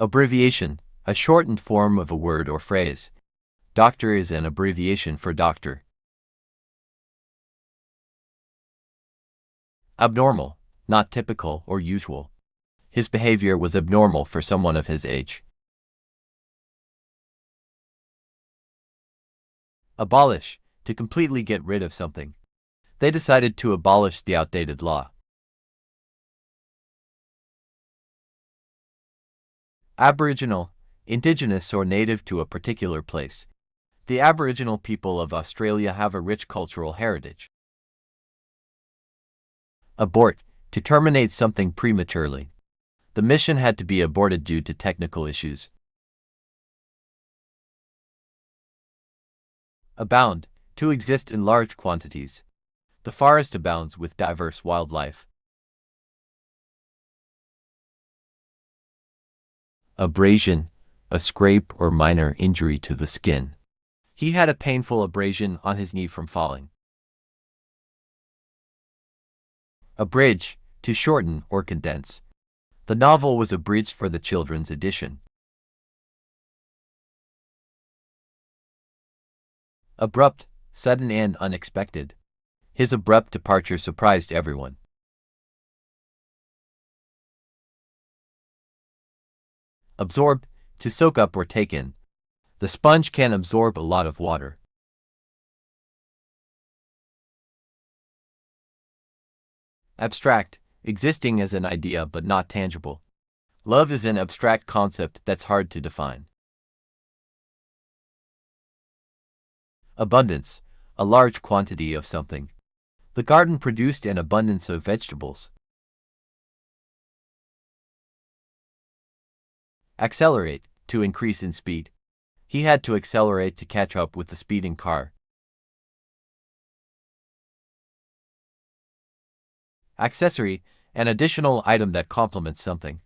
Abbreviation, a shortened form of a word or phrase. Doctor is an abbreviation for doctor. Abnormal, not typical or usual. His behavior was abnormal for someone of his age. Abolish, to completely get rid of something. They decided to abolish the outdated law. Aboriginal, indigenous or native to a particular place. The Aboriginal people of Australia have a rich cultural heritage. Abort, to terminate something prematurely. The mission had to be aborted due to technical issues. Abound, to exist in large quantities. The forest abounds with diverse wildlife. Abrasion, a scrape or minor injury to the skin. He had a painful abrasion on his knee from falling. Abridge, to shorten or condense. The novel was abridged for the children's edition. Abrupt, sudden and unexpected. His abrupt departure surprised everyone. Absorb, to soak up or take in. The sponge can absorb a lot of water. Abstract, existing as an idea but not tangible. Love is an abstract concept that's hard to define. Abundance, a large quantity of something. The garden produced an abundance of vegetables. Accelerate, to increase in speed. He had to accelerate to catch up with the speeding car. Accessory, an additional item that complements something.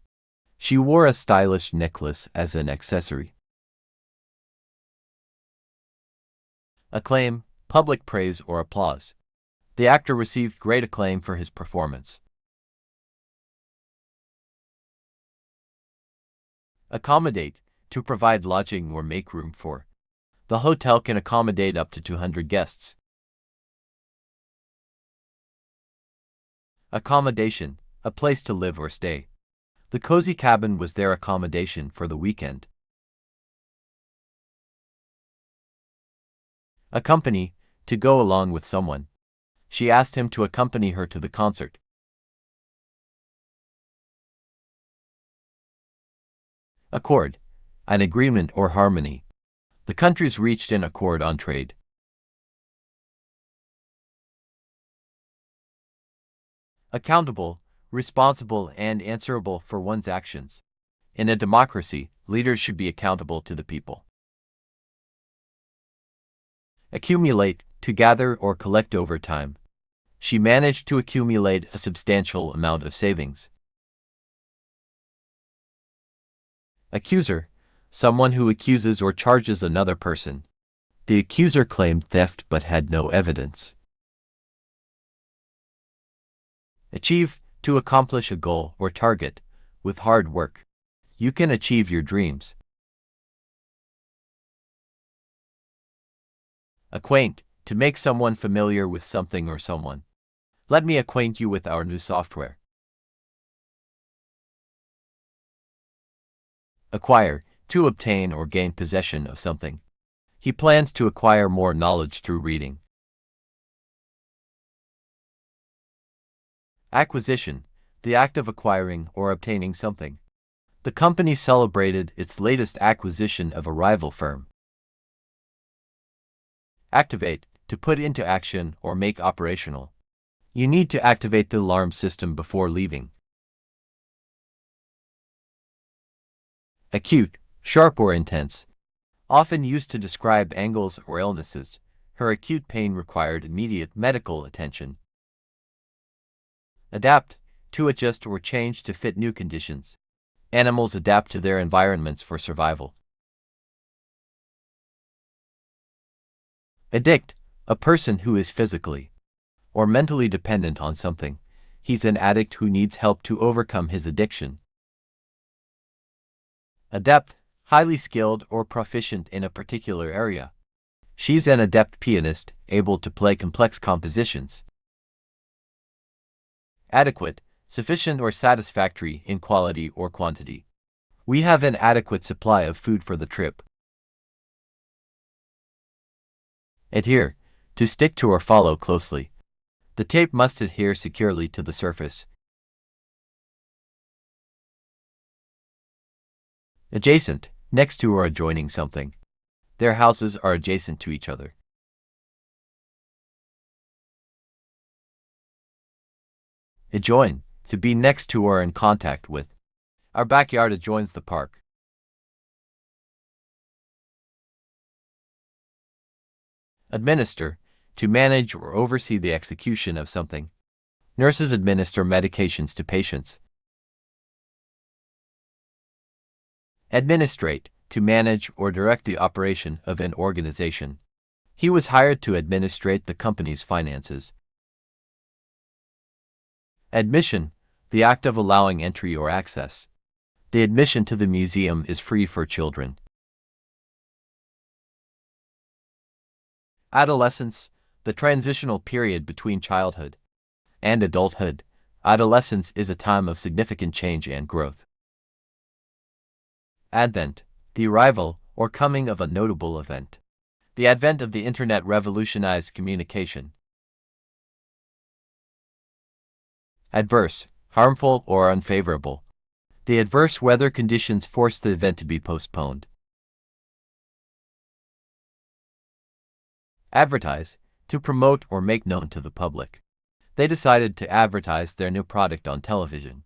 She wore a stylish necklace as an accessory. Acclaim, public praise or applause. The actor received great acclaim for his performance. Accommodate, to provide lodging or make room for. The hotel can accommodate up to 200 guests. Accommodation, a place to live or stay. The cozy cabin was their accommodation for the weekend. Accompany, to go along with someone. She asked him to accompany her to the concert. Accord, an agreement or harmony. The countries reached an accord on trade. Accountable, responsible and answerable for one's actions. In a democracy, leaders should be accountable to the people. Accumulate, to gather or collect over time. She managed to accumulate a substantial amount of savings. Accuser, someone who accuses or charges another person. The accuser claimed theft but had no evidence. Achieve, to accomplish a goal or target, with hard work. You can achieve your dreams. Acquaint, to make someone familiar with something or someone. Let me acquaint you with our new software. Acquire, to obtain or gain possession of something. He plans to acquire more knowledge through reading. Acquisition, the act of acquiring or obtaining something. The company celebrated its latest acquisition of a rival firm. Activate, to put into action or make operational. You need to activate the alarm system before leaving. Acute, sharp or intense. Often used to describe angles or illnesses, her acute pain required immediate medical attention. Adapt, to adjust or change to fit new conditions. Animals adapt to their environments for survival. Addict, a person who is physically or mentally dependent on something. He's an addict who needs help to overcome his addiction. Adept, highly skilled or proficient in a particular area. She's an adept pianist, able to play complex compositions. Adequate, sufficient or satisfactory in quality or quantity. We have an adequate supply of food for the trip. Adhere, to stick to or follow closely. The tape must adhere securely to the surface. Adjacent, next to or adjoining something. Their houses are adjacent to each other. Adjoin, to be next to or in contact with. Our backyard adjoins the park. Administer, to manage or oversee the execution of something. Nurses administer medications to patients. Administrate, to manage or direct the operation of an organization. He was hired to administrate the company's finances. Admission, the act of allowing entry or access. The admission to the museum is free for children. Adolescence, the transitional period between childhood and adulthood. Adolescence is a time of significant change and growth. Advent, the arrival or coming of a notable event. The advent of the Internet revolutionized communication. Adverse, harmful or unfavorable. The adverse weather conditions forced the event to be postponed. Advertise, to promote or make known to the public. They decided to advertise their new product on television.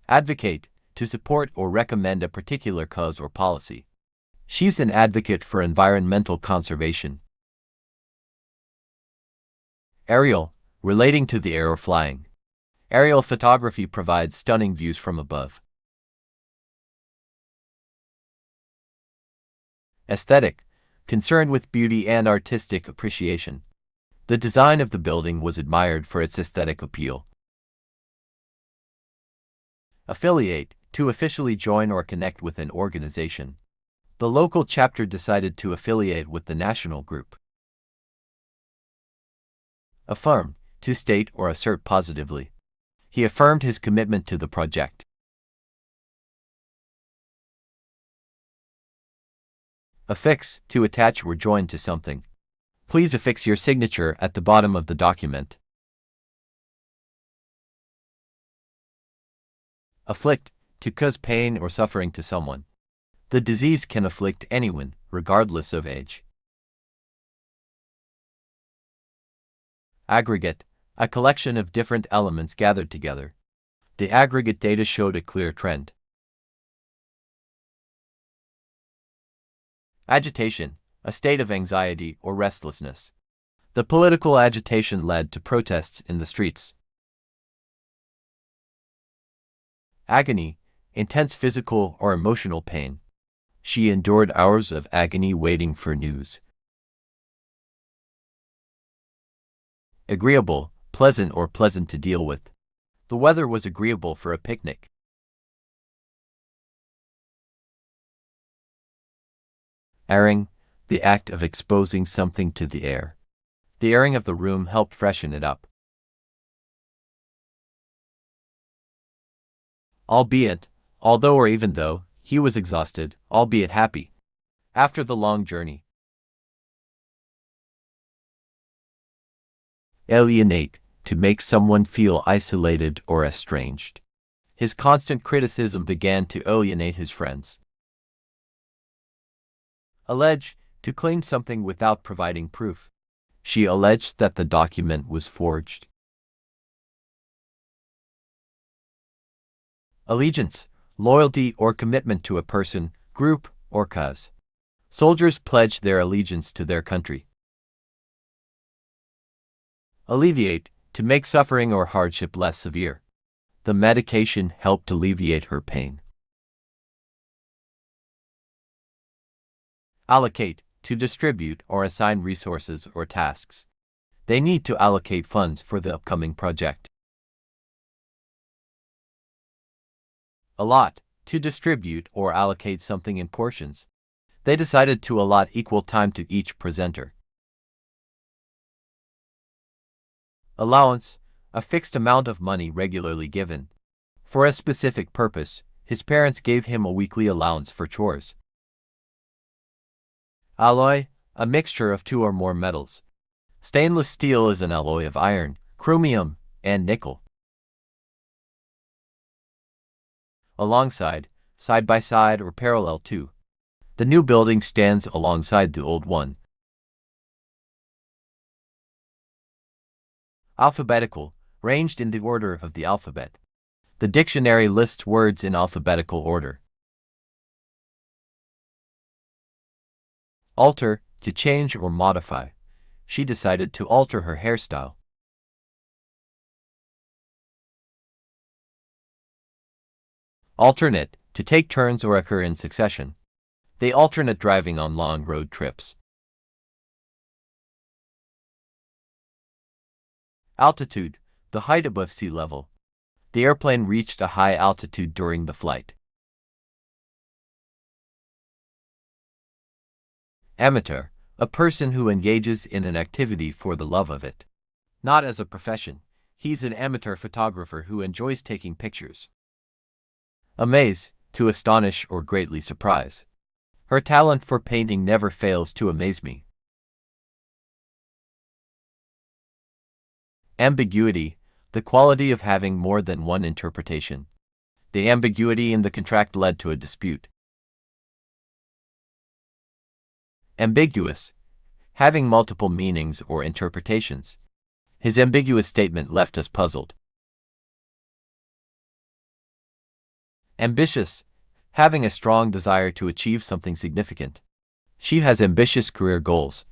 Advocate, to support or recommend a particular cause or policy. She's an advocate for environmental conservation. Aerial, relating to the air or flying. Aerial photography provides stunning views from above. Aesthetic, concerned with beauty and artistic appreciation. The design of the building was admired for its aesthetic appeal. Affiliate, to officially join or connect with an organization. The local chapter decided to affiliate with the national group. Affirm, to state or assert positively. He affirmed his commitment to the project. Affix, to attach or join to something. Please affix your signature at the bottom of the document. Afflict, to cause pain or suffering to someone. The disease can afflict anyone, regardless of age. Aggregate, a collection of different elements gathered together. The aggregate data showed a clear trend. Agitation, a state of anxiety or restlessness. The political agitation led to protests in the streets. Agony, intense physical or emotional pain. She endured hours of agony waiting for news. Agreeable, pleasant or pleasant to deal with. The weather was agreeable for a picnic. Airing, the act of exposing something to the air. The airing of the room helped freshen it up. Albeit, although or even though, he was exhausted, albeit happy. After the long journey. Alienate, to make someone feel isolated or estranged. His constant criticism began to alienate his friends. Allege, to claim something without providing proof. She alleged that the document was forged. Allegiance, loyalty or commitment to a person, group, or cause. Soldiers pledged their allegiance to their country. Alleviate, to make suffering or hardship less severe. The medication helped alleviate her pain. Allocate, to distribute or assign resources or tasks. They need to allocate funds for the upcoming project. Allot, to distribute or allocate something in portions. They decided to allot equal time to each presenter. Allowance, a fixed amount of money regularly given. For a specific purpose, his parents gave him a weekly allowance for chores. Alloy, a mixture of two or more metals. Stainless steel is an alloy of iron, chromium, and nickel. Alongside, side by side or parallel to. The new building stands alongside the old one. Alphabetical, ranged in the order of the alphabet. The dictionary lists words in alphabetical order. Alter, to change or modify. She decided to alter her hairstyle. Alternate, to take turns or occur in succession. They alternate driving on long road trips. Altitude, the height above sea level. The airplane reached a high altitude during the flight. Amateur, a person who engages in an activity for the love of it. Not as a profession. He's an amateur photographer who enjoys taking pictures. Amaze, to astonish or greatly surprise. Her talent for painting never fails to amaze me. Ambiguity, the quality of having more than one interpretation. The ambiguity in the contract led to a dispute. Ambiguous, having multiple meanings or interpretations. His ambiguous statement left us puzzled. Ambitious, having a strong desire to achieve something significant. She has ambitious career goals.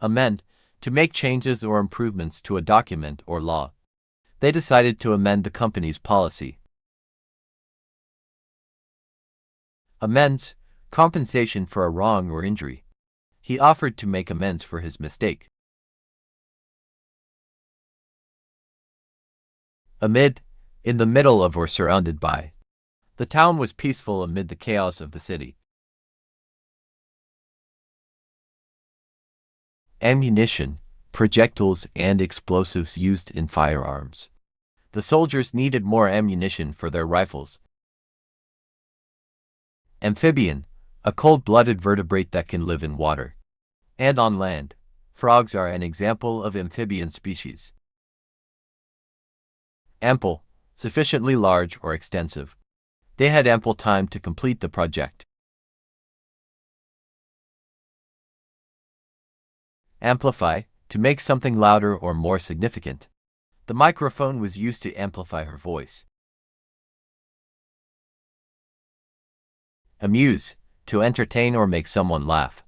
Amend, to make changes or improvements to a document or law. They decided to amend the company's policy. Amends, compensation for a wrong or injury. He offered to make amends for his mistake. Amid, in the middle of or surrounded by. The town was peaceful amid the chaos of the city. Ammunition, projectiles and explosives used in firearms. The soldiers needed more ammunition for their rifles. Amphibian, a cold-blooded vertebrate that can live in water and on land. Frogs are an example of amphibian species. Ample, sufficiently large or extensive. They had ample time to complete the project. Amplify, to make something louder or more significant. The microphone was used to amplify her voice. Amuse, to entertain or make someone laugh.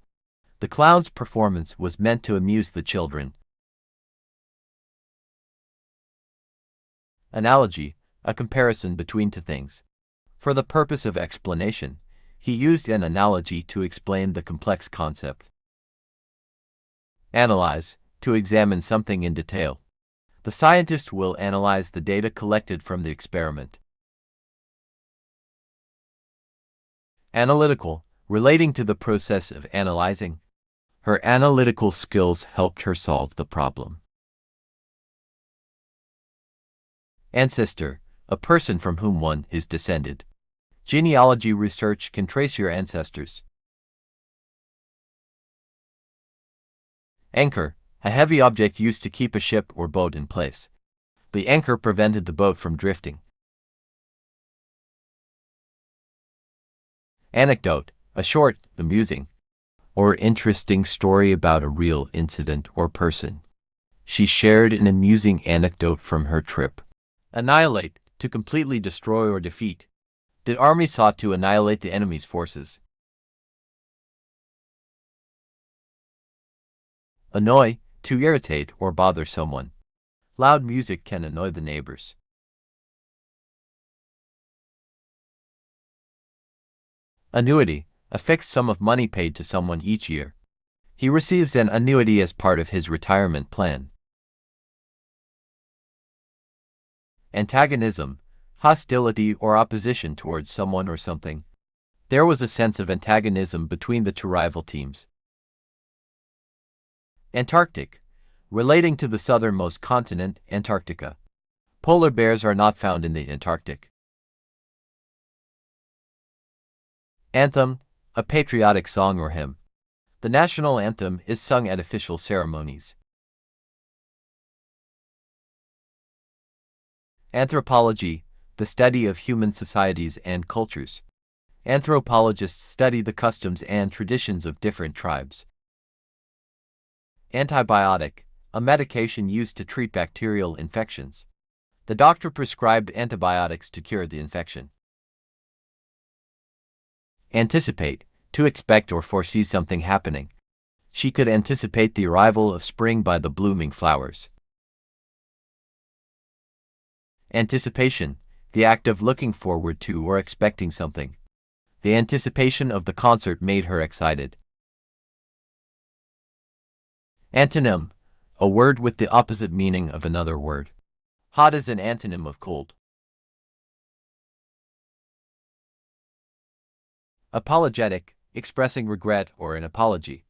The clown's performance was meant to amuse the children. Analogy, a comparison between two things. For the purpose of explanation, he used an analogy to explain the complex concept. Analyze, to examine something in detail. The scientist will analyze the data collected from the experiment. Analytical, relating to the process of analyzing. Her analytical skills helped her solve the problem. Ancestor, a person from whom one is descended. Genealogy research can trace your ancestors. Anchor, a heavy object used to keep a ship or boat in place. The anchor prevented the boat from drifting. Anecdote, a short, amusing, or interesting story about a real incident or person. She shared an amusing anecdote from her trip. Annihilate, to completely destroy or defeat. The army sought to annihilate the enemy's forces. Annoy, to irritate or bother someone. Loud music can annoy the neighbors. Annuity, a fixed sum of money paid to someone each year. He receives an annuity as part of his retirement plan. Antagonism, hostility or opposition towards someone or something. There was a sense of antagonism between the two rival teams. Antarctic, relating to the southernmost continent, Antarctica. Polar bears are not found in the Antarctic. Anthem, a patriotic song or hymn. The national anthem is sung at official ceremonies. Anthropology, the study of human societies and cultures. Anthropologists study the customs and traditions of different tribes. Antibiotic, a medication used to treat bacterial infections. The doctor prescribed antibiotics to cure the infection. Anticipate, to expect or foresee something happening. She could anticipate the arrival of spring by the blooming flowers. Anticipation, the act of looking forward to or expecting something. The anticipation of the concert made her excited. Antonym, a word with the opposite meaning of another word. Hot is an antonym of cold. Apologetic, expressing regret or an apology.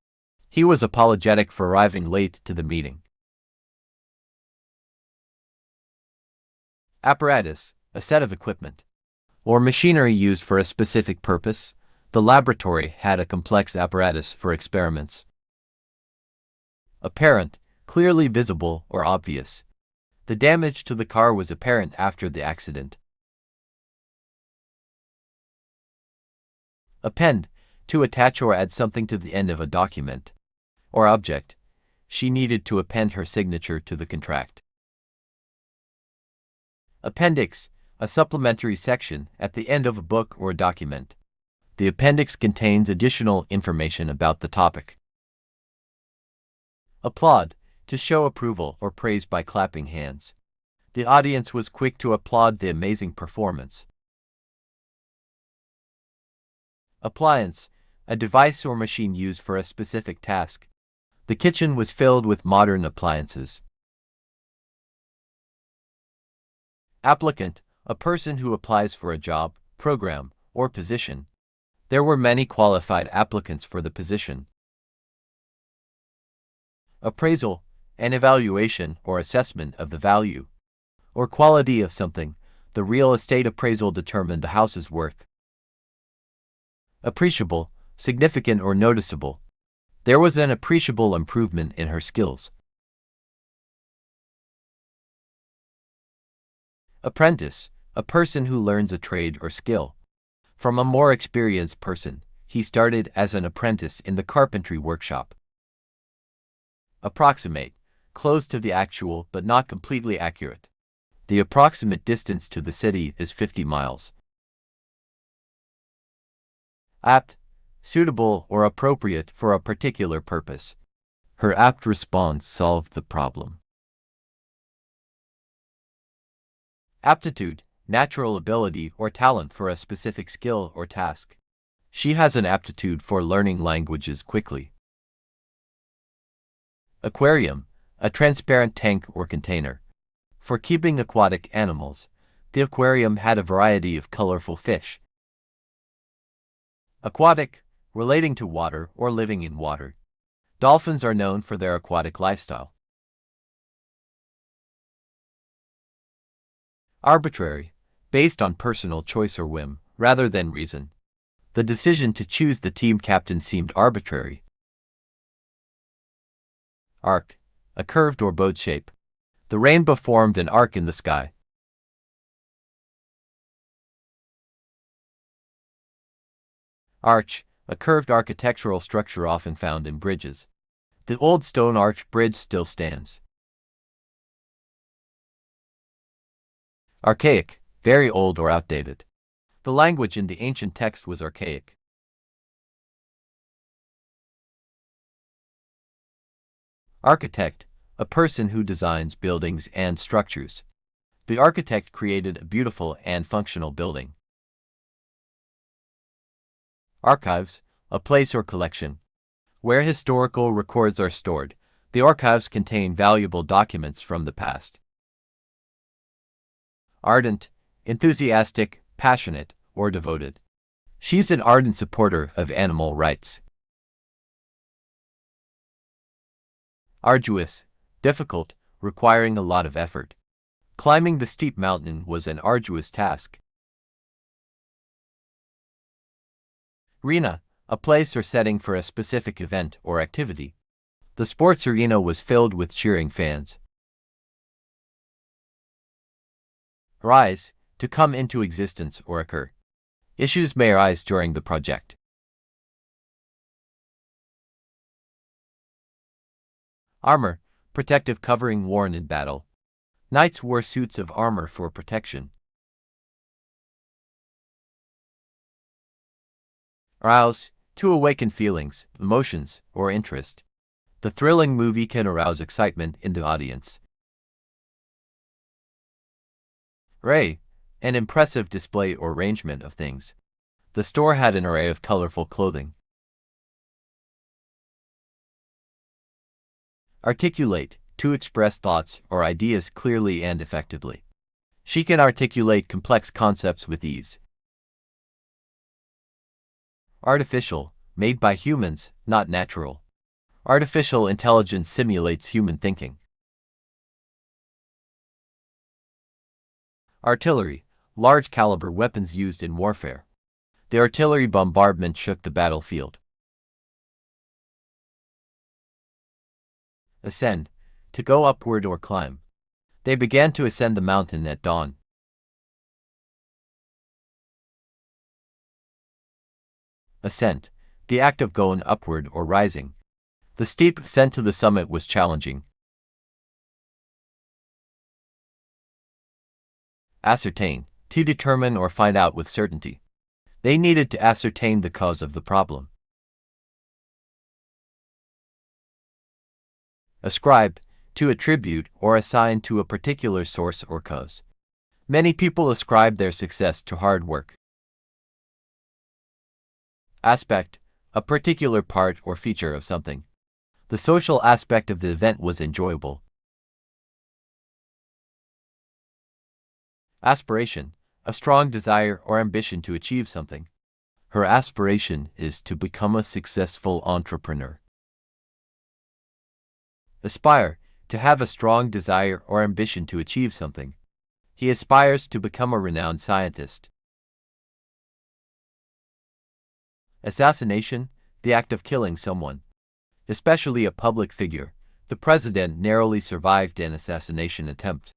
He was apologetic for arriving late to the meeting. Apparatus, a set of equipment or machinery used for a specific purpose. The laboratory had a complex apparatus for experiments. Apparent, clearly visible or obvious. The damage to the car was apparent after the accident. Append, to attach or add something to the end of a document or object. She needed to append her signature to the contract. Appendix, a supplementary section at the end of a book or document. The appendix contains additional information about the topic. Applaud, to show approval or praise by clapping hands. The audience was quick to applaud the amazing performance. Appliance, a device or machine used for a specific task. The kitchen was filled with modern appliances. Applicant, a person who applies for a job, program, or position. There were many qualified applicants for the position. Appraisal, an evaluation or assessment of the value or quality of something. The real estate appraisal determined the house's worth. Appreciable, significant or noticeable. There was an appreciable improvement in her skills. Apprentice, a person who learns a trade or skill. From a more experienced person, he started as an apprentice in the carpentry workshop. Approximate, close to the actual but not completely accurate. The approximate distance to the city is 50 miles. Apt, suitable or appropriate for a particular purpose. Her apt response solved the problem. Aptitude, natural ability or talent for a specific skill or task. She has an aptitude for learning languages quickly. Aquarium, a transparent tank or container. For keeping aquatic animals, the aquarium had a variety of colorful fish. Aquatic, relating to water or living in water. Dolphins are known for their aquatic lifestyle. Arbitrary, based on personal choice or whim, rather than reason. The decision to choose the team captain seemed arbitrary. Arc, a curved or bowed shape. The rainbow formed an arc in the sky. Arch, a curved architectural structure often found in bridges. The old stone arch bridge still stands. Archaic, very old or outdated. The language in the ancient text was archaic. Architect, a person who designs buildings and structures. The architect created a beautiful and functional building. Archives, a place or collection. Where historical records are stored, the archives contain valuable documents from the past. ardent, enthusiastic, passionate, or devoted. She's an ardent supporter of animal rights. Arduous, difficult, requiring a lot of effort. Climbing the steep mountain was an arduous task. Arena, a place or setting for a specific event or activity. The sports arena was filled with cheering fans. Arise, to come into existence or occur. Issues may arise during the project. Armor, protective covering worn in battle. Knights wore suits of armor for protection. Arouse, to awaken feelings, emotions, or interest. The thrilling movie can arouse excitement in the audience. Array, an impressive display or arrangement of things. The store had an array of colorful clothing. Articulate, to express thoughts or ideas clearly and effectively. She can articulate complex concepts with ease. Artificial, made by humans, not natural. Artificial intelligence simulates human thinking. Artillery, large caliber weapons used in warfare. The artillery bombardment shook the battlefield. Ascend, to go upward or climb. They began to ascend the mountain at dawn. Ascent, the act of going upward or rising. The steep ascent to the summit was challenging. Ascertain, to determine or find out with certainty. They needed to ascertain the cause of the problem. Ascribe, to attribute or assign to a particular source or cause. Many people ascribe their success to hard work. Aspect, a particular part or feature of something. The social aspect of the event was enjoyable. Aspiration, a strong desire or ambition to achieve something. Her aspiration is to become a successful entrepreneur. Aspire, to have a strong desire or ambition to achieve something. He aspires to become a renowned scientist. Assassination, the act of killing someone, especially a public figure. The president narrowly survived an assassination attempt.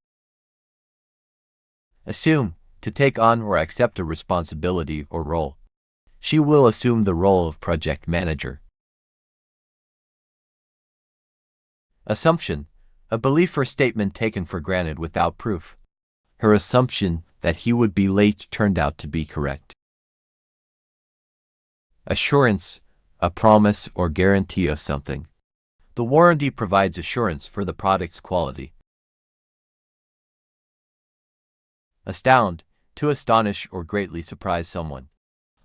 Assume, to take on or accept a responsibility or role. She will assume the role of project manager. Assumption, a belief or statement taken for granted without proof. Her assumption that he would be late turned out to be correct. Assurance, a promise or guarantee of something. The warranty provides assurance for the product's quality. Astound, to astonish or greatly surprise someone.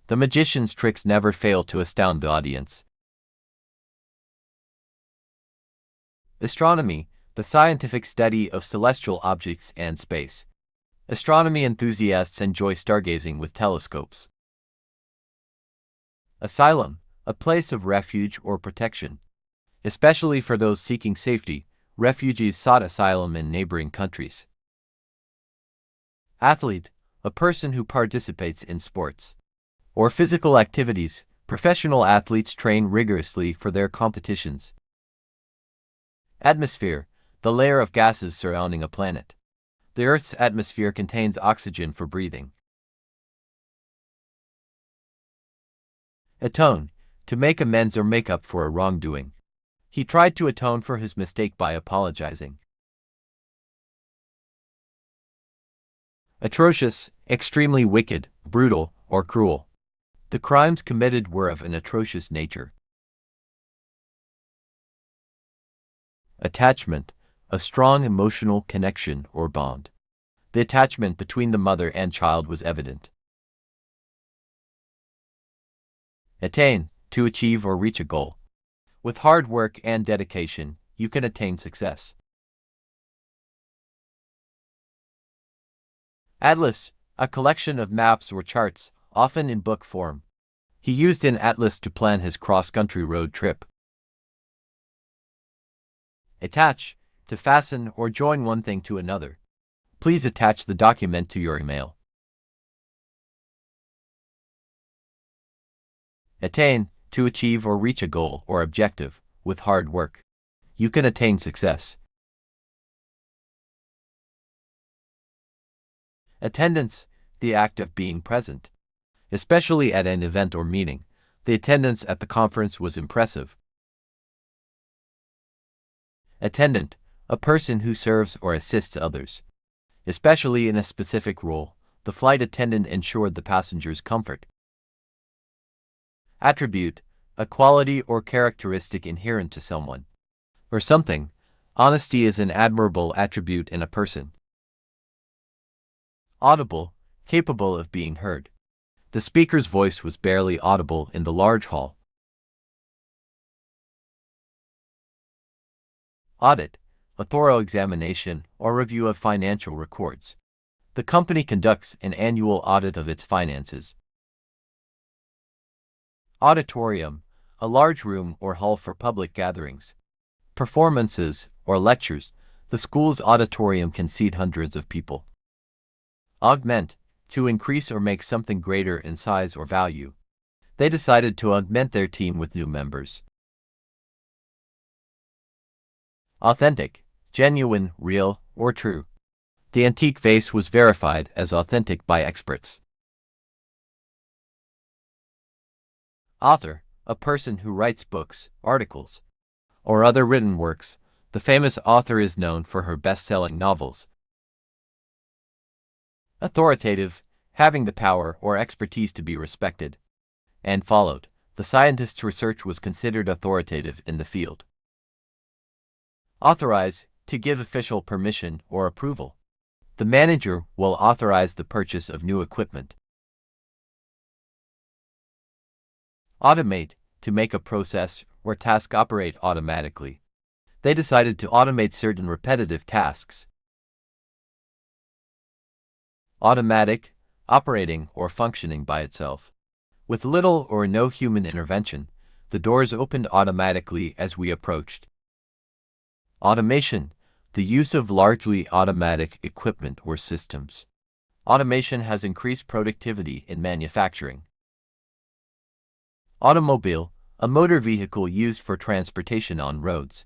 The magician's tricks never fail to astound the audience. Astronomy, the scientific study of celestial objects and space. Astronomy enthusiasts enjoy stargazing with telescopes. Asylum, a place of refuge or protection. Especially for those seeking safety, refugees sought asylum in neighboring countries. Athlete, a person who participates in sports or physical activities. Professional athletes train rigorously for their competitions. Atmosphere, the layer of gases surrounding a planet. The Earth's atmosphere contains oxygen for breathing. Atone, to make amends or make up for a wrongdoing. He tried to atone for his mistake by apologizing. Atrocious, extremely wicked, brutal, or cruel. The crimes committed were of an atrocious nature. Attachment, a strong emotional connection or bond. The attachment between the mother and child was evident. Attain, to achieve or reach a goal. With hard work and dedication, you can attain success. Atlas, a collection of maps or charts, often in book form. He used an atlas to plan his cross-country road trip. Attach, to fasten or join one thing to another. Please attach the document to your email. Attain, to achieve or reach a goal or objective, with hard work. You can attain success. Attendance, the act of being present. Especially at an event or meeting, the attendance at the conference was impressive. Attendant, a person who serves or assists others. Especially in a specific role, the flight attendant ensured the passengers' comfort. Attribute, a quality or characteristic inherent to someone or something. Honesty is an admirable attribute in a person. Audible, capable of being heard. The speaker's voice was barely audible in the large hall. Audit, a thorough examination or review of financial records. The company conducts an annual audit of its finances. Auditorium, a large room or hall for public gatherings. Performances or lectures. The school's auditorium can seat hundreds of people. Augment, to increase or make something greater in size or value. They decided to augment their team with new members. Authentic, genuine, real, or true. The antique vase was verified as authentic by experts. Author, a person who writes books, articles, or other written works. The famous author is known for her best-selling novels. Authoritative, having the power or expertise to be respected and followed. The scientist's research was considered authoritative in the field. Authorize, to give official permission or approval. The manager will authorize the purchase of new equipment. Automate, to make a process or task operate automatically. They decided to automate certain repetitive tasks. Automatic, operating or functioning by itself. With little or no human intervention, the doors opened automatically as we approached. Automation, the use of largely automatic equipment or systems. Automation has increased productivity in manufacturing. Automobile, a motor vehicle used for transportation on roads.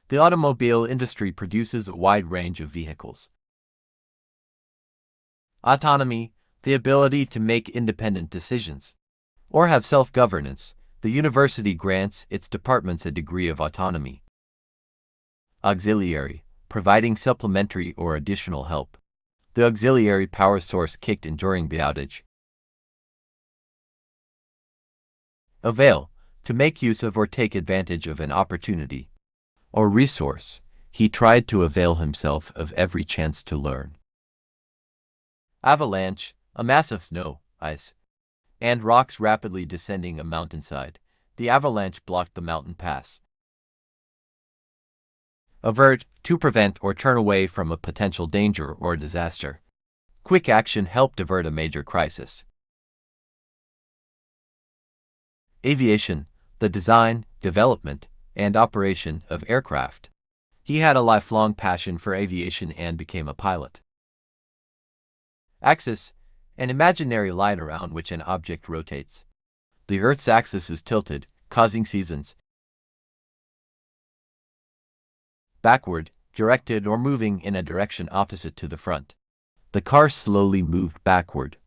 The automobile industry produces a wide range of vehicles. Autonomy, the ability to make independent decisions or have self-governance. The university grants its departments a degree of autonomy. Auxiliary, providing supplementary or additional help. The auxiliary power source kicked in during the outage. Avail, to make use of or take advantage of an opportunity or resource. He tried to avail himself of every chance to learn. Avalanche, a mass of snow, ice, and rocks rapidly descending a mountainside. The avalanche blocked the mountain pass. Avert, to prevent or turn away from a potential danger or disaster. Quick action helped avert a major crisis. Aviation, the design, development, and operation of aircraft. He had a lifelong passion for aviation and became a pilot. Axis, an imaginary line around which an object rotates. The Earth's axis is tilted, causing seasons. Backward, directed or moving in a direction opposite to the front. The car slowly moved backward.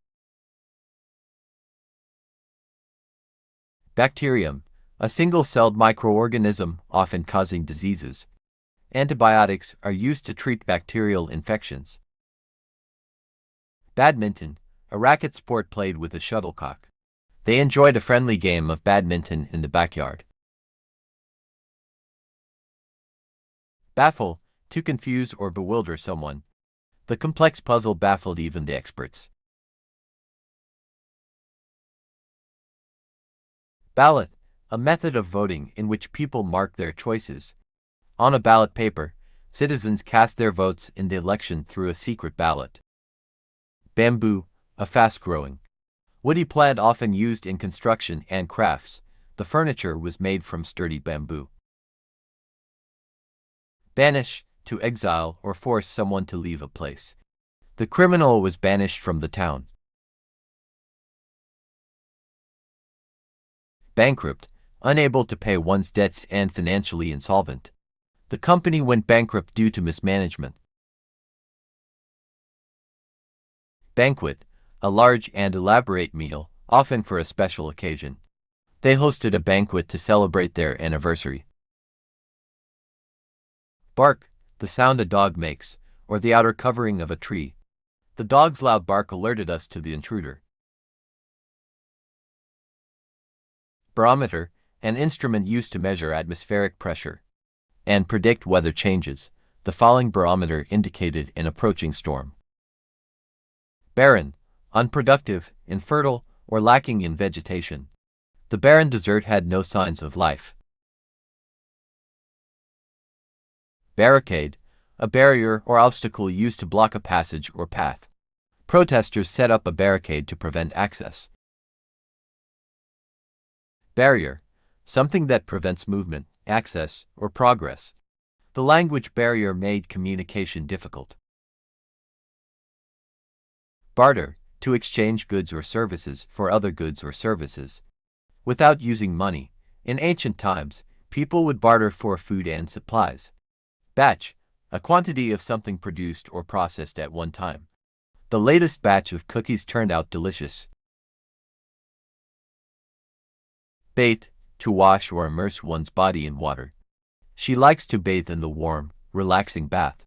Bacterium, a single-celled microorganism, often causing diseases. Antibiotics are used to treat bacterial infections. Badminton, a racket sport played with a shuttlecock. They enjoyed a friendly game of badminton in the backyard. Baffle, to confuse or bewilder someone. The complex puzzle baffled even the experts. Ballot, a method of voting in which people mark their choices. On a ballot paper, citizens cast their votes in the election through a secret ballot. Bamboo, a fast-growing woody plant often used in construction and crafts. The furniture was made from sturdy bamboo. Banish, to exile or force someone to leave a place. The criminal was banished from the town. Bankrupt, unable to pay one's debts and financially insolvent. The company went bankrupt due to mismanagement. Banquet, a large and elaborate meal, often for a special occasion. They hosted a banquet to celebrate their anniversary. Bark, the sound a dog makes, or the outer covering of a tree. The dog's loud bark alerted us to the intruder. Barometer, an instrument used to measure atmospheric pressure and predict weather changes. The falling barometer indicated an approaching storm. Barren, unproductive, infertile, or lacking in vegetation. The barren desert had no signs of life. Barricade, a barrier or obstacle used to block a passage or path. Protesters set up a barricade to prevent access. Barrier, something that prevents movement, access, or progress. The language barrier made communication difficult. Barter, to exchange goods or services for other goods or services. Without using money, in ancient times, people would barter for food and supplies. Batch, a quantity of something produced or processed at one time. The latest batch of cookies turned out delicious. Bathe, to wash or immerse one's body in water. She likes to bathe in the warm, relaxing bath.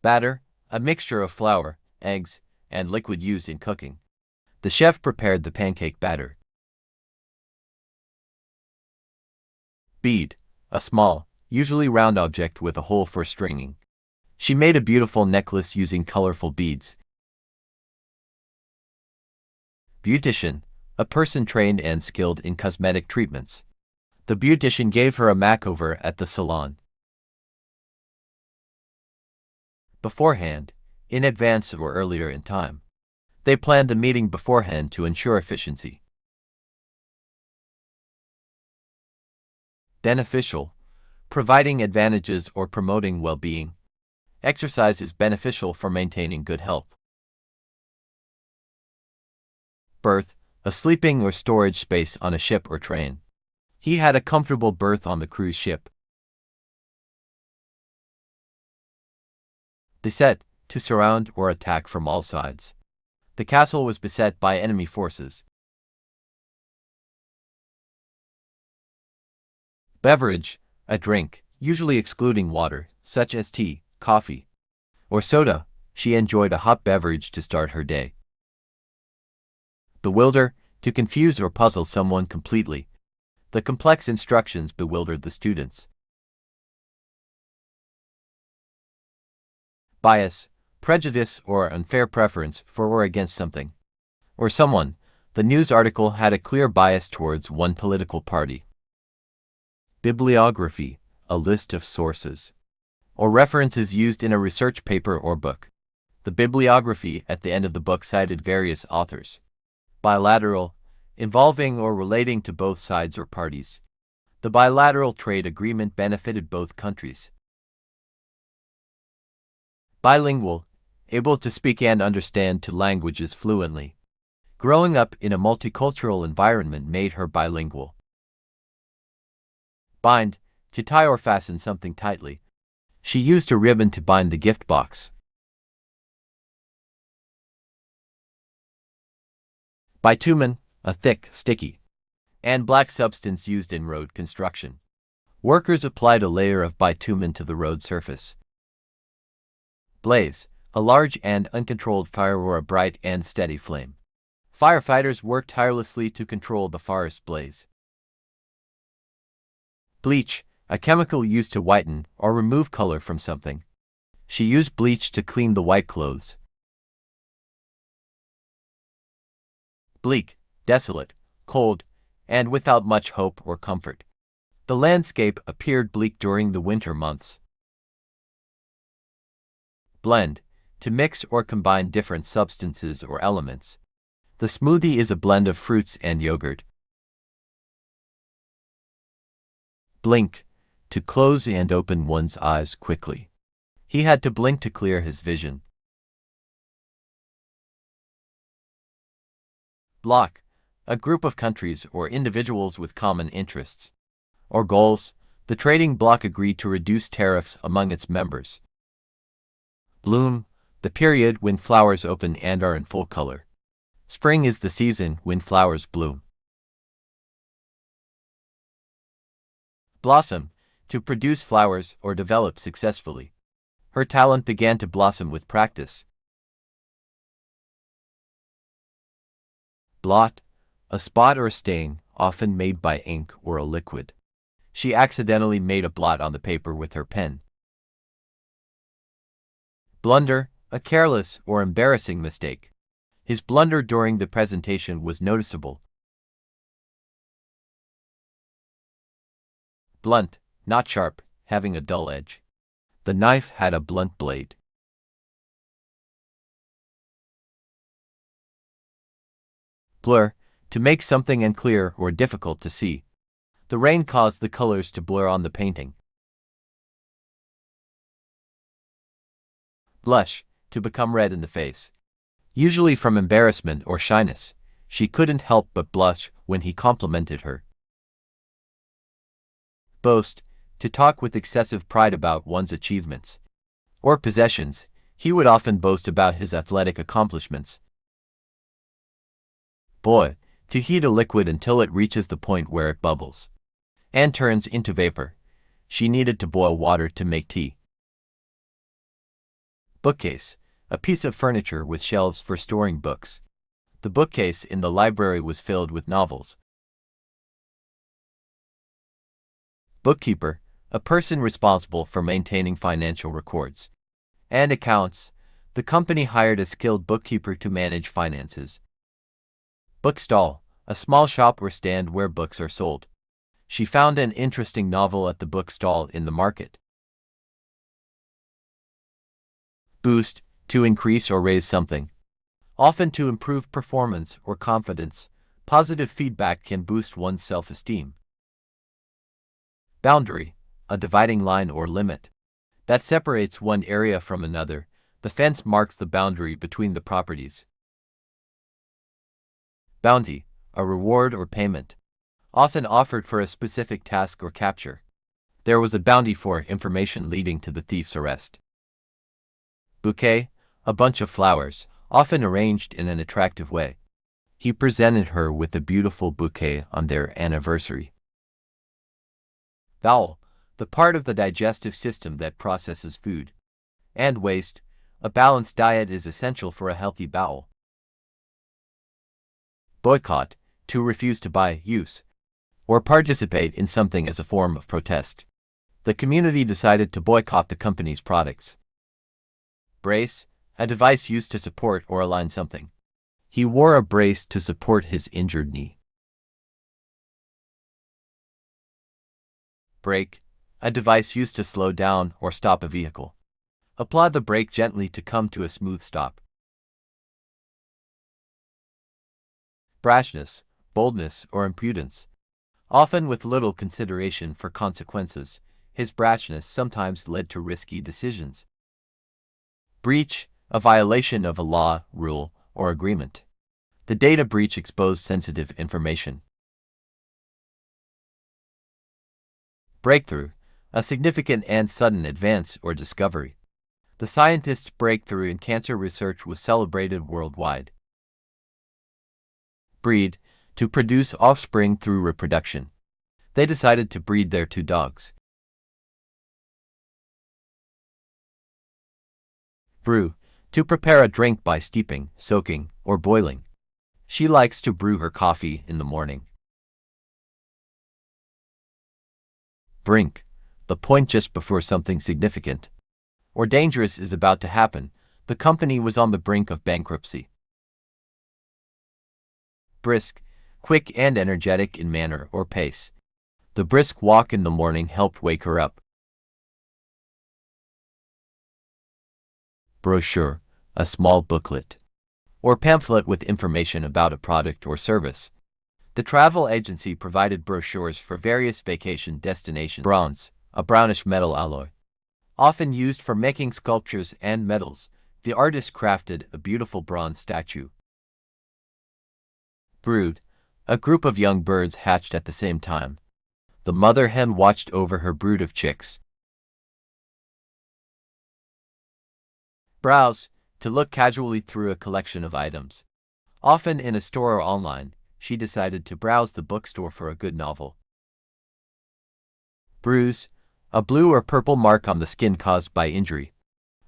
Batter, a mixture of flour, eggs, and liquid used in cooking. The chef prepared the pancake batter. Bead, a small, usually round object with a hole for stringing. She made a beautiful necklace using colorful beads. Beautician, a person trained and skilled in cosmetic treatments. The beautician gave her a makeover at the salon. Beforehand, in advance or earlier in time. They planned the meeting beforehand to ensure efficiency. Beneficial, providing advantages or promoting well-being. Exercise is beneficial for maintaining good health. Berth, a sleeping or storage space on a ship or train. He had a comfortable berth on the cruise ship. Beset, to surround or attack from all sides. The castle was beset by enemy forces. Beverage, a drink, usually excluding water, such as tea, coffee, or soda. She enjoyed a hot beverage to start her day. Bewilder, to confuse or puzzle someone completely. The complex instructions bewildered the students. Bias, prejudice or unfair preference for or against something or someone. The news article had a clear bias towards one political party. Bibliography, a list of sources or references used in a research paper or book. The bibliography at the end of the book cited various authors. Bilateral, involving or relating to both sides or parties. The bilateral trade agreement benefited both countries. Bilingual, able to speak and understand two languages fluently. Growing up in a multicultural environment made her bilingual. Bind, to tie or fasten something tightly. She used a ribbon to bind the gift box. Bitumen, a thick, sticky, and black substance used in road construction. Workers applied a layer of bitumen to the road surface. Blaze, a large and uncontrolled fire or a bright and steady flame. Firefighters worked tirelessly to control the forest blaze. Bleach, a chemical used to whiten or remove color from something. She used bleach to clean the white clothes. Bleak, desolate, cold, and without much hope or comfort. The landscape appeared bleak during the winter months. Blend, to mix or combine different substances or elements. The smoothie is a blend of fruits and yogurt. Blink, to close and open one's eyes quickly. He had to blink to clear his vision. Bloc, a group of countries or individuals with common interests or goals. The trading bloc agreed to reduce tariffs among its members. Bloom, the period when flowers open and are in full color. Spring is the season when flowers bloom. Blossom, to produce flowers or develop successfully. Her talent began to blossom with practice. Blot, a spot or stain, often made by ink or a liquid. She accidentally made a blot on the paper with her pen. Blunder, a careless or embarrassing mistake. His blunder during the presentation was noticeable. Blunt, not sharp, having a dull edge. The knife had a blunt blade. Blur, to make something unclear or difficult to see. The rain caused the colors to blur on the painting. Blush, to become red in the face. Usually from embarrassment or shyness, she couldn't help but blush when he complimented her. Boast, to talk with excessive pride about one's achievements or possessions. He would often boast about his athletic accomplishments. Boil, to heat a liquid until it reaches the point where it bubbles and turns into vapor. She needed to boil water to make tea. Bookcase, a piece of furniture with shelves for storing books. The bookcase in the library was filled with novels. Bookkeeper, a person responsible for maintaining financial records and accounts. The company hired a skilled bookkeeper to manage finances. Bookstall, a small shop or stand where books are sold. She found an interesting novel at the bookstall in the market. Boost, to increase or raise something. Often to improve performance or confidence. Positive feedback can boost one's self-esteem. Boundary, a dividing line or limit that separates one area from another. The fence marks the boundary between the properties. Bounty, a reward or payment, often offered for a specific task or capture. There was a bounty for information leading to the thief's arrest. Bouquet, a bunch of flowers, often arranged in an attractive way. He presented her with a beautiful bouquet on their anniversary. Bowel, the part of the digestive system that processes food and waste. A balanced diet is essential for a healthy bowel. Boycott, to refuse to buy, use, or participate in something as a form of protest. The community decided to boycott the company's products. Brace, a device used to support or align something. He wore a brace to support his injured knee. Brake, a device used to slow down or stop a vehicle. Apply the brake gently to come to a smooth stop. Brashness, boldness, or impudence. Often with little consideration for consequences, his brashness sometimes led to risky decisions. Breach, a violation of a law, rule, or agreement. The data breach exposed sensitive information. Breakthrough, a significant and sudden advance or discovery. The scientist's breakthrough in cancer research was celebrated worldwide. Breed, to produce offspring through reproduction. They decided to breed their 2 dogs. Brew, to prepare a drink by steeping, soaking, or boiling. She likes to brew her coffee in the morning. Brink, the point just before something significant or dangerous is about to happen. The company was on the brink of bankruptcy. Brisk, quick and energetic in manner or pace. The brisk walk in the morning helped wake her up. brochure, a small booklet, or pamphlet with information about a product or service. The travel agency provided brochures for various vacation destinations. Bronze, a brownish metal alloy. Often used for making sculptures and medals, the artist crafted a beautiful bronze statue. Brood, a group of young birds hatched at the same time. The mother hen watched over her brood of chicks. Browse, to look casually through a collection of items. Often in a store or online, she decided to browse the bookstore for a good novel. Bruise, a blue or purple mark on the skin caused by injury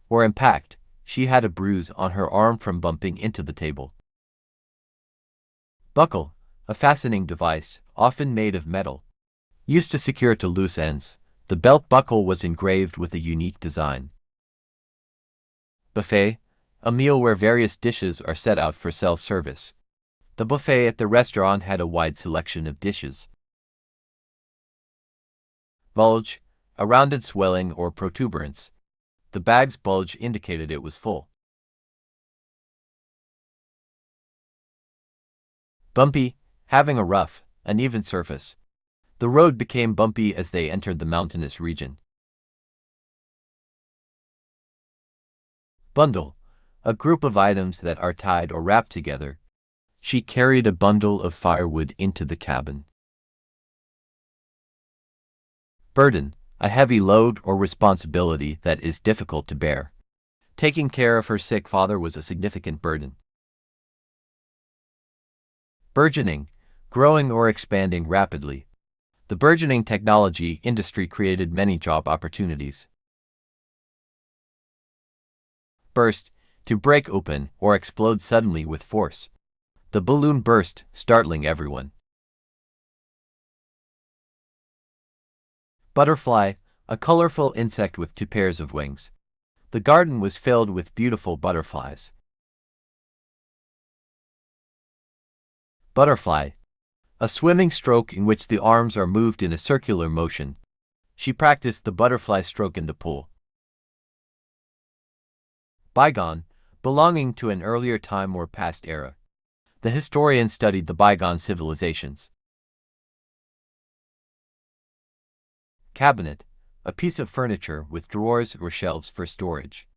or impact. She had a bruise on her arm from bumping into the table. Buckle, a fastening device, often made of metal, used to secure to loose ends. The belt buckle was engraved with a unique design. Buffet, a meal where various dishes are set out for self-service. The buffet at the restaurant had a wide selection of dishes. Bulge, a rounded swelling or protuberance. The bag's bulge indicated it was full. Bumpy, having a rough, uneven surface. The road became bumpy as they entered the mountainous region. Bundle, a group of items that are tied or wrapped together. She carried a bundle of firewood into the cabin. Burden, a heavy load or responsibility that is difficult to bear. Taking care of her sick father was a significant burden. Burgeoning, growing or expanding rapidly. The burgeoning technology industry created many job opportunities. Burst, to break open or explode suddenly with force. The balloon burst, startling everyone. Butterfly, a colorful insect with 2 pairs of wings. The garden was filled with beautiful butterflies. Butterfly, a swimming stroke in which the arms are moved in a circular motion. She practiced the butterfly stroke in the pool. Bygone, belonging to an earlier time or past era. The historian studied the bygone civilizations. Cabinet, a piece of furniture with drawers or shelves for storage.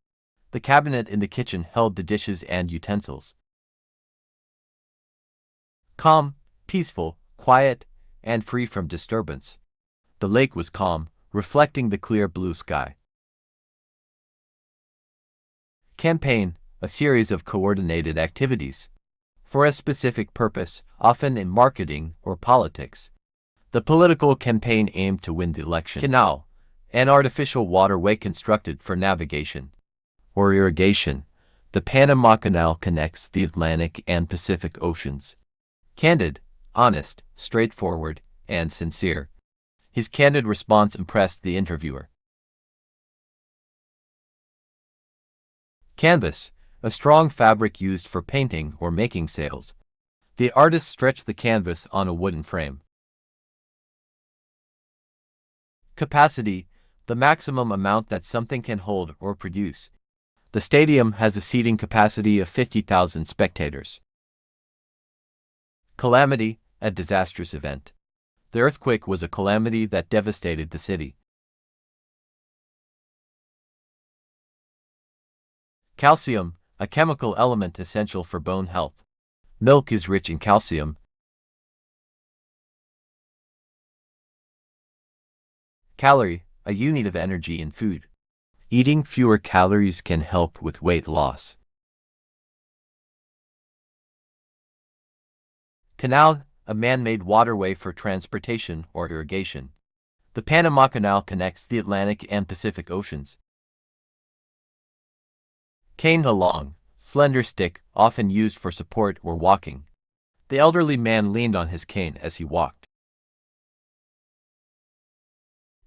The cabinet in the kitchen held the dishes and utensils. Calm, peaceful, quiet, and free from disturbance. The lake was calm, reflecting the clear blue sky. Campaign, a series of coordinated activities for a specific purpose, often in marketing or politics. The political campaign aimed to win the election. Canal, an artificial waterway constructed for navigation or irrigation. The Panama Canal connects the Atlantic and Pacific Oceans. Candid, honest, straightforward, and sincere. His candid response impressed the interviewer. Canvas, a strong fabric used for painting or making sails. The artist stretched the canvas on a wooden frame. Capacity, the maximum amount that something can hold or produce. The stadium has a seating capacity of 50,000 spectators. Calamity, a disastrous event. The earthquake was a calamity that devastated the city. Calcium, a chemical element essential for bone health. Milk is rich in calcium. Calorie, a unit of energy in food. Eating fewer calories can help with weight loss. Canal, a man-made waterway for transportation or irrigation. The Panama Canal connects the Atlantic and Pacific Oceans. Cane, a long, slender stick, often used for support or walking. The elderly man leaned on his cane as he walked.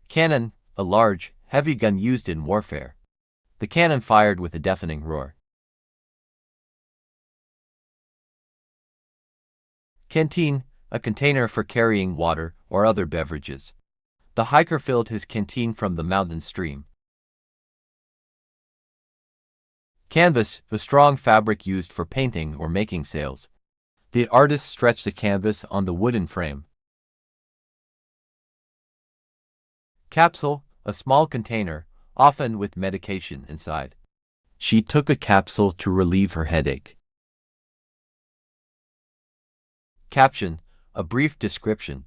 Cannon, a large, heavy gun used in warfare. The cannon fired with a deafening roar. Canteen, a container for carrying water or other beverages. The hiker filled his canteen from the mountain stream. Canvas, a strong fabric used for painting or making sails. The artist stretched the canvas on the wooden frame. Capsule, a small container, often with medication inside. She took a capsule to relieve her headache. Caption, a brief description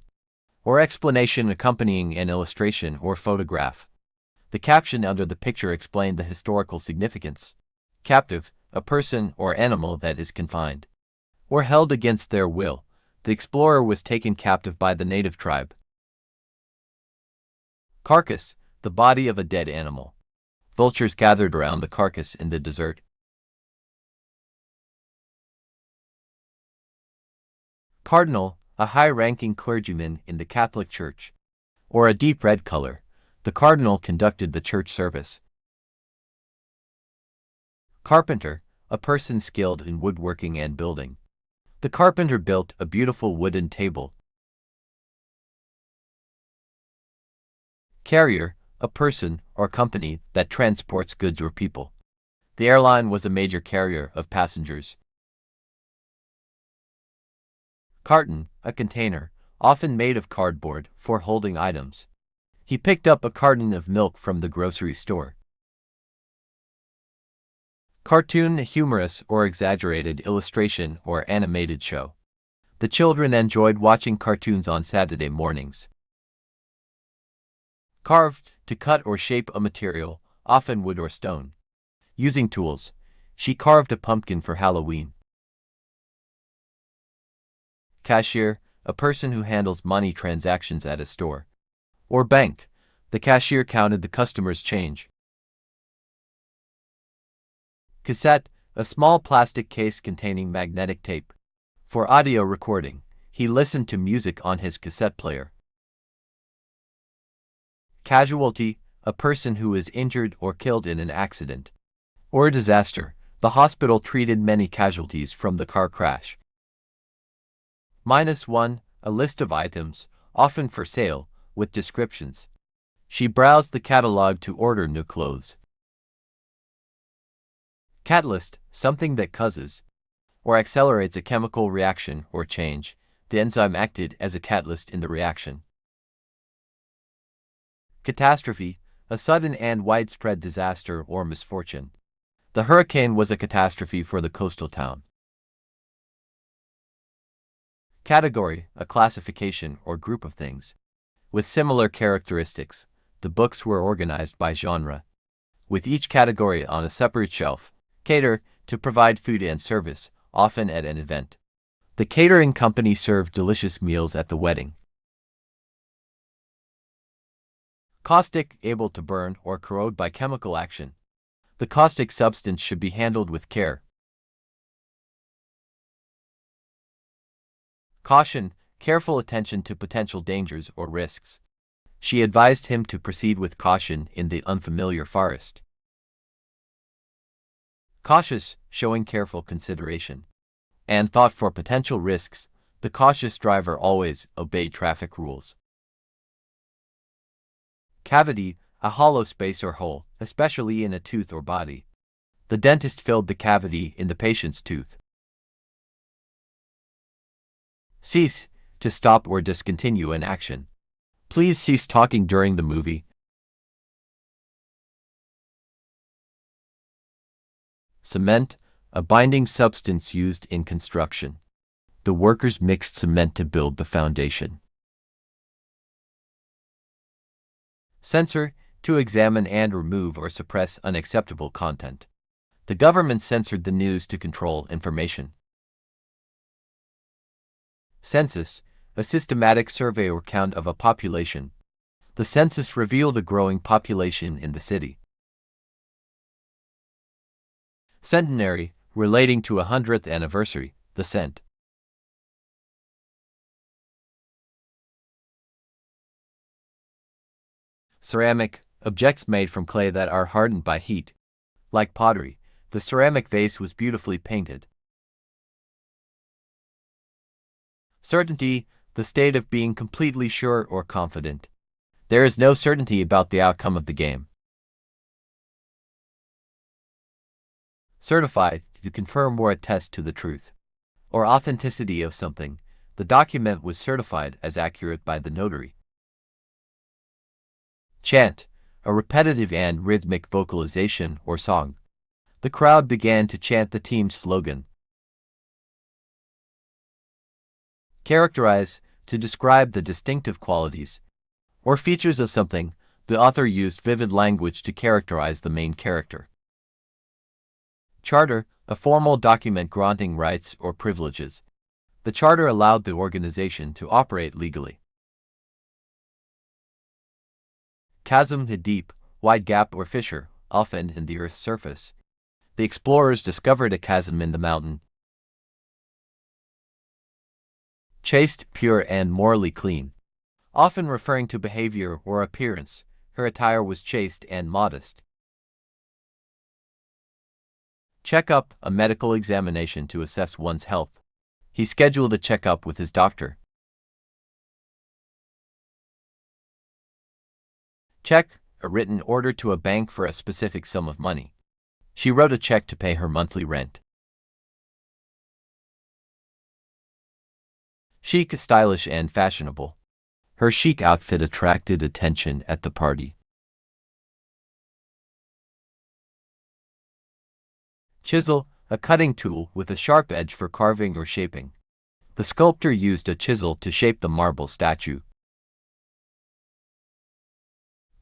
or explanation accompanying an illustration or photograph. The caption under the picture explained the historical significance. Captive, a person or animal that is confined or held against their will. The explorer was taken captive by the native tribe. Carcass, the body of a dead animal. Vultures gathered around the carcass in the desert. Cardinal, a high-ranking clergyman in the Catholic Church, or a deep red color. The cardinal conducted the church service. Carpenter, a person skilled in woodworking and building. The carpenter built a beautiful wooden table. Carrier, a person or company that transports goods or people. The airline was a major carrier of passengers. Carton, a container, often made of cardboard, for holding items. He picked up a carton of milk from the grocery store. Cartoon, a humorous or exaggerated illustration or animated show. The children enjoyed watching cartoons on Saturday mornings. Carved, to cut or shape a material, often wood or stone. Using tools, she carved a pumpkin for Halloween. Cashier, a person who handles money transactions at a store or bank. The cashier counted the customer's change. Cassette, a small plastic case containing magnetic tape. For audio recording, he listened to music on his cassette player. Casualty, a person who is injured or killed in an accident or a disaster. The hospital treated many casualties from the car crash. -1, a list of items, often for sale, with descriptions. She browsed the catalog to order new clothes. Catalyst, something that causes or accelerates a chemical reaction or change. The enzyme acted as a catalyst in the reaction. Catastrophe, a sudden and widespread disaster or misfortune. The hurricane was a catastrophe for the coastal town. Category, a classification or group of things with similar characteristics. The books were organized by genre, with each category on a separate shelf. Cater, to provide food and service, often at an event. The catering company served delicious meals at the wedding. Caustic, able to burn or corrode by chemical action. The caustic substance should be handled with care. Caution, careful attention to potential dangers or risks. She advised him to proceed with caution in the unfamiliar forest. Cautious, showing careful consideration and thought for potential risks. The cautious driver always obeyed traffic rules. Cavity, a hollow space or hole, especially in a tooth or body. The dentist filled the cavity in the patient's tooth. Cease, to stop or discontinue an action. Please cease talking during the movie. Cement, a binding substance used in construction. The workers mixed cement to build the foundation. Censor, to examine and remove or suppress unacceptable content. The government censored the news to control information. Census, a systematic survey or count of a population. The census revealed a growing population in the city. Centenary, relating to a 100th anniversary, the cent. Ceramic, objects made from clay that are hardened by heat. Like pottery, the ceramic vase was beautifully painted. Certainty, the state of being completely sure or confident. There is no certainty about the outcome of the game. Certified, to confirm or attest to the truth or authenticity of something. The document was certified as accurate by the notary. Chant, a repetitive and rhythmic vocalization or song. The crowd began to chant the team's slogan. Characterize, to describe the distinctive qualities or features of something. The author used vivid language to characterize the main character. Charter, a formal document granting rights or privileges. The charter allowed the organization to operate legally. Chasm, a deep, wide gap or fissure, often in the Earth's surface. The explorers discovered a chasm in the mountain. Chaste, pure and morally clean, often referring to behavior or appearance. Her attire was chaste and modest. Checkup, a medical examination to assess one's health. He scheduled a checkup with his doctor. Check, a written order to a bank for a specific sum of money. She wrote a check to pay her monthly rent. Chic, stylish and fashionable. Her chic outfit attracted attention at the party. Chisel, a cutting tool with a sharp edge for carving or shaping. The sculptor used a chisel to shape the marble statue.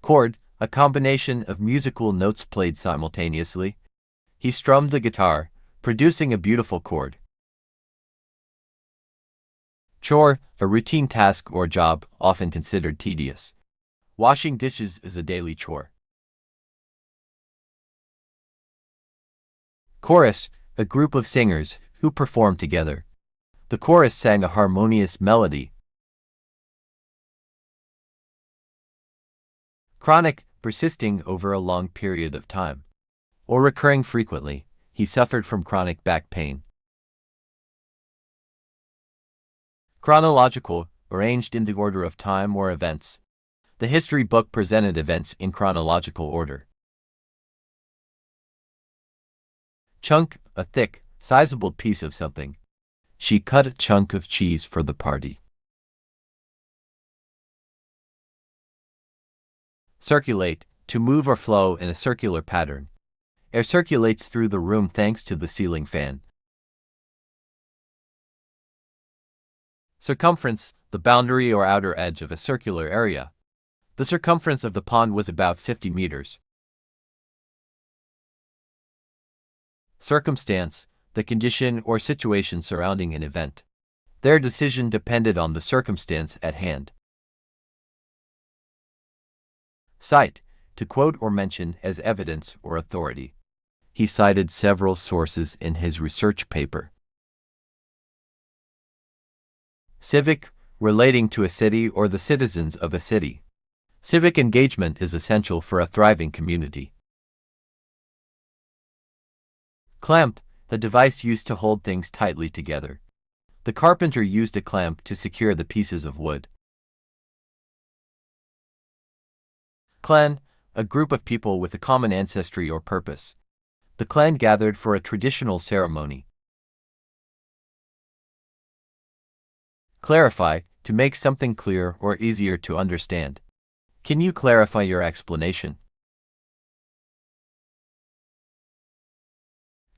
Chord, a combination of musical notes played simultaneously. He strummed the guitar, producing a beautiful chord. Chore, a routine task or job, often considered tedious. Washing dishes is a daily chore. Chorus, a group of singers who perform together. The chorus sang a harmonious melody. Chronic, persisting over a long period of time, or recurring frequently. He suffered from chronic back pain. Chronological, arranged in the order of time or events. The history book presented events in chronological order. Chunk, a thick, sizable piece of something. She cut a chunk of cheese for the party. Circulate, to move or flow in a circular pattern. Air circulates through the room thanks to the ceiling fan. Circumference, the boundary or outer edge of a circular area. The circumference of the pond was about 50 meters. Circumstance, the condition or situation surrounding an event. Their decision depended on the circumstance at hand. Cite, to quote or mention as evidence or authority. He cited several sources in his research paper. Civic, relating to a city or the citizens of a city. Civic engagement is essential for a thriving community. Clamp, the device used to hold things tightly together. The carpenter used a clamp to secure the pieces of wood. Clan, a group of people with a common ancestry or purpose. The clan gathered for a traditional ceremony. Clarify, to make something clear or easier to understand. Can you clarify your explanation?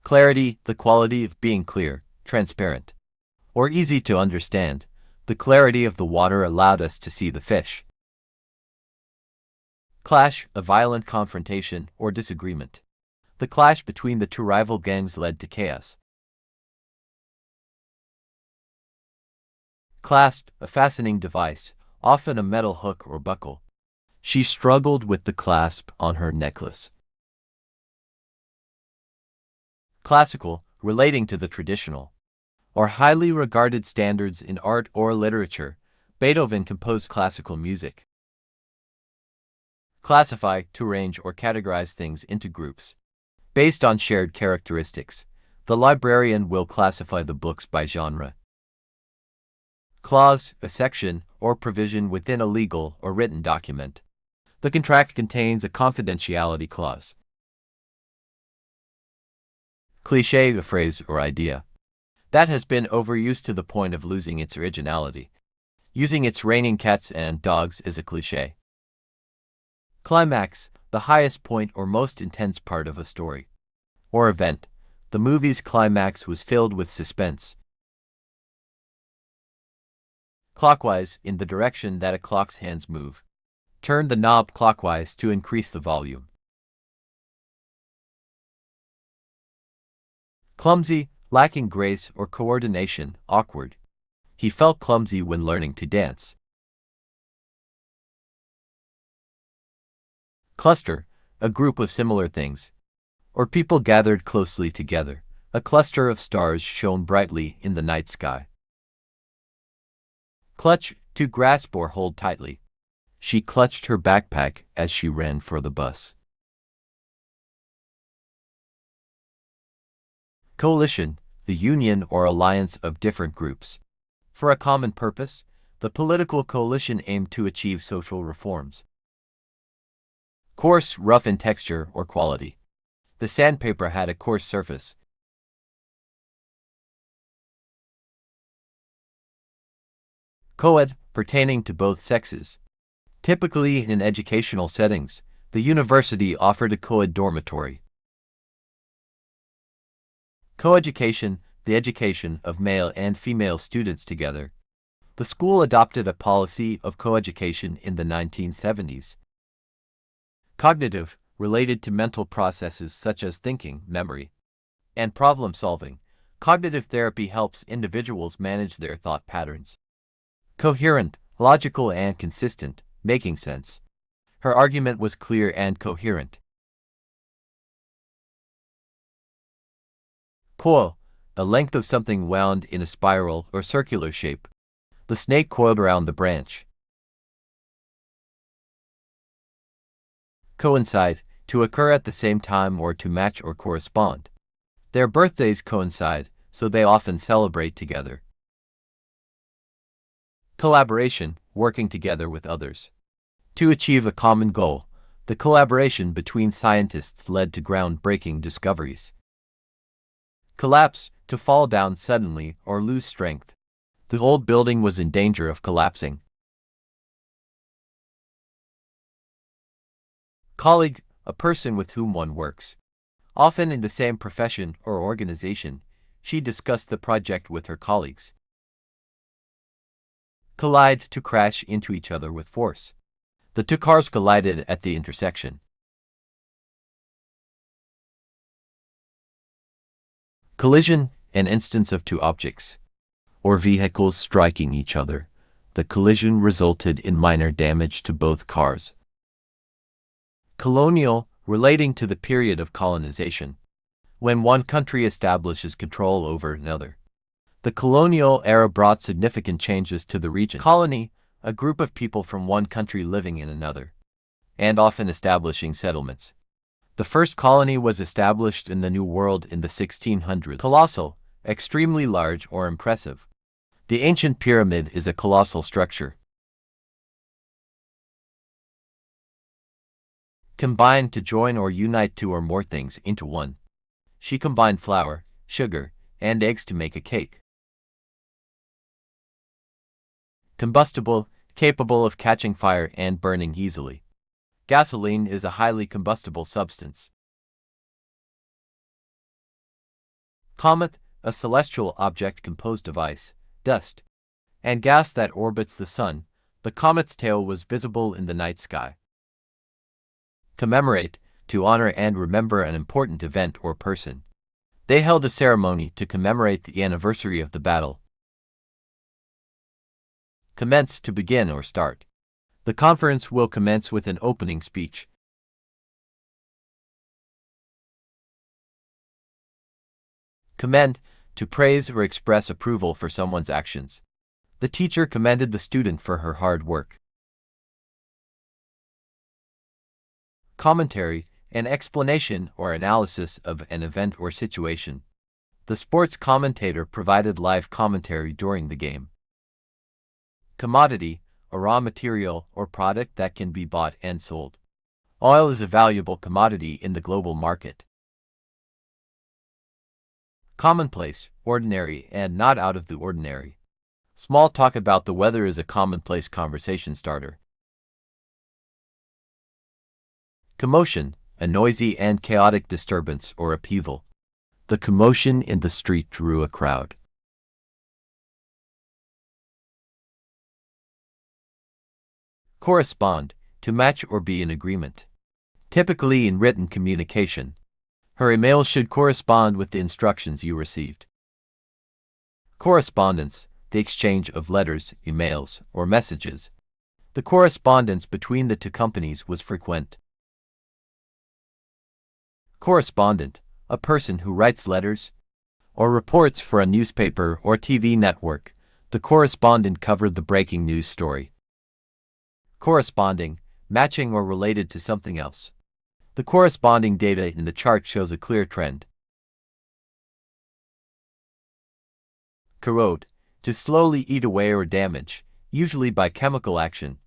Clarity, the quality of being clear, transparent, or easy to understand. The clarity of the water allowed us to see the fish. Clash, a violent confrontation or disagreement. The clash between the two rival gangs led to chaos. Clasp, a fastening device, often a metal hook or buckle. She struggled with the clasp on her necklace. Classical, relating to the traditional, or highly regarded standards in art or literature. Beethoven composed classical music. Classify, to arrange or categorize things into groups. Based on shared characteristics, the librarian will classify the books by genre. Clause, a section or provision within a legal or written document. The contract contains a confidentiality clause. Cliché, a phrase or idea that has been overused to the point of losing its originality. Using its raining cats and dogs is a cliché. Climax, the highest point or most intense part of a story or event. The movie's climax was filled with suspense. Clockwise, in the direction that a clock's hands move. Turn the knob clockwise to increase the volume. Clumsy, lacking grace or coordination, awkward. He felt clumsy when learning to dance. Cluster, a group of similar things, or people gathered closely together. A cluster of stars shone brightly in the night sky. Clutch, to grasp or hold tightly. She clutched her backpack as she ran for the bus. Coalition, the union or alliance of different groups for a common purpose. The political coalition aimed to achieve social reforms. Coarse, rough in texture or quality. The sandpaper had a coarse surface. Co-ed, pertaining to both sexes. Typically in educational settings, the university offered a co-ed dormitory. Coeducation, the education of male and female students together. The school adopted a policy of coeducation in the 1970s. Cognitive, related to mental processes such as thinking, memory, and problem solving. Cognitive therapy helps individuals manage their thought patterns. Coherent, logical and consistent, making sense. Her argument was clear and coherent. Coil, the length of something wound in a spiral or circular shape. The snake coiled around the branch. Coincide, to occur at the same time or to match or correspond. Their birthdays coincide, so they often celebrate together. Collaboration, working together with others to achieve a common goal. The collaboration between scientists led to groundbreaking discoveries. Collapse, to fall down suddenly or lose strength. The old building was in danger of collapsing. Colleague, a person with whom one works. Often in the same profession or organization, she discussed the project with her colleagues. Collide, to crash into each other with force. The two cars collided at the intersection. Collision, an instance of two objects or vehicles striking each other. The collision resulted in minor damage to both cars. Colonial, relating to the period of colonization, when one country establishes control over another. The colonial era brought significant changes to the region. Colony, a group of people from one country living in another, and often establishing settlements. The first colony was established in the New World in the 1600s. Colossal, extremely large or impressive. The ancient pyramid is a colossal structure. Combine, to join or unite two or more things into one. She combined flour, sugar, and eggs to make a cake. Combustible, capable of catching fire and burning easily. Gasoline is a highly combustible substance. Comet, a celestial object composed of ice, dust, and gas that orbits the sun. The comet's tail was visible in the night sky. Commemorate, to honor and remember an important event or person. They held a ceremony to commemorate the anniversary of the battle. Commence, to begin or start. The conference will commence with an opening speech. Commend, to praise or express approval for someone's actions. The teacher commended the student for her hard work. Commentary, an explanation or analysis of an event or situation. The sports commentator provided live commentary during the game. Commodity, a raw material or product that can be bought and sold. Oil is a valuable commodity in the global market. Commonplace, ordinary, and not out of the ordinary. Small talk about the weather is a commonplace conversation starter. Commotion, a noisy and chaotic disturbance or upheaval. The commotion in the street drew a crowd. Correspond, to match or be in agreement. Typically in written communication, her email should correspond with the instructions you received. Correspondence, the exchange of letters, emails, or messages. The correspondence between the two companies was frequent. Correspondent, a person who writes letters or reports for a newspaper or TV network. The correspondent covered the breaking news story. Corresponding, matching or related to something else. The corresponding data in the chart shows a clear trend. Corrode, to slowly eat away or damage, usually by chemical action.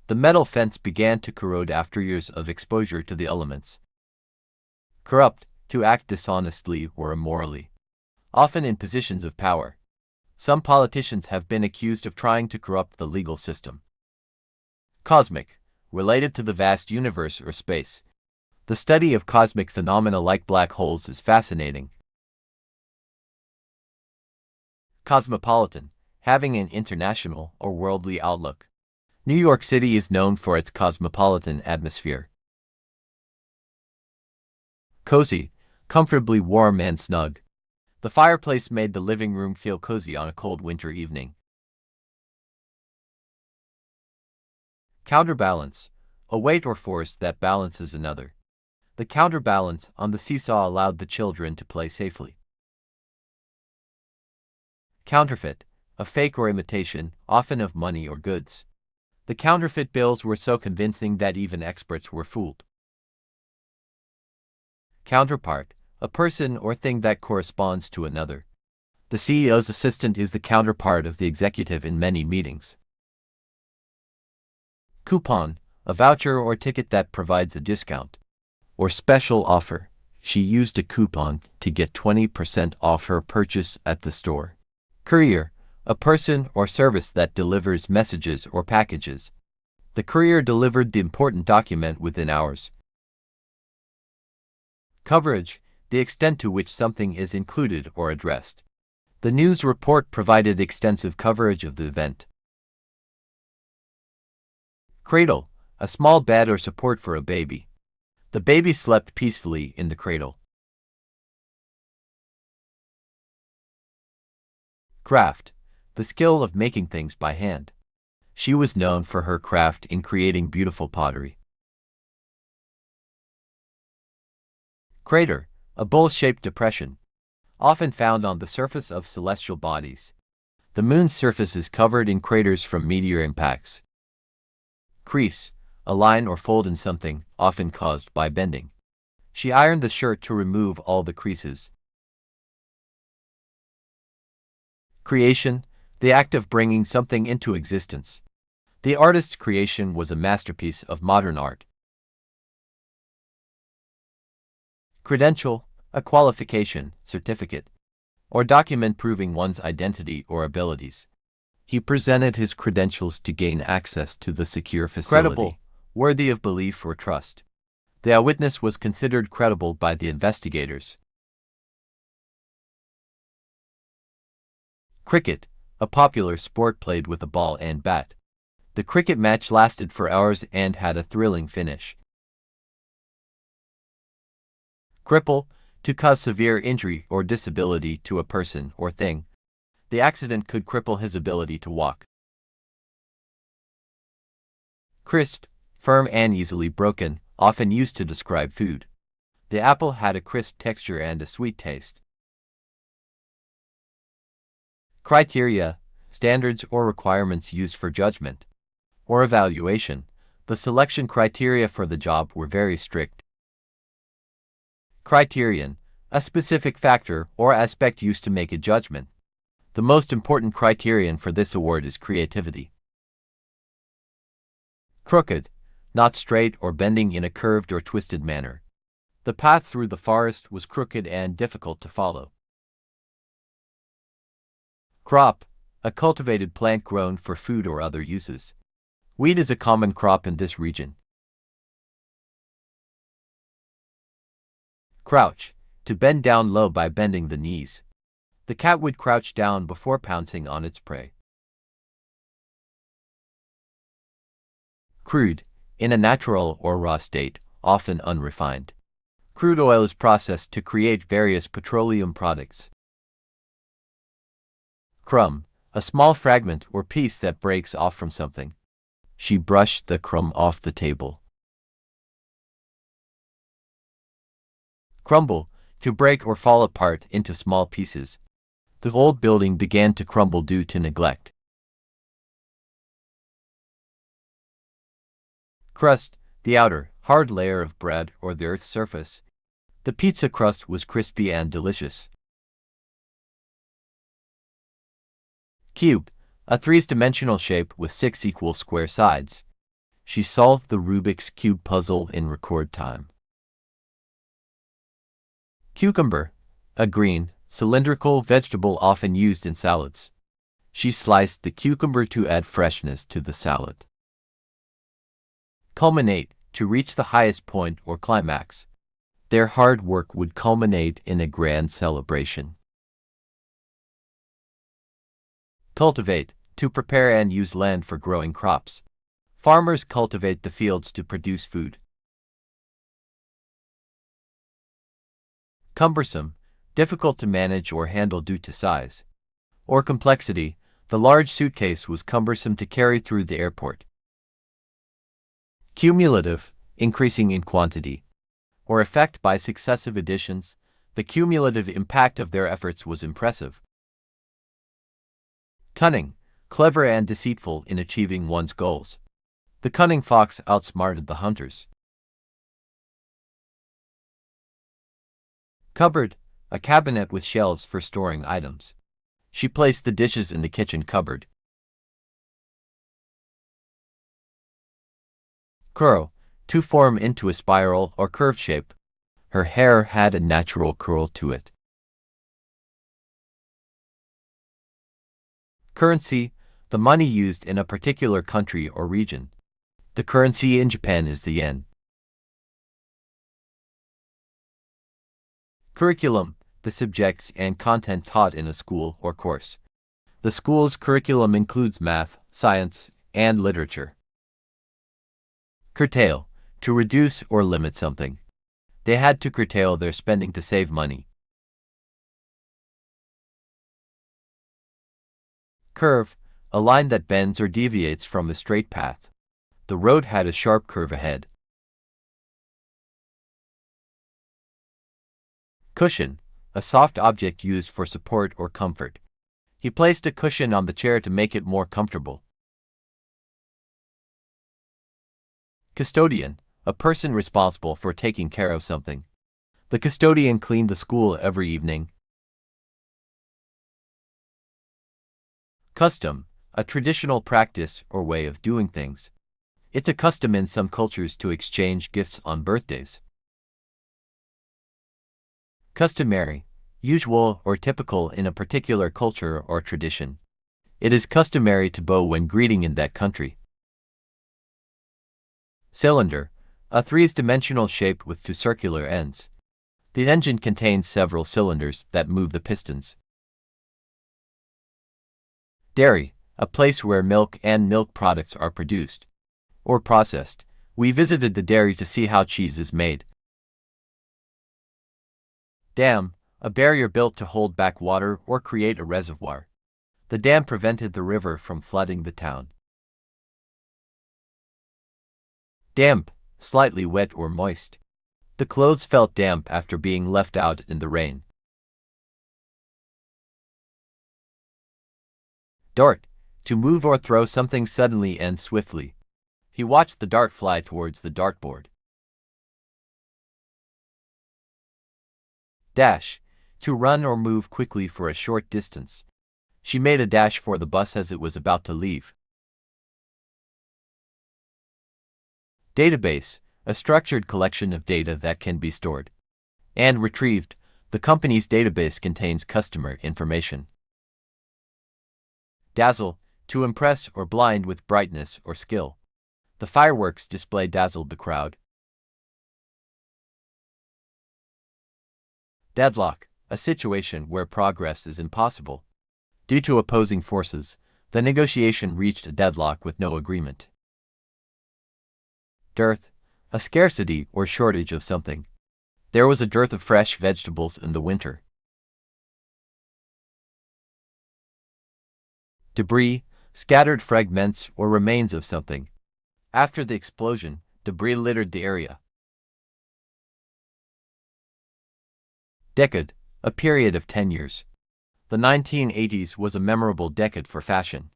The metal fence began to corrode after years of exposure to the elements. Corrupt, to act dishonestly or immorally, often in positions of power. Some politicians have been accused of trying to corrupt the legal system. Cosmic, related to the vast universe or space. The study of cosmic phenomena like black holes is fascinating. Cosmopolitan, having an international or worldly outlook. New York City is known for its cosmopolitan atmosphere. Cozy, comfortably warm and snug. The fireplace made the living room feel cozy on a cold winter evening. Counterbalance, a weight or force that balances another. The counterbalance on the seesaw allowed the children to play safely. Counterfeit, a fake or imitation, often of money or goods. The counterfeit bills were so convincing that even experts were fooled. Counterpart, a person or thing that corresponds to another. The CEO's assistant is the counterpart of the executive in many meetings. Coupon, a voucher or ticket that provides a discount or special offer. She used a coupon to get 20% off her purchase at the store. Courier, a person or service that delivers messages or packages. The courier delivered the important document within hours. Coverage, the extent to which something is included or addressed. The news report provided extensive coverage of the event. Cradle, a small bed or support for a baby. The baby slept peacefully in the cradle. Craft, the skill of making things by hand. She was known for her craft in creating beautiful pottery. Crater, a bowl-shaped depression, often found on the surface of celestial bodies. The moon's surface is covered in craters from meteor impacts. Crease, a line or fold in something, often caused by bending. She ironed the shirt to remove all the creases. Creation, the act of bringing something into existence. The artist's creation was a masterpiece of modern art. Credential, a qualification, certificate, or document proving one's identity or abilities. He presented his credentials to gain access to the secure facility. Credible, worthy of belief or trust. The eyewitness was considered credible by the investigators. Cricket, a popular sport played with a ball and bat. The cricket match lasted for hours and had a thrilling finish. Cripple, to cause severe injury or disability to a person or thing. The accident could cripple his ability to walk. Crisp, firm and easily broken, often used to describe food. The apple had a crisp texture and a sweet taste. Criteria, standards or requirements used for judgment or evaluation. The selection criteria for the job were very strict. Criterion, a specific factor or aspect used to make a judgment. The most important criterion for this award is creativity. Crooked, not straight or bending in a curved or twisted manner. The path through the forest was crooked and difficult to follow. Crop, a cultivated plant grown for food or other uses. Wheat is a common crop in this region. Crouch, to bend down low by bending the knees. The cat would crouch down before pouncing on its prey. Crude, in a natural or raw state, often unrefined. Crude oil is processed to create various petroleum products. Crumb, a small fragment or piece that breaks off from something. She brushed the crumb off the table. Crumble, to break or fall apart into small pieces. The old building began to crumble due to neglect. Crust, the outer, hard layer of bread or the earth's surface. The pizza crust was crispy and delicious. Cube, a three-dimensional shape with 6 equal square sides. She solved the Rubik's Cube puzzle in record time. Cucumber, a green, cylindrical vegetable often used in salads. She sliced the cucumber to add freshness to the salad. Culminate, to reach the highest point or climax. Their hard work would culminate in a grand celebration. Cultivate, to prepare and use land for growing crops. Farmers cultivate the fields to produce food. Cumbersome, difficult to manage or handle due to size or complexity. The large suitcase was cumbersome to carry through the airport. Cumulative, increasing in quantity or effect by successive additions. The cumulative impact of their efforts was impressive. Cunning, clever and deceitful in achieving one's goals. The cunning fox outsmarted the hunters. Cupboard, a cabinet with shelves for storing items. She placed the dishes in the kitchen cupboard. Curl, to form into a spiral or curved shape. Her hair had a natural curl to it. Currency, the money used in a particular country or region. The currency in Japan is the yen. Curriculum, the subjects and content taught in a school or course. The school's curriculum includes math, science, and literature. Curtail, to reduce or limit something. They had to curtail their spending to save money. Curve, a line that bends or deviates from a straight path. The road had a sharp curve ahead. Cushion, a soft object used for support or comfort. He placed a cushion on the chair to make it more comfortable. Custodian, a person responsible for taking care of something. The custodian cleaned the school every evening. Custom, a traditional practice or way of doing things. It's a custom in some cultures to exchange gifts on birthdays. Customary, usual or typical in a particular culture or tradition. It is customary to bow when greeting in that country. Cylinder, a three-dimensional shape with 2 circular ends. The engine contains several cylinders that move the pistons. Dairy, a place where milk and milk products are produced or processed. We visited the dairy to see how cheese is made. Dam, a barrier built to hold back water or create a reservoir. The dam prevented the river from flooding the town. Damp, slightly wet or moist. The clothes felt damp after being left out in the rain. Dart, to move or throw something suddenly and swiftly. He watched the dart fly towards the dartboard. Dash, to run or move quickly for a short distance. She made a dash for the bus as it was about to leave. Database, a structured collection of data that can be stored and retrieved. The company's database contains customer information. Dazzle, to impress or blind with brightness or skill. The fireworks display dazzled the crowd. Deadlock, a situation where progress is impossible. Due to opposing forces, the negotiation reached a deadlock with no agreement. Dearth, a scarcity or shortage of something. There was a dearth of fresh vegetables in the winter. Debris, scattered fragments or remains of something. After the explosion, debris littered the area. Decade, a period of 10 years. The 1980s was a memorable decade for fashion.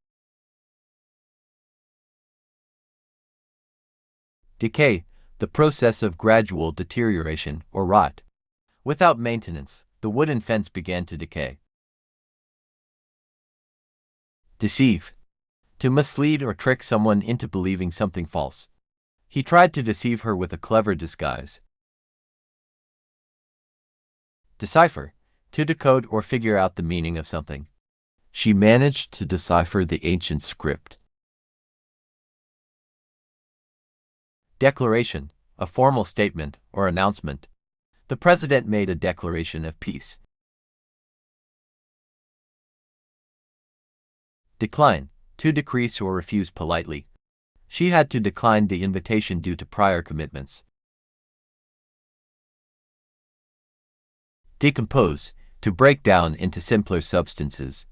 Decay, the process of gradual deterioration or rot. Without maintenance, the wooden fence began to decay. Deceive, to mislead or trick someone into believing something false. He tried to deceive her with a clever disguise. Decipher, to decode or figure out the meaning of something. She managed to decipher the ancient script. Declaration, a formal statement or announcement. The president made a declaration of peace. Decline, to decrease or refuse politely. She had to decline the invitation due to prior commitments. Decompose, to break down into simpler substances.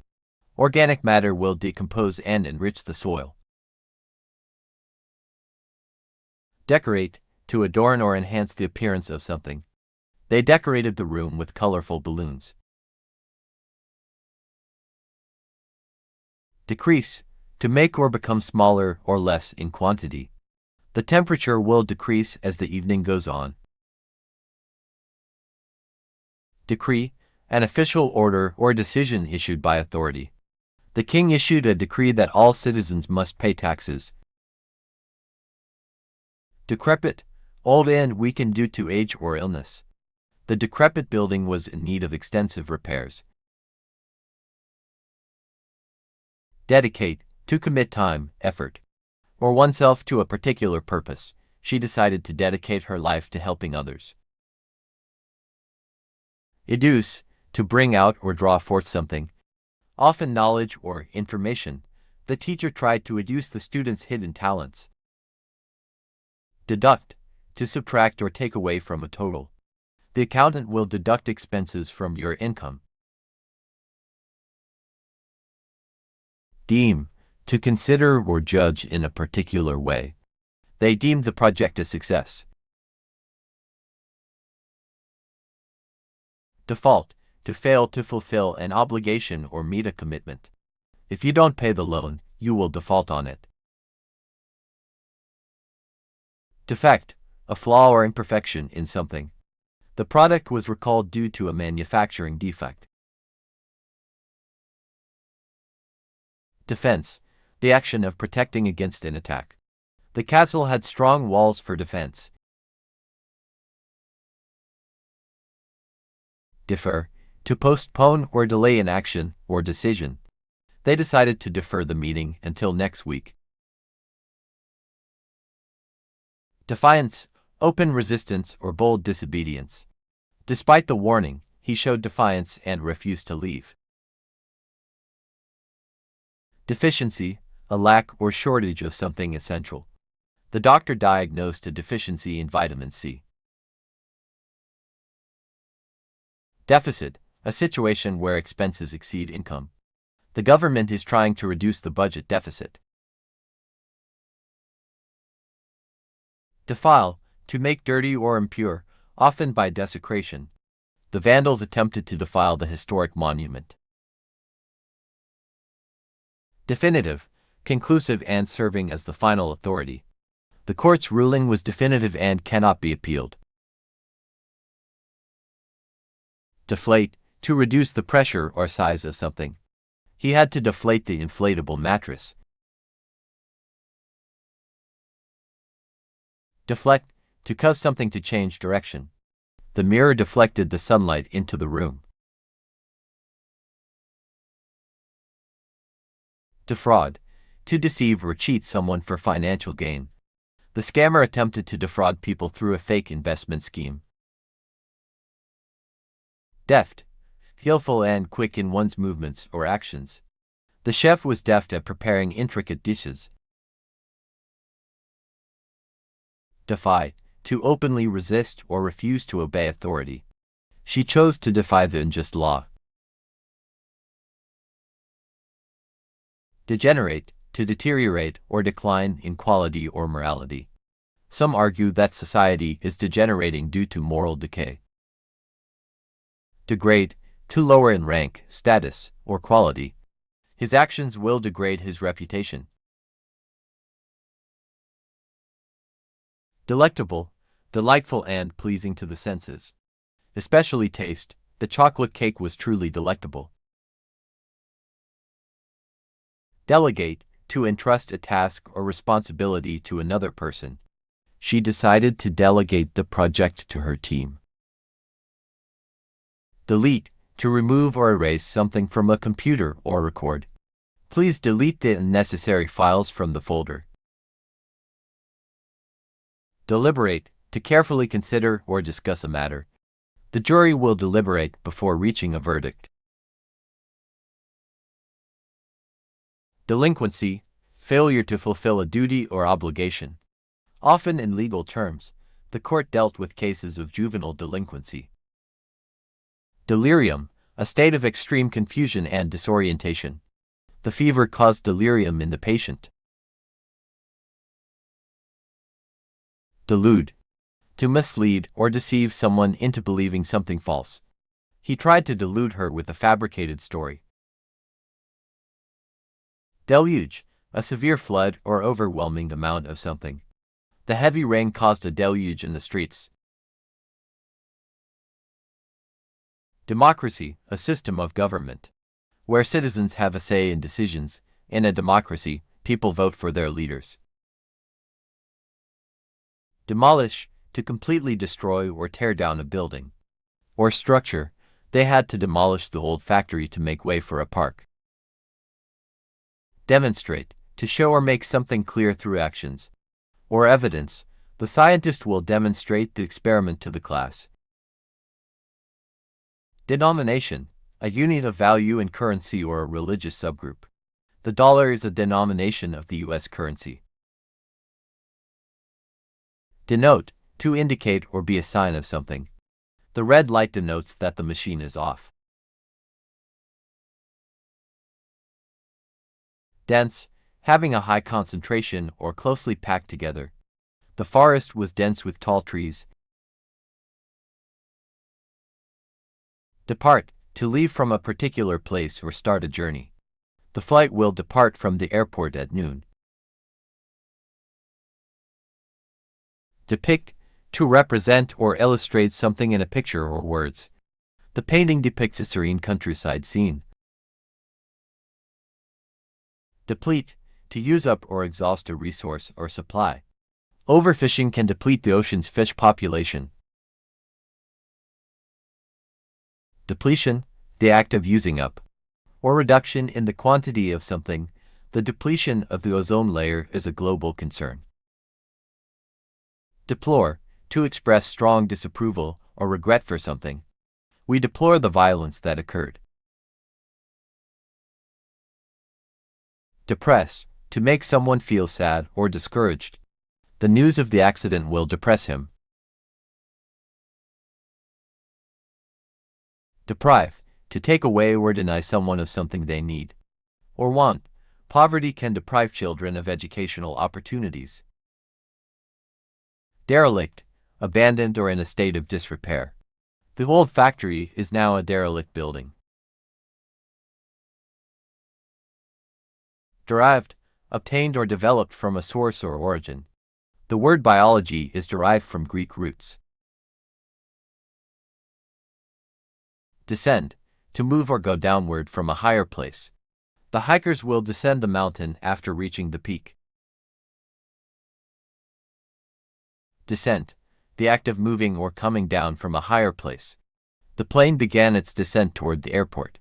Organic matter will decompose and enrich the soil. Decorate, to adorn or enhance the appearance of something. They decorated the room with colorful balloons. Decrease, to make or become smaller or less in quantity. The temperature will decrease as the evening goes on. Decree, an official order or decision issued by authority. The king issued a decree that all citizens must pay taxes. Decrepit, old and weakened due to age or illness. The decrepit building was in need of extensive repairs. Dedicate, to commit time, effort, or oneself to a particular purpose. She decided to dedicate her life to helping others. Educe, to bring out or draw forth something, often knowledge or information. The teacher tried to educe the students' hidden talents. Deduct, to subtract or take away from a total. The accountant will deduct expenses from your income. Deem, to consider or judge in a particular way. They deemed the project a success. Default, to fail to fulfill an obligation or meet a commitment. If you don't pay the loan, you will default on it. Defect, a flaw or imperfection in something. The product was recalled due to a manufacturing defect. Defense, the action of protecting against an attack. The castle had strong walls for defense. Defer, to postpone or delay an action or decision. They decided to defer the meeting until next week. Defiance, open resistance or bold disobedience. Despite the warning, he showed defiance and refused to leave. Deficiency, a lack or shortage of something essential. The doctor diagnosed a deficiency in vitamin C. Deficit, a situation where expenses exceed income. The government is trying to reduce the budget deficit. Defile, to make dirty or impure, often by desecration. The Vandals attempted to defile the historic monument. Definitive, conclusive and serving as the final authority. The court's ruling was definitive and cannot be appealed. Deflate, to reduce the pressure or size of something. He had to deflate the inflatable mattress. Deflect, to cause something to change direction. The mirror deflected the sunlight into the room. Defraud. To deceive or cheat someone for financial gain. The scammer attempted to defraud people through a fake investment scheme. Deft. Skillful and quick in one's movements or actions. The chef was deft at preparing intricate dishes. Defy. To openly resist or refuse to obey authority. She chose to defy the unjust law. Degenerate. To deteriorate or decline in quality or morality. Some argue that society is degenerating due to moral decay. Degrade. To lower in rank, status, or quality. His actions will degrade his reputation. Delectable. Delightful and pleasing to the senses. Especially taste. The chocolate cake was truly delectable. Delegate. To entrust a task or responsibility to another person. She decided to delegate the project to her team. Delete. To remove or erase something from a computer or record. Please delete the unnecessary files from the folder. Deliberate. To carefully consider or discuss a matter. The jury will deliberate before reaching a verdict. Delinquency. Failure to fulfill a duty or obligation. Often in legal terms, the court dealt with cases of juvenile delinquency. Delirium. A state of extreme confusion and disorientation. The fever caused delirium in the patient. Delude. To mislead or deceive someone into believing something false. He tried to delude her with a fabricated story. Deluge. A severe flood or overwhelming amount of something. The heavy rain caused a deluge in the streets. Democracy. A system of government. Where citizens have a say in decisions. In a democracy, people vote for their leaders. Demolish. To completely destroy or tear down a building or structure. They had to demolish the old factory to make way for a park. Demonstrate. To show or make something clear through actions or evidence. The scientist will demonstrate the experiment to the class. Denomination. A unit of value in currency or a religious subgroup. The dollar is a denomination of the U.S. currency. Denote. To indicate or be a sign of something. The red light denotes that the machine is off. Dense. Having a high concentration or closely packed together. The forest was dense with tall trees. Depart. To leave from a particular place or start a journey. The flight will depart from the airport at noon. Depict. To represent or illustrate something in a picture or words. The painting depicts a serene countryside scene. Deplete. To use up or exhaust a resource or supply. Overfishing can deplete the ocean's fish population. Depletion. The act of using up or reduction in the quantity of something. The depletion of the ozone layer is a global concern. Deplore. To express strong disapproval or regret for something. We deplore the violence that occurred. Depress. To make someone feel sad or discouraged. The news of the accident will depress him. Deprive. To take away or deny someone of something they need or want. Poverty can deprive children of educational opportunities. Derelict. Abandoned or in a state of disrepair. The old factory is now a derelict building. Derived. Obtained or developed from a source or origin. The word biology is derived from Greek roots. Descend. To move or go downward from a higher place. The hikers will descend the mountain after reaching the peak. Descent. The act of moving or coming down from a higher place. The plane began its descent toward the airport.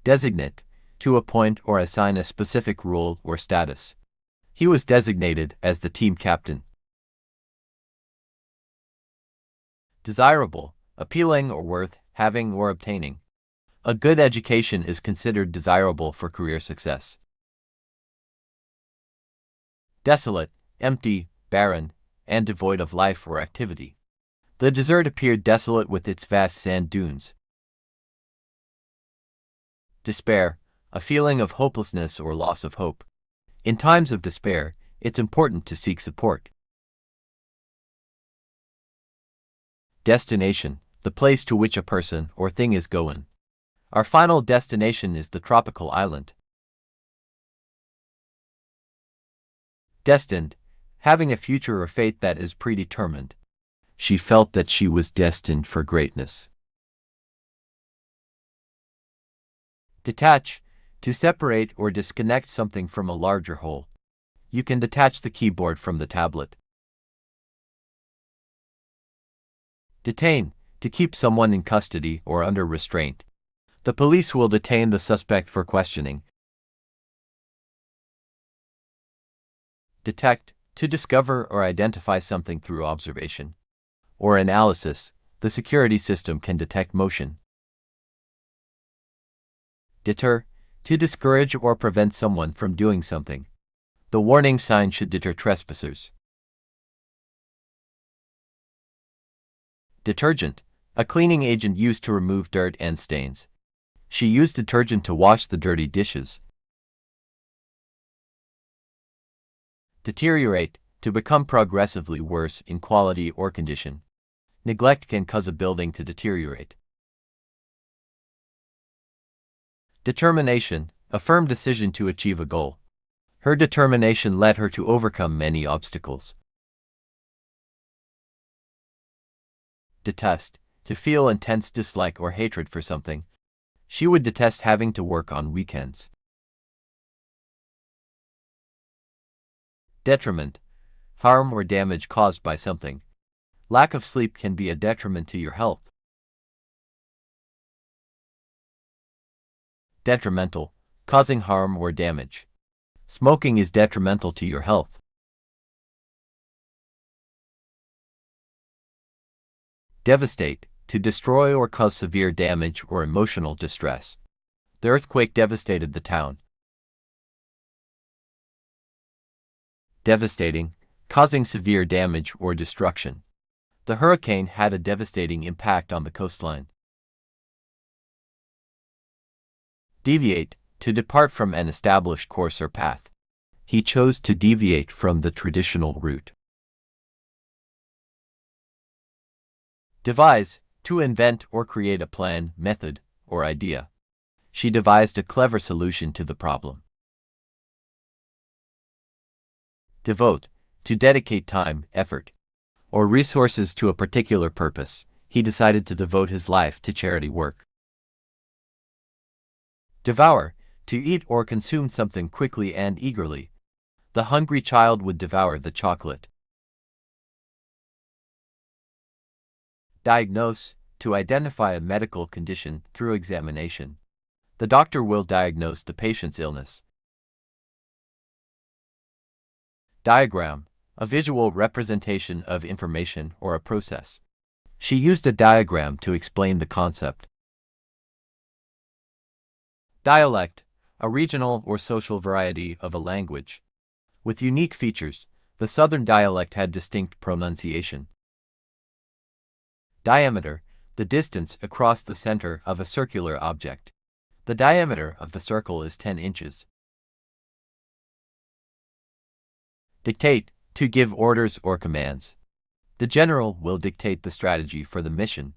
Designate, to appoint or assign a specific role or status. He was designated as the team captain. Desirable, appealing or worth having or obtaining. A good education is considered desirable for career success. Desolate, empty, barren, and devoid of life or activity. The desert appeared desolate with its vast sand dunes. Despair, a feeling of hopelessness or loss of hope. In times of despair, it's important to seek support. Destination, the place to which a person or thing is going. Our final destination is the tropical island. Destined, having a future or fate that is predetermined. She felt that she was destined for greatness. Detach, to separate or disconnect something from a larger whole. You can detach the keyboard from the tablet. Detain, to keep someone in custody or under restraint. The police will detain the suspect for questioning. Detect, to discover or identify something through observation or analysis. The security system can detect motion. Deter, to discourage or prevent someone from doing something. The warning sign should deter trespassers. Detergent, a cleaning agent used to remove dirt and stains. She used detergent to wash the dirty dishes. Deteriorate, to become progressively worse in quality or condition. Neglect can cause a building to deteriorate. Determination, a firm decision to achieve a goal. Her determination led her to overcome many obstacles. Detest, to feel intense dislike or hatred for something. She would detest having to work on weekends. Detriment, harm or damage caused by something. Lack of sleep can be a detriment to your health. Detrimental, causing harm or damage. Smoking is detrimental to your health. Devastate, to destroy or cause severe damage or emotional distress. The earthquake devastated the town. Devastating, causing severe damage or destruction. The hurricane had a devastating impact on the coastline. Deviate, to depart from an established course or path. He chose to deviate from the traditional route. Devise, to invent or create a plan, method, or idea. She devised a clever solution to the problem. Devote, to dedicate time, effort, or resources to a particular purpose. He decided to devote his life to charity work. Devour, to eat or consume something quickly and eagerly. The hungry child would devour the chocolate. Diagnose, to identify a medical condition through examination. The doctor will diagnose the patient's illness. Diagram, a visual representation of information or a process. She used a diagram to explain the concept. Dialect, a regional or social variety of a language. With unique features, the southern dialect had distinct pronunciation. Diameter, the distance across the center of a circular object. The diameter of the circle is 10 inches. Dictate, to give orders or commands. The general will dictate the strategy for the mission.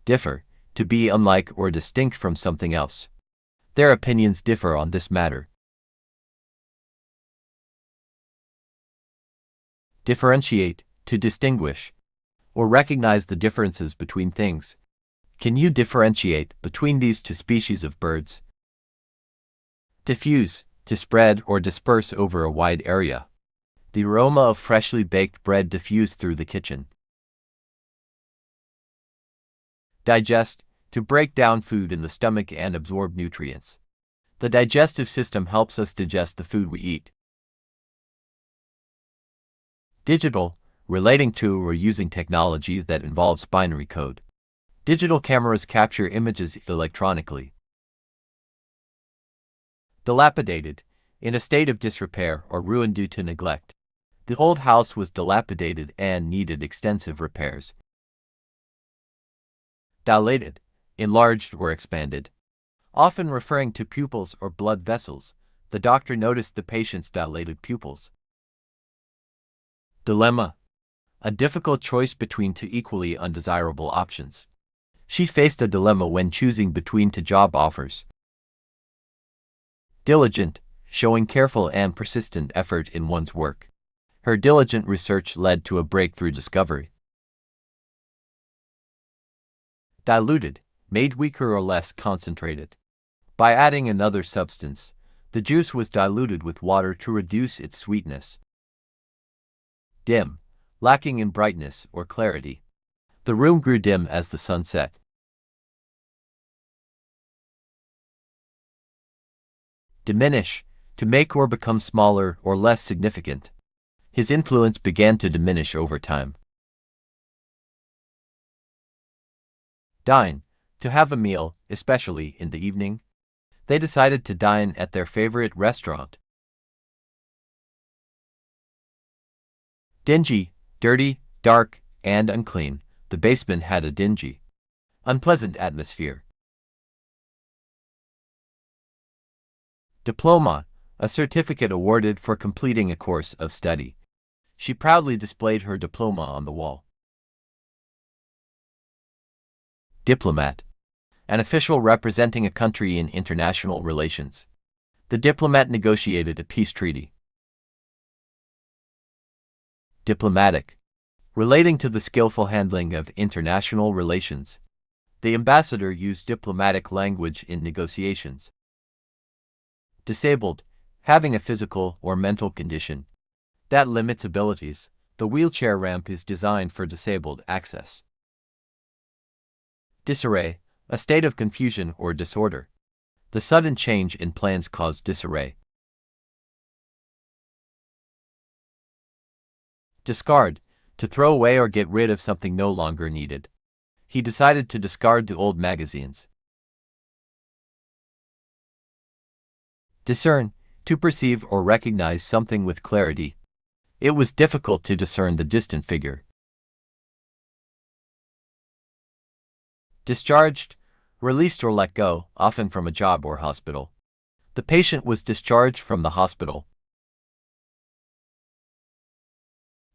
Differ, to be unlike or distinct from something else. Their opinions differ on this matter. Differentiate, to distinguish, or recognize the differences between things. Can you differentiate between these two species of birds? Diffuse, to spread or disperse over a wide area. The aroma of freshly baked bread diffused through the kitchen. Digest, to break down food in the stomach and absorb nutrients. The digestive system helps us digest the food we eat. Digital, relating to or using technology that involves binary code. Digital cameras capture images electronically. Dilapidated, in a state of disrepair or ruin due to neglect. The old house was dilapidated and needed extensive repairs. Dilated, enlarged or expanded. Often referring to pupils or blood vessels, the doctor noticed the patient's dilated pupils. Dilemma, a difficult choice between two equally undesirable options. She faced a dilemma when choosing between two job offers. Diligent, showing careful and persistent effort in one's work. Her diligent research led to a breakthrough discovery. Diluted, made weaker or less concentrated. By adding another substance, the juice was diluted with water to reduce its sweetness. Dim, lacking in brightness or clarity. The room grew dim as the sun set. Diminish, to make or become smaller or less significant. His influence began to diminish over time. Dine, to have a meal, especially in the evening. They decided to dine at their favorite restaurant. Dingy, dirty, dark, and unclean. The basement had a dingy, unpleasant atmosphere. Diploma, a certificate awarded for completing a course of study. She proudly displayed her diploma on the wall. Diplomat, an official representing a country in international relations. The diplomat negotiated a peace treaty. Diplomatic, relating to the skillful handling of international relations. The ambassador used diplomatic language in negotiations. Disabled, having a physical or mental condition that limits abilities. The wheelchair ramp is designed for disabled access. Disarray, a state of confusion or disorder. The sudden change in plans caused disarray. Discard, to throw away or get rid of something no longer needed. He decided to discard the old magazines. Discern, to perceive or recognize something with clarity. It was difficult to discern the distant figure. Discharged, released or let go, often from a job or hospital. The patient was discharged from the hospital.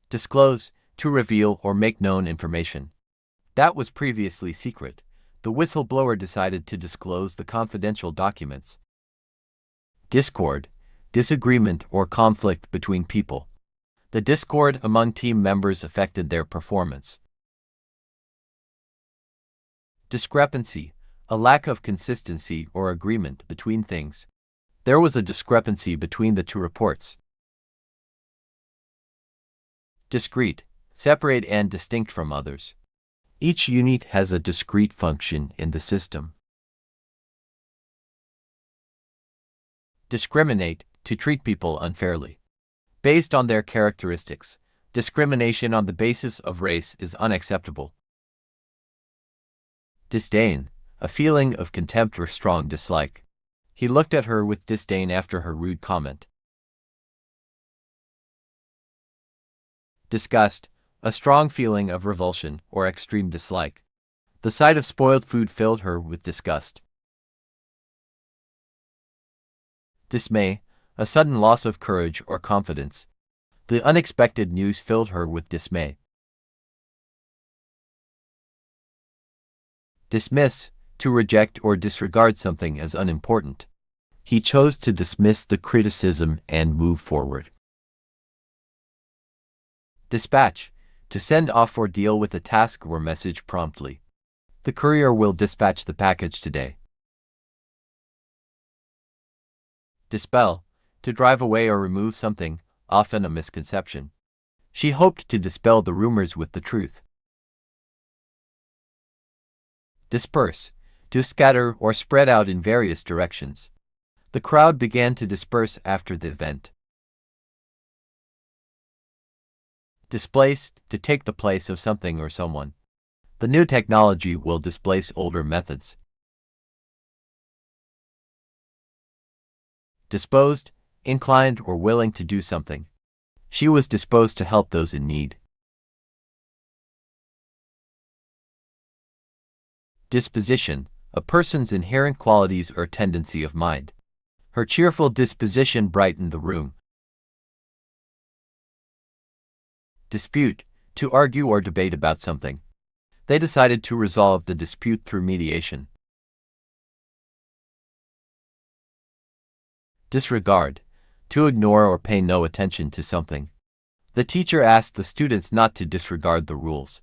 Disclose, to reveal or make known information that was previously secret. The whistleblower decided to disclose the confidential documents. Discord, disagreement or conflict between people. The discord among team members affected their performance. Discrepancy, a lack of consistency or agreement between things. There was a discrepancy between the two reports. Discrete, separate and distinct from others. Each unit has a discrete function in the system. Discriminate, to treat people unfairly. Based on their characteristics, discrimination on the basis of race is unacceptable. Disdain, a feeling of contempt or strong dislike. He looked at her with disdain after her rude comment. Disgust, a strong feeling of revulsion or extreme dislike. The sight of spoiled food filled her with disgust. Dismay, a sudden loss of courage or confidence. The unexpected news filled her with dismay. Dismiss, to reject or disregard something as unimportant. He chose to dismiss the criticism and move forward. Dispatch, to send off or deal with a task or message promptly. The courier will dispatch the package today. Dispel, to drive away or remove something, often a misconception. She hoped to dispel the rumors with the truth. Disperse, to scatter or spread out in various directions. The crowd began to disperse after the event. Displace, to take the place of something or someone. The new technology will displace older methods. Disposed, inclined or willing to do something. She was disposed to help those in need. Disposition, a person's inherent qualities or tendency of mind. Her cheerful disposition brightened the room. Dispute, to argue or debate about something. They decided to resolve the dispute through mediation. Disregard, to ignore or pay no attention to something. The teacher asked the students not to disregard the rules.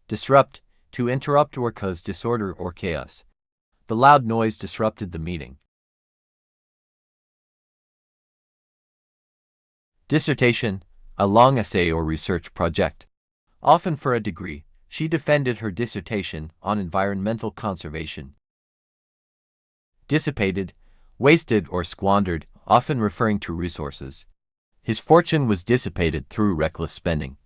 Disrupt, to interrupt or cause disorder or chaos. The loud noise disrupted the meeting. Dissertation, a long essay or research project. Often for a degree, she defended her dissertation on environmental conservation. Dissipated, wasted or squandered, often referring to resources. His fortune was dissipated through reckless spending.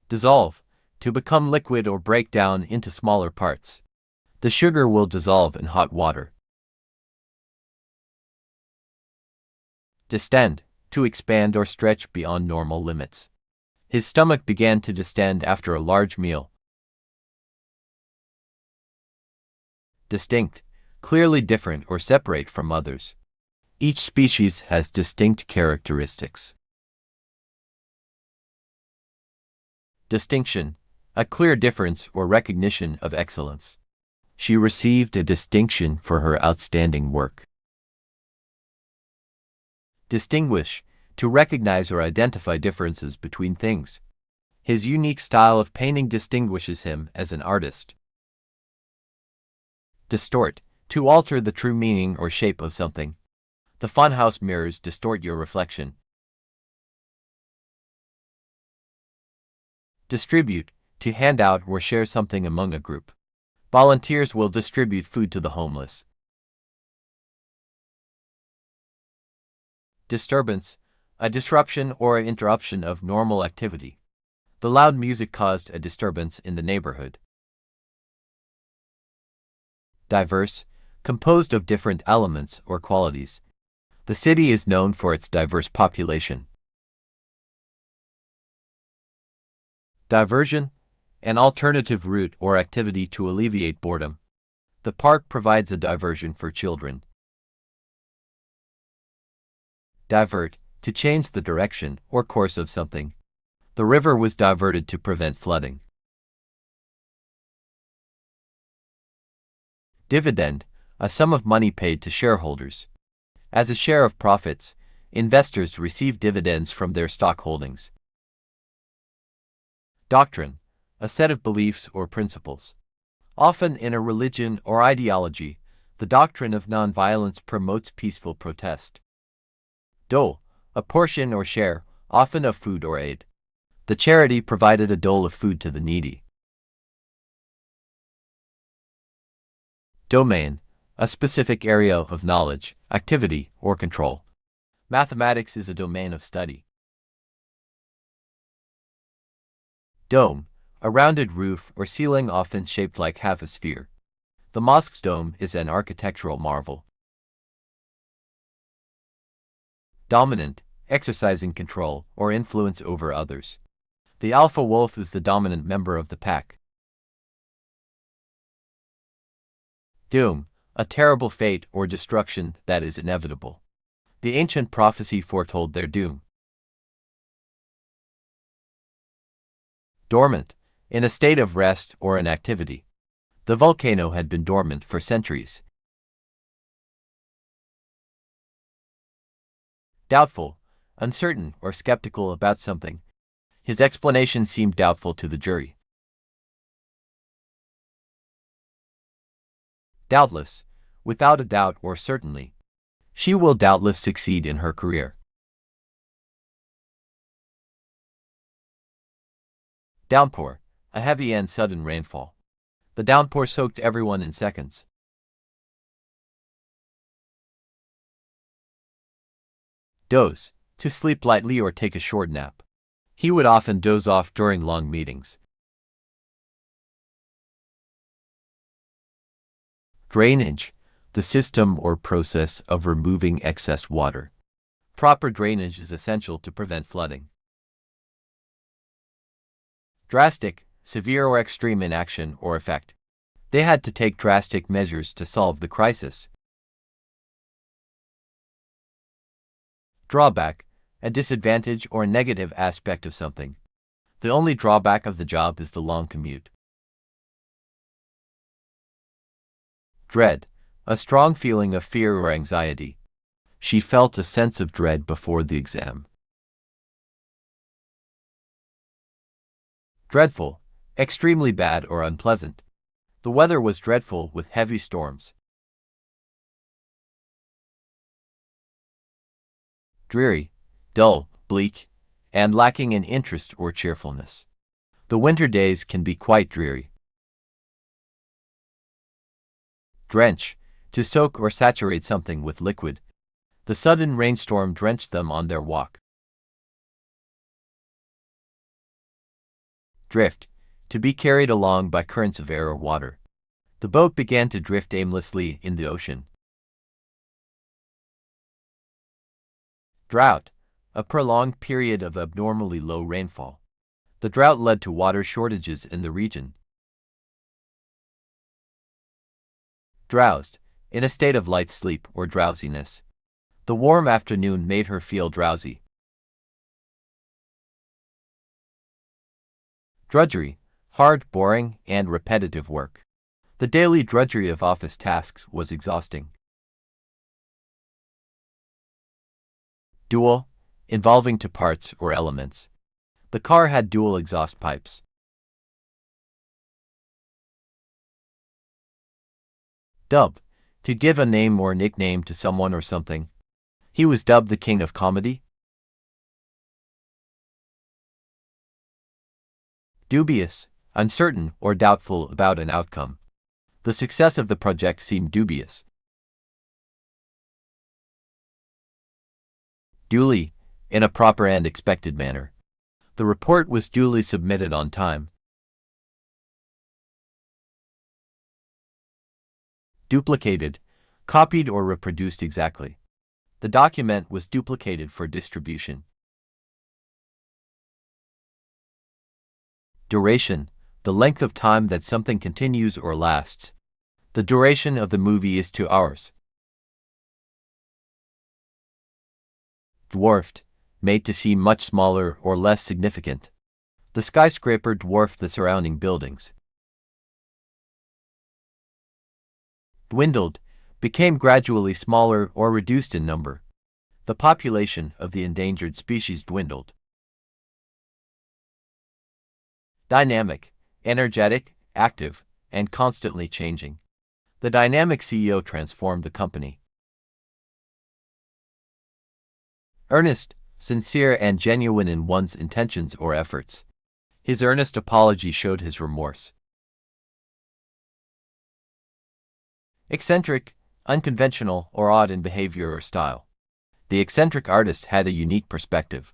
Dissolve, to become liquid or break down into smaller parts. The sugar will dissolve in hot water. Distend, to expand or stretch beyond normal limits. His stomach began to distend after a large meal. Distinct, clearly different or separate from others. Each species has distinct characteristics. Distinction, a clear difference or recognition of excellence. She received a distinction for her outstanding work. Distinguish, to recognize or identify differences between things. His unique style of painting distinguishes him as an artist. Distort, to alter the true meaning or shape of something. The funhouse mirrors distort your reflection. Distribute, to hand out or share something among a group. Volunteers will distribute food to the homeless. Disturbance, a disruption or interruption of normal activity. The loud music caused a disturbance in the neighborhood. Diverse, composed of different elements or qualities. The city is known for its diverse population. Diversion, an alternative route or activity to alleviate boredom. The park provides a diversion for children. Divert, to change the direction or course of something. The river was diverted to prevent flooding. Dividend, a sum of money paid to shareholders. As a share of profits, investors receive dividends from their stock holdings. Doctrine, a set of beliefs or principles. Often in a religion or ideology, the doctrine of nonviolence promotes peaceful protest. Dole, a portion or share, often of food or aid. The charity provided a dole of food to the needy. Domain, a specific area of knowledge, activity, or control. Mathematics is a domain of study. Dome, a rounded roof or ceiling often shaped like half a sphere. The mosque's dome is an architectural marvel. Dominant, exercising control or influence over others. The alpha wolf is the dominant member of the pack. Doom, a terrible fate or destruction that is inevitable. The ancient prophecy foretold their doom. Dormant, in a state of rest or inactivity. The volcano had been dormant for centuries. Doubtful, uncertain or skeptical about something. His explanation seemed doubtful to the jury. Doubtless, without a doubt or certainly. She will doubtless succeed in her career. Downpour, a heavy and sudden rainfall. The downpour soaked everyone in seconds. Doze, to sleep lightly or take a short nap. He would often doze off during long meetings. Drainage, the system or process of removing excess water. Proper drainage is essential to prevent flooding. Drastic, severe or extreme in action or effect. They had to take drastic measures to solve the crisis. Drawback, a disadvantage or negative aspect of something. The only drawback of the job is the long commute. Dread, a strong feeling of fear or anxiety. She felt a sense of dread before the exam. Dreadful, extremely bad or unpleasant. The weather was dreadful with heavy storms. Dreary, dull, bleak, and lacking in interest or cheerfulness. The winter days can be quite dreary. Drench, to soak or saturate something with liquid. The sudden rainstorm drenched them on their walk. Drift, to be carried along by currents of air or water. The boat began to drift aimlessly in the ocean. Drought, a prolonged period of abnormally low rainfall. The drought led to water shortages in the region. Drowsed, in a state of light sleep or drowsiness. The warm afternoon made her feel drowsy. Drudgery, hard, boring, and repetitive work. The daily drudgery of office tasks was exhausting. Dual, involving two parts or elements. The car had dual exhaust pipes. Dub, to give a name or nickname to someone or something. He was dubbed the king of comedy. Dubious, uncertain or doubtful about an outcome. The success of the project seemed dubious. Duly, in a proper and expected manner. The report was duly submitted on time. Duplicated, copied or reproduced exactly. The document was duplicated for distribution. Duration, the length of time that something continues or lasts. The duration of the movie is 2 hours. Dwarfed, made to seem much smaller or less significant. The skyscraper dwarfed the surrounding buildings. Dwindled, became gradually smaller or reduced in number. The population of the endangered species dwindled. Dynamic, energetic, active, and constantly changing. The dynamic CEO transformed the company. Earnest, sincere and genuine in one's intentions or efforts. His earnest apology showed his remorse. Eccentric, unconventional or odd in behavior or style. The eccentric artist had a unique perspective.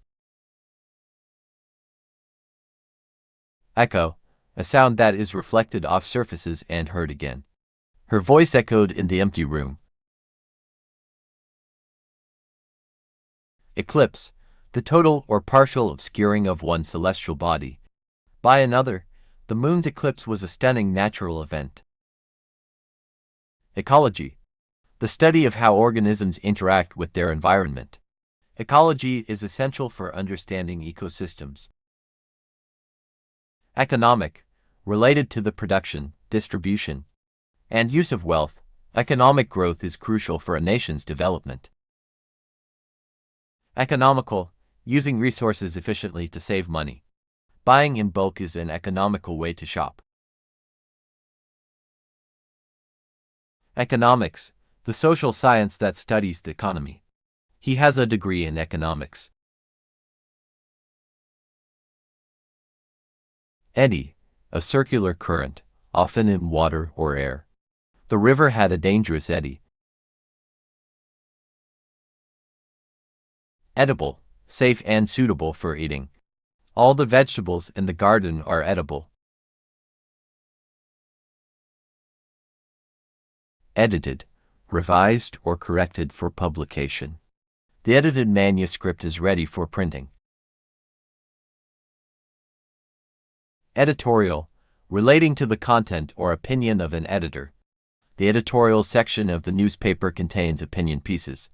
Echo, a sound that is reflected off surfaces and heard again. Her voice echoed in the empty room. Eclipse, the total or partial obscuring of one celestial body by another. The moon's eclipse was a stunning natural event. Ecology, the study of how organisms interact with their environment. Ecology is essential for understanding ecosystems. Economic, related to the production, distribution, and use of wealth. Economic growth is crucial for a nation's development. Economical, using resources efficiently to save money. Buying in bulk is an economical way to shop. Economics, the social science that studies the economy. He has a degree in economics. Eddy, a circular current, often in water or air. The river had a dangerous eddy. Edible, safe and suitable for eating. All the vegetables in the garden are edible. Edited, revised or corrected for publication. The edited manuscript is ready for printing. Editorial, relating to the content or opinion of an editor. The editorial section of the newspaper contains opinion pieces.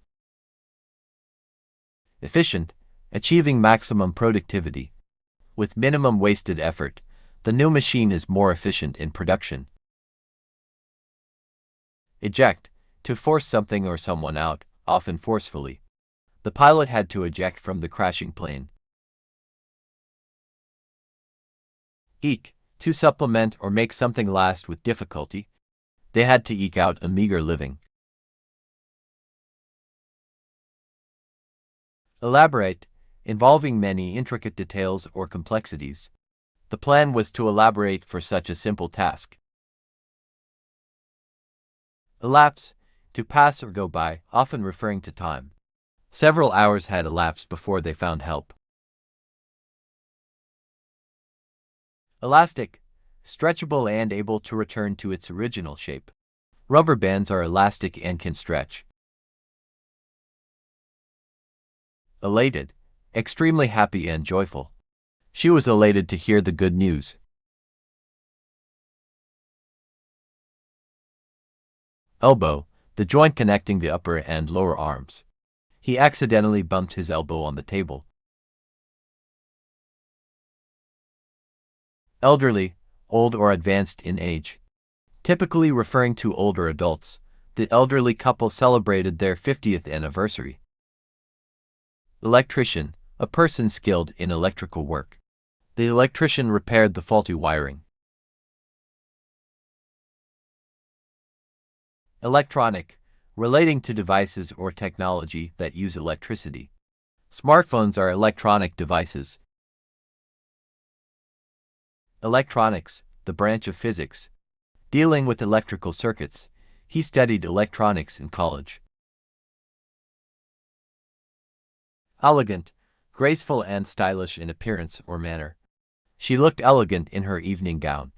Efficient, achieving maximum productivity. With minimum wasted effort, the new machine is more efficient in production. Eject, to force something or someone out, often forcefully. The pilot had to eject from the crashing plane. Eke, to supplement or make something last with difficulty. They had to eke out a meager living. Elaborate, involving many intricate details or complexities. The plan was to elaborate for such a simple task. Elapse, to pass or go by, often referring to time. Several hours had elapsed before they found help. Elastic, stretchable and able to return to its original shape. Rubber bands are elastic and can stretch. Elated, extremely happy and joyful. She was elated to hear the good news. Elbow, the joint connecting the upper and lower arms. He accidentally bumped his elbow on the table. Elderly, old or advanced in age. Typically referring to older adults, the elderly couple celebrated their 50th anniversary. Electrician, a person skilled in electrical work. The electrician repaired the faulty wiring. Electronic, relating to devices or technology that use electricity. Smartphones are electronic devices. Electronics, the branch of physics. Dealing with electrical circuits, he studied electronics in college. Elegant, graceful and stylish in appearance or manner. She looked elegant in her evening gown.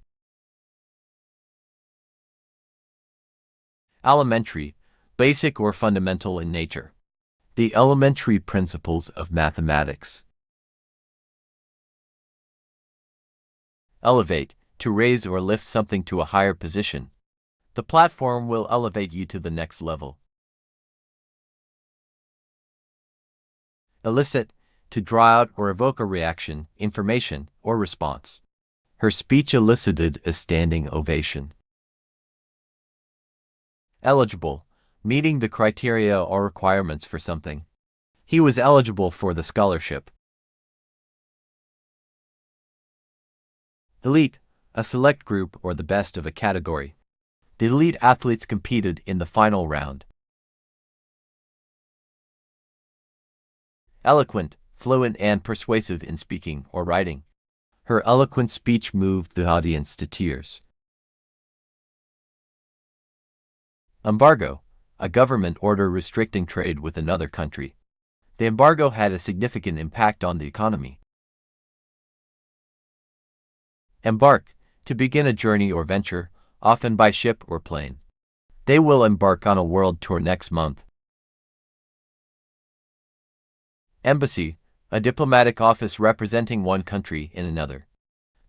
Elementary, basic or fundamental in nature. The elementary principles of mathematics. Elevate, to raise or lift something to a higher position. The platform will elevate you to the next level. Elicit, to draw out or evoke a reaction, information, or response. Her speech elicited a standing ovation. Eligible, meeting the criteria or requirements for something. He was eligible for the scholarship. Elite, a select group or the best of a category. The elite athletes competed in the final round. Eloquent, fluent and persuasive in speaking or writing. Her eloquent speech moved the audience to tears. Embargo, a government order restricting trade with another country. The embargo had a significant impact on the economy. Embark, to begin a journey or venture, often by ship or plane. They will embark on a world tour next month. Embassy, a diplomatic office representing one country in another.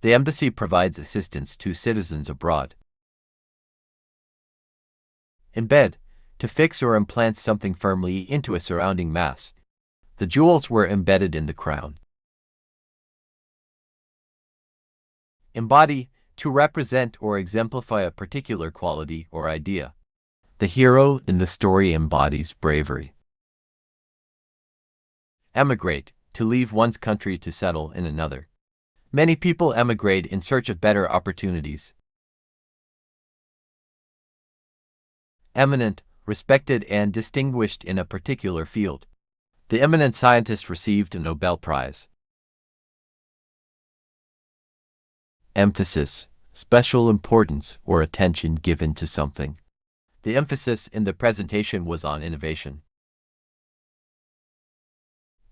The embassy provides assistance to citizens abroad. Embed, to fix or implant something firmly into a surrounding mass. The jewels were embedded in the crown. Embody, to represent or exemplify a particular quality or idea. The hero in the story embodies bravery. Emigrate, to leave one's country to settle in another. Many people emigrate in search of better opportunities. Eminent, respected and distinguished in a particular field. The eminent scientist received a Nobel Prize. Emphasis, special importance or attention given to something. The emphasis in the presentation was on innovation.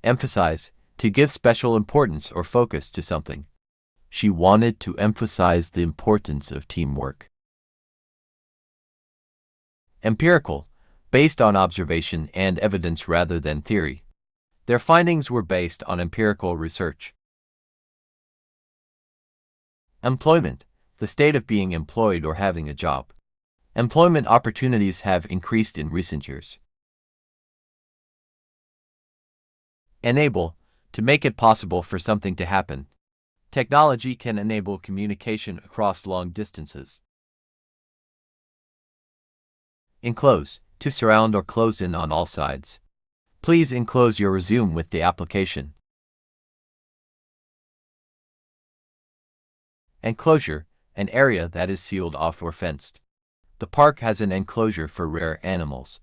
Emphasize, to give special importance or focus to something. She wanted to emphasize the importance of teamwork. Empirical, based on observation and evidence rather than theory. Their findings were based on empirical research. Employment, the state of being employed or having a job. Employment opportunities have increased in recent years. Enable, to make it possible for something to happen. Technology can enable communication across long distances. Enclose, to surround or close in on all sides. Please enclose your resume with the application. Enclosure, an area that is sealed off or fenced. The park has an enclosure for rare animals.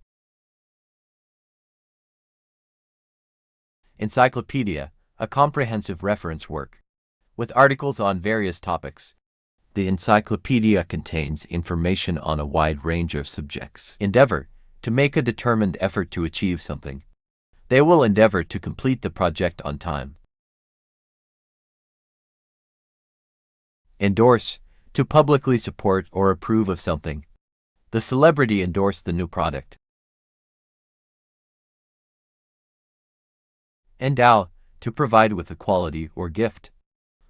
Encyclopedia, a comprehensive reference work. With articles on various topics. The encyclopedia contains information on a wide range of subjects. Endeavor, to make a determined effort to achieve something. They will endeavor to complete the project on time. Endorse, to publicly support or approve of something. The celebrity endorsed the new product. Endow, to provide with a quality or gift.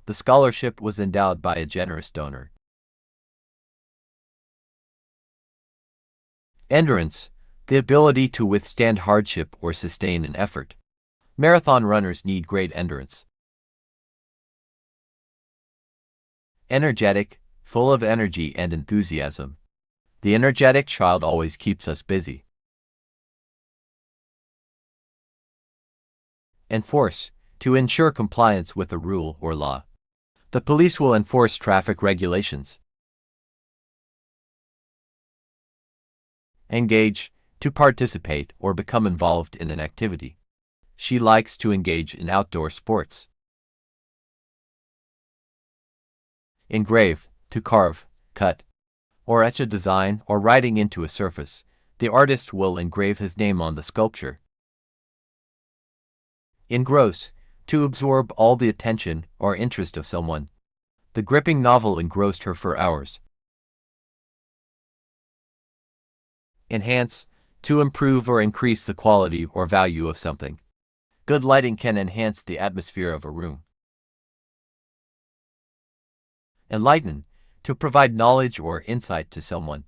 The scholarship was endowed by a generous donor. Endurance, the ability to withstand hardship or sustain an effort. Marathon runners need great endurance. Energetic, full of energy and enthusiasm. The energetic child always keeps us busy. Enforce, to ensure compliance with a rule or law. The police will enforce traffic regulations. Engage, to participate or become involved in an activity. She likes to engage in outdoor sports. Engrave, to carve, cut, or etch a design or writing into a surface. The artist will engrave his name on the sculpture. Engross, to absorb all the attention or interest of someone. The gripping novel engrossed her for hours. Enhance, to improve or increase the quality or value of something. Good lighting can enhance the atmosphere of a room. Enlighten, to provide knowledge or insight to someone.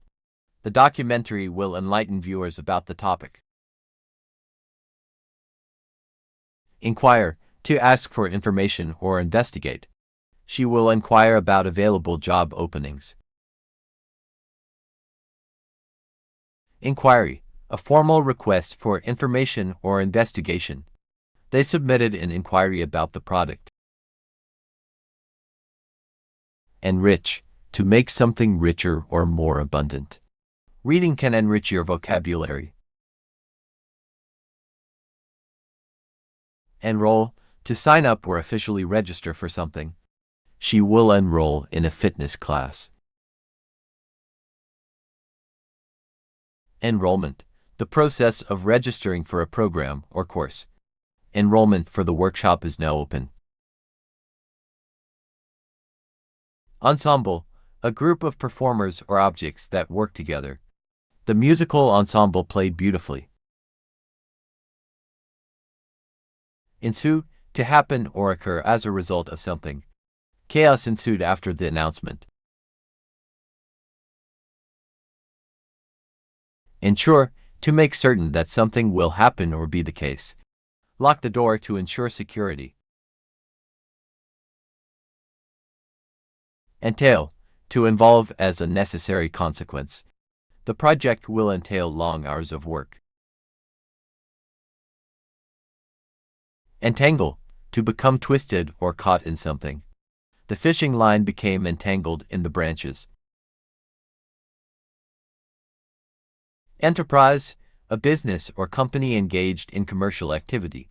The documentary will enlighten viewers about the topic. Inquire, to ask for information or investigate. She will inquire about available job openings. Inquiry, a formal request for information or investigation. They submitted an inquiry about the product. Enrich, to make something richer or more abundant. Reading can enrich your vocabulary. Enroll, to sign up or officially register for something. She will enroll in a fitness class. Enrollment, the process of registering for a program or course. Enrollment for the workshop is now open. Ensemble, a group of performers or objects that work together. The musical ensemble played beautifully. Ensue, to happen or occur as a result of something. Chaos ensued after the announcement. Ensure, to make certain that something will happen or be the case. Lock the door to ensure security. Entail, to involve as a necessary consequence. The project will entail long hours of work. Entangle, to become twisted or caught in something. The fishing line became entangled in the branches. Enterprise, a business or company engaged in commercial activity.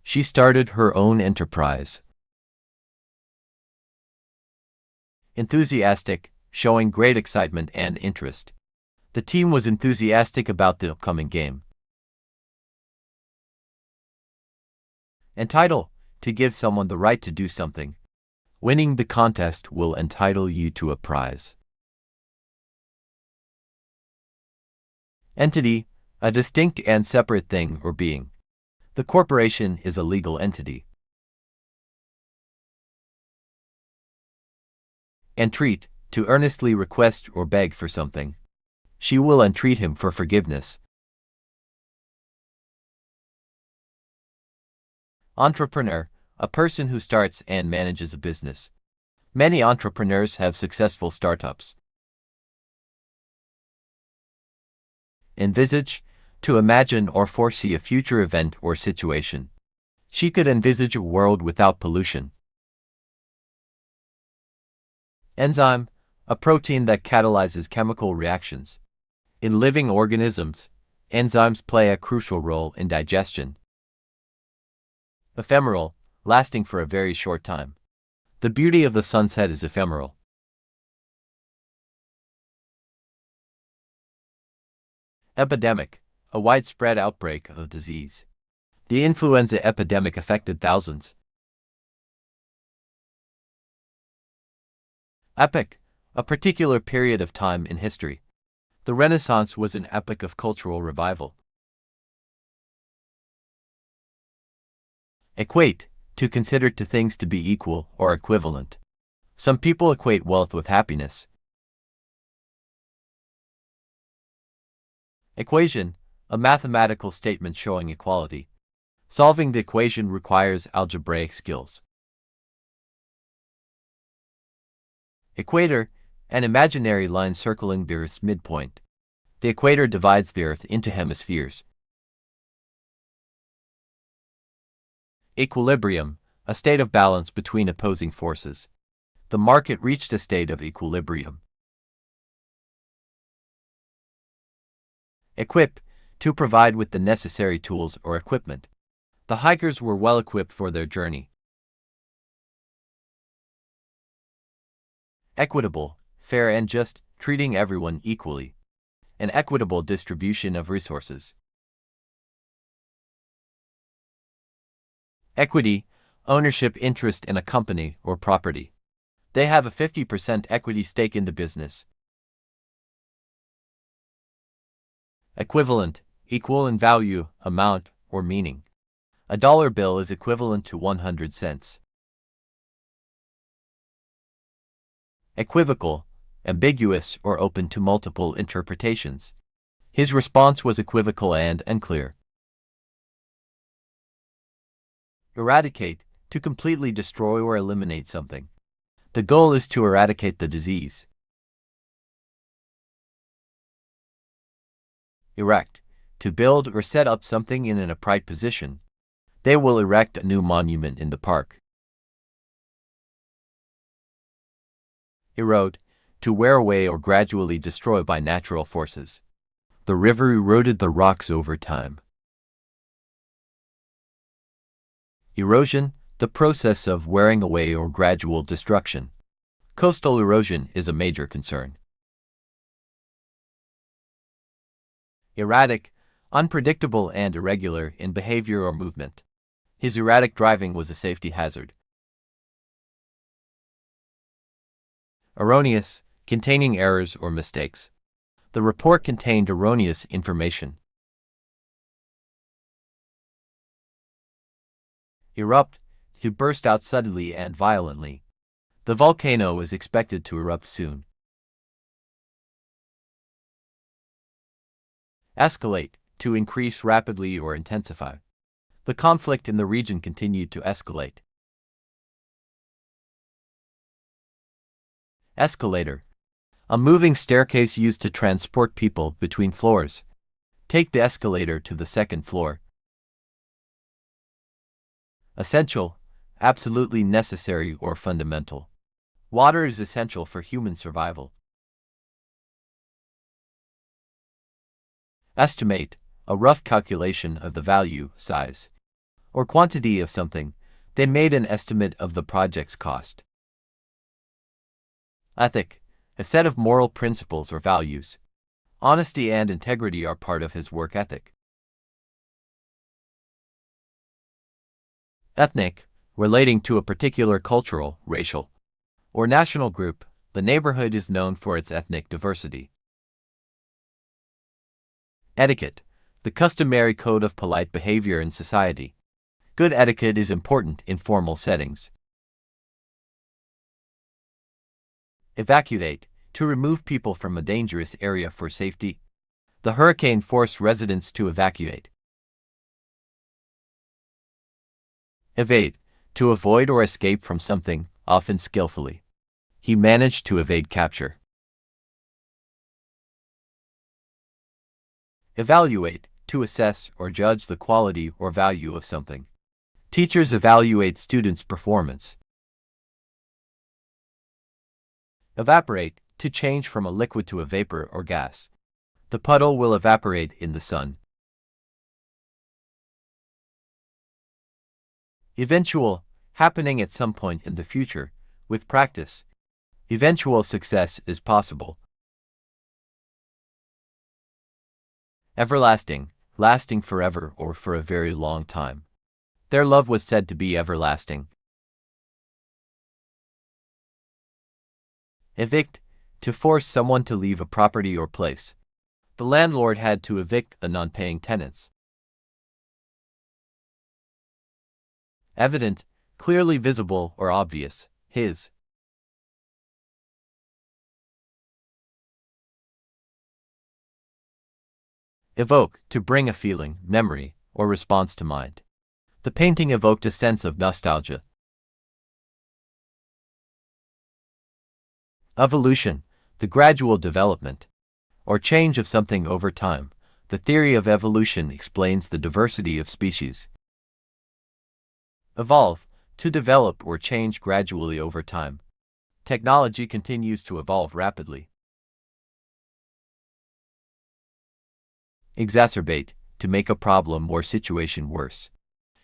She started her own enterprise. Enthusiastic, showing great excitement and interest. The team was enthusiastic about the upcoming game. Entitle, to give someone the right to do something. Winning the contest will entitle you to a prize. Entity, a distinct and separate thing or being. The corporation is a legal entity. Entreat, to earnestly request or beg for something. She will entreat him for forgiveness. Entrepreneur, a person who starts and manages a business. Many entrepreneurs have successful startups. Envisage, to imagine or foresee a future event or situation. She could envisage a world without pollution. Enzyme, a protein that catalyzes chemical reactions. In living organisms, enzymes play a crucial role in digestion. Ephemeral, lasting for a very short time. The beauty of the sunset is ephemeral. Epidemic, a widespread outbreak of disease. The influenza epidemic affected thousands. Epic, a particular period of time in history. The Renaissance was an epoch of cultural revival. Equate, to consider two things to be equal or equivalent. Some people equate wealth with happiness. Equation, a mathematical statement showing equality. Solving the equation requires algebraic skills. Equator, an imaginary line circling the Earth's midpoint. The equator divides the Earth into hemispheres. Equilibrium, a state of balance between opposing forces. The market reached a state of equilibrium. Equip, to provide with the necessary tools or equipment. The hikers were well equipped for their journey. Equitable, fair and just, treating everyone equally. An equitable distribution of resources. Equity, ownership interest in a company or property. They have a 50% equity stake in the business. Equivalent, equal in value, amount, or meaning. A dollar bill is equivalent to 100 cents. Equivocal, ambiguous or open to multiple interpretations. His response was equivocal and unclear. Eradicate, to completely destroy or eliminate something. The goal is to eradicate the disease. Erect, to build or set up something in an upright position. They will erect a new monument in the park. Erode, to wear away or gradually destroy by natural forces. The river eroded the rocks over time. Erosion, the process of wearing away or gradual destruction. Coastal erosion is a major concern. Erratic, unpredictable and irregular in behavior or movement. His erratic driving was a safety hazard. Erroneous, containing errors or mistakes. The report contained erroneous information. Erupt, to burst out suddenly and violently. The volcano is expected to erupt soon. Escalate, to increase rapidly or intensify. The conflict in the region continued to escalate. Escalator, a moving staircase used to transport people between floors. Take the escalator to the second floor. Essential, absolutely necessary or fundamental. Water is essential for human survival. Estimate, a rough calculation of the value, size, or quantity of something. They made an estimate of the project's cost. Ethic, a set of moral principles or values. Honesty and integrity are part of his work ethic. Ethnic, relating to a particular cultural, racial, or national group, the neighborhood is known for its ethnic diversity. Etiquette, the customary code of polite behavior in society. Good etiquette is important in formal settings. Evacuate, to remove people from a dangerous area for safety. The hurricane forced residents to evacuate. Evade, to avoid or escape from something, often skillfully. He managed to evade capture. Evaluate, to assess or judge the quality or value of something. Teachers evaluate students' performance. Evaporate, to change from a liquid to a vapor or gas. The puddle will evaporate in the sun. Eventual, happening at some point in the future, with practice. Eventual success is possible. Everlasting, lasting forever or for a very long time. Their love was said to be everlasting. Evict, to force someone to leave a property or place. The landlord had to evict the non-paying tenants. Evident, clearly visible or obvious, his. Evoke, to bring a feeling, memory, or response to mind. The painting evoked a sense of nostalgia. Evolution, the gradual development or change of something over time. The theory of evolution explains the diversity of species. Evolve, to develop or change gradually over time. Technology continues to evolve rapidly. Exacerbate, to make a problem or situation worse.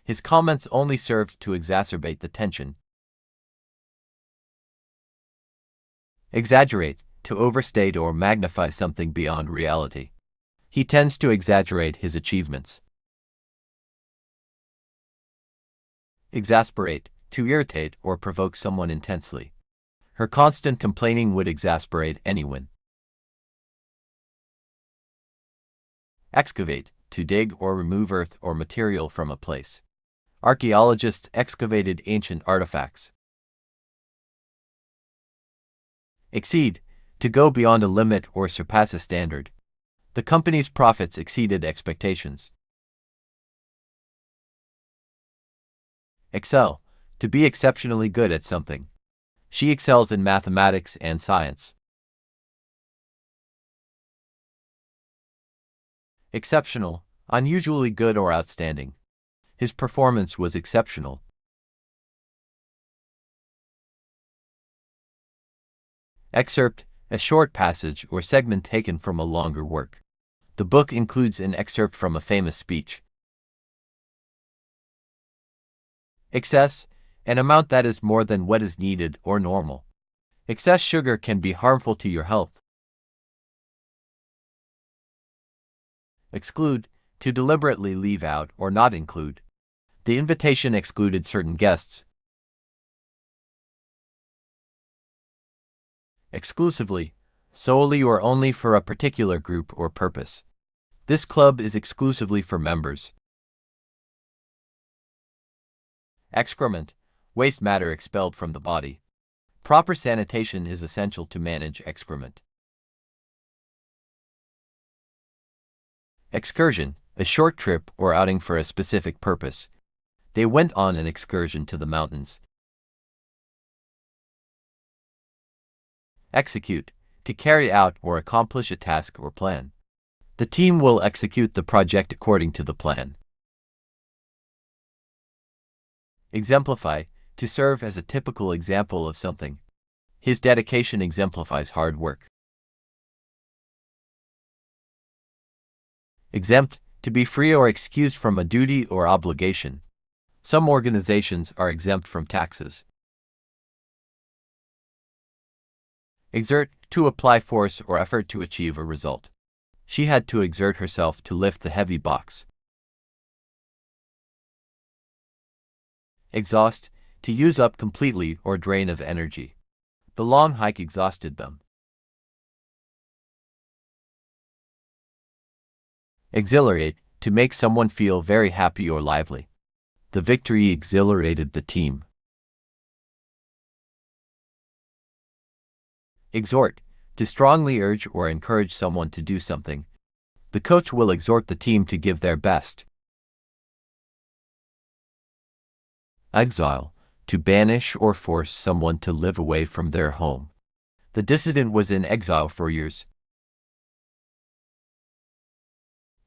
His comments only served to exacerbate the tension. Exaggerate, to overstate or magnify something beyond reality. He tends to exaggerate his achievements. Exasperate, to irritate or provoke someone intensely. Her constant complaining would exasperate anyone. Excavate, to dig or remove earth or material from a place. Archaeologists excavated ancient artifacts. Exceed, to go beyond a limit or surpass a standard. The company's profits exceeded expectations. Excel, to be exceptionally good at something. She excels in mathematics and science. Exceptional, unusually good or outstanding. His performance was exceptional. Excerpt, a short passage or segment taken from a longer work. The book includes an excerpt from a famous speech. Excess, an amount that is more than what is needed or normal. Excess sugar can be harmful to your health. Exclude, to deliberately leave out or not include. The invitation excluded certain guests. Exclusively, solely or only for a particular group or purpose. This club is exclusively for members. Excrement, waste matter expelled from the body. Proper sanitation is essential to manage excrement. Excursion, a short trip or outing for a specific purpose. They went on an excursion to the mountains. Execute, to carry out or accomplish a task or plan. The team will execute the project according to the plan. Exemplify, to serve as a typical example of something. His dedication exemplifies hard work. Exempt, to be free or excused from a duty or obligation. Some organizations are exempt from taxes. Exert, to apply force or effort to achieve a result. She had to exert herself to lift the heavy box. Exhaust, to use up completely or drain of energy. The long hike exhausted them. Exhilarate, to make someone feel very happy or lively. The victory exhilarated the team. Exhort, to strongly urge or encourage someone to do something. The coach will exhort the team to give their best. Exile, to banish or force someone to live away from their home. The dissident was in exile for years.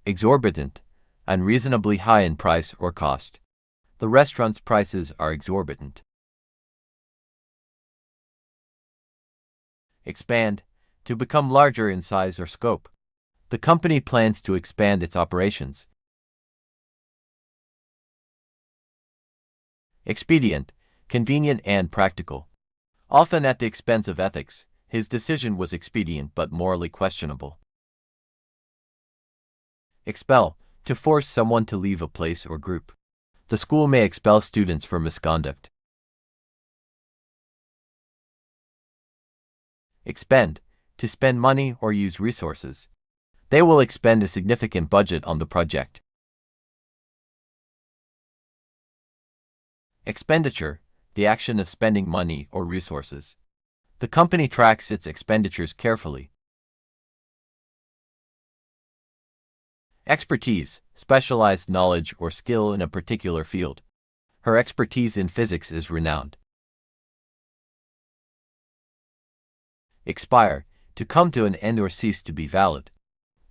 Exorbitant, unreasonably high in price or cost. The restaurant's prices are exorbitant. Expand, to become larger in size or scope. The company plans to expand its operations. Expedient, convenient and practical. Often at the expense of ethics, his decision was expedient but morally questionable. Expel, to force someone to leave a place or group. The school may expel students for misconduct. Expend, to spend money or use resources. They will expend a significant budget on the project. Expenditure, the action of spending money or resources. The company tracks its expenditures carefully. Expertise, specialized knowledge or skill in a particular field. Her expertise in physics is renowned. Expire, to come to an end or cease to be valid.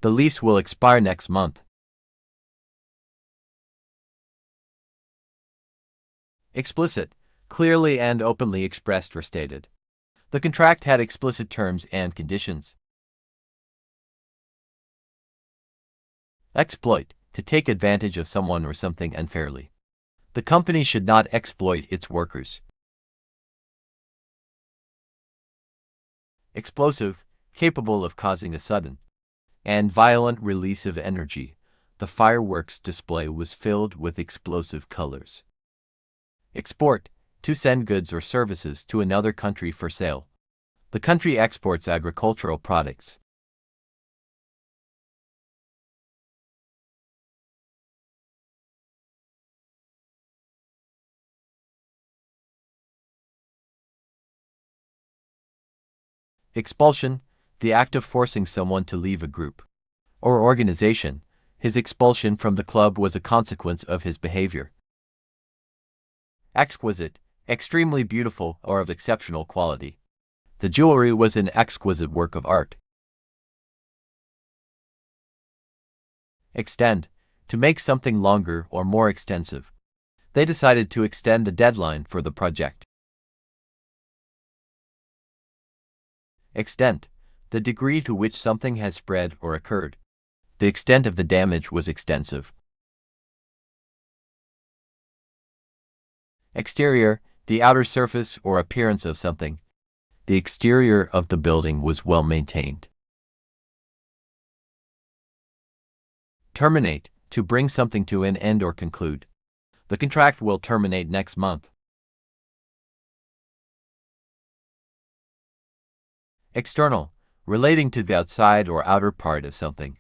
The lease will expire next month. Explicit, clearly and openly expressed or stated. The contract had explicit terms and conditions. Exploit, to take advantage of someone or something unfairly. The company should not exploit its workers. Explosive, capable of causing a sudden and violent release of energy. The fireworks display was filled with explosive colors. Export, to send goods or services to another country for sale. The country exports agricultural products. Expulsion, the act of forcing someone to leave a group or organization. His expulsion from the club was a consequence of his behavior. Exquisite, extremely beautiful or of exceptional quality. The jewelry was an exquisite work of art. Extend, to make something longer or more extensive. They decided to extend the deadline for the project. Extent, the degree to which something has spread or occurred. The extent of the damage was extensive. Exterior, the outer surface or appearance of something. The exterior of the building was well maintained. Terminate, to bring something to an end or conclude. The contract will terminate next month. External, relating to the outside or outer part of something.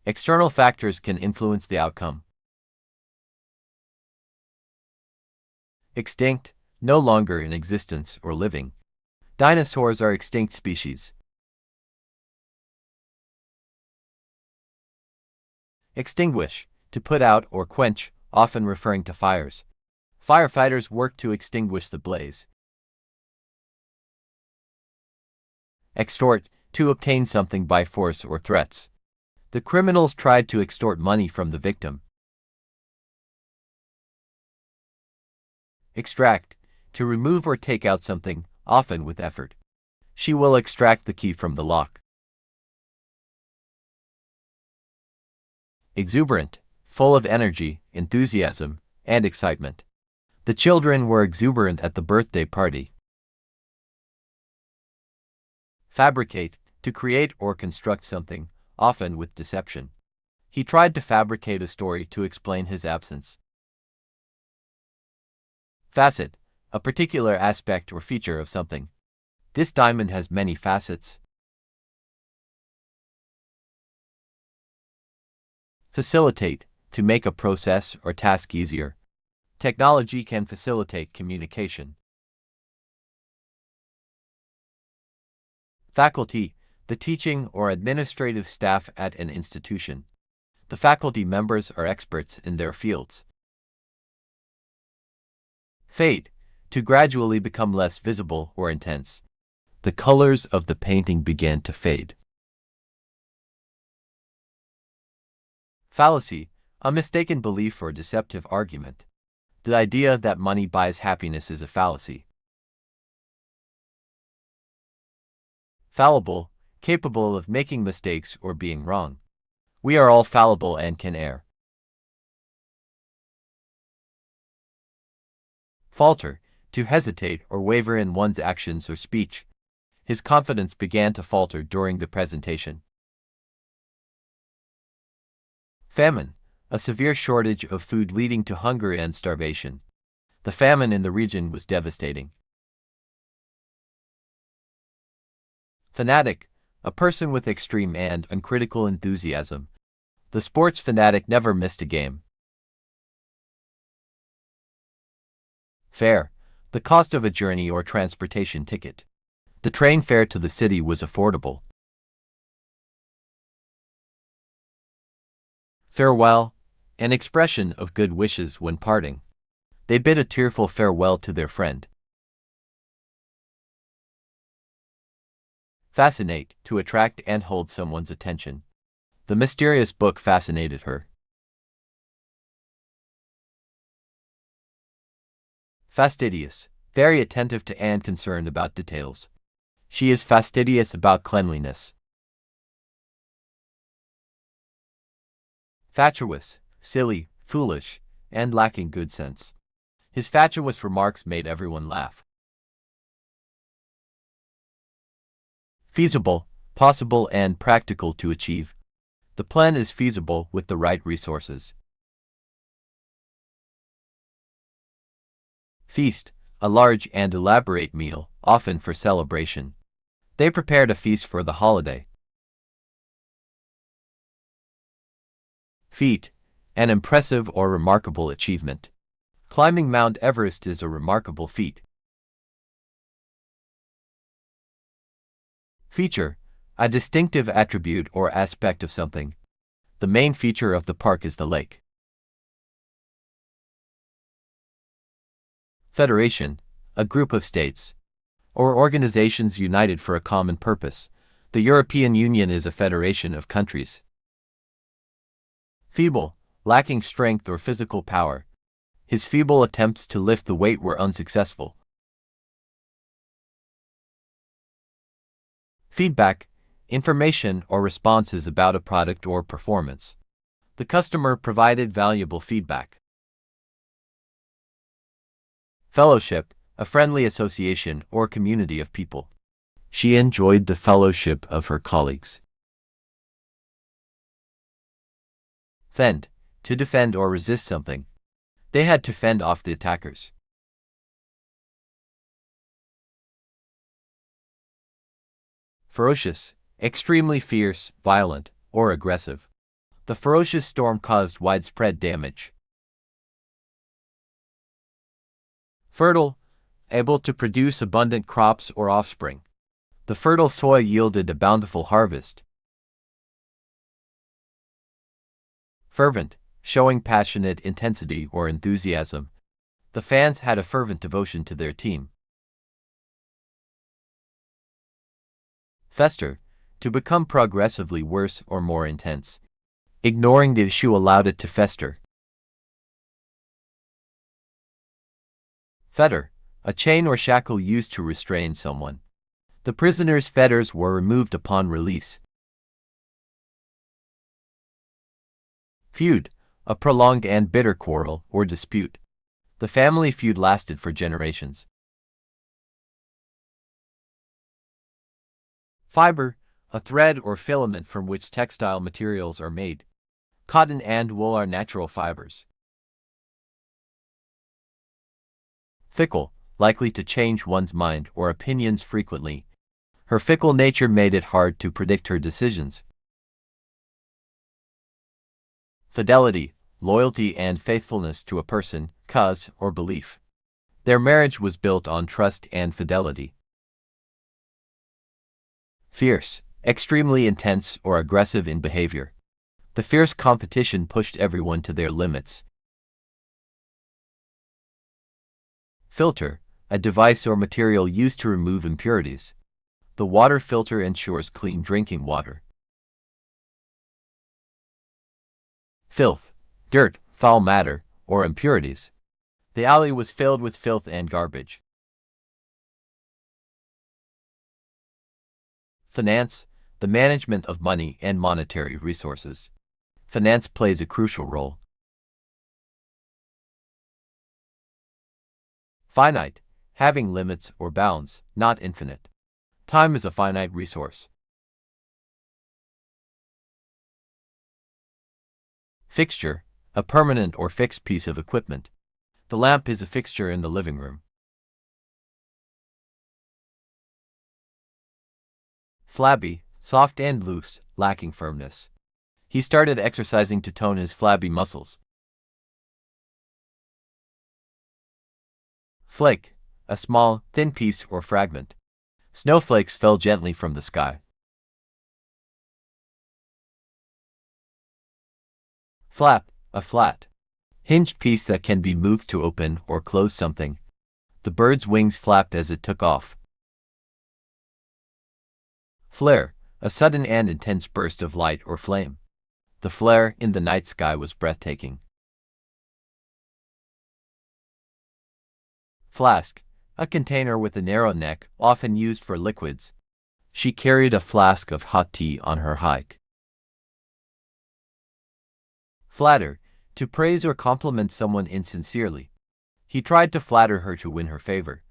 External factors can influence the outcome. Extinct, no longer in existence or living. Dinosaurs are extinct species. Extinguish, to put out or quench, often referring to fires. Firefighters work to extinguish the blaze. Extort, to obtain something by force or threats. The criminals tried to extort money from the victim. Extract, to remove or take out something, often with effort. She will extract the key from the lock. Exuberant, full of energy, enthusiasm, and excitement. The children were exuberant at the birthday party. Fabricate, to create or construct something, often with deception. He tried to fabricate a story to explain his absence. Facet, a particular aspect or feature of something. This diamond has many facets. Facilitate, to make a process or task easier. Technology can facilitate communication. Faculty, the teaching or administrative staff at an institution. The faculty members are experts in their fields. Fade, to gradually become less visible or intense. The colors of the painting began to fade. Fallacy, a mistaken belief or deceptive argument. The idea that money buys happiness is a fallacy. Fallible, capable of making mistakes or being wrong. We are all fallible and can err. Falter, to hesitate or waver in one's actions or speech. His confidence began to falter during the presentation. Famine, a severe shortage of food leading to hunger and starvation. The famine in the region was devastating. Fanatic, a person with extreme and uncritical enthusiasm. The sports fanatic never missed a game. Fare, the cost of a journey or transportation ticket. The train fare to the city was affordable. Farewell, an expression of good wishes when parting. They bid a tearful farewell to their friend. Fascinate, to attract and hold someone's attention. The mysterious book fascinated her. Fastidious, very attentive to and concerned about details. She is fastidious about cleanliness. Fatuous, silly, foolish, and lacking good sense. His fatuous remarks made everyone laugh. Feasible, possible and practical to achieve. The plan is feasible with the right resources. Feast, a large and elaborate meal, often for celebration. They prepared a feast for the holiday. Feat, an impressive or remarkable achievement. Climbing Mount Everest is a remarkable feat. Feature, a distinctive attribute or aspect of something. The main feature of the park is the lake. Federation, a group of states or organizations united for a common purpose. The European Union is a federation of countries. Feeble, lacking strength or physical power. His feeble attempts to lift the weight were unsuccessful. Feedback, information or responses about a product or performance. The customer provided valuable feedback. Fellowship, a friendly association or community of people. She enjoyed the fellowship of her colleagues. Fend, to defend or resist something. They had to fend off the attackers. Ferocious, extremely fierce, violent, or aggressive. The ferocious storm caused widespread damage. Fertile, able to produce abundant crops or offspring. The fertile soil yielded a bountiful harvest. Fervent, showing passionate intensity or enthusiasm. The fans had a fervent devotion to their team. Fester, to become progressively worse or more intense. Ignoring the issue allowed it to fester. Fetter, a chain or shackle used to restrain someone. The prisoner's fetters were removed upon release. Feud, a prolonged and bitter quarrel or dispute. The family feud lasted for generations. Fiber, a thread or filament from which textile materials are made. Cotton and wool are natural fibers. Fickle, likely to change one's mind or opinions frequently. Her fickle nature made it hard to predict her decisions. Fidelity, loyalty and faithfulness to a person, cause, or belief. Their marriage was built on trust and fidelity. Fierce, extremely intense or aggressive in behavior. The fierce competition pushed everyone to their limits. Filter, a device or material used to remove impurities. The water filter ensures clean drinking water. Filth, dirt, foul matter, or impurities. The alley was filled with filth and garbage. Finance, the management of money and monetary resources. Finance plays a crucial role. Finite, having limits or bounds, not infinite. Time is a finite resource. Fixture, a permanent or fixed piece of equipment. The lamp is a fixture in the living room. Flabby, soft and loose, lacking firmness. He started exercising to tone his flabby muscles. Flake, a small, thin piece or fragment. Snowflakes fell gently from the sky. Flap, a flat, hinged piece that can be moved to open or close something. The bird's wings flapped as it took off. Flare, a sudden and intense burst of light or flame. The flare in the night sky was breathtaking. Flask, a container with a narrow neck, often used for liquids. She carried a flask of hot tea on her hike. Flatter, to praise or compliment someone insincerely. He tried to flatter her to win her favor.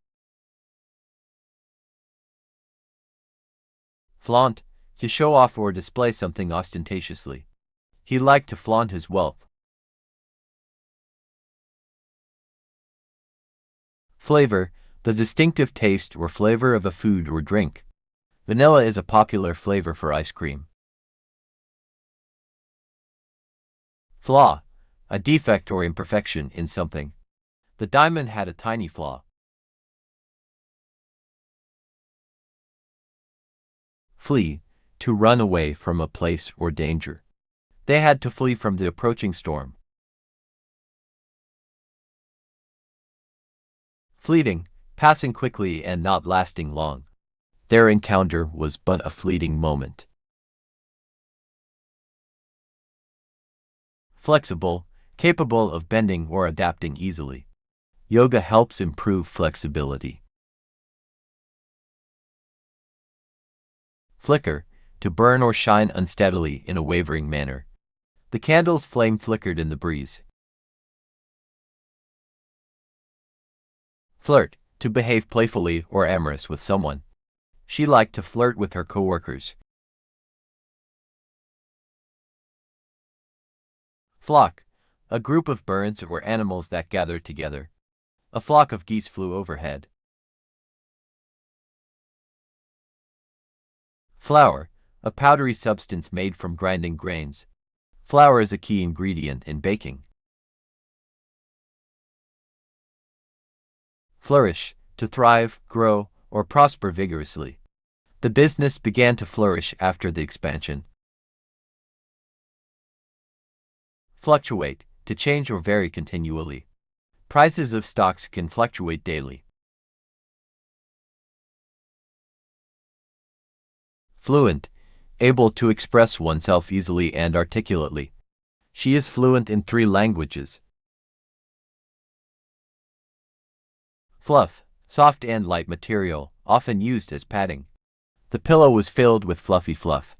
Flaunt, to show off or display something ostentatiously. He liked to flaunt his wealth. Flavor, the distinctive taste or flavor of a food or drink. Vanilla is a popular flavor for ice cream. Flaw, a defect or imperfection in something. The diamond had a tiny flaw. Flee, to run away from a place or danger. They had to flee from the approaching storm. Fleeting, passing quickly and not lasting long. Their encounter was but a fleeting moment. Flexible, capable of bending or adapting easily. Yoga helps improve flexibility. Flicker, to burn or shine unsteadily in a wavering manner. The candle's flame flickered in the breeze. Flirt, to behave playfully or amorous with someone. She liked to flirt with her coworkers. Flock, a group of birds or animals that gather together. A flock of geese flew overhead. Flour, a powdery substance made from grinding grains. Flour is a key ingredient in baking. Flourish, to thrive, grow, or prosper vigorously. The business began to flourish after the expansion. Fluctuate, to change or vary continually. Prices of stocks can fluctuate daily. Fluent, able to express oneself easily and articulately. She is fluent in 3 languages. Fluff, soft and light material, often used as padding. The pillow was filled with fluffy fluff.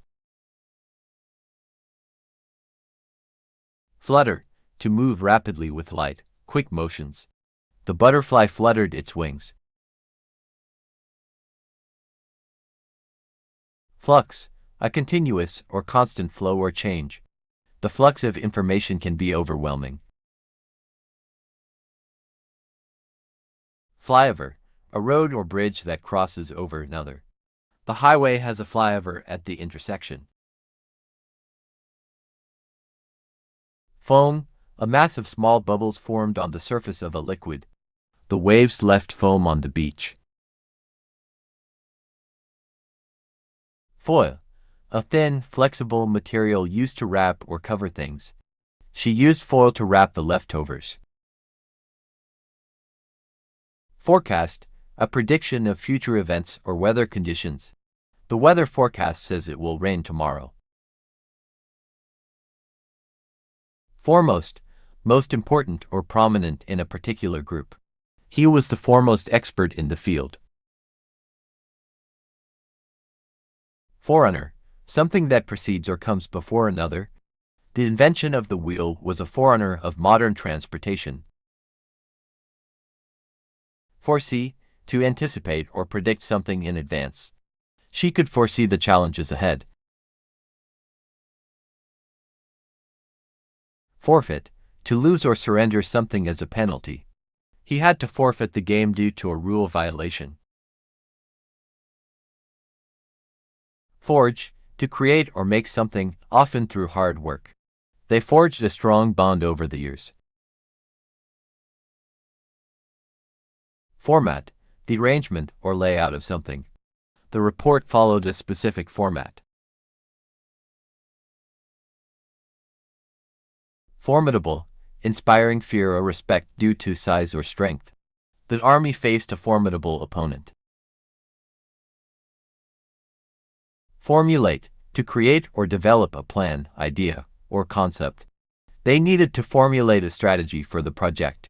Flutter, to move rapidly with light, quick motions. The butterfly fluttered its wings. Flux, a continuous or constant flow or change. The flux of information can be overwhelming. Flyover, a road or bridge that crosses over another. The highway has a flyover at the intersection. Foam, a mass of small bubbles formed on the surface of a liquid. The waves left foam on the beach. Foil, a thin, flexible material used to wrap or cover things. She used foil to wrap the leftovers. Forecast, a prediction of future events or weather conditions. The weather forecast says it will rain tomorrow. Foremost, most important or prominent in a particular group. He was the foremost expert in the field. Forerunner, something that precedes or comes before another. The invention of the wheel was a forerunner of modern transportation. Foresee, to anticipate or predict something in advance. She could foresee the challenges ahead. Forfeit, to lose or surrender something as a penalty. He had to forfeit the game due to a rule violation. Forge, to create or make something, often through hard work. They forged a strong bond over the years. Format, the arrangement or layout of something. The report followed a specific format. Formidable, inspiring fear or respect due to size or strength. The army faced a formidable opponent. Formulate, to create or develop a plan, idea, or concept. They needed to formulate a strategy for the project.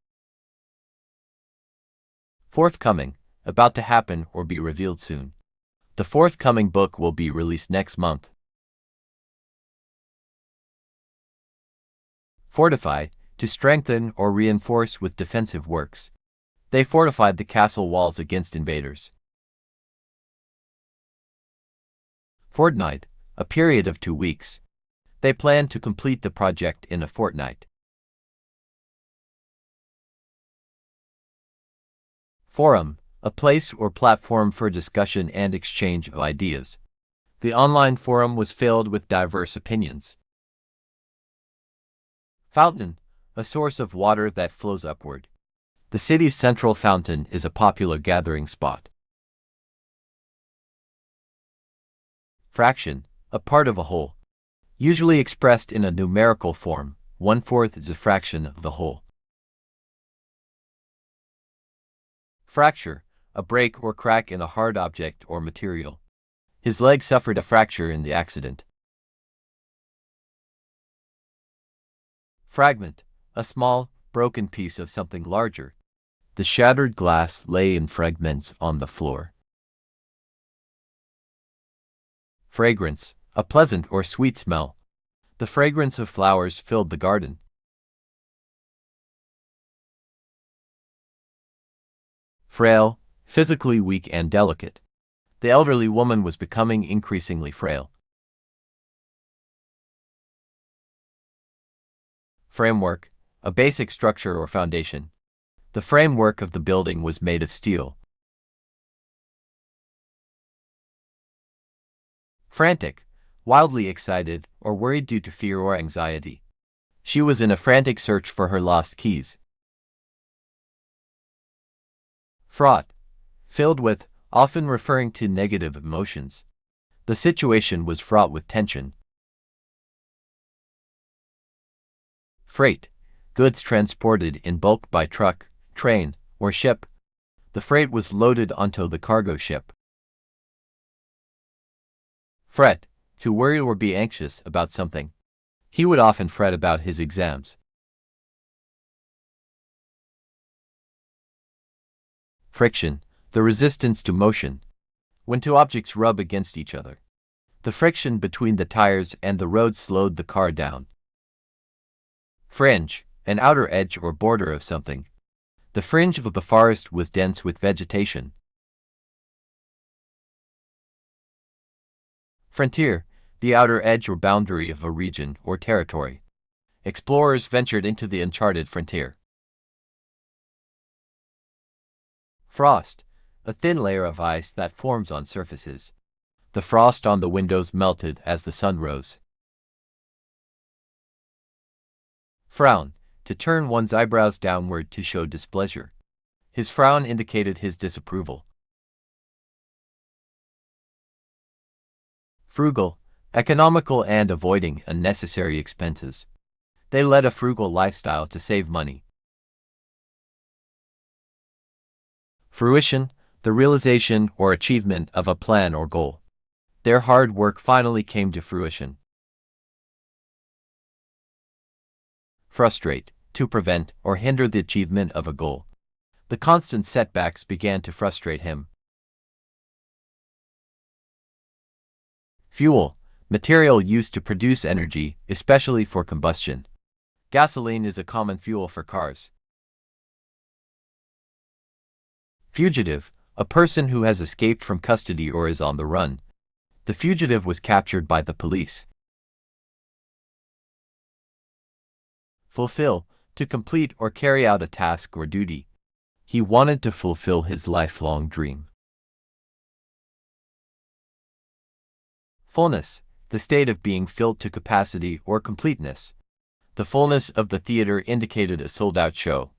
Forthcoming, about to happen or be revealed soon. The forthcoming book will be released next month. Fortify, to strengthen or reinforce with defensive works. They fortified the castle walls against invaders. Fortnight, a period of 2 weeks. They planned to complete the project in a fortnight. Forum, a place or platform for discussion and exchange of ideas. The online forum was filled with diverse opinions. Fountain, a source of water that flows upward. The city's central fountain is a popular gathering spot. Fraction, a part of a whole. Usually expressed in a numerical form, 1/4 is a fraction of the whole. Fracture, a break or crack in a hard object or material. His leg suffered a fracture in the accident. Fragment, a small, broken piece of something larger. The shattered glass lay in fragments on the floor. Fragrance, a pleasant or sweet smell. The fragrance of flowers filled the garden. Frail, physically weak and delicate. The elderly woman was becoming increasingly frail. Framework, a basic structure or foundation. The framework of the building was made of steel. Frantic, wildly excited or worried due to fear or anxiety. She was in a frantic search for her lost keys. Fraught, filled with, often referring to negative emotions. The situation was fraught with tension. Freight, goods transported in bulk by truck, train, or ship. The freight was loaded onto the cargo ship. Fret, to worry or be anxious about something. He would often fret about his exams. Friction, the resistance to motion. When two objects rub against each other. The friction between the tires and the road slowed the car down. Fringe, an outer edge or border of something. The fringe of the forest was dense with vegetation. Frontier, the outer edge or boundary of a region or territory. Explorers ventured into the uncharted frontier. Frost, a thin layer of ice that forms on surfaces. The frost on the windows melted as the sun rose. Frown, to turn one's eyebrows downward to show displeasure. His frown indicated his disapproval. Frugal, economical and avoiding unnecessary expenses. They led a frugal lifestyle to save money. Fruition, the realization or achievement of a plan or goal. Their hard work finally came to fruition. Frustrate, to prevent or hinder the achievement of a goal. The constant setbacks began to frustrate him. Fuel, material used to produce energy, especially for combustion. Gasoline is a common fuel for cars. Fugitive, a person who has escaped from custody or is on the run. The fugitive was captured by the police. Fulfill, to complete or carry out a task or duty. He wanted to fulfill his lifelong dream. Fullness, the state of being filled to capacity or completeness. The fullness of the theater indicated a sold-out show.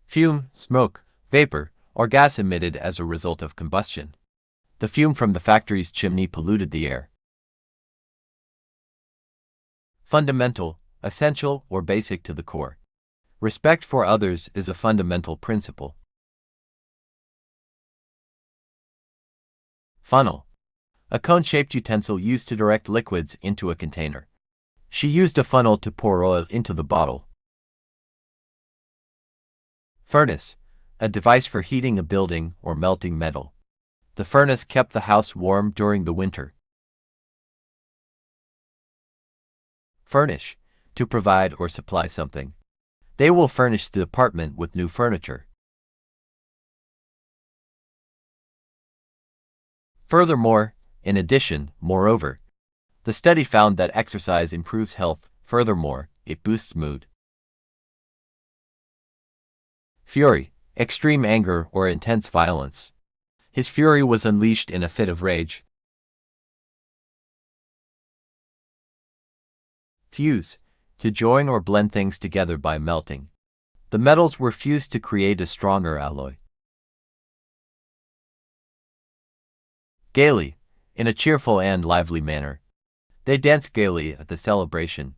Fume, smoke, vapor, or gas emitted as a result of combustion. The fume from the factory's chimney polluted the air. Fundamental, essential or basic to the core. Respect for others is a fundamental principle. Funnel, a cone-shaped utensil used to direct liquids into a container. She used a funnel to pour oil into the bottle. Furnace, a device for heating a building or melting metal. The furnace kept the house warm during the winter. Furnish, to provide or supply something. They will furnish the apartment with new furniture. Furthermore, in addition, moreover. The study found that exercise improves health. Furthermore, it boosts mood. Fury, extreme anger or intense violence. His fury was unleashed in a fit of rage. Fuse, to join or blend things together by melting. The metals were fused to create a stronger alloy. Gaily, in a cheerful and lively manner. They danced gaily at the celebration.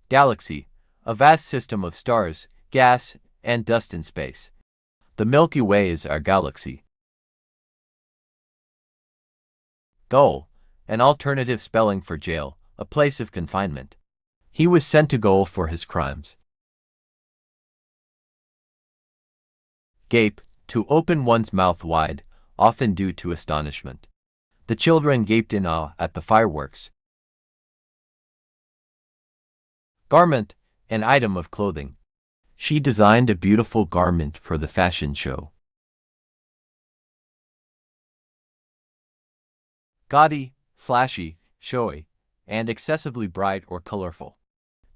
Galaxy, a vast system of stars, gas, and dust in space. The Milky Way is our galaxy. Gaol, an alternative spelling for jail, a place of confinement. He was sent to gaol for his crimes. Gape, to open one's mouth wide, often due to astonishment. The children gaped in awe at the fireworks. Garment, an item of clothing. She designed a beautiful garment for the fashion show. Gaudy, flashy, showy, and excessively bright or colorful.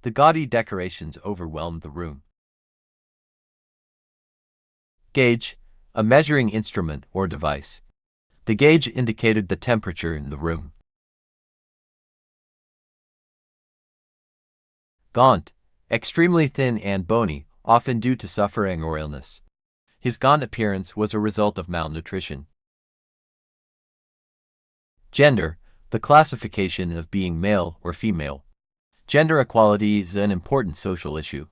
The gaudy decorations overwhelmed the room. Gauge, a measuring instrument or device. The gauge indicated the temperature in the room. Gaunt, extremely thin and bony, often due to suffering or illness. His gaunt appearance was a result of malnutrition. Gender, the classification of being male or female. Gender equality is an important social issue.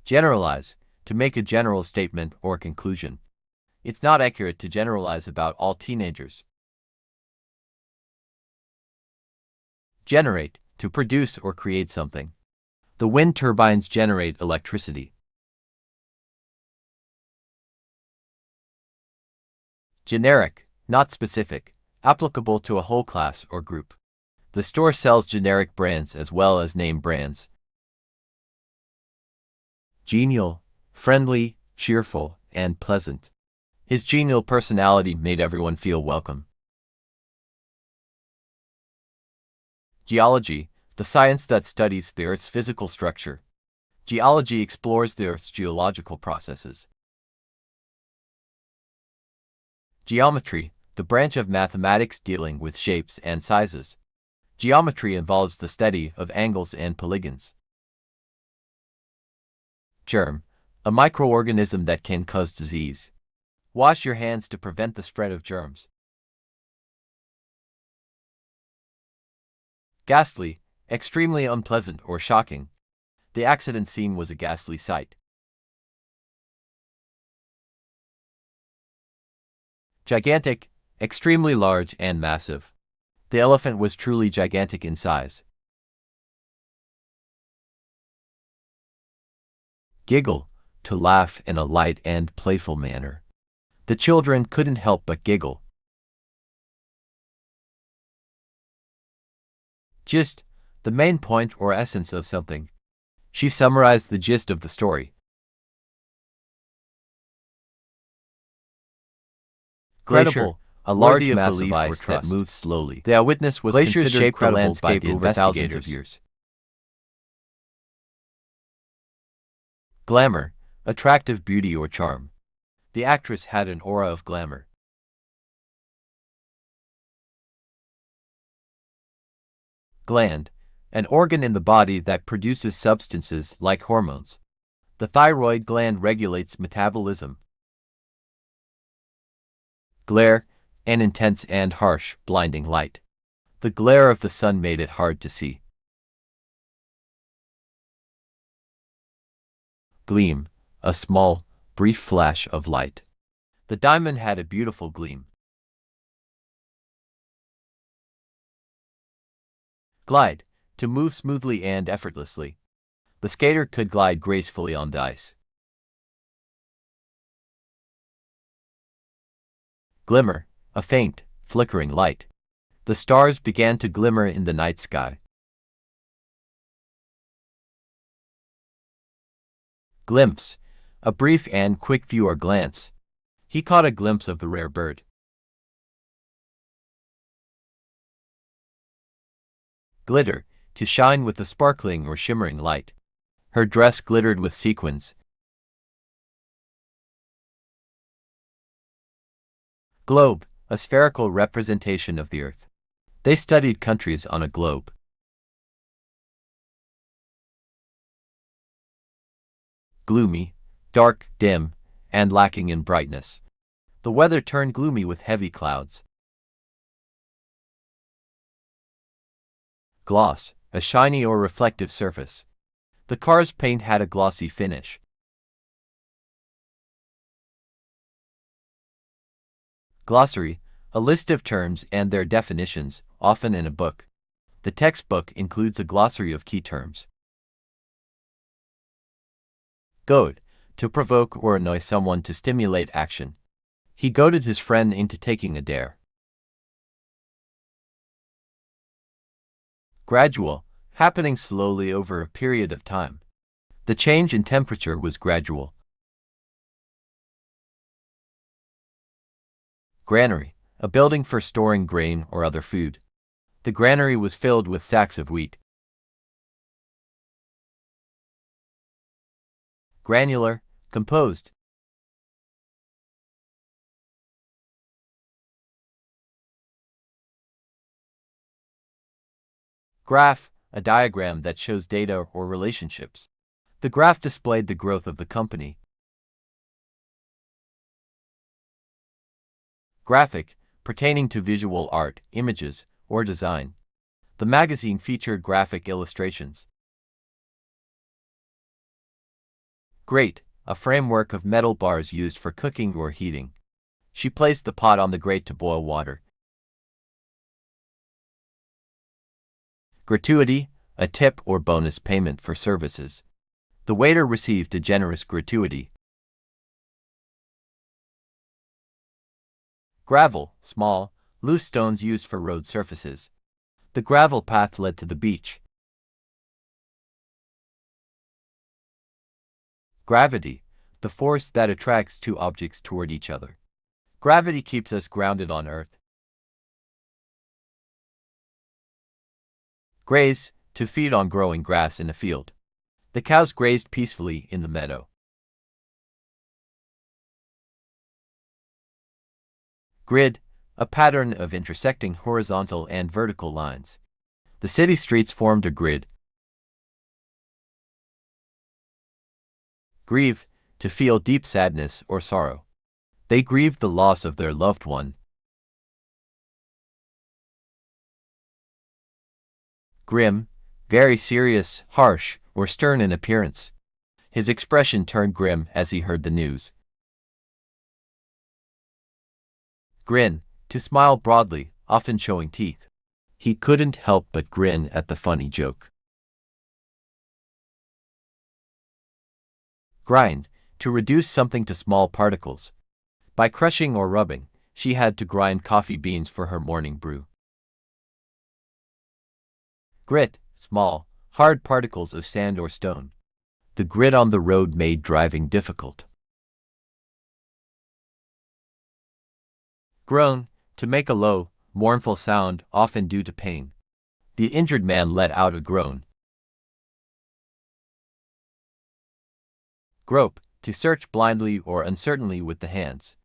Generalize, to make a general statement or conclusion. It's not accurate to generalize about all teenagers. Generate, to produce or create something. The wind turbines generate electricity. Generic, not specific, applicable to a whole class or group. The store sells generic brands as well as name brands. Genial, friendly, cheerful, and pleasant. His genial personality made everyone feel welcome. Geology, the science that studies the Earth's physical structure. Geology explores the Earth's geological processes. Geometry, the branch of mathematics dealing with shapes and sizes. Geometry involves the study of angles and polygons. Germ, a microorganism that can cause disease. Wash your hands to prevent the spread of germs. Ghastly, extremely unpleasant or shocking. The accident scene was a ghastly sight. Gigantic, extremely large and massive. The elephant was truly gigantic in size. Giggle, to laugh in a light and playful manner. The children couldn't help but giggle. Gist, the main point or essence of something. She summarized the gist of the story. Glacier, a large mass of ice that moves slowly. The eyewitness was considered credible by the investigators. Glamour, attractive beauty or charm. The actress had an aura of glamour. Gland, an organ in the body that produces substances like hormones. The thyroid gland regulates metabolism. Glare, an intense and harsh, blinding light. The glare of the sun made it hard to see. Gleam, a small, brief flash of light. The diamond had a beautiful gleam. Glide, to move smoothly and effortlessly. The skater could glide gracefully on the ice. Glimmer, a faint, flickering light. The stars began to glimmer in the night sky. Glimpse, a brief and quick view or glance. He caught a glimpse of the rare bird. Glitter, to shine with a sparkling or shimmering light. Her dress glittered with sequins. Globe, a spherical representation of the Earth. They studied countries on a globe. Gloomy, dark, dim, and lacking in brightness. The weather turned gloomy with heavy clouds. Gloss, a shiny or reflective surface. The car's paint had a glossy finish. Glossary, a list of terms and their definitions, often in a book. The textbook includes a glossary of key terms. Goad, to provoke or annoy someone to stimulate action. He goaded his friend into taking a dare. Gradual, happening slowly over a period of time. The change in temperature was gradual. Granary, a building for storing grain or other food. The granary was filled with sacks of wheat. Granular, composed. Graph, a diagram that shows data or relationships. The graph displayed the growth of the company. Graphic, pertaining to visual art, images, or design. The magazine featured graphic illustrations. Grate, a framework of metal bars used for cooking or heating. She placed the pot on the grate to boil water. Gratuity, a tip or bonus payment for services. The waiter received a generous gratuity. Gravel, small, loose stones used for road surfaces. The gravel path led to the beach. Gravity, the force that attracts two objects toward each other. Gravity keeps us grounded on Earth. Graze, to feed on growing grass in a field. The cows grazed peacefully in the meadow. Grid, a pattern of intersecting horizontal and vertical lines. The city streets formed a grid. Grieve, to feel deep sadness or sorrow. They grieved the loss of their loved one. Grim, very serious, harsh, or stern in appearance. His expression turned grim as he heard the news. Grin, to smile broadly, often showing teeth. He couldn't help but grin at the funny joke. Grind, to reduce something to small particles. By crushing or rubbing, she had to grind coffee beans for her morning brew. Grit, small, hard particles of sand or stone. The grit on the road made driving difficult. Groan, to make a low, mournful sound, often due to pain. The injured man let out a groan. Grope, to search blindly or uncertainly with the hands.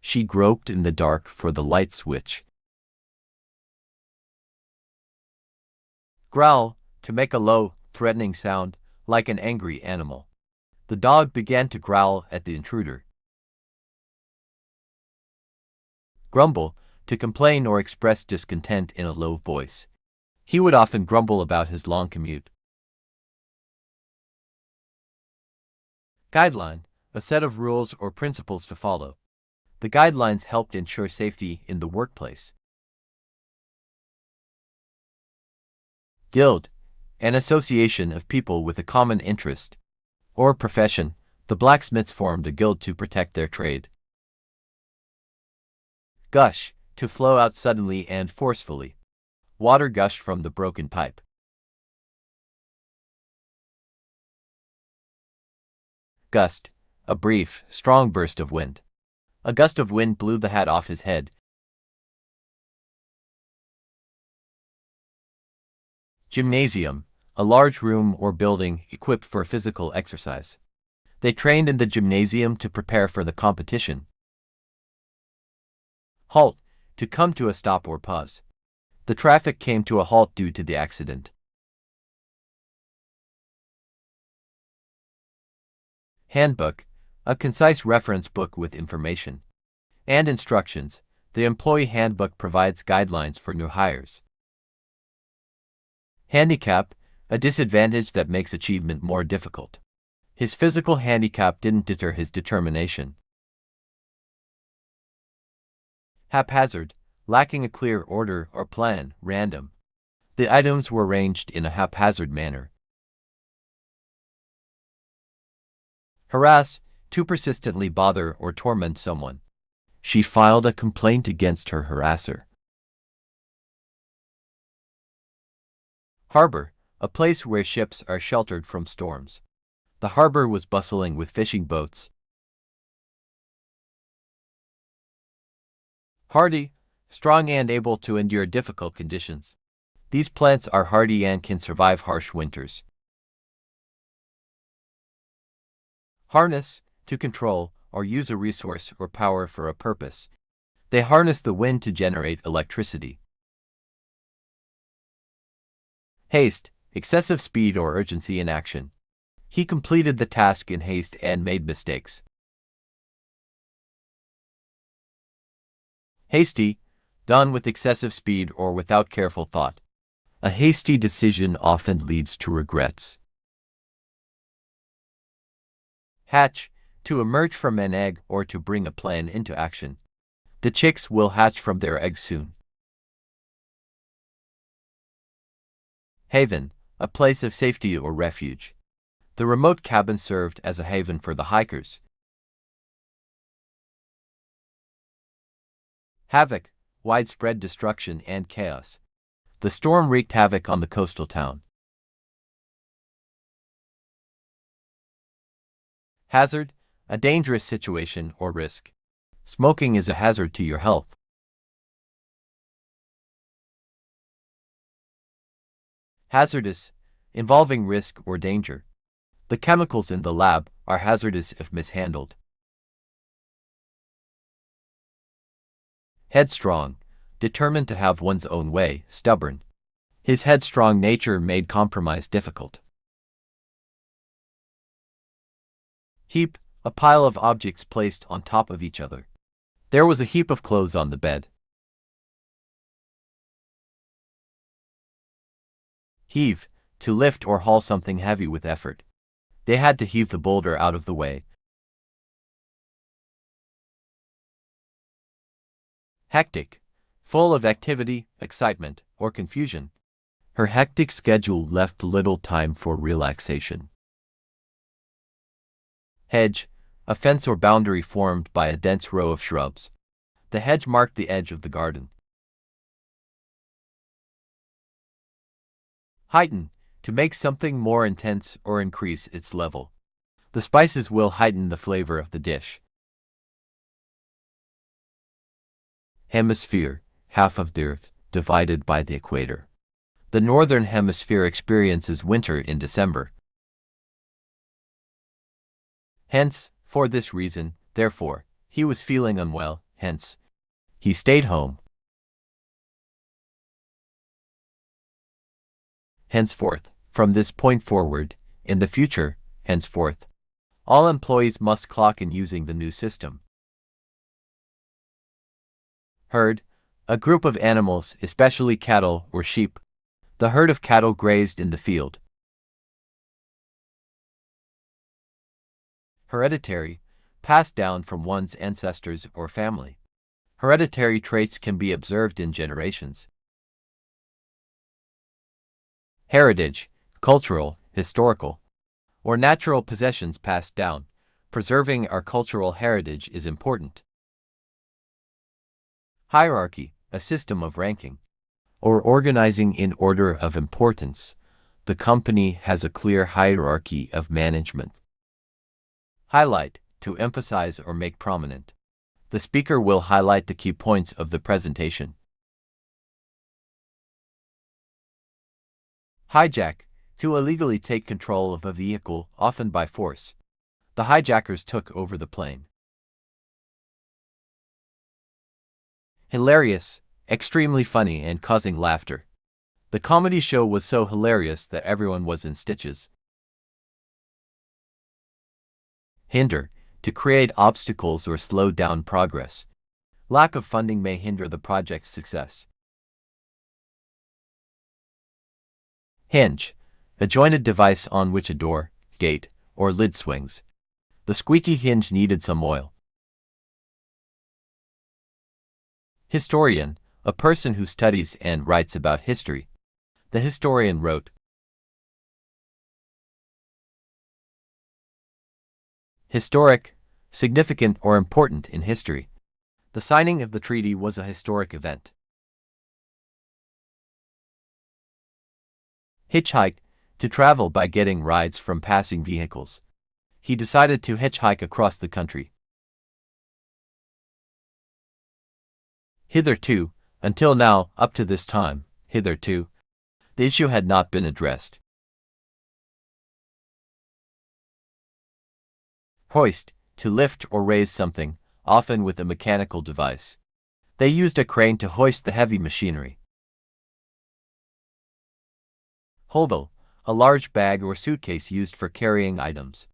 She groped in the dark for the light switch. Growl, to make a low, threatening sound, like an angry animal. The dog began to growl at the intruder. Grumble, to complain or express discontent in a low voice. He would often grumble about his long commute. Guideline, a set of rules or principles to follow. The guidelines helped ensure safety in the workplace. Guild, an association of people with a common interest or profession. The blacksmiths formed a guild to protect their trade. Gush, to flow out suddenly and forcefully. Water gushed from the broken pipe. Gust, a brief, strong burst of wind. A gust of wind blew the hat off his head. Gymnasium, a large room or building equipped for physical exercise. They trained in the gymnasium to prepare for the competition. Halt, to come to a stop or pause. The traffic came to a halt due to the accident. Handbook, a concise reference book with information and instructions. The employee handbook provides guidelines for new hires. Handicap, a disadvantage that makes achievement more difficult. His physical handicap didn't deter his determination. Haphazard, lacking a clear order or plan, random. The items were arranged in a haphazard manner. Harass, to persistently bother or torment someone. She filed a complaint against her harasser. Harbor, a place where ships are sheltered from storms. The harbor was bustling with fishing boats. Hardy, strong and able to endure difficult conditions. These plants are hardy and can survive harsh winters. Harness, to control or use a resource or power for a purpose. They harness the wind to generate electricity. Haste, excessive speed or urgency in action. He completed the task in haste and made mistakes. Hasty, done with excessive speed or without careful thought. A hasty decision often leads to regrets. Hatch, to emerge from an egg or to bring a plan into action. The chicks will hatch from their eggs soon. Haven, a place of safety or refuge. The remote cabin served as a haven for the hikers. Havoc, widespread destruction and chaos. The storm wreaked havoc on the coastal town. Hazard, a dangerous situation or risk. Smoking is a hazard to your health. Hazardous, involving risk or danger. The chemicals in the lab are hazardous if mishandled. Headstrong, determined to have one's own way, stubborn. His headstrong nature made compromise difficult. Heap, a pile of objects placed on top of each other. There was a heap of clothes on the bed. Heave, to lift or haul something heavy with effort. They had to heave the boulder out of the way. Hectic, full of activity, excitement, or confusion. Her hectic schedule left little time for relaxation. Hedge, a fence or boundary formed by a dense row of shrubs. The hedge marked the edge of the garden. Heighten, to make something more intense or increase its level. The spices will heighten the flavor of the dish. Hemisphere, half of the earth, divided by the equator. The northern hemisphere experiences winter in December. Hence, for this reason, therefore, he was feeling unwell, hence, he stayed home. Henceforth, from this point forward, in the future, henceforth, all employees must clock in using the new system. Herd, a group of animals, especially cattle or sheep. The herd of cattle grazed in the field. Hereditary, passed down from one's ancestors or family. Hereditary traits can be observed in generations. Heritage, cultural, historical, or natural possessions passed down. Preserving our cultural heritage is important. Hierarchy, a system of ranking, or organizing in order of importance. The company has a clear hierarchy of management. Highlight, to emphasize or make prominent. The speaker will highlight the key points of the presentation. Hijack, to illegally take control of a vehicle, often by force. The hijackers took over the plane. Hilarious, extremely funny and causing laughter. The comedy show was so hilarious that everyone was in stitches. Hinder, to create obstacles or slow down progress. Lack of funding may hinder the project's success. Hinge, a jointed device on which a door, gate, or lid swings. The squeaky hinge needed some oil. Historian, a person who studies and writes about history. The historian wrote. Historic, significant or important in history. The signing of the treaty was a historic event. Hitchhike, to travel by getting rides from passing vehicles. He decided to hitchhike across the country. Hitherto, until now, up to this time, hitherto, the issue had not been addressed. Hoist, to lift or raise something, often with a mechanical device. They used a crane to hoist the heavy machinery. Holdall, a large bag or suitcase used for carrying items.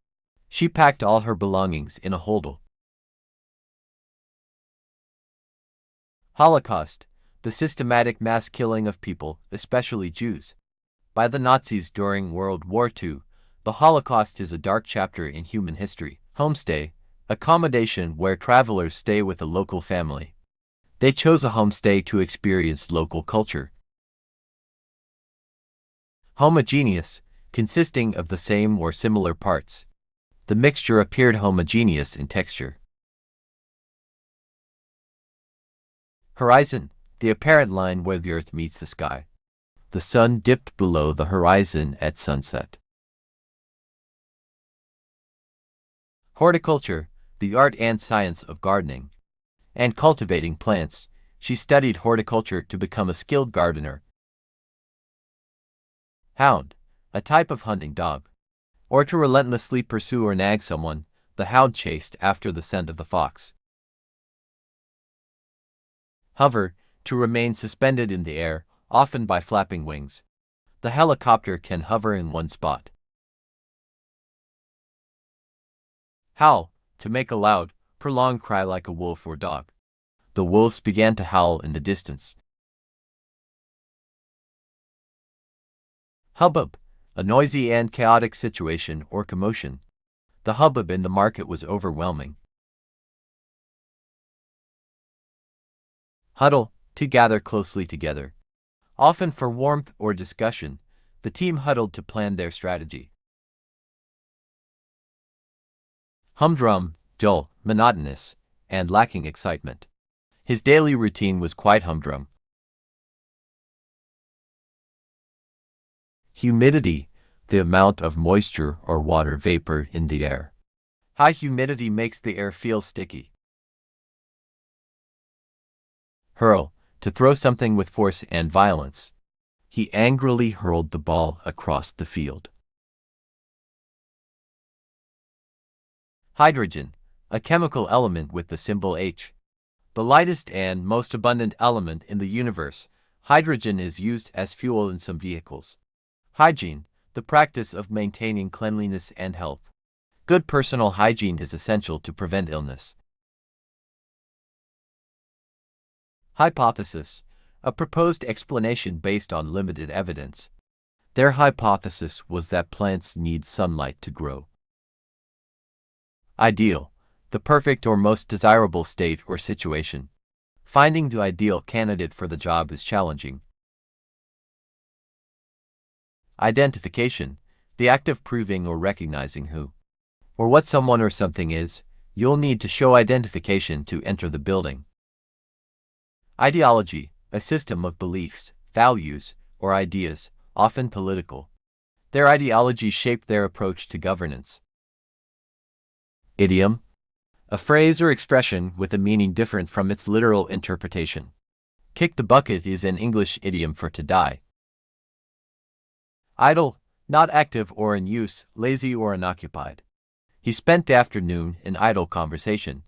She packed all her belongings in a holdall. Holocaust, the systematic mass killing of people, especially Jews, by the Nazis during World War II. The Holocaust is a dark chapter in human history. Homestay, accommodation where travelers stay with a local family. They chose a homestay to experience local culture. Homogeneous, consisting of the same or similar parts. The mixture appeared homogeneous in texture. Horizon, the apparent line where the earth meets the sky. The sun dipped below the horizon at sunset. Horticulture, the art and science of gardening and cultivating plants. She studied horticulture to become a skilled gardener. Hound, a type of hunting dog. Or to relentlessly pursue or nag someone, the hound chased after the scent of the fox. Hover, to remain suspended in the air, often by flapping wings. The helicopter can hover in one spot. Howl, to make a loud, prolonged cry like a wolf or dog. The wolves began to howl in the distance. Hubbub, a noisy and chaotic situation or commotion. The hubbub in the market was overwhelming. Huddle, to gather closely together. Often for warmth or discussion, the team huddled to plan their strategy. Humdrum, dull, monotonous, and lacking excitement. His daily routine was quite humdrum. Humidity, the amount of moisture or water vapor in the air. High humidity makes the air feel sticky. Hurl, to throw something with force and violence. He angrily hurled the ball across the field. Hydrogen, a chemical element with the symbol H. The lightest and most abundant element in the universe, hydrogen is used as fuel in some vehicles. Hygiene, the practice of maintaining cleanliness and health. Good personal hygiene is essential to prevent illness. Hypothesis, a proposed explanation based on limited evidence. Their hypothesis was that plants need sunlight to grow. Ideal, the perfect or most desirable state or situation. Finding the ideal candidate for the job is challenging. Identification, the act of proving or recognizing who or what someone or something is. You'll need to show identification to enter the building. Ideology, a system of beliefs, values, or ideas, often political. Their ideology shaped their approach to governance. Idiom, a phrase or expression with a meaning different from its literal interpretation. Kick the bucket is an English idiom for to die. Idle, not active or in use, lazy or unoccupied. He spent the afternoon in idle conversation.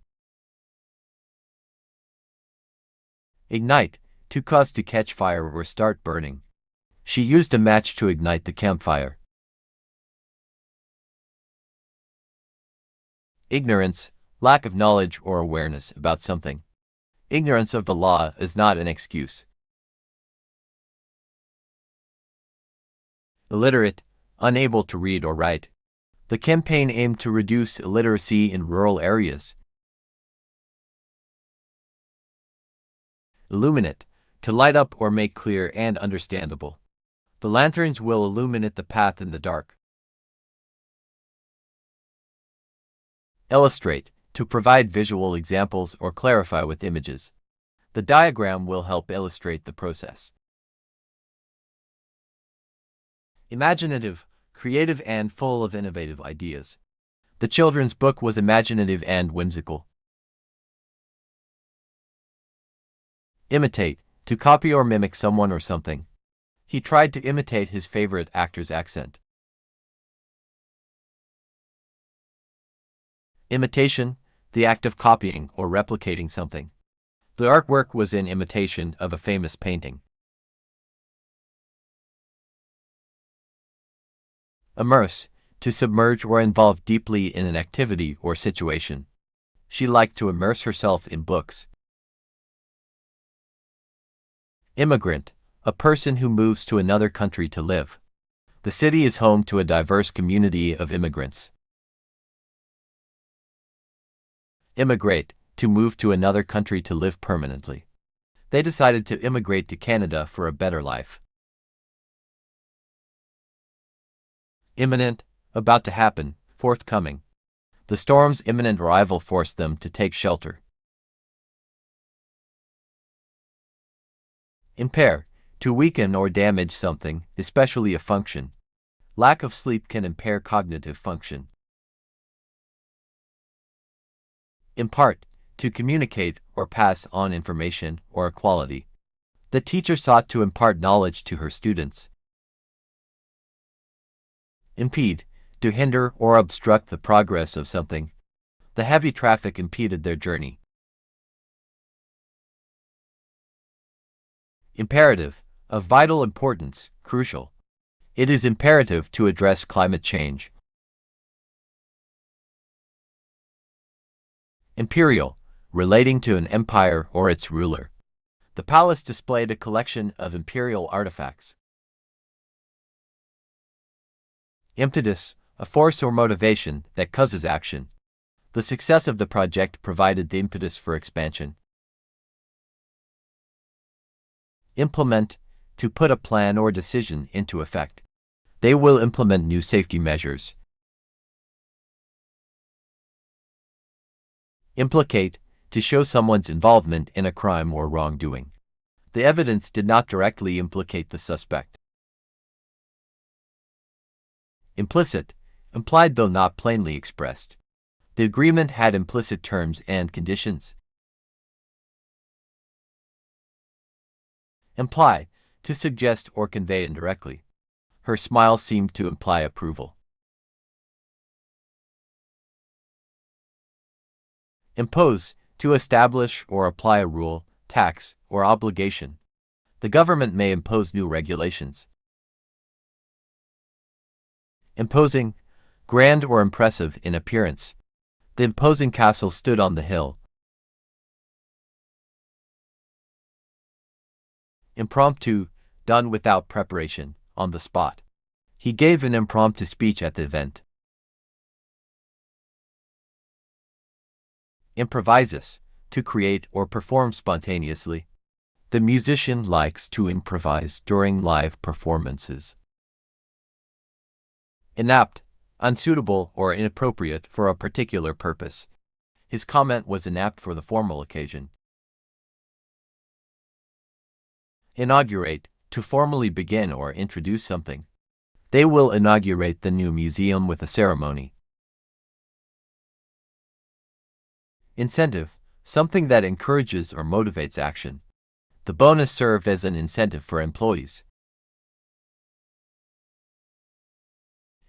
Ignite, to cause to catch fire or start burning. She used a match to ignite the campfire. Ignorance, lack of knowledge or awareness about something. Ignorance of the law is not an excuse. Illiterate, unable to read or write. The campaign aimed to reduce illiteracy in rural areas. Illuminate, to light up or make clear and understandable. The lanterns will illuminate the path in the dark. Illustrate, to provide visual examples or clarify with images. The diagram will help illustrate the process. Imaginative, creative and full of innovative ideas. The children's book was imaginative and whimsical. Imitate, to copy or mimic someone or something. He tried to imitate his favorite actor's accent. Imitation, the act of copying or replicating something. The artwork was in imitation of a famous painting. Immerse, to submerge or involve deeply in an activity or situation. She liked to immerse herself in books. Immigrant, a person who moves to another country to live. The city is home to a diverse community of immigrants. Immigrate, to move to another country to live permanently. They decided to immigrate to Canada for a better life. Imminent, about to happen, forthcoming. The storm's imminent arrival forced them to take shelter. Impair, to weaken or damage something, especially a function. Lack of sleep can impair cognitive function. Impart, to communicate or pass on information or a quality. The teacher sought to impart knowledge to her students. Impede, to hinder or obstruct the progress of something. The heavy traffic impeded their journey. Imperative, of vital importance, crucial. It is imperative to address climate change. Imperial, relating to an empire or its ruler. The palace displayed a collection of imperial artifacts. Impetus, a force or motivation that causes action. The success of the project provided the impetus for expansion. Implement, to put a plan or decision into effect. They will implement new safety measures. Implicate, to show someone's involvement in a crime or wrongdoing. The evidence did not directly implicate the suspect. Implicit, implied though not plainly expressed. The agreement had implicit terms and conditions. Imply, to suggest or convey indirectly. Her smile seemed to imply approval. Impose, to establish or apply a rule, tax, or obligation. The government may impose new regulations. Imposing, grand or impressive in appearance. The imposing castle stood on the hill. Impromptu, done without preparation, on the spot. He gave an impromptu speech at the event. Improvisus, to create or perform spontaneously. The musician likes to improvise during live performances. Inapt, unsuitable or inappropriate for a particular purpose. His comment was inapt for the formal occasion. Inaugurate, to formally begin or introduce something. They will inaugurate the new museum with a ceremony. Incentive, something that encourages or motivates action. The bonus served as an incentive for employees.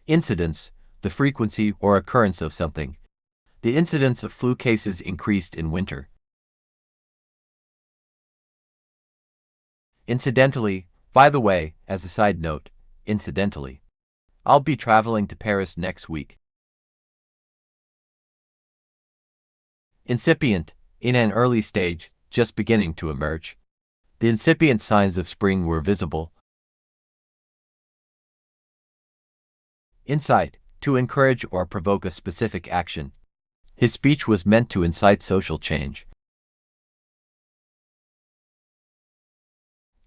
Incidence, the frequency or occurrence of something. The incidence of flu cases increased in winter. Incidentally, by the way, as a side note, incidentally, I'll be traveling to Paris next week. Incipient, in an early stage, just beginning to emerge. The incipient signs of spring were visible. Incite, to encourage or provoke a specific action. His speech was meant to incite social change.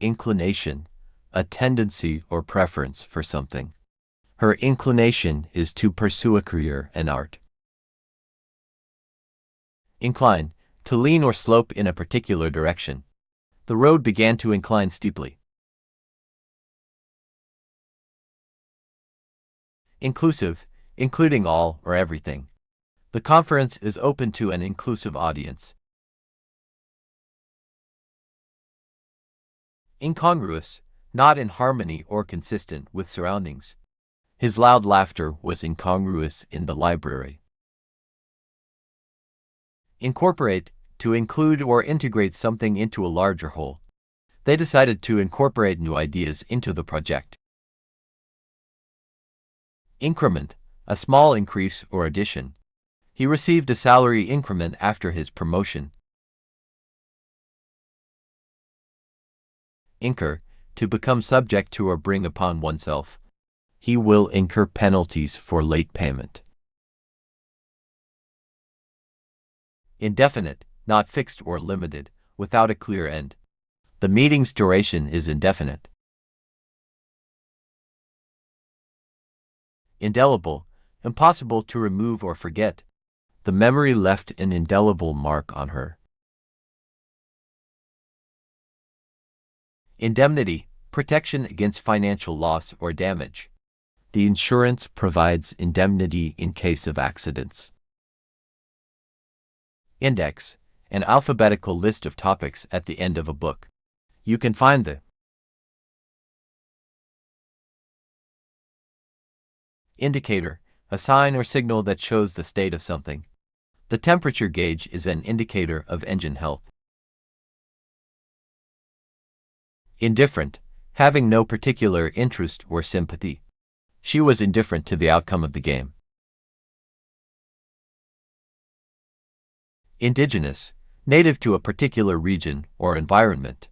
Inclination, a tendency or preference for something. Her inclination is to pursue a career in art. Incline, to lean or slope in a particular direction. The road began to incline steeply. Inclusive, including all or everything. The conference is open to an inclusive audience. Incongruous, not in harmony or consistent with surroundings. His loud laughter was incongruous in the library. Incorporate, to include or integrate something into a larger whole. They decided to incorporate new ideas into the project. Increment, a small increase or addition. He received a salary increment after his promotion. Incur, to become subject to or bring upon oneself. He will incur penalties for late payment. Indefinite, not fixed or limited, without a clear end. The meeting's duration is indefinite. Indelible, impossible to remove or forget. The memory left an indelible mark on her. Indemnity, protection against financial loss or damage. The insurance provides indemnity in case of accidents. Index, an alphabetical list of topics at the end of a book. You can find the indicator, a sign or signal that shows the state of something. The temperature gauge is an indicator of engine health. Indifferent, having no particular interest or sympathy. She was indifferent to the outcome of the game. Indigenous, native to a particular region or environment.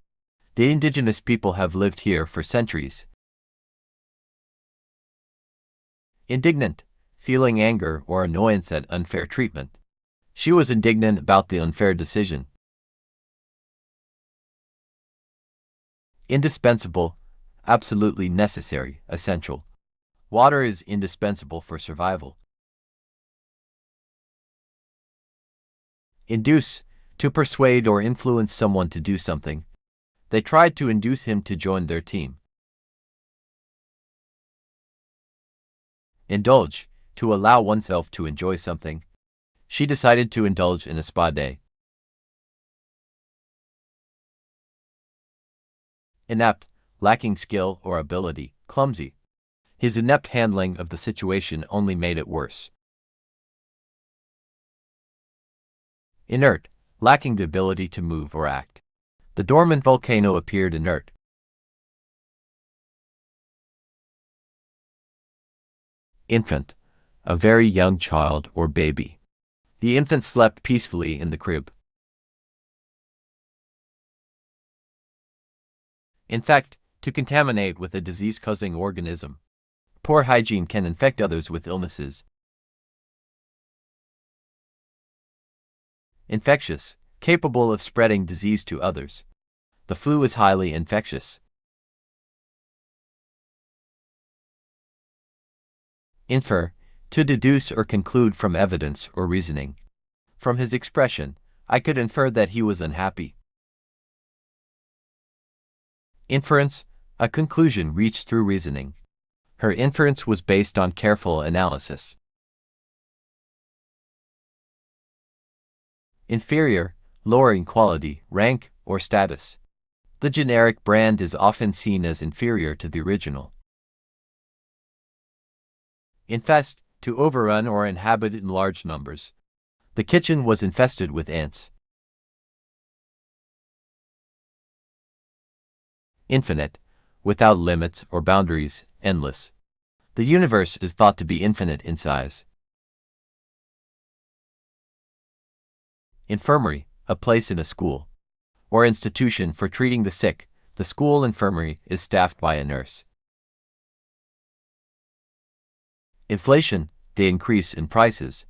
The indigenous people have lived here for centuries. Indignant, feeling anger or annoyance at unfair treatment. She was indignant about the unfair decision. Indispensable, absolutely necessary, essential. Water is indispensable for survival. Induce, to persuade or influence someone to do something. They tried to induce him to join their team. Indulge, to allow oneself to enjoy something. She decided to indulge in a spa day. Inept, lacking skill or ability, clumsy. His inept handling of the situation only made it worse. Inert, lacking the ability to move or act. The dormant volcano appeared inert. Infant, a very young child or baby. The infant slept peacefully in the crib. Infect, to contaminate with a disease-causing organism. Poor hygiene can infect others with illnesses. Infectious, capable of spreading disease to others. The flu is highly infectious. Infer, to deduce or conclude from evidence or reasoning. From his expression, I could infer that he was unhappy. Inference, a conclusion reached through reasoning. Her inference was based on careful analysis. Inferior, lower in quality, rank, or status. The generic brand is often seen as inferior to the original. Infest, to overrun or inhabit in large numbers. The kitchen was infested with ants. Infinite, without limits or boundaries, endless. The universe is thought to be infinite in size. Infirmary, a place in a school or institution for treating the sick. The school infirmary is staffed by a nurse. Inflation, the increase in prices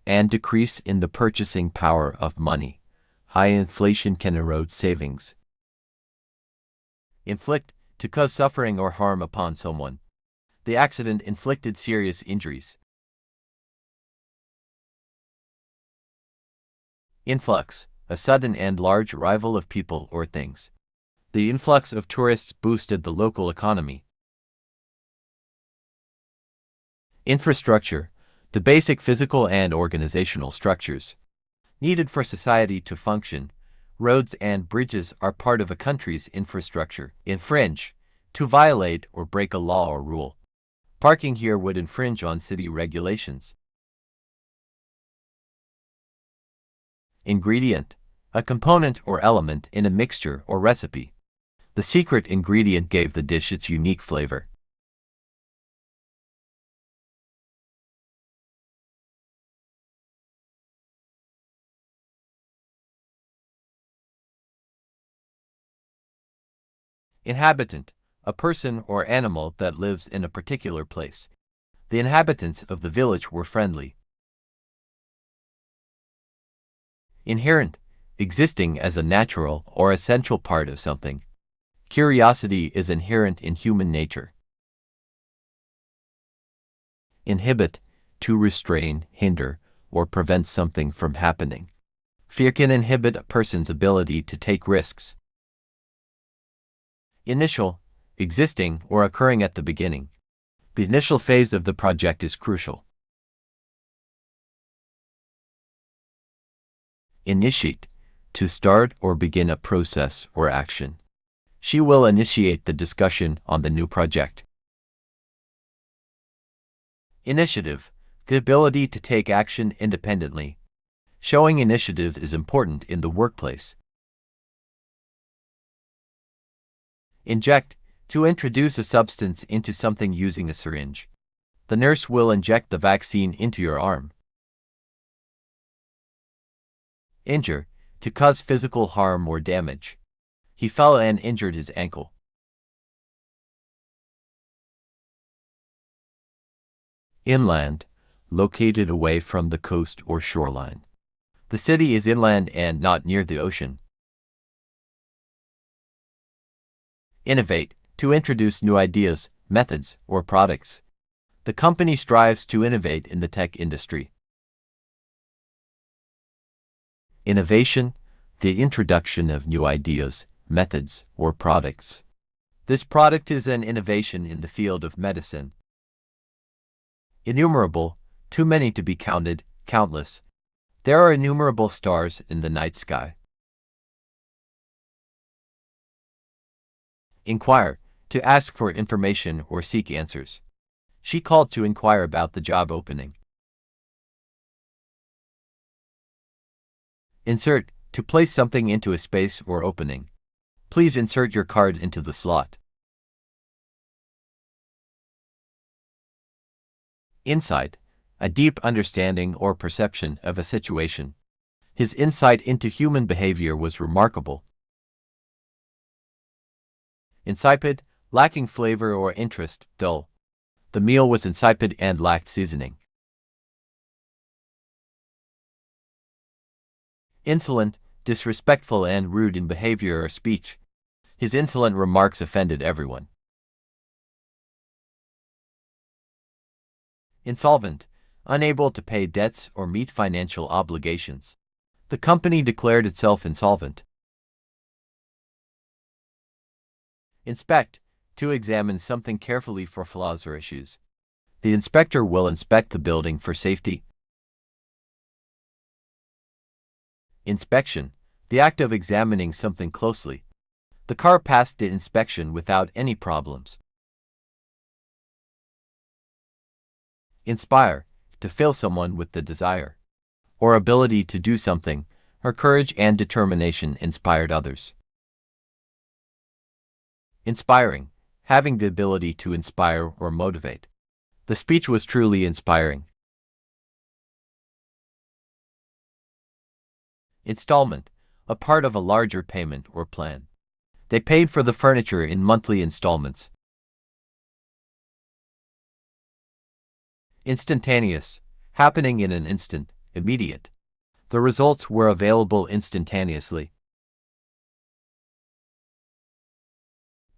and decrease in the purchasing power of money. High inflation can erode savings. Inflict, to cause suffering or harm upon someone. The accident inflicted serious injuries. Influx, a sudden and large arrival of people or things. The influx of tourists boosted the local economy. Infrastructure, the basic physical and organizational structures needed for society to function. Roads and bridges are part of a country's infrastructure. Infringe, to violate or break a law or rule. Parking here would infringe on city regulations. Ingredient, a component or element in a mixture or recipe. The secret ingredient gave the dish its unique flavor. Inhabitant, a person or animal that lives in a particular place. The inhabitants of the village were friendly. Inherent, existing as a natural or essential part of something. Curiosity is inherent in human nature. Inhibit, to restrain, hinder, or prevent something from happening. Fear can inhibit a person's ability to take risks. Initial, existing or occurring at the beginning. The initial phase of the project is crucial. Initiate, to start or begin a process or action. She will initiate the discussion on the new project. Initiative, the ability to take action independently. Showing initiative is important in the workplace. Inject, to introduce a substance into something using a syringe. The nurse will inject the vaccine into your arm. Injure, to cause physical harm or damage. He fell and injured his ankle. Inland, located away from the coast or shoreline. The city is inland and not near the ocean. Innovate, to introduce new ideas, methods, or products. The company strives to innovate in the tech industry. Innovation, the introduction of new ideas, methods, or products. This product is an innovation in the field of medicine. Innumerable, too many to be counted, countless. There are innumerable stars in the night sky. Inquire, to ask for information or seek answers. She called to inquire about the job opening. Insert, to place something into a space or opening. Please insert your card into the slot. Insight, a deep understanding or perception of a situation. His insight into human behavior was remarkable. Insipid, lacking flavor or interest, dull. The meal was insipid and lacked seasoning. Insolent, disrespectful and rude in behavior or speech. His insolent remarks offended everyone. Insolvent, unable to pay debts or meet financial obligations. The company declared itself insolvent. Inspect, to examine something carefully for flaws or issues. The inspector will inspect the building for safety. Inspection, the act of examining something closely. The car passed the inspection without any problems. Inspire, to fill someone with the desire or ability to do something. Her courage and determination inspired others. Inspiring, having the ability to inspire or motivate. The speech was truly inspiring. Installment, a part of a larger payment or plan. They paid for the furniture in monthly installments. Instantaneous, happening in an instant, immediate. The results were available instantaneously.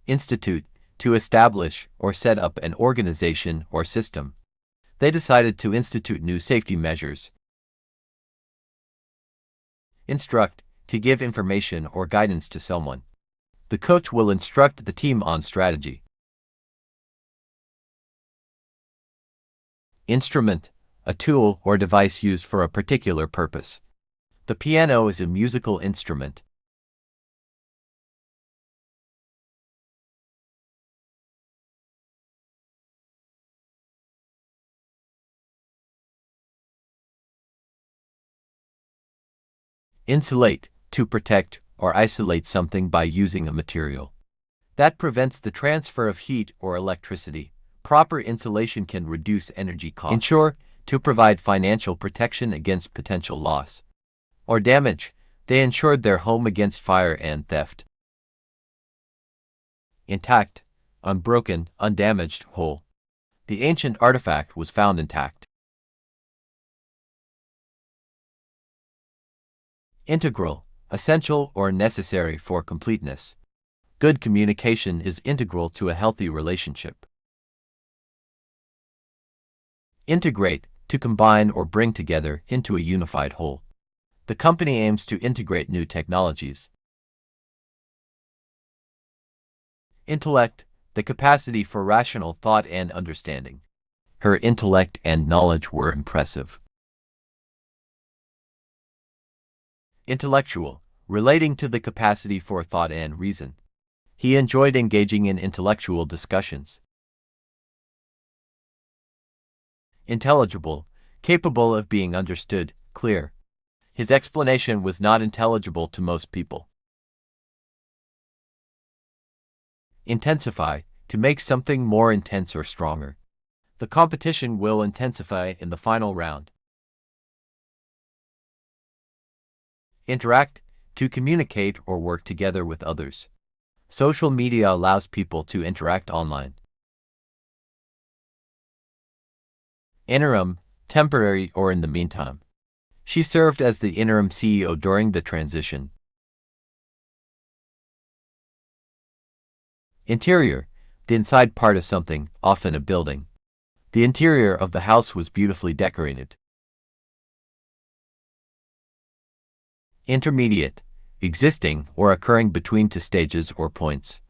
Institute, to establish or set up an organization or system. They decided to institute new safety measures. Instruct, to give information or guidance to someone. The coach will instruct the team on strategy. Instrument, a tool or device used for a particular purpose. The piano is a musical instrument. Insulate, to protect or isolate something by using a material that prevents the transfer of heat or electricity. Proper insulation can reduce energy costs. Insure, to provide financial protection against potential loss or damage. They insured their home against fire and theft. Intact, unbroken, undamaged, whole. The ancient artifact was found intact. Integral, essential or necessary for completeness. Good communication is integral to a healthy relationship. Integrate, to combine or bring together into a unified whole. The company aims to integrate new technologies. Intellect, the capacity for rational thought and understanding. Her intellect and knowledge were impressive. Intellectual, relating to the capacity for thought and reason. He enjoyed engaging in intellectual discussions. Intelligible, capable of being understood, clear. His explanation was not intelligible to most people. Intensify, to make something more intense or stronger. The competition will intensify in the final round. Interact, to communicate or work together with others. Social media allows people to interact online. Interim, temporary or in the meantime. She served as the interim CEO during the transition. Interior, the inside part of something, often a building. The interior of the house was beautifully decorated. Intermediate, existing or occurring between two stages or points.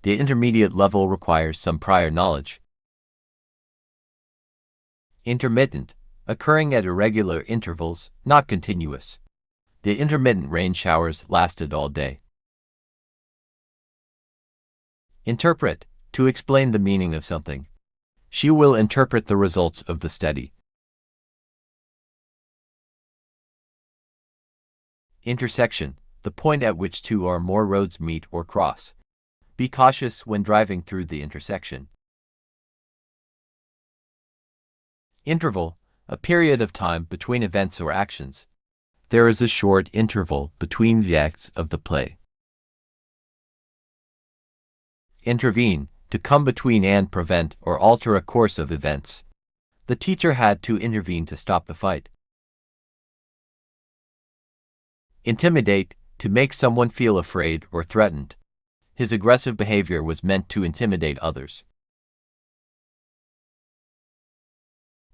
The intermediate level requires some prior knowledge. Intermittent, occurring at irregular intervals, not continuous. The intermittent rain showers lasted all day. Interpret, to explain the meaning of something. She will interpret the results of the study. Intersection, the point at which two or more roads meet or cross. Be cautious when driving through the intersection. Interval, a period of time between events or actions. There is a short interval between the acts of the play. Intervene, to come between and prevent or alter a course of events. The teacher had to intervene to stop the fight. Intimidate, to make someone feel afraid or threatened. His aggressive behavior was meant to intimidate others.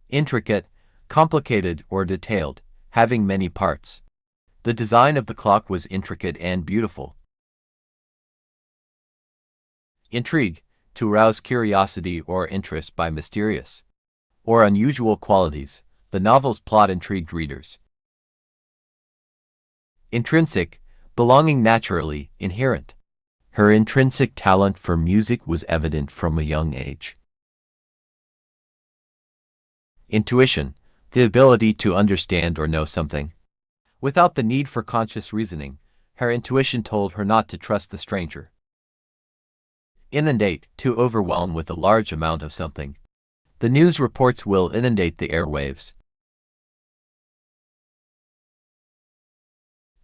Intricate, complicated or detailed, having many parts. The design of the clock was intricate and beautiful. Intrigue, to arouse curiosity or interest by mysterious or unusual qualities. The novel's plot intrigued readers. Intrinsic, belonging naturally, inherent. Her intrinsic talent for music was evident from a young age. Intuition, the ability to understand or know something. Without the need for conscious reasoning, her intuition told her not to trust the stranger. Inundate, to overwhelm with a large amount of something. The news reports will inundate the airwaves.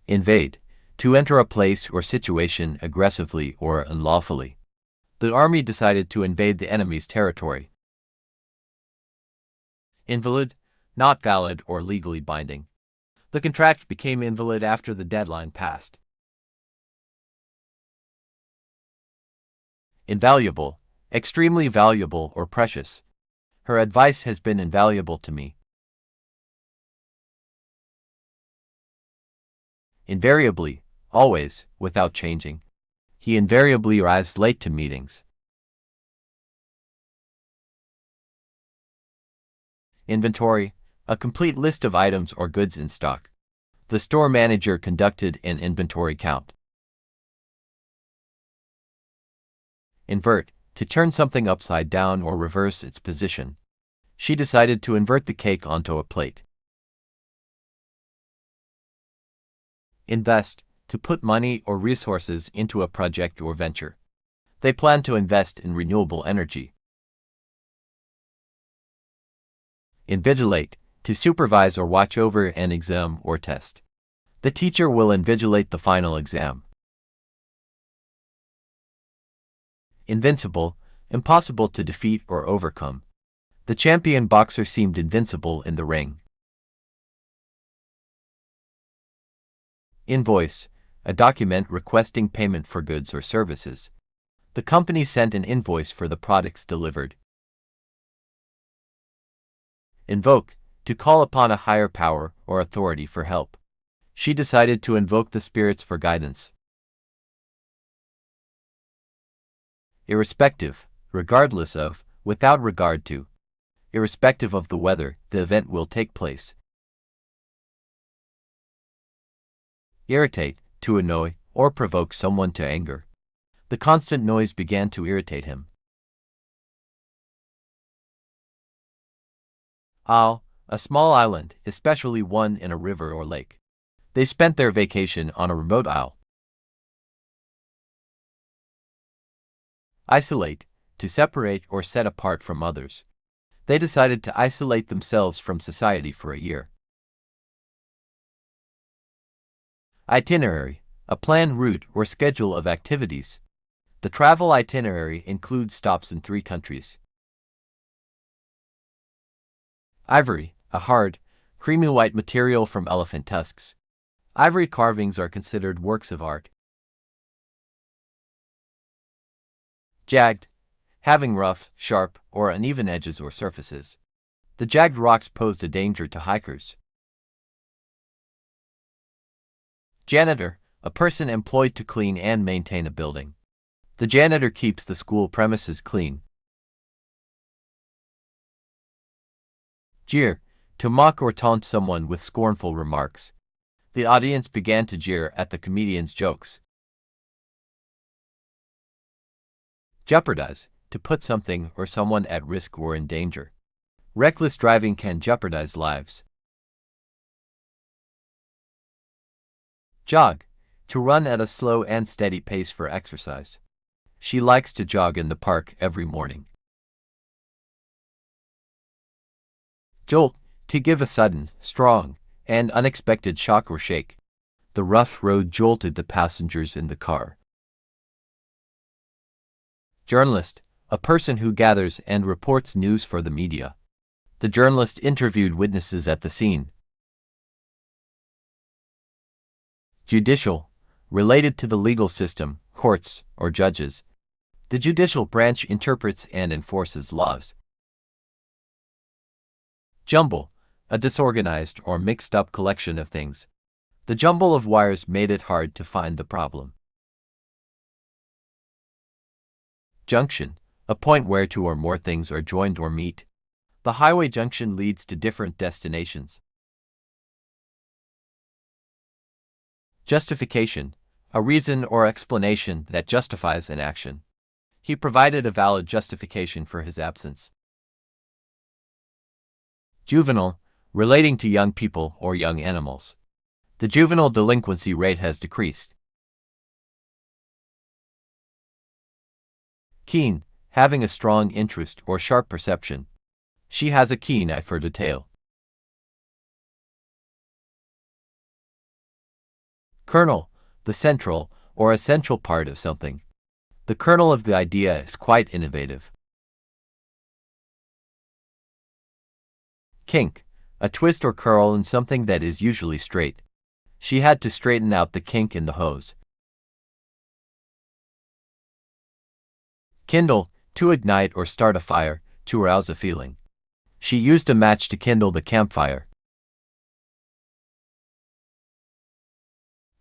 Invade, to enter a place or situation aggressively or unlawfully. The army decided to invade the enemy's territory. Invalid, not valid or legally binding. The contract became invalid after the deadline passed. Invaluable, extremely valuable or precious. Her advice has been invaluable to me. Invariably, always, without changing. He invariably arrives late to meetings. Inventory, a complete list of items or goods in stock. The store manager conducted an inventory count. Invert, to turn something upside down or reverse its position. She decided to invert the cake onto a plate. Invest, to put money or resources into a project or venture. They plan to invest in renewable energy. Invigilate, to supervise or watch over an exam or test. The teacher will invigilate the final exam. Invincible, impossible to defeat or overcome. The champion boxer seemed invincible in the ring. Invoice, a document requesting payment for goods or services. The company sent an invoice for the products delivered. Invoke, to call upon a higher power or authority for help. She decided to invoke the spirits for guidance. Irrespective, regardless of, without regard to. Irrespective of the weather, the event will take place. Irritate, to annoy, or provoke someone to anger. The constant noise began to irritate him. Isle, a small island, especially one in a river or lake. They spent their vacation on a remote isle. Isolate, to separate or set apart from others. They decided to isolate themselves from society for a year. Itinerary, a planned route or schedule of activities. The travel itinerary includes stops in 3 countries. Ivory, a hard, creamy white material from elephant tusks. Ivory carvings are considered works of art. Jagged, having rough, sharp, or uneven edges or surfaces. The jagged rocks posed a danger to hikers. Janitor, a person employed to clean and maintain a building. The janitor keeps the school premises clean. Jeer, to mock or taunt someone with scornful remarks. The audience began to jeer at the comedian's jokes. Jeopardize, to put something or someone at risk or in danger. Reckless driving can jeopardize lives. Jog, to run at a slow and steady pace for exercise. She likes to jog in the park every morning. Jolt, to give a sudden, strong, and unexpected shock or shake. The rough road jolted the passengers in the car. Journalist, a person who gathers and reports news for the media. The journalist interviewed witnesses at the scene. Judicial, related to the legal system, courts, or judges. The judicial branch interprets and enforces laws. Jumble, a disorganized or mixed-up collection of things. The jumble of wires made it hard to find the problem. Junction, a point where 2 or more things are joined or meet. The highway junction leads to different destinations. Justification, a reason or explanation that justifies an action. He provided a valid justification for his absence. Juvenile, relating to young people or young animals. The juvenile delinquency rate has decreased. Keen, having a strong interest or sharp perception. She has a keen eye for detail. Kernel, the central or essential part of something. The kernel of the idea is quite innovative. Kink, a twist or curl in something that is usually straight. She had to straighten out the kink in the hose. Kindle, to ignite or start a fire, to arouse a feeling. She used a match to kindle the campfire.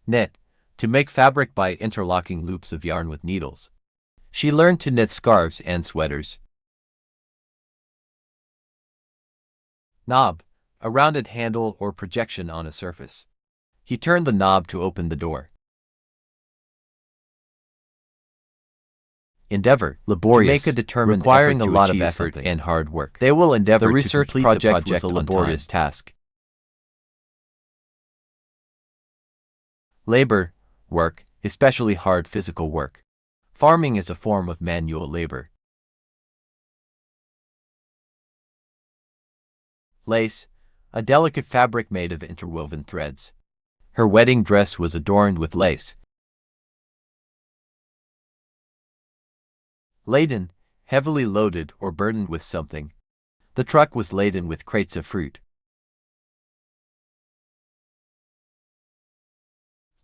Knit, to make fabric by interlocking loops of yarn with needles. She learned to knit scarves and sweaters. Knob, a rounded handle or projection on a surface. He turned the knob to open the door. Endeavor, laborious, to make a determined requiring a lot of effort and hard work. They will endeavor to complete the project was a laborious task. Labor, work, especially hard physical work. Farming is a form of manual labor. Lace, a delicate fabric made of interwoven threads. Her wedding dress was adorned with lace. Laden, heavily loaded or burdened with something. The truck was laden with crates of fruit.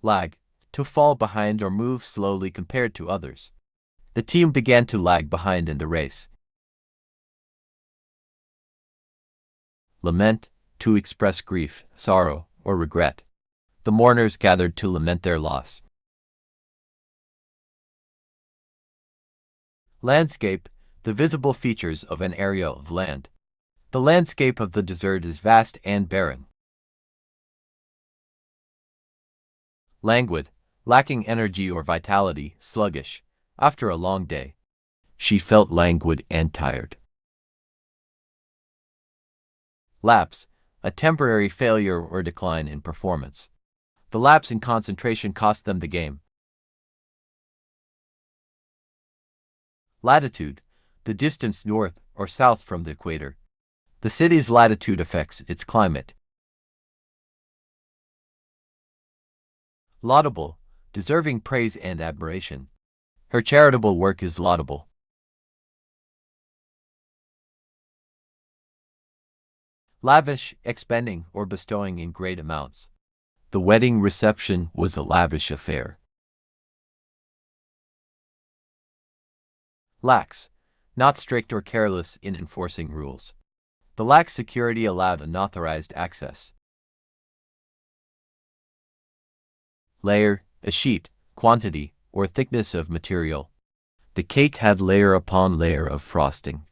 Lag, to fall behind or move slowly compared to others. The team began to lag behind in the race. Lament, to express grief, sorrow, or regret. The mourners gathered to lament their loss. Landscape, the visible features of an area of land. The landscape of the desert is vast and barren. Languid, lacking energy or vitality, sluggish. After a long day, she felt languid and tired. Lapse, a temporary failure or decline in performance. The lapse in concentration cost them the game. Latitude, the distance north or south from the equator. The city's latitude affects its climate. Laudable, deserving praise and admiration. Her charitable work is laudable. Lavish, expending or bestowing in great amounts. The wedding reception was a lavish affair. Lax, not strict or careless in enforcing rules. The lax security allowed unauthorized access. Layer, a sheet, quantity, or thickness of material. The cake had layer upon layer of frosting.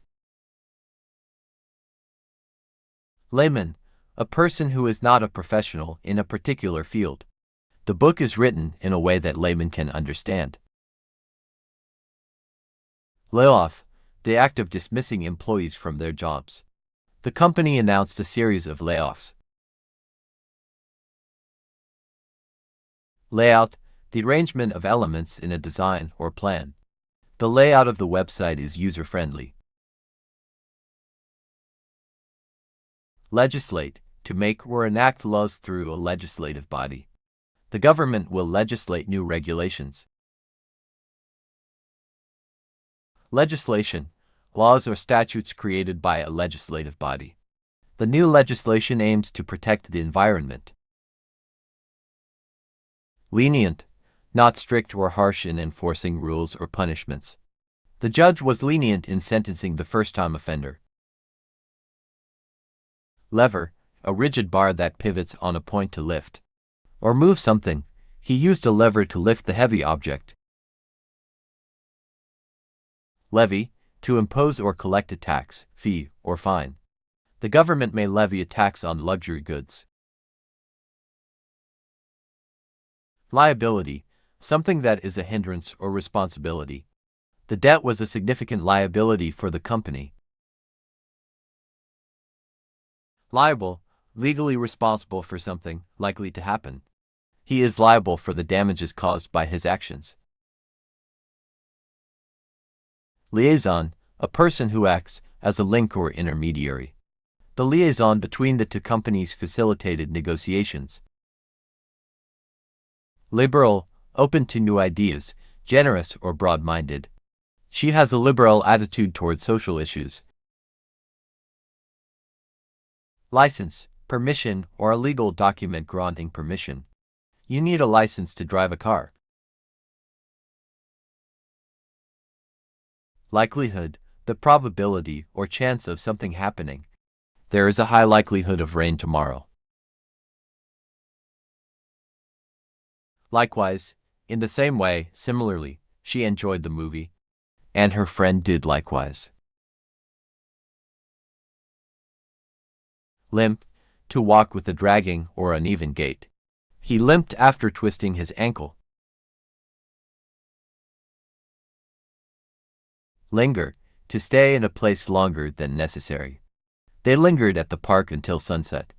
Layman, a person who is not a professional in a particular field. The book is written in a way that laymen can understand. Layoff, the act of dismissing employees from their jobs. The company announced a series of layoffs. Layout, the arrangement of elements in a design or plan. The layout of the website is user-friendly. Legislate, to make or enact laws through a legislative body. The government will legislate new regulations. Legislation, laws or statutes created by a legislative body. The new legislation aims to protect the environment. Lenient, not strict or harsh in enforcing rules or punishments. The judge was lenient in sentencing the first-time offender. Lever, a rigid bar that pivots on a point to lift or move something. He used a lever to lift the heavy object. Levy, to impose or collect a tax, fee, or fine. The government may levy a tax on luxury goods. Liability, something that is a hindrance or responsibility. The debt was a significant liability for the company. Liable, legally responsible for something likely to happen. He is liable for the damages caused by his actions. Liaison, a person who acts as a link or intermediary. The liaison between the two companies facilitated negotiations. Liberal, open to new ideas, generous or broad-minded. She has a liberal attitude toward social issues. License, permission or a legal document granting permission. You need a license to drive a car. Likelihood, the probability or chance of something happening. There is a high likelihood of rain tomorrow. Likewise, in the same way, similarly, she enjoyed the movie, and her friend did likewise. Limp, to walk with a dragging or uneven gait. He limped after twisting his ankle. Linger, to stay in a place longer than necessary. They lingered at the park until sunset.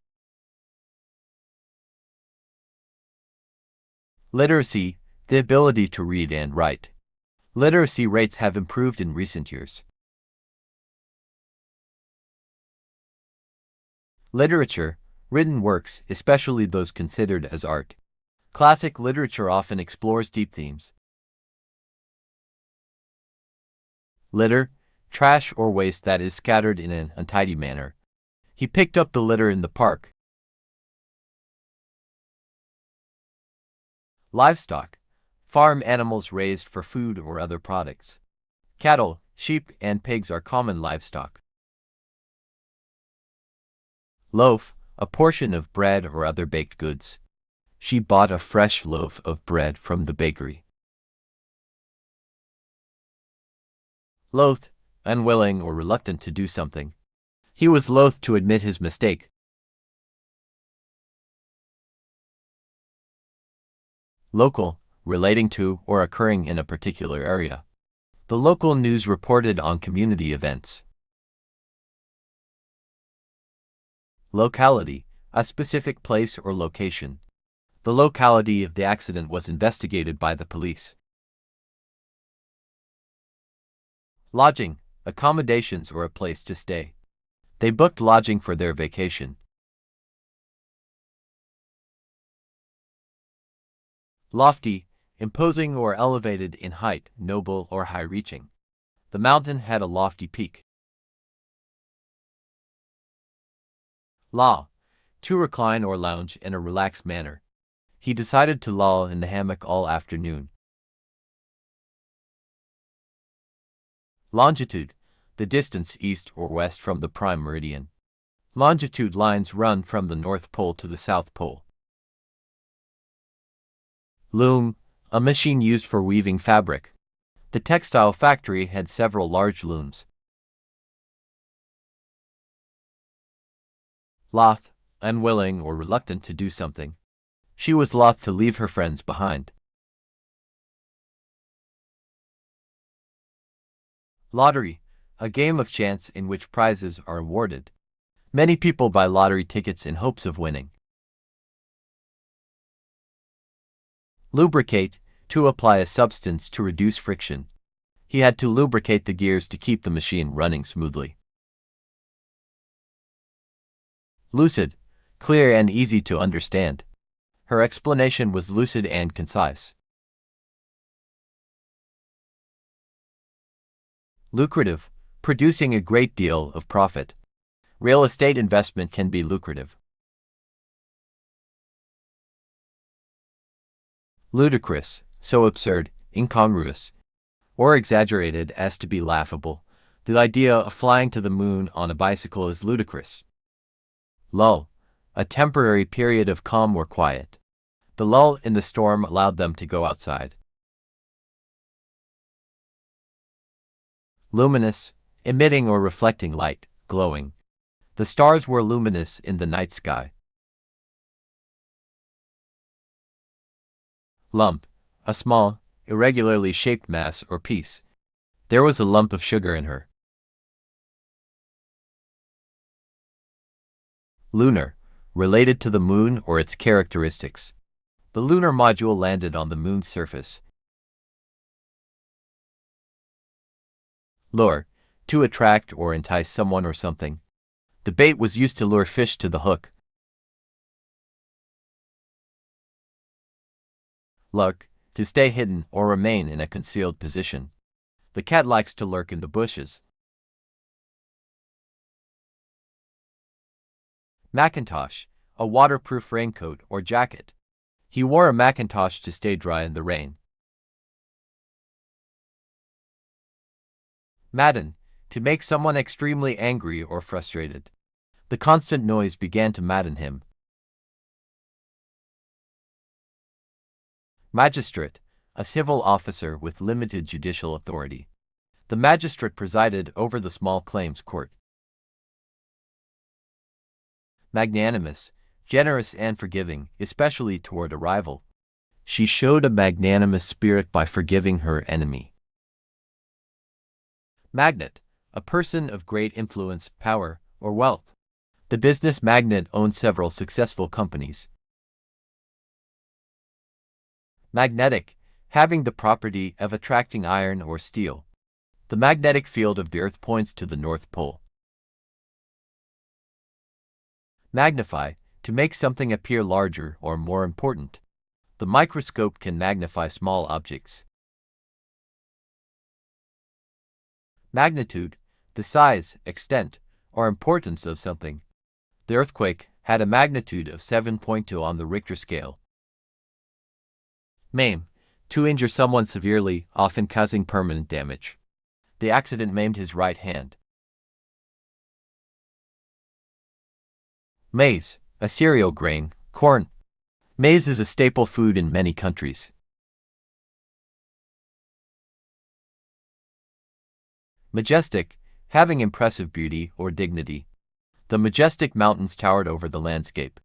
Literacy, the ability to read and write. Literacy rates have improved in recent years. Literature, written works, especially those considered as art. Classic literature often explores deep themes. Litter, trash or waste that is scattered in an untidy manner. He picked up the litter in the park. Livestock, farm animals raised for food or other products. Cattle, sheep, and pigs are common livestock. Loaf, a portion of bread or other baked goods. She bought a fresh loaf of bread from the bakery. Loath, unwilling or reluctant to do something. He was loath to admit his mistake. Local, relating to or occurring in a particular area. The local news reported on community events. Locality, a specific place or location. The locality of the accident was investigated by the police. Lodging, accommodations or a place to stay. They booked lodging for their vacation. Lofty, imposing or elevated in height, noble or high-reaching. The mountain had a lofty peak. Loll, to recline or lounge in a relaxed manner. He decided to loll in the hammock all afternoon. Longitude, the distance east or west from the prime meridian. Longitude lines run from the North Pole to the South Pole. Loom, a machine used for weaving fabric. The textile factory had several large looms. Loth, unwilling or reluctant to do something. She was loth to leave her friends behind. Lottery, a game of chance in which prizes are awarded. Many people buy lottery tickets in hopes of winning. Lubricate, to apply a substance to reduce friction. He had to lubricate the gears to keep the machine running smoothly. Lucid, clear and easy to understand. Her explanation was lucid and concise. Lucrative, producing a great deal of profit. Real estate investment can be lucrative. Ludicrous, so absurd, incongruous, or exaggerated as to be laughable. The idea of flying to the moon on a bicycle is ludicrous. Lull, a temporary period of calm or quiet. The lull in the storm allowed them to go outside. Luminous, emitting or reflecting light, glowing. The stars were luminous in the night sky. Lump, a small, irregularly shaped mass or piece. There was a lump of sugar in her. Lunar, related to the moon or its characteristics. The lunar module landed on the moon's surface. Lure, to attract or entice someone or something. The bait was used to lure fish to the hook. Lurk, to stay hidden or remain in a concealed position. The cat likes to lurk in the bushes. Macintosh, a waterproof raincoat or jacket. He wore a macintosh to stay dry in the rain. Madden, to make someone extremely angry or frustrated. The constant noise began to madden him. Magistrate, a civil officer with limited judicial authority. The magistrate presided over the small claims court. Magnanimous, generous and forgiving, especially toward a rival. She showed a magnanimous spirit by forgiving her enemy. Magnate, a person of great influence, power, or wealth. The business magnate owned several successful companies. Magnetic, having the property of attracting iron or steel. The magnetic field of the Earth points to the North Pole. Magnify, to make something appear larger or more important. The microscope can magnify small objects. Magnitude, the size, extent, or importance of something. The earthquake had a magnitude of 7.2 on the Richter scale. Maim, to injure someone severely, often causing permanent damage. The accident maimed his right hand. Maize, a cereal grain, corn. Maize is a staple food in many countries. Majestic, having impressive beauty or dignity. The majestic mountains towered over the landscape.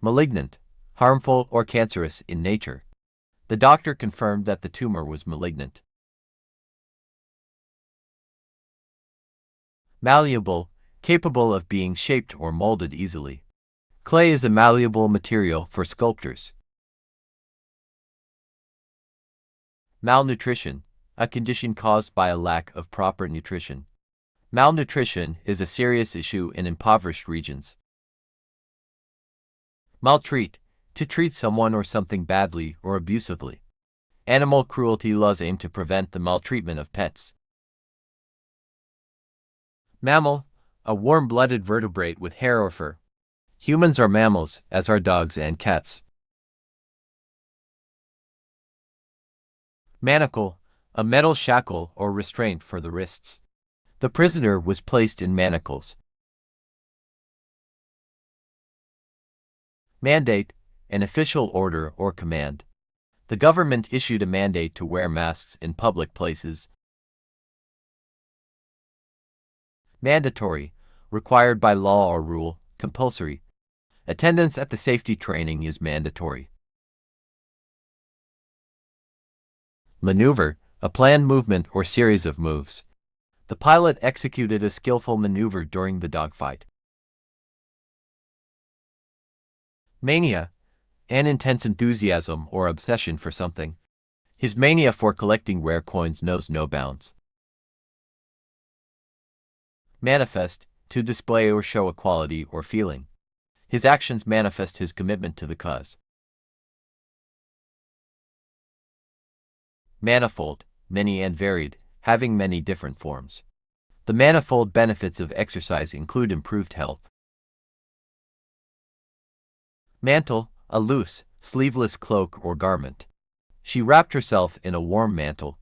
Malignant, harmful or cancerous in nature. The doctor confirmed that the tumor was malignant. Malleable, capable of being shaped or molded easily. Clay is a malleable material for sculptors. Malnutrition, a condition caused by a lack of proper nutrition. Malnutrition is a serious issue in impoverished regions. Maltreat, to treat someone or something badly or abusively. Animal cruelty laws aim to prevent the maltreatment of pets. Mammal, a warm-blooded vertebrate with hair or fur. Humans are mammals, as are dogs and cats. Manacle, a metal shackle or restraint for the wrists. The prisoner was placed in manacles. Mandate, an official order or command. The government issued a mandate to wear masks in public places. Mandatory, required by law or rule, compulsory. Attendance at the safety training is mandatory. Maneuver, a planned movement or series of moves. The pilot executed a skillful maneuver during the dogfight. Mania, an intense enthusiasm or obsession for something. His mania for collecting rare coins knows no bounds. Manifest, to display or show a quality or feeling. His actions manifest his commitment to the cause. Manifold, many and varied, having many different forms. The manifold benefits of exercise include improved health. Mantle, a loose, sleeveless cloak or garment. She wrapped herself in a warm mantle.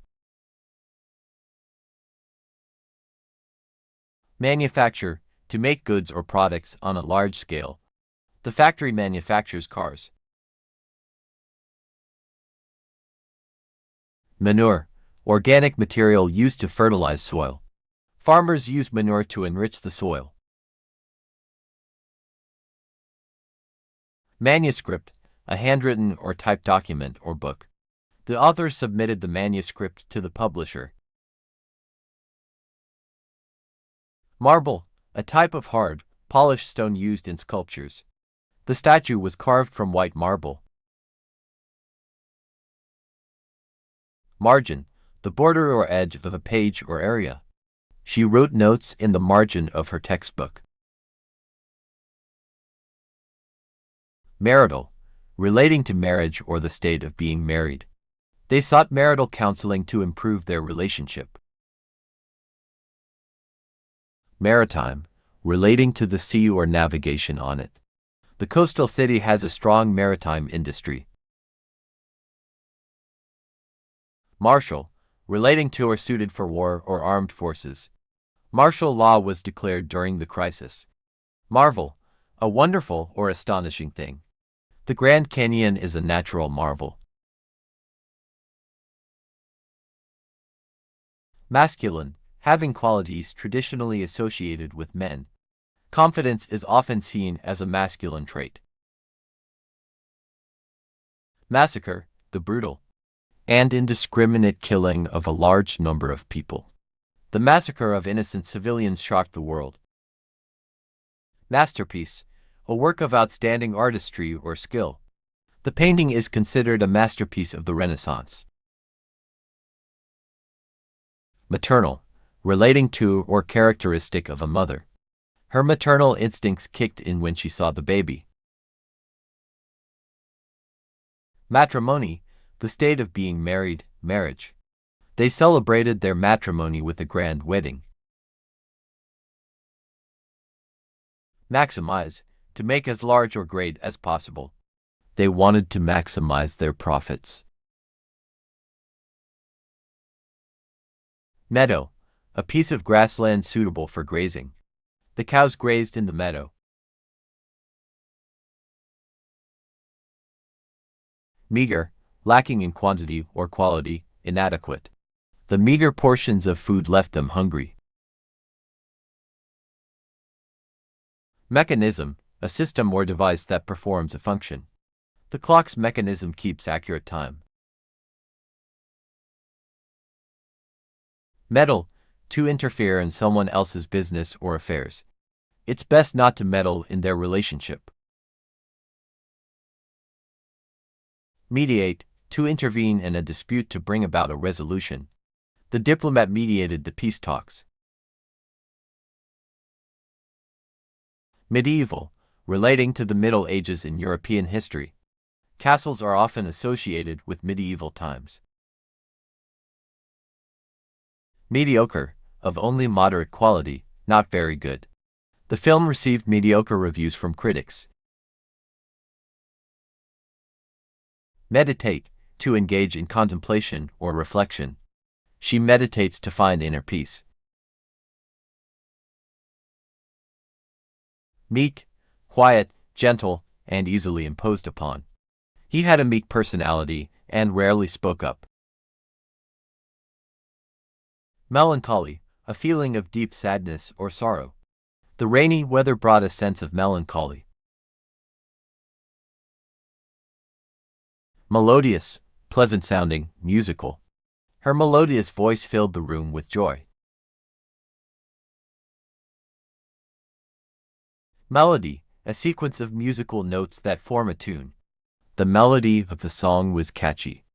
Manufacture, to make goods or products on a large scale. The factory manufactures cars. Manure, organic material used to fertilize soil. Farmers use manure to enrich the soil. Manuscript, a handwritten or typed document or book. The author submitted the manuscript to the publisher. Marble, a type of hard, polished stone used in sculptures. The statue was carved from white marble. Margin, the border or edge of a page or area. She wrote notes in the margin of her textbook. Marital, relating to marriage or the state of being married. They sought marital counseling to improve their relationship. Maritime, relating to the sea or navigation on it. The coastal city has a strong maritime industry. Martial, relating to or suited for war or armed forces. Martial law was declared during the crisis. Marvel, a wonderful or astonishing thing. The Grand Canyon is a natural marvel. Masculine, having qualities traditionally associated with men. Confidence is often seen as a masculine trait. Massacre, the brutal and indiscriminate killing of a large number of people. The massacre of innocent civilians shocked the world. Masterpiece, a work of outstanding artistry or skill. The painting is considered a masterpiece of the Renaissance. Maternal, relating to or characteristic of a mother. Her maternal instincts kicked in when she saw the baby. Matrimony, the state of being married, marriage. They celebrated their matrimony with a grand wedding. Maximize, to make as large or great as possible. They wanted to maximize their profits. Meadow, a piece of grassland suitable for grazing. The cows grazed in the meadow. Meager, lacking in quantity or quality, inadequate. The meager portions of food left them hungry. Mechanism, a system or device that performs a function. The clock's mechanism keeps accurate time. Meddle, to interfere in someone else's business or affairs. It's best not to meddle in their relationship. Mediate, to intervene in a dispute to bring about a resolution. The diplomat mediated the peace talks. Medieval, relating to the Middle Ages in European history. Castles are often associated with medieval times. Mediocre, of only moderate quality, not very good. The film received mediocre reviews from critics. Meditate, to engage in contemplation or reflection. She meditates to find inner peace. Meek, quiet, gentle, and easily imposed upon. He had a meek personality and rarely spoke up. Melancholy, a feeling of deep sadness or sorrow. The rainy weather brought a sense of melancholy. Melodious, pleasant-sounding, musical. Her melodious voice filled the room with joy. Melody, a sequence of musical notes that form a tune. The melody of the song was catchy.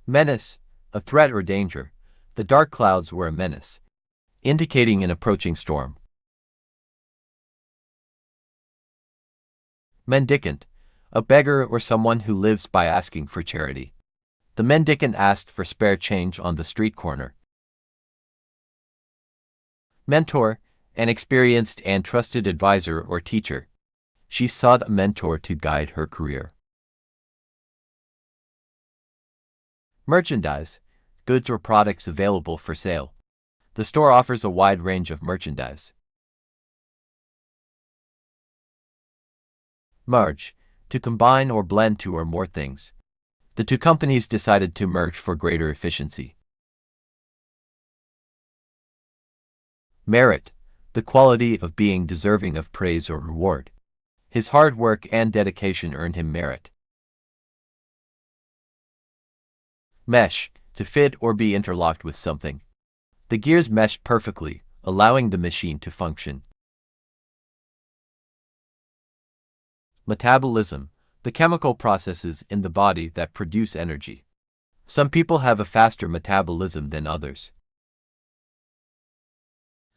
Menace, a threat or danger. The dark clouds were a menace, indicating an approaching storm. Mendicant, a beggar or someone who lives by asking for charity. The mendicant asked for spare change on the street corner. Mentor, an experienced and trusted advisor or teacher. She sought a mentor to guide her career. Merchandise, goods or products available for sale. The store offers a wide range of merchandise. Merge, to combine or blend two or more things. The two companies decided to merge for greater efficiency. Merit, the quality of being deserving of praise or reward. His hard work and dedication earned him merit. Mesh, to fit or be interlocked with something. The gears meshed perfectly, allowing the machine to function. Metabolism, the chemical processes in the body that produce energy. Some people have a faster metabolism than others.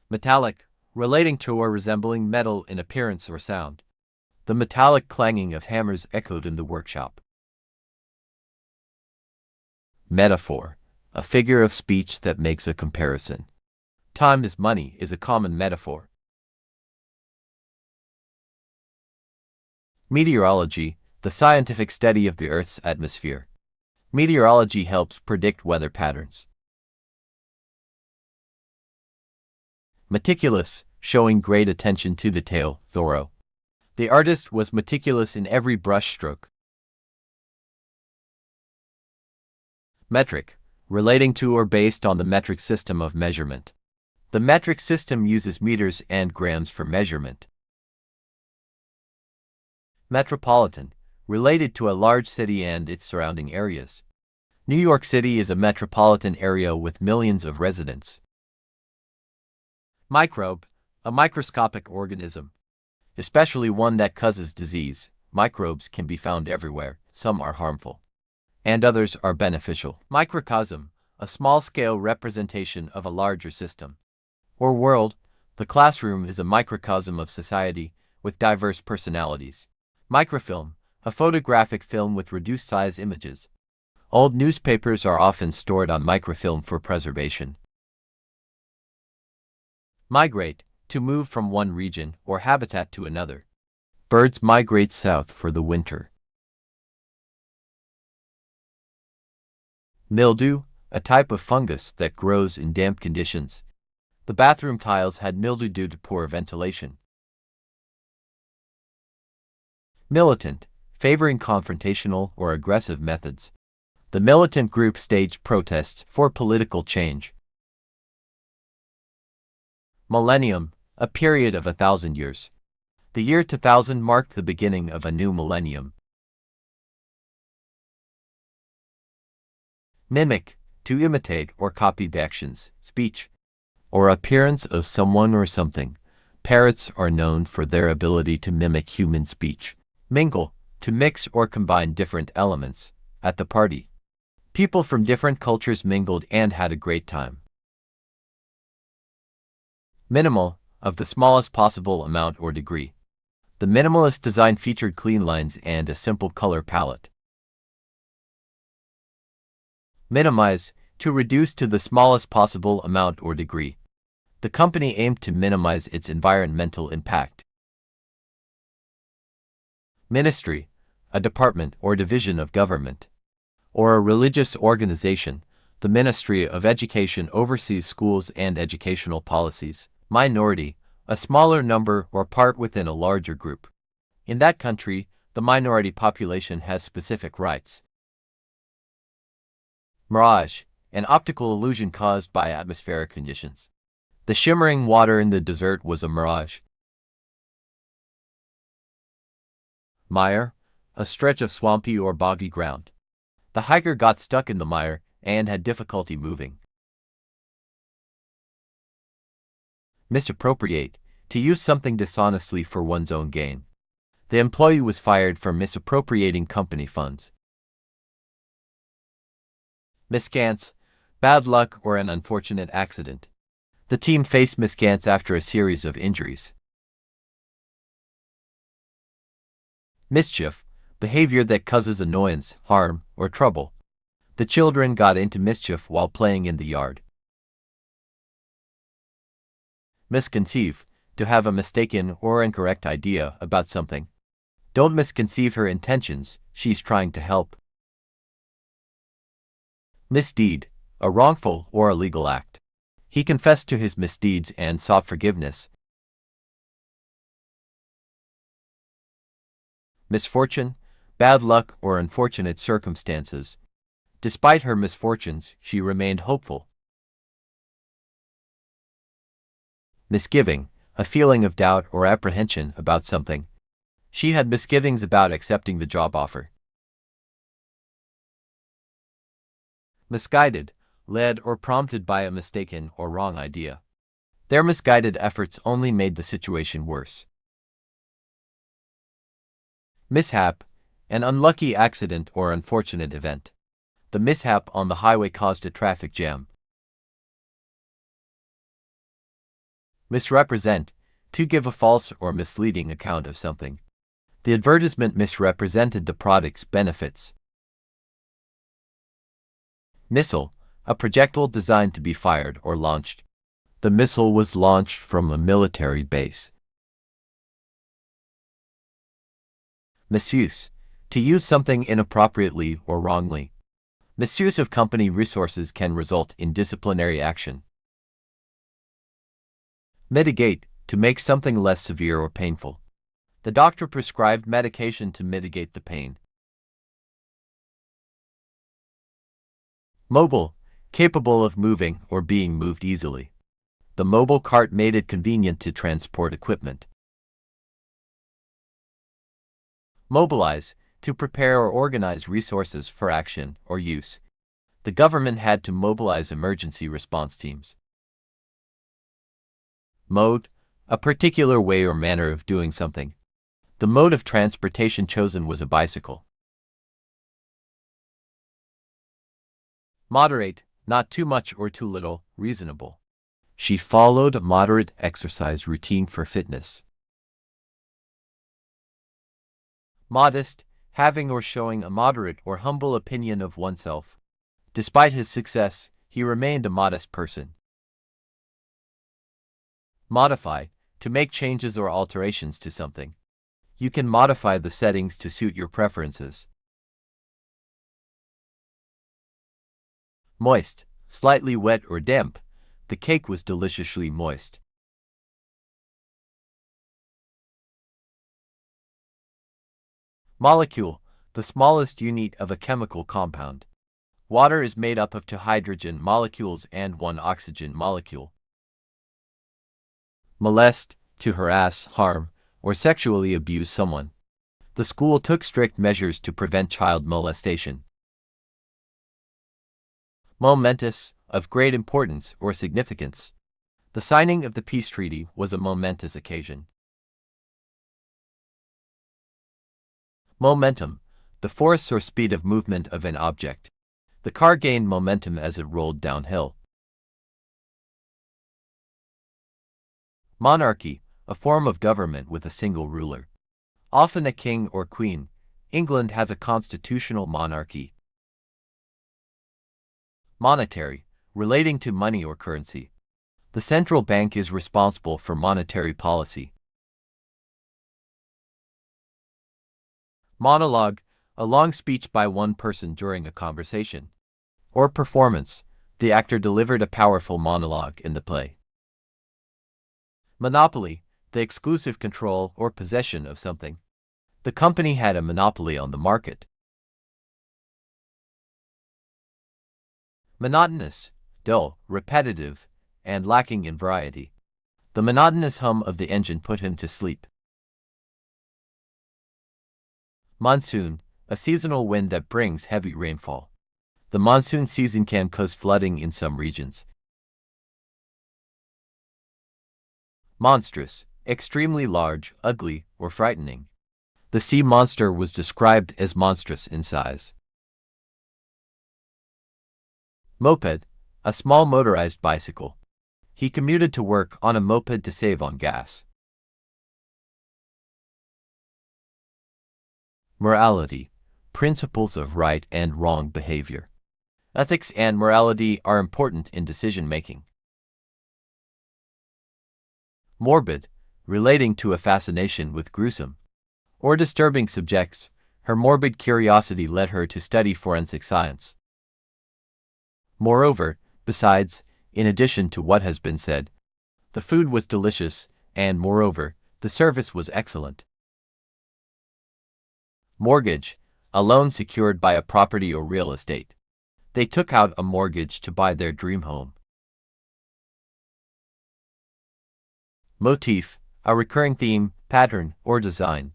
Metallic, relating to or resembling metal in appearance or sound. The metallic clanging of hammers echoed in the workshop. Metaphor, a figure of speech that makes a comparison. Time is money is a common metaphor. Meteorology, the scientific study of the Earth's atmosphere. Meteorology helps predict weather patterns. Meticulous, showing great attention to detail, thorough. The artist was meticulous in every brush stroke. Metric, relating to or based on the metric system of measurement. The metric system uses meters and grams for measurement. Metropolitan, related to a large city and its surrounding areas. New York City is a metropolitan area with millions of residents. Microbe, a microscopic organism, especially one that causes disease. Microbes can be found everywhere. Some are harmful, and others are beneficial. Microcosm, a small-scale representation of a larger system or world. The classroom is a microcosm of society with diverse personalities. Microfilm, a photographic film with reduced-size images. Old newspapers are often stored on microfilm for preservation. Migrate, to move from one region or habitat to another. Birds migrate south for the winter. Mildew, a type of fungus that grows in damp conditions. The bathroom tiles had mildew due to poor ventilation. Militant, favoring confrontational or aggressive methods. The militant group staged protests for political change. Millennium, a period of 1,000 years. The year 2000 marked the beginning of a new millennium. Mimic, to imitate or copy the actions, speech, or appearance of someone or something. Parrots are known for their ability to mimic human speech. Mingle, to mix or combine different elements. At the party, people from different cultures mingled and had a great time. Minimal, of the smallest possible amount or degree. The minimalist design featured clean lines and a simple color palette. Minimize, to reduce to the smallest possible amount or degree. The company aimed to minimize its environmental impact. Ministry, a department or division of government, or a religious organization. The Ministry of Education oversees schools and educational policies. Minority, a smaller number or part within a larger group. In that country, the minority population has specific rights. Mirage, an optical illusion caused by atmospheric conditions. The shimmering water in the desert was a mirage. Mire, a stretch of swampy or boggy ground. The hiker got stuck in the mire and had difficulty moving. Misappropriate, to use something dishonestly for one's own gain. The employee was fired for misappropriating company funds. Mischance, bad luck or an unfortunate accident. The team faced mischance after a series of injuries. Mischief, behavior that causes annoyance, harm, or trouble. The children got into mischief while playing in the yard. Misconceive, to have a mistaken or incorrect idea about something. Don't misconceive her intentions, she's trying to help. Misdeed, a wrongful or illegal act. He confessed to his misdeeds and sought forgiveness. Misfortune, bad luck or unfortunate circumstances. Despite her misfortunes, she remained hopeful. Misgiving, a feeling of doubt or apprehension about something. She had misgivings about accepting the job offer. Misguided, led or prompted by a mistaken or wrong idea. Their misguided efforts only made the situation worse. Mishap, an unlucky accident or unfortunate event. The mishap on the highway caused a traffic jam. Misrepresent, to give a false or misleading account of something. The advertisement misrepresented the product's benefits. Missile, a projectile designed to be fired or launched. The missile was launched from a military base. Misuse, to use something inappropriately or wrongly. Misuse of company resources can result in disciplinary action. Mitigate, to make something less severe or painful. The doctor prescribed medication to mitigate the pain. Mobile, capable of moving or being moved easily. The mobile cart made it convenient to transport equipment. Mobilize, to prepare or organize resources for action or use. The government had to mobilize emergency response teams. Mode, a particular way or manner of doing something. The mode of transportation chosen was a bicycle. Moderate, not too much or too little, reasonable. She followed a moderate exercise routine for fitness. Modest, having or showing a moderate or humble opinion of oneself. Despite his success, he remained a modest person. Modify, to make changes or alterations to something. You can modify the settings to suit your preferences. Moist, slightly wet or damp. The cake was deliciously moist. Molecule, the smallest unit of a chemical compound. Water is made up of 2 hydrogen molecules and 1 oxygen molecule. molest, to harass, harm, or sexually abuse someone. The school took strict measures to prevent child molestation. Momentous, of great importance or significance. The signing of the peace treaty was a momentous occasion. Momentum, the force or speed of movement of an object. The car gained momentum as it rolled downhill. Monarchy, a form of government with a single ruler. Often a king or queen. England has a constitutional monarchy. Monetary, relating to money or currency. The central bank is responsible for monetary policy. Monologue, a long speech by one person during a conversation. Or performance, the actor delivered a powerful monologue in the play. Monopoly, the exclusive control or possession of something. The company had a monopoly on the market. Monotonous, dull, repetitive, and lacking in variety. The monotonous hum of the engine put him to sleep. Monsoon, a seasonal wind that brings heavy rainfall. The monsoon season can cause flooding in some regions. Monstrous, extremely large, ugly, or frightening. The sea monster was described as monstrous in size. Moped, a small motorized bicycle. He commuted to work on a moped to save on gas. Morality, principles of right and wrong behavior. Ethics and morality are important in decision-making. Morbid, relating to a fascination with gruesome or disturbing subjects. Her morbid curiosity led her to study forensic science. Moreover, besides, in addition to what has been said, the food was delicious, and moreover, the service was excellent. Mortgage, a loan secured by a property or real estate. They took out a mortgage to buy their dream home. Motif, a recurring theme, pattern, or design.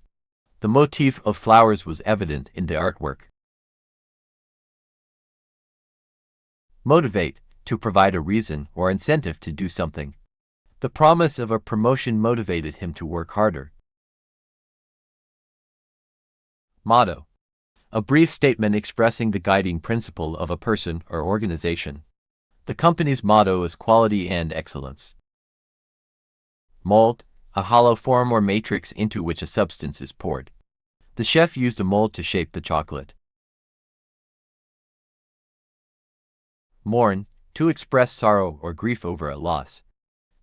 The motif of flowers was evident in the artwork. Motivate, to provide a reason or incentive to do something. The promise of a promotion motivated him to work harder. Motto, a brief statement expressing the guiding principle of a person or organization. The company's motto is quality and excellence. Mold, a hollow form or matrix into which a substance is poured. The chef used a mold to shape the chocolate. Mourn, to express sorrow or grief over a loss.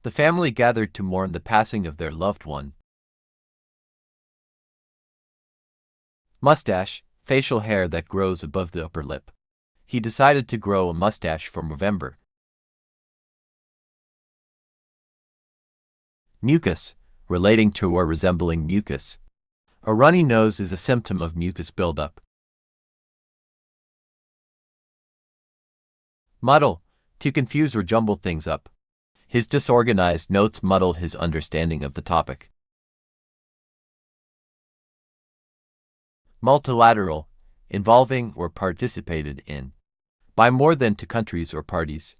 The family gathered to mourn the passing of their loved one. Mustache, facial hair that grows above the upper lip. He decided to grow a mustache for November. Mucus, relating to or resembling mucus. A runny nose is a symptom of mucus buildup. Muddle, to confuse or jumble things up. His disorganized notes muddled his understanding of the topic. Multilateral, involving or participated in by more than two countries or parties.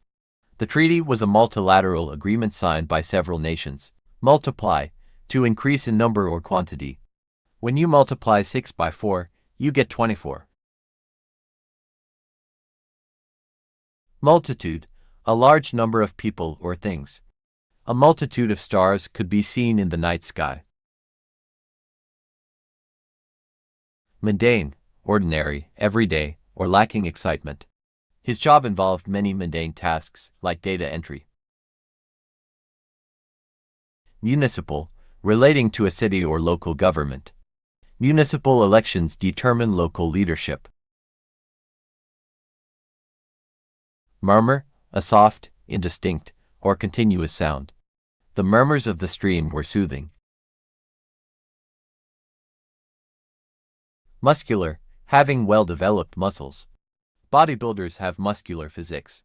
The treaty was a multilateral agreement signed by several nations. Multiply, to increase in number or quantity. When you multiply 6 by 4, you get 24. Multitude, a large number of people or things. A multitude of stars could be seen in the night sky. Mundane, ordinary, everyday, or lacking excitement. His job involved many mundane tasks, like data entry. Municipal, relating to a city or local government. Municipal elections determine local leadership. Murmur, a soft, indistinct, or continuous sound. The murmurs of the stream were soothing. Muscular, having well-developed muscles. Bodybuilders have muscular physiques.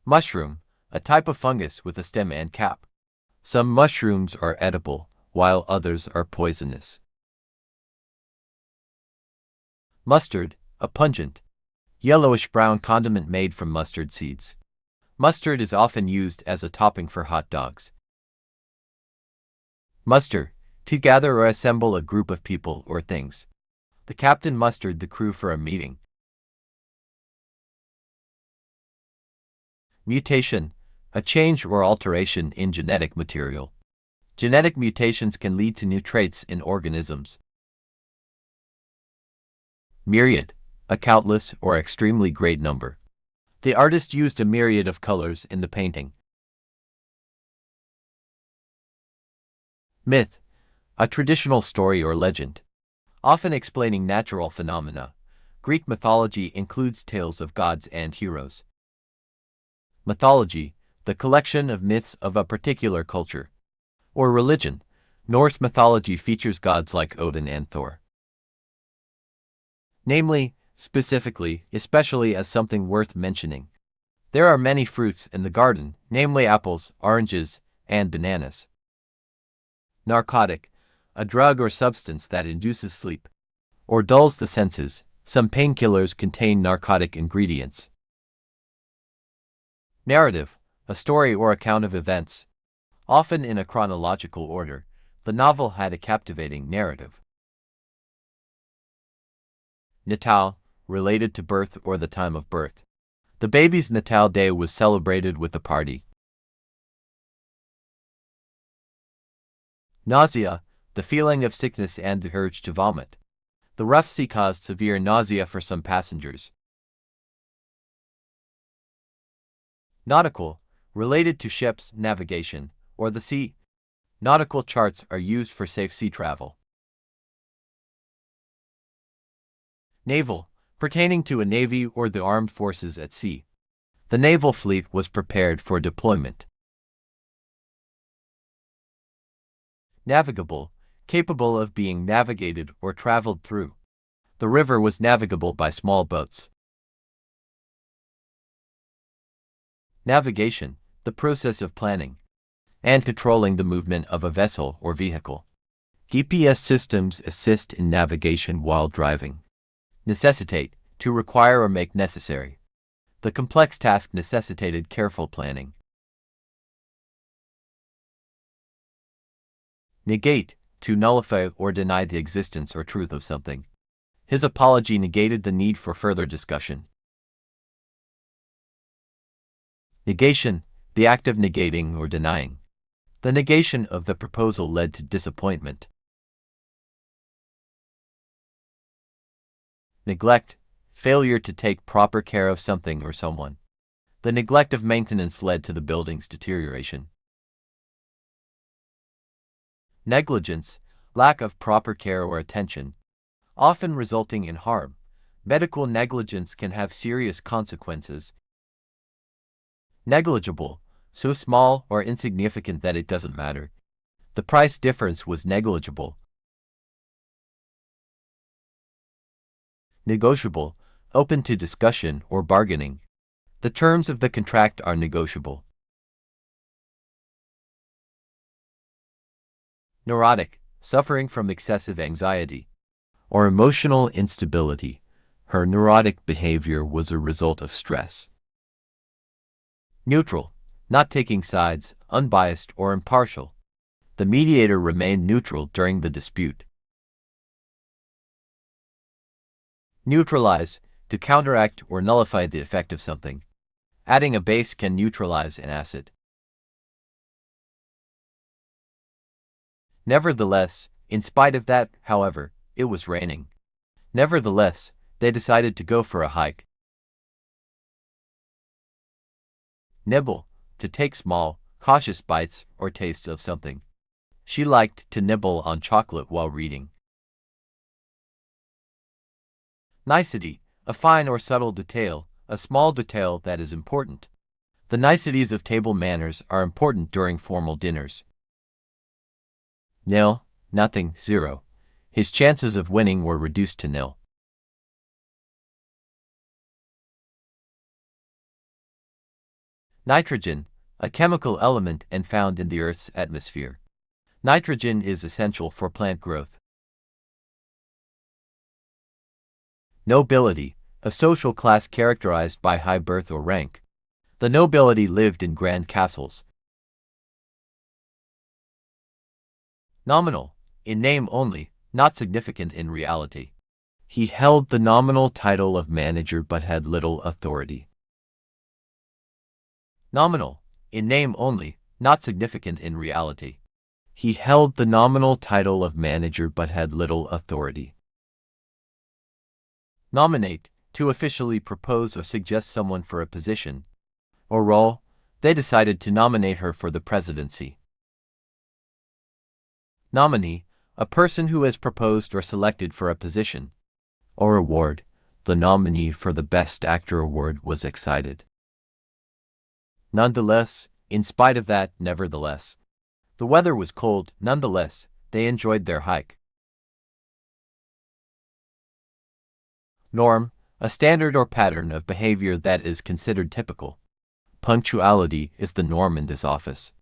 Mushroom, a type of fungus with a stem and cap. Some mushrooms are edible, while others are poisonous. Mustard, a pungent, yellowish-brown condiment made from mustard seeds. Mustard is often used as a topping for hot dogs. Muster, to gather or assemble a group of people or things. The captain mustered the crew for a meeting. Mutation, a change or alteration in genetic material. Genetic mutations can lead to new traits in organisms. Myriad, a countless or extremely great number. The artist used a myriad of colors in the painting. Myth, a traditional story or legend, often explaining natural phenomena. Greek mythology includes tales of gods and heroes. Mythology, the collection of myths of a particular culture or religion. Norse mythology features gods like Odin and Thor. Namely, specifically, especially as something worth mentioning. There are many fruits in the garden, namely apples, oranges, and bananas. Narcotic, a drug or substance that induces sleep or dulls the senses. Some painkillers contain narcotic ingredients. Narrative, a story or account of events, often in a chronological order. The novel had a captivating narrative. Natal, related to birth or the time of birth. The baby's Natal Day was celebrated with a party. Nausea, the feeling of sickness and the urge to vomit. The rough sea caused severe nausea for some passengers. Nautical, related to ships, navigation, or the sea. Nautical charts are used for safe sea travel. Naval, pertaining to a navy or the armed forces at sea. The naval fleet was prepared for deployment. Navigable, capable of being navigated or traveled through. The river was navigable by small boats. Navigation, the process of planning and controlling the movement of a vessel or vehicle. GPS systems assist in navigation while driving. Necessitate, to require or make necessary. The complex task necessitated careful planning. Negate, to nullify or deny the existence or truth of something. His apology negated the need for further discussion. Negation, the act of negating or denying. The negation of the proposal led to disappointment. Neglect, failure to take proper care of something or someone. The neglect of maintenance led to the building's deterioration. Negligence, lack of proper care or attention, often resulting in harm. Medical negligence can have serious consequences. Negligible, so small or insignificant that it doesn't matter. The price difference was negligible. Negotiable, open to discussion or bargaining. The terms of the contract are negotiable. Neurotic, suffering from excessive anxiety or emotional instability. Her neurotic behavior was a result of stress. Neutral, not taking sides, unbiased or impartial. The mediator remained neutral during the dispute. Neutralize, to counteract or nullify the effect of something. Adding a base can neutralize an acid. Nevertheless, in spite of that, however, it was raining. Nevertheless, they decided to go for a hike. Nibble, to take small, cautious bites or tastes of something. She liked to nibble on chocolate while reading. Nicety, a fine or subtle detail, a small detail that is important. The niceties of table manners are important during formal dinners. Nil, nothing, zero. His chances of winning were reduced to nil. Nitrogen, a chemical element and found in the Earth's atmosphere. Nitrogen is essential for plant growth. Nobility, a social class characterized by high birth or rank. The nobility lived in grand castles. Nominal, in name only, not significant in reality. He held the nominal title of manager but had little authority. Nominal, in name only, not significant in reality. He held the nominal title of manager but had little authority. Nominate, to officially propose or suggest someone for a position or role. They decided to nominate her for the presidency. Nominee, a person who has proposed or selected for a position or award. The nominee for the Best Actor award was excited. Nonetheless, in spite of that, nevertheless. The weather was cold, nonetheless, they enjoyed their hike. Norm, a standard or pattern of behavior that is considered typical. Punctuality is the norm in this office.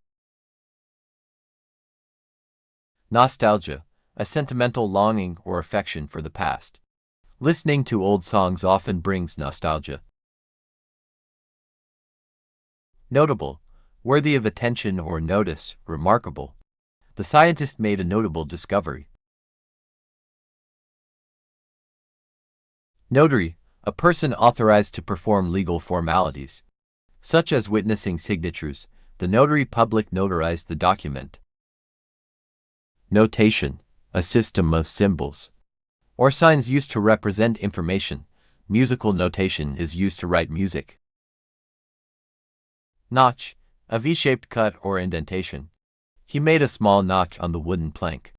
Nostalgia, a sentimental longing or affection for the past. Listening to old songs often brings nostalgia. Notable, worthy of attention or notice, remarkable. The scientist made a notable discovery. Notary, a person authorized to perform legal formalities, such as witnessing signatures. The notary public notarized the document. Notation, a system of symbols or signs used to represent information. Musical notation is used to write music. Notch, a V-shaped cut or indentation. He made a small notch on the wooden plank.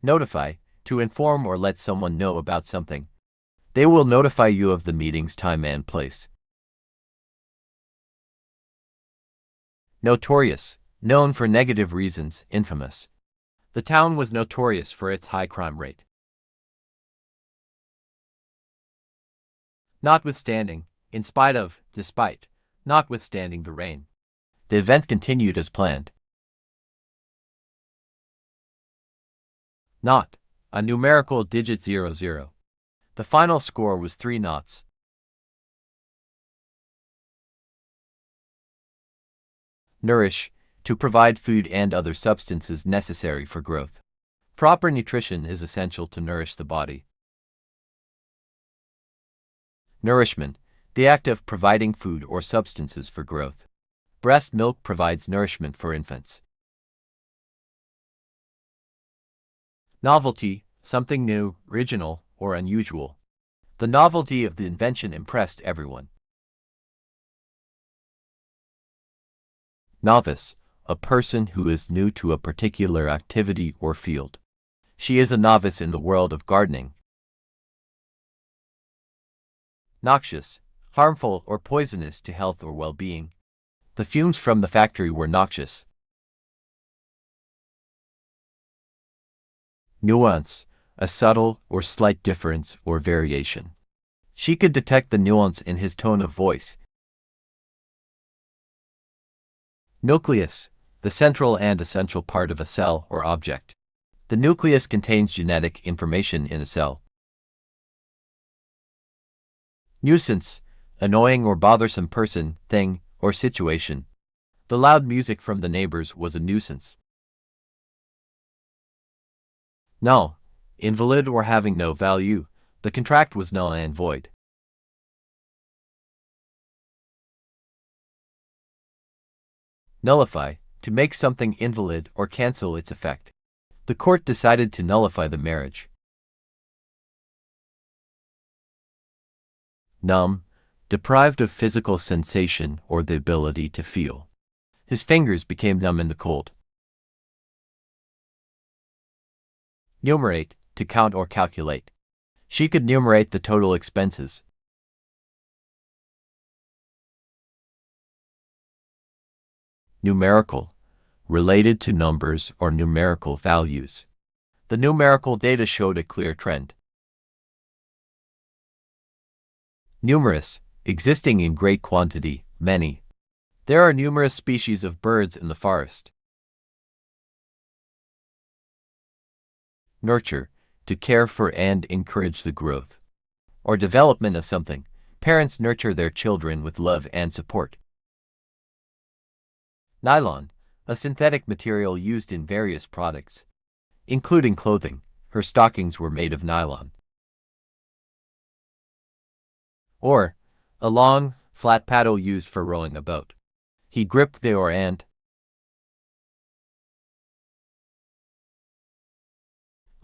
Notify, to inform or let someone know about something. They will notify you of the meeting's time and place. Notorious, known for negative reasons, infamous. The town was notorious for its high crime rate. Notwithstanding, in spite of, despite, notwithstanding the rain. The event continued as planned. Not, a numerical digit 00. The final score was 3 knots. Nourish, to provide food and other substances necessary for growth. Proper nutrition is essential to nourish the body. Nourishment, the act of providing food or substances for growth. Breast milk provides nourishment for infants. Novelty, something new, original, or unusual. The novelty of the invention impressed everyone. Novice, a person who is new to a particular activity or field. She is a novice in the world of gardening. Noxious, harmful or poisonous to health or well-being. The fumes from the factory were noxious. Nuance, a subtle or slight difference or variation. She could detect the nuance in his tone of voice. Nucleus, the central and essential part of a cell or object. The nucleus contains genetic information in a cell. Nuisance, annoying or bothersome person, thing, or situation. The loud music from the neighbors was a nuisance. Null, invalid or having no value. The contract was null and void. Nullify, to make something invalid or cancel its effect. The court decided to nullify the marriage. Numb, deprived of physical sensation or the ability to feel. His fingers became numb in the cold. Numerate, to count or calculate. She could numerate the total expenses. Numerical, related to numbers or numerical values. The numerical data showed a clear trend. Numerous, existing in great quantity, many. There are numerous species of birds in the forest. Nurture, to care for and encourage the growth or development of something. Parents nurture their children with love and support. Nylon, a synthetic material used in various products, including clothing. Her stockings were made of nylon. Oar, a long, flat paddle used for rowing a boat. He gripped the oar and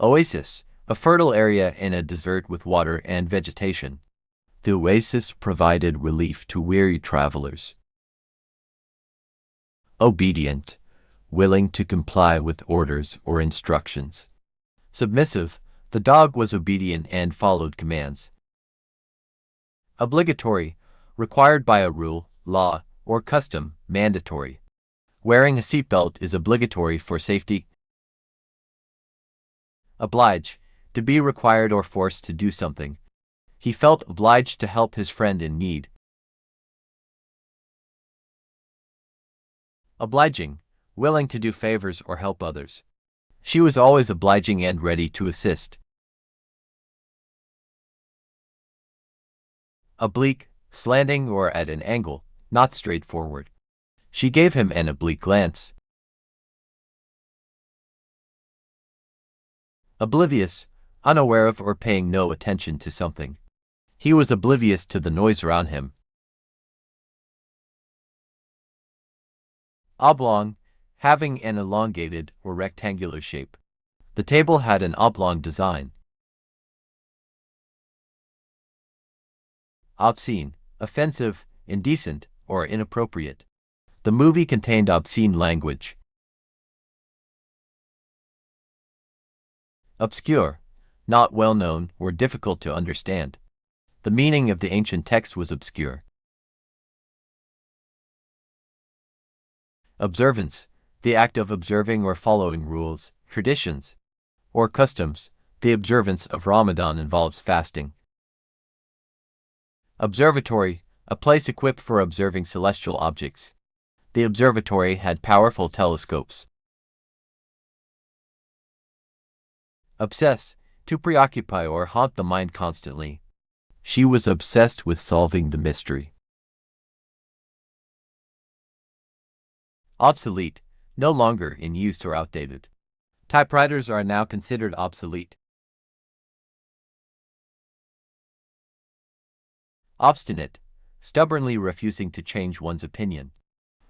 oasis, a fertile area in a desert with water and vegetation. The oasis provided relief to weary travelers. Obedient, willing to comply with orders or instructions. Submissive, the dog was obedient and followed commands. Obligatory, required by a rule, law, or custom, mandatory. Wearing a seatbelt is obligatory for safety. Oblige, to be required or forced to do something. He felt obliged to help his friend in need. Obliging, willing to do favors or help others. She was always obliging and ready to assist. Oblique, slanting or at an angle, not straightforward. She gave him an oblique glance. Oblivious, unaware of or paying no attention to something. He was oblivious to the noise around him. Oblong, having an elongated or rectangular shape. The table had an oblong design. Obscene, offensive, indecent, or inappropriate. The movie contained obscene language. Obscure, not well known or difficult to understand. The meaning of the ancient text was obscure. Observance, the act of observing or following rules, traditions, or customs. The observance of Ramadan involves fasting. Observatory, a place equipped for observing celestial objects. The observatory had powerful telescopes. Obsess, to preoccupy or haunt the mind constantly. She was obsessed with solving the mystery. Obsolete, no longer in use or outdated. Typewriters are now considered obsolete. Obstinate, stubbornly refusing to change one's opinion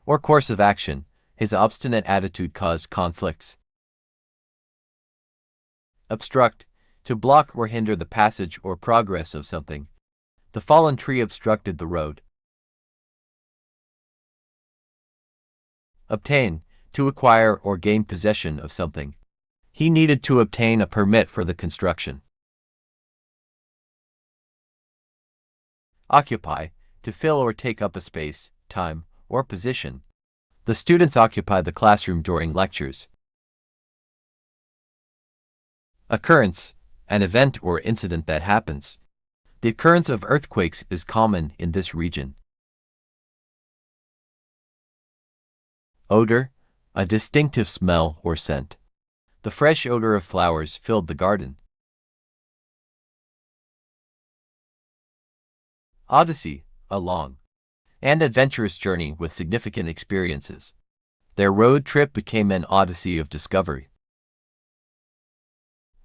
or course of action. His obstinate attitude caused conflicts. Obstruct, to block or hinder the passage or progress of something. The fallen tree obstructed the road. Obtain, to acquire or gain possession of something. He needed to obtain a permit for the construction. Occupy, to fill or take up a space, time, or position. The students occupy the classroom during lectures. Occurrence, an event or incident that happens. The occurrence of earthquakes is common in this region. Odor, a distinctive smell or scent. The fresh odor of flowers filled the garden. Odyssey, a long and adventurous journey with significant experiences. Their road trip became an odyssey of discovery.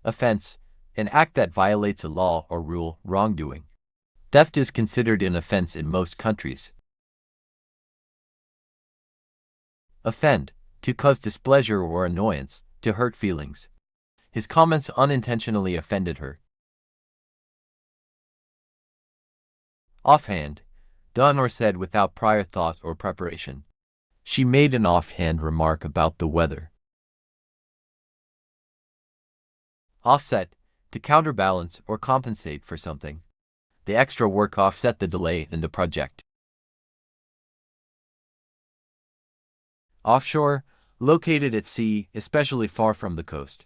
Offense, an act that violates a law or rule, wrongdoing. Theft is considered an offense in most countries. Offend, to cause displeasure or annoyance, to hurt feelings. His comments unintentionally offended her. Offhand, done or said without prior thought or preparation. She made an offhand remark about the weather. Offset, to counterbalance or compensate for something. The extra work offset the delay in the project. Offshore, located at sea, especially far from the coast.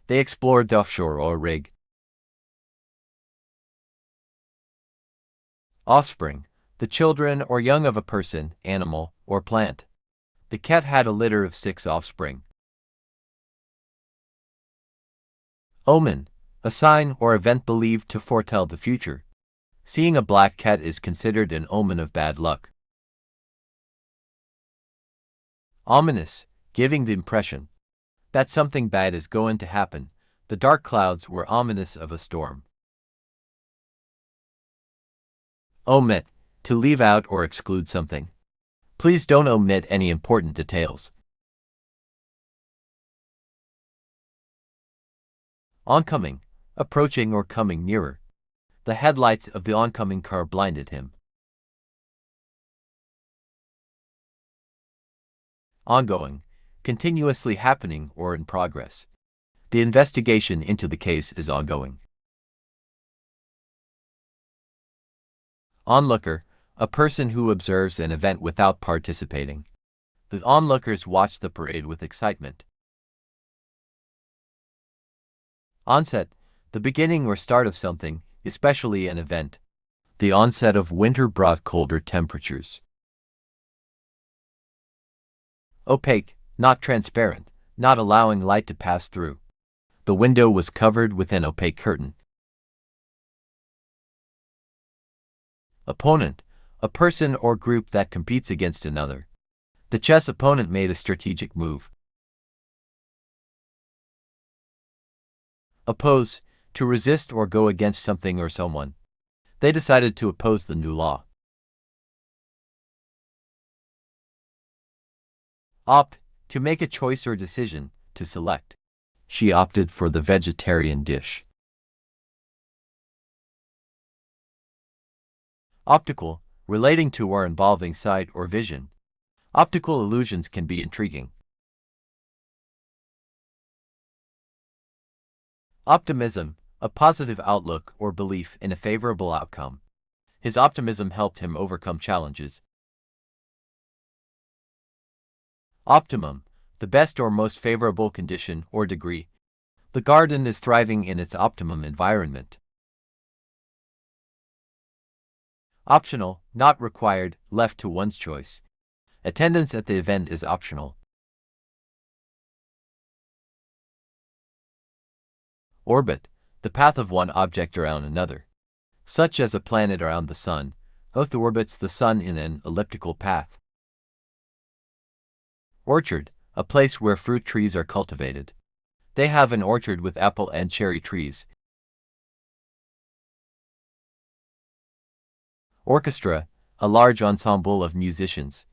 They explored the offshore oil rig. Offspring, the children or young of a person, animal, or plant. The cat had a litter of 6 offspring. Omen, a sign or event believed to foretell the future. Seeing a black cat is considered an omen of bad luck. Ominous, giving the impression that something bad is going to happen. The dark clouds were ominous of a storm. Omit, to leave out or exclude something. Please don't omit any important details. Oncoming, approaching or coming nearer. The headlights of the oncoming car blinded him. Ongoing, continuously happening or in progress. The investigation into the case is ongoing. Onlooker, a person who observes an event without participating. The onlookers watch the parade with excitement. Onset, the beginning or start of something, especially an event. The onset of winter brought colder temperatures. Opaque, not transparent, not allowing light to pass through. The window was covered with an opaque curtain. Opponent, a person or group that competes against another. The chess opponent made a strategic move. Oppose, to resist or go against something or someone. They decided to oppose the new law. Opt, to make a choice or decision, to select. She opted for the vegetarian dish. Optical, relating to or involving sight or vision. Optical illusions can be intriguing. Optimism, a positive outlook or belief in a favorable outcome. His optimism helped him overcome challenges. Optimum, the best or most favorable condition or degree. The garden is thriving in its optimum environment. Optional, not required, left to one's choice. Attendance at the event is optional. Orbit, the path of one object around another, such as a planet around the Sun. Earth orbits the Sun in an elliptical path. Orchard, a place where fruit trees are cultivated. They have an orchard with apple and cherry trees. Orchestra, a large ensemble of musicians,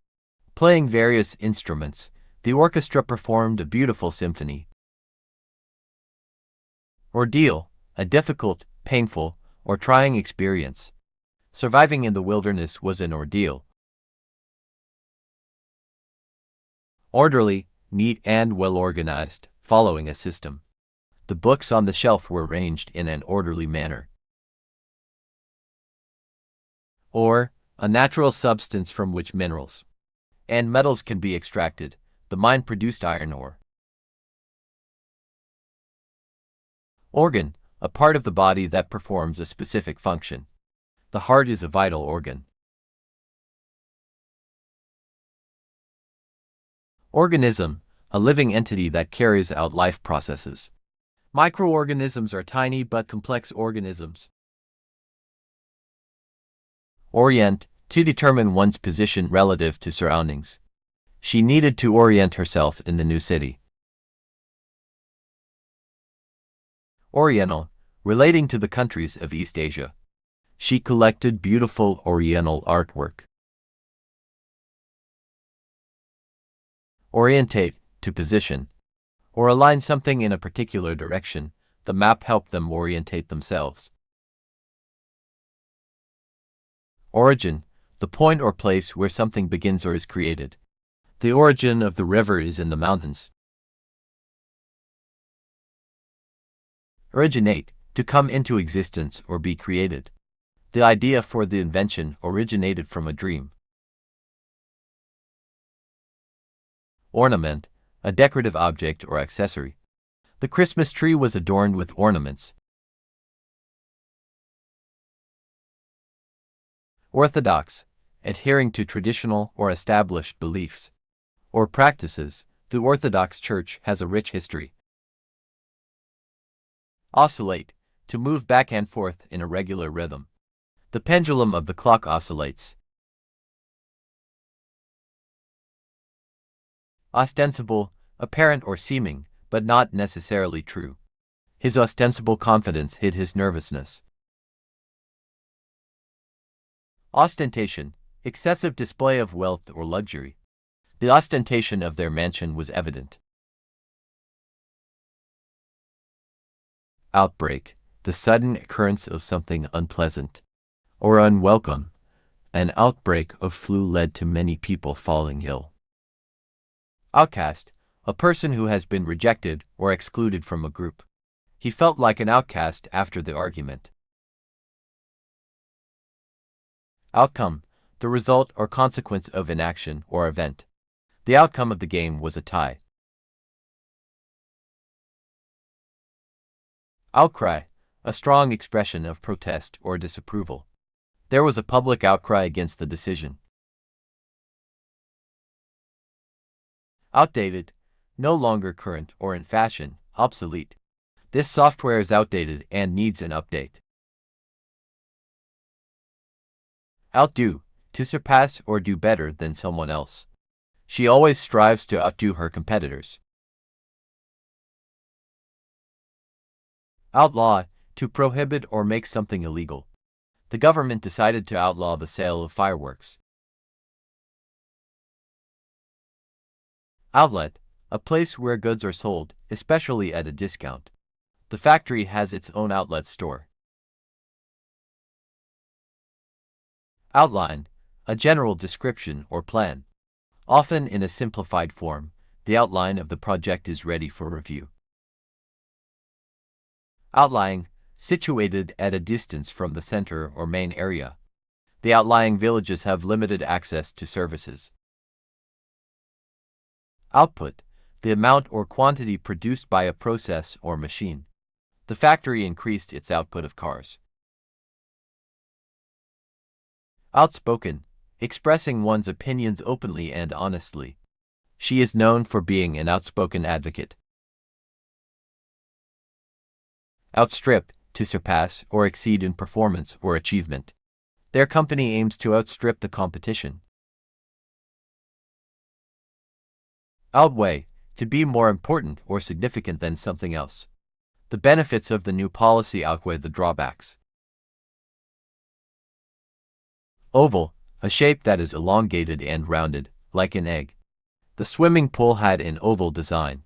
playing various instruments. The orchestra performed a beautiful symphony. Ordeal, a difficult, painful, or trying experience. Surviving in the wilderness was an ordeal. Orderly, neat and well organized, following a system. The books on the shelf were arranged in an orderly manner. Ore, a natural substance from which minerals and metals can be extracted. The mine produced iron ore. Organ, a part of the body that performs a specific function. The heart is a vital organ. Organism, a living entity that carries out life processes. Microorganisms are tiny but complex organisms. Orient, to determine one's position relative to surroundings. She needed to orient herself in the new city. Oriental, relating to the countries of East Asia. She collected beautiful Oriental artwork. Orientate, to position, or align something in a particular direction. The map helped them orientate themselves. Origin, the point or place where something begins or is created. The origin of the river is in the mountains. Originate, to come into existence or be created. The idea for the invention originated from a dream. Ornament, a decorative object or accessory. The Christmas tree was adorned with ornaments. Orthodox, adhering to traditional or established beliefs or practices. The Orthodox Church has a rich history. Oscillate, to move back and forth in a regular rhythm. The pendulum of the clock oscillates. Ostensible, apparent or seeming, but not necessarily true. His ostensible confidence hid his nervousness. Ostentation, excessive display of wealth or luxury. The ostentation of their mansion was evident. Outbreak, the sudden occurrence of something unpleasant or unwelcome. An outbreak of flu led to many people falling ill. Outcast, a person who has been rejected or excluded from a group. He felt like an outcast after the argument. Outcome, the result or consequence of an action or event. The outcome of the game was a tie. Outcry, a strong expression of protest or disapproval. There was a public outcry against the decision. Outdated, no longer current or in fashion, obsolete. This software is outdated and needs an update. Outdo, to surpass or do better than someone else. She always strives to outdo her competitors. Outlaw, to prohibit or make something illegal. The government decided to outlaw the sale of fireworks. Outlet, a place where goods are sold, especially at a discount. The factory has its own outlet store. Outline, a general description or plan. Often in a simplified form, the outline of the project is ready for review. Outlying, situated at a distance from the center or main area. The outlying villages have limited access to services. Output, the amount or quantity produced by a process or machine. The factory increased its output of cars. Outspoken, expressing one's opinions openly and honestly. She is known for being an outspoken advocate. Outstrip, to surpass or exceed in performance or achievement. Their company aims to outstrip the competition. Outweigh, to be more important or significant than something else. The benefits of the new policy outweigh the drawbacks. Oval, a shape that is elongated and rounded, like an egg. The swimming pool had an oval design.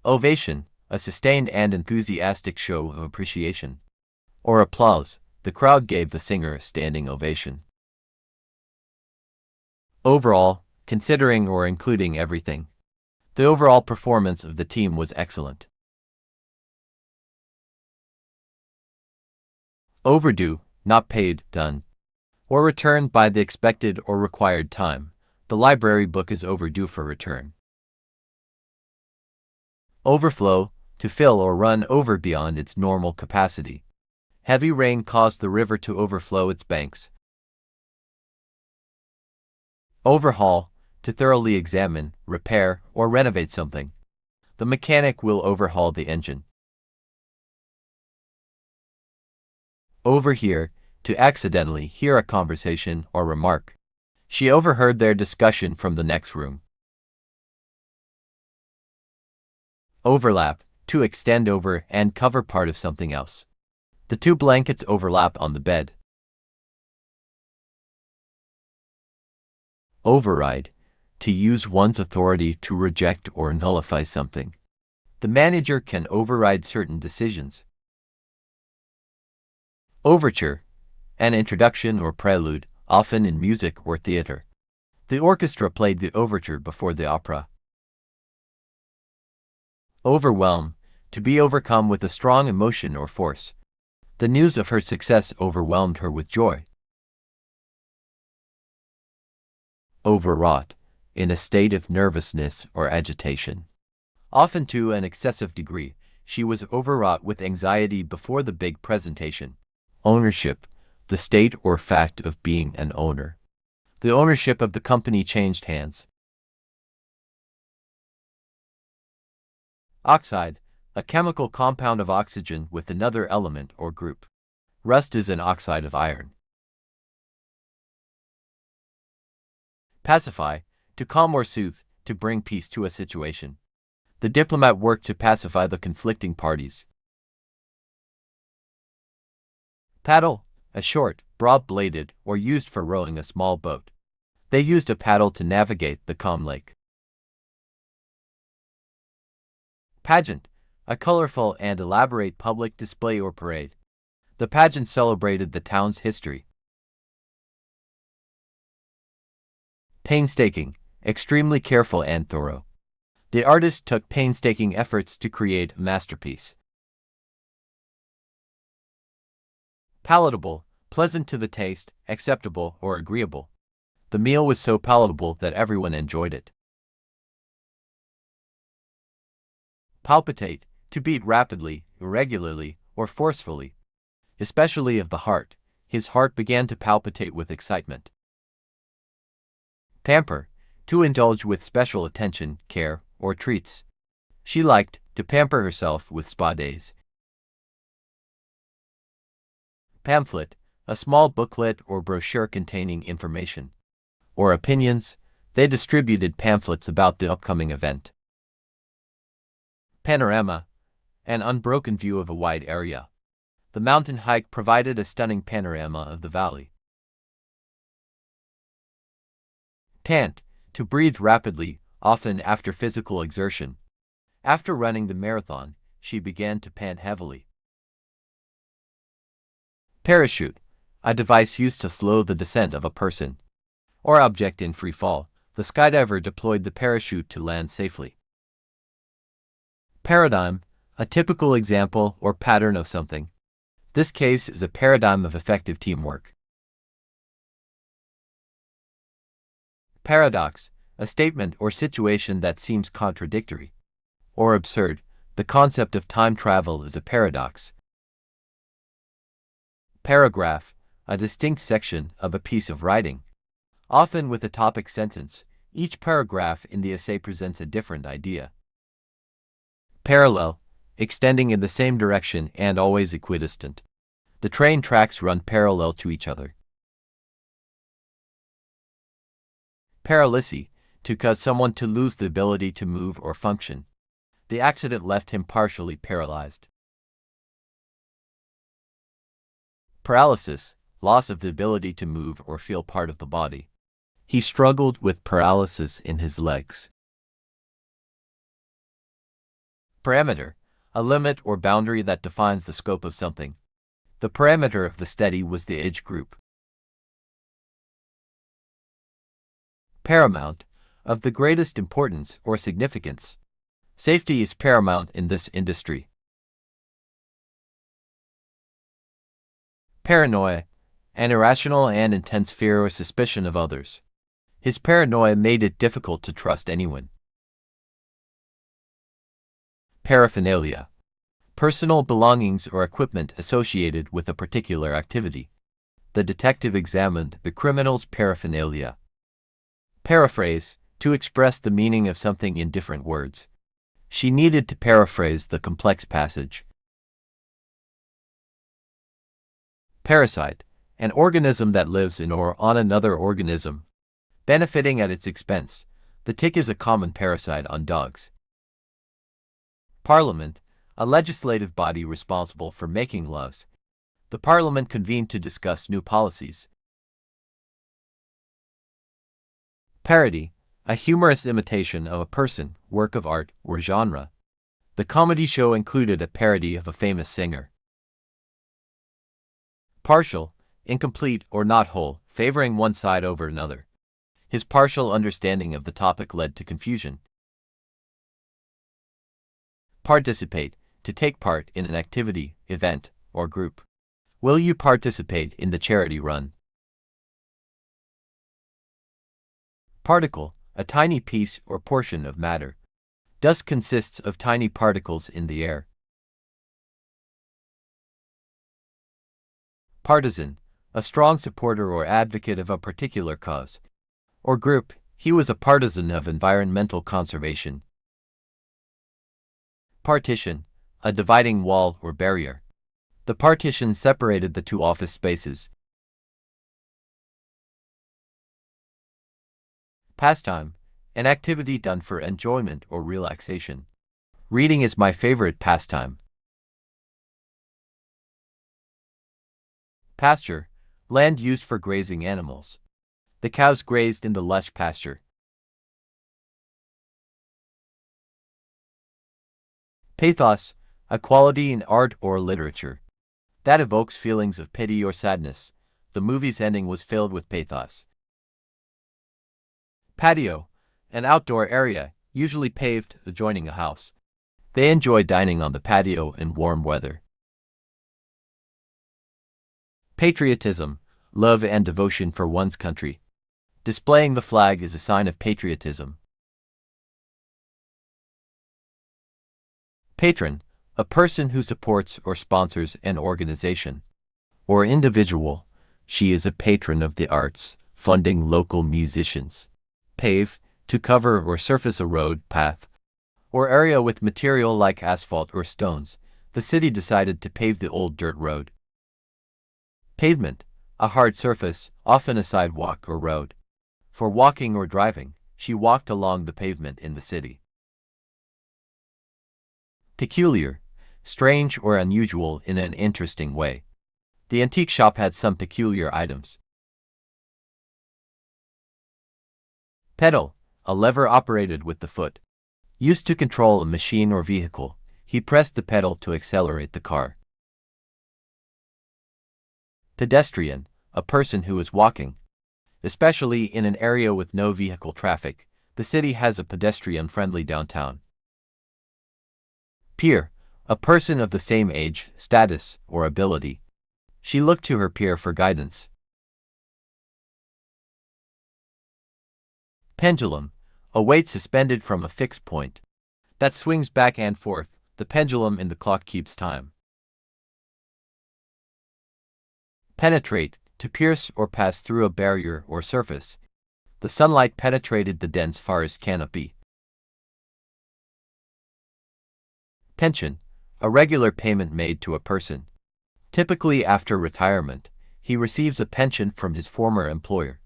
Ovation, a sustained and enthusiastic show of appreciation. Or applause, the crowd gave the singer a standing ovation. Overall, considering or including everything. The overall performance of the team was excellent. Overdue, not paid, done. Or returned by the expected or required time. The library book is overdue for return. Overflow, to fill or run over beyond its normal capacity. Heavy rain caused the river to overflow its banks. Overhaul, to thoroughly examine, repair, or renovate something. The mechanic will overhaul the engine. Overhear, to accidentally hear a conversation or remark. She overheard their discussion from the next room. Overlap, to extend over and cover part of something else. The two blankets overlap on the bed. Override, to use one's authority to reject or nullify something. The manager can override certain decisions. Overture, an introduction or prelude, often in music or theater. The orchestra played the overture before the opera. Overwhelm, to be overcome with a strong emotion or force. The news of her success overwhelmed her with joy. Overwrought, in a state of nervousness or agitation. Often to an excessive degree, she was overwrought with anxiety before the big presentation. Ownership, the state or fact of being an owner. The ownership of the company changed hands. Oxide, a chemical compound of oxygen with another element or group. Rust is an oxide of iron. Pacify, to calm or soothe, to bring peace to a situation. The diplomat worked to pacify the conflicting parties. Paddle, a short, broad-bladed, or used for rowing a small boat. They used a paddle to navigate the calm lake. Pageant, a colorful and elaborate public display or parade. The pageant celebrated the town's history. Painstaking, extremely careful and thorough. The artist took painstaking efforts to create a masterpiece. Palatable, pleasant to the taste, acceptable or agreeable. The meal was so palatable that everyone enjoyed it. Palpitate, to beat rapidly, irregularly, or forcefully. Especially of the heart, his heart began to palpitate with excitement. Pamper, to indulge with special attention, care, or treats. She liked to pamper herself with spa days. Pamphlet, a small booklet or brochure containing information or opinions. They distributed pamphlets about the upcoming event. Panorama, an unbroken view of a wide area. The mountain hike provided a stunning panorama of the valley. Pant, to breathe rapidly, often after physical exertion. After running the marathon, she began to pant heavily. Parachute, a device used to slow the descent of a person or object in free fall. The skydiver deployed the parachute to land safely. Paradigm, a typical example or pattern of something. This case is a paradigm of effective teamwork. Paradox, a statement or situation that seems contradictory or absurd. The concept of time travel is a paradox. Paragraph, a distinct section of a piece of writing. Often with a topic sentence, each paragraph in the essay presents a different idea. Parallel, extending in the same direction and always equidistant. The train tracks run parallel to each other. Paralysis, to cause someone to lose the ability to move or function. The accident left him partially paralyzed. Paralysis, loss of the ability to move or feel part of the body. He struggled with paralysis in his legs. Parameter, a limit or boundary that defines the scope of something. The parameter of the study was the age group. Paramount, of the greatest importance or significance. Safety is paramount in this industry. Paranoia, an irrational and intense fear or suspicion of others. His paranoia made it difficult to trust anyone. Paraphernalia, personal belongings or equipment associated with a particular activity. The detective examined the criminal's paraphernalia. Paraphrase, to express the meaning of something in different words. She needed to paraphrase the complex passage. Parasite, an organism that lives in or on another organism, benefiting at its expense. The tick is a common parasite on dogs. Parliament, a legislative body responsible for making laws. The Parliament convened to discuss new policies. Parody, a humorous imitation of a person, work of art, or genre. The comedy show included a parody of a famous singer. Partial, incomplete or not whole, favoring one side over another. His partial understanding of the topic led to confusion. Participate, to take part in an activity, event, or group. Will you participate in the charity run? Particle, a tiny piece or portion of matter. Dust consists of tiny particles in the air. Partisan, a strong supporter or advocate of a particular cause or group. He was a partisan of environmental conservation. Partition, a dividing wall or barrier. The partition separated the two office spaces. Pastime, an activity done for enjoyment or relaxation. Reading is my favorite pastime. Pasture, land used for grazing animals. The cows grazed in the lush pasture. Pathos, a quality in art or literature that evokes feelings of pity or sadness. The movie's ending was filled with pathos. Patio, an outdoor area, usually paved, adjoining a house. They enjoy dining on the patio in warm weather. Patriotism, love and devotion for one's country. Displaying the flag is a sign of patriotism. Patron, a person who supports or sponsors an organization or individual. She is a patron of the arts, funding local musicians. Pave, to cover or surface a road, path, or area with material like asphalt or stones. The city decided to pave the old dirt road. Pavement, a hard surface, often a sidewalk or road. For walking or driving, she walked along the pavement in the city. Peculiar, strange or unusual in an interesting way. The antique shop had some peculiar items. Pedal, a lever operated with the foot. Used to control a machine or vehicle, he pressed the pedal to accelerate the car. Pedestrian, a person who is walking. Especially in an area with no vehicle traffic, the city has a pedestrian-friendly downtown. Peer, a person of the same age, status, or ability. She looked to her peer for guidance. Pendulum, a weight suspended from a fixed point that swings back and forth. The pendulum in the clock keeps time. Penetrate, to pierce or pass through a barrier or surface. The sunlight penetrated the dense forest canopy. Pension, a regular payment made to a person. Typically after retirement, he receives a pension from his former employer.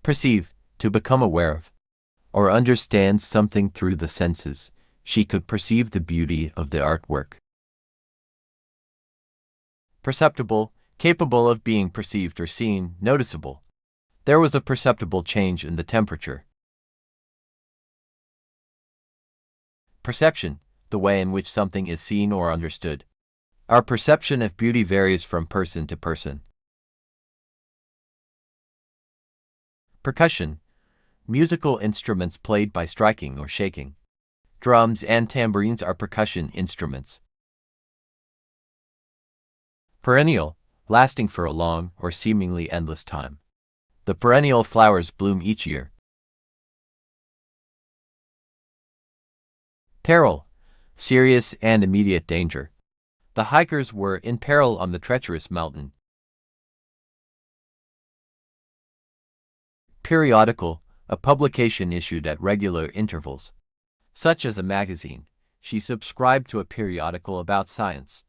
Perceive, to become aware of or understand something through the senses. She could perceive the beauty of the artwork. Perceptible, capable of being perceived or seen, noticeable. There was a perceptible change in the temperature. Perception, the way in which something is seen or understood. Our perception of beauty varies from person to person. Percussion, musical instruments played by striking or shaking. Drums and tambourines are percussion instruments. Perennial, lasting for a long or seemingly endless time. The perennial flowers bloom each year. Peril, serious and immediate danger. The hikers were in peril on the treacherous mountain. Periodical, a publication issued at regular intervals, such as a magazine. She subscribed to a periodical about science.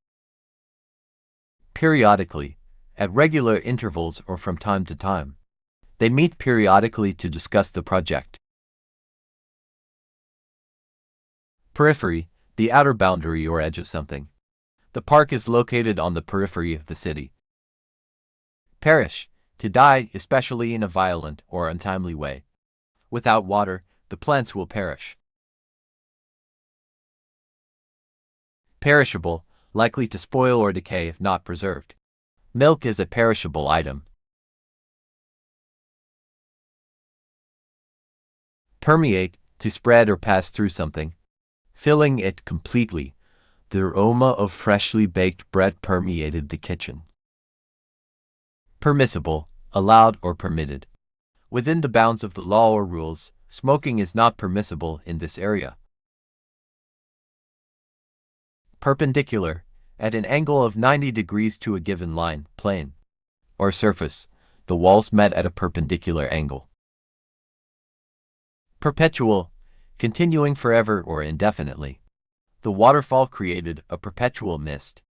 Periodically, at regular intervals or from time to time. They meet periodically to discuss the project. Periphery, the outer boundary or edge of something. The park is located on the periphery of the city. Perish, to die, especially in a violent or untimely way. Without water, the plants will perish. Perishable, likely to spoil or decay if not preserved. Milk is a perishable item. Permeate, to spread or pass through something, filling it completely. The aroma of freshly baked bread permeated the kitchen. Permissible, allowed or permitted. Within the bounds of the law or rules, smoking is not permissible in this area. Perpendicular, At an angle of 90 degrees to a given line, plane, or surface, the walls met at a perpendicular angle. Perpetual, continuing forever or indefinitely. The waterfall created a perpetual mist.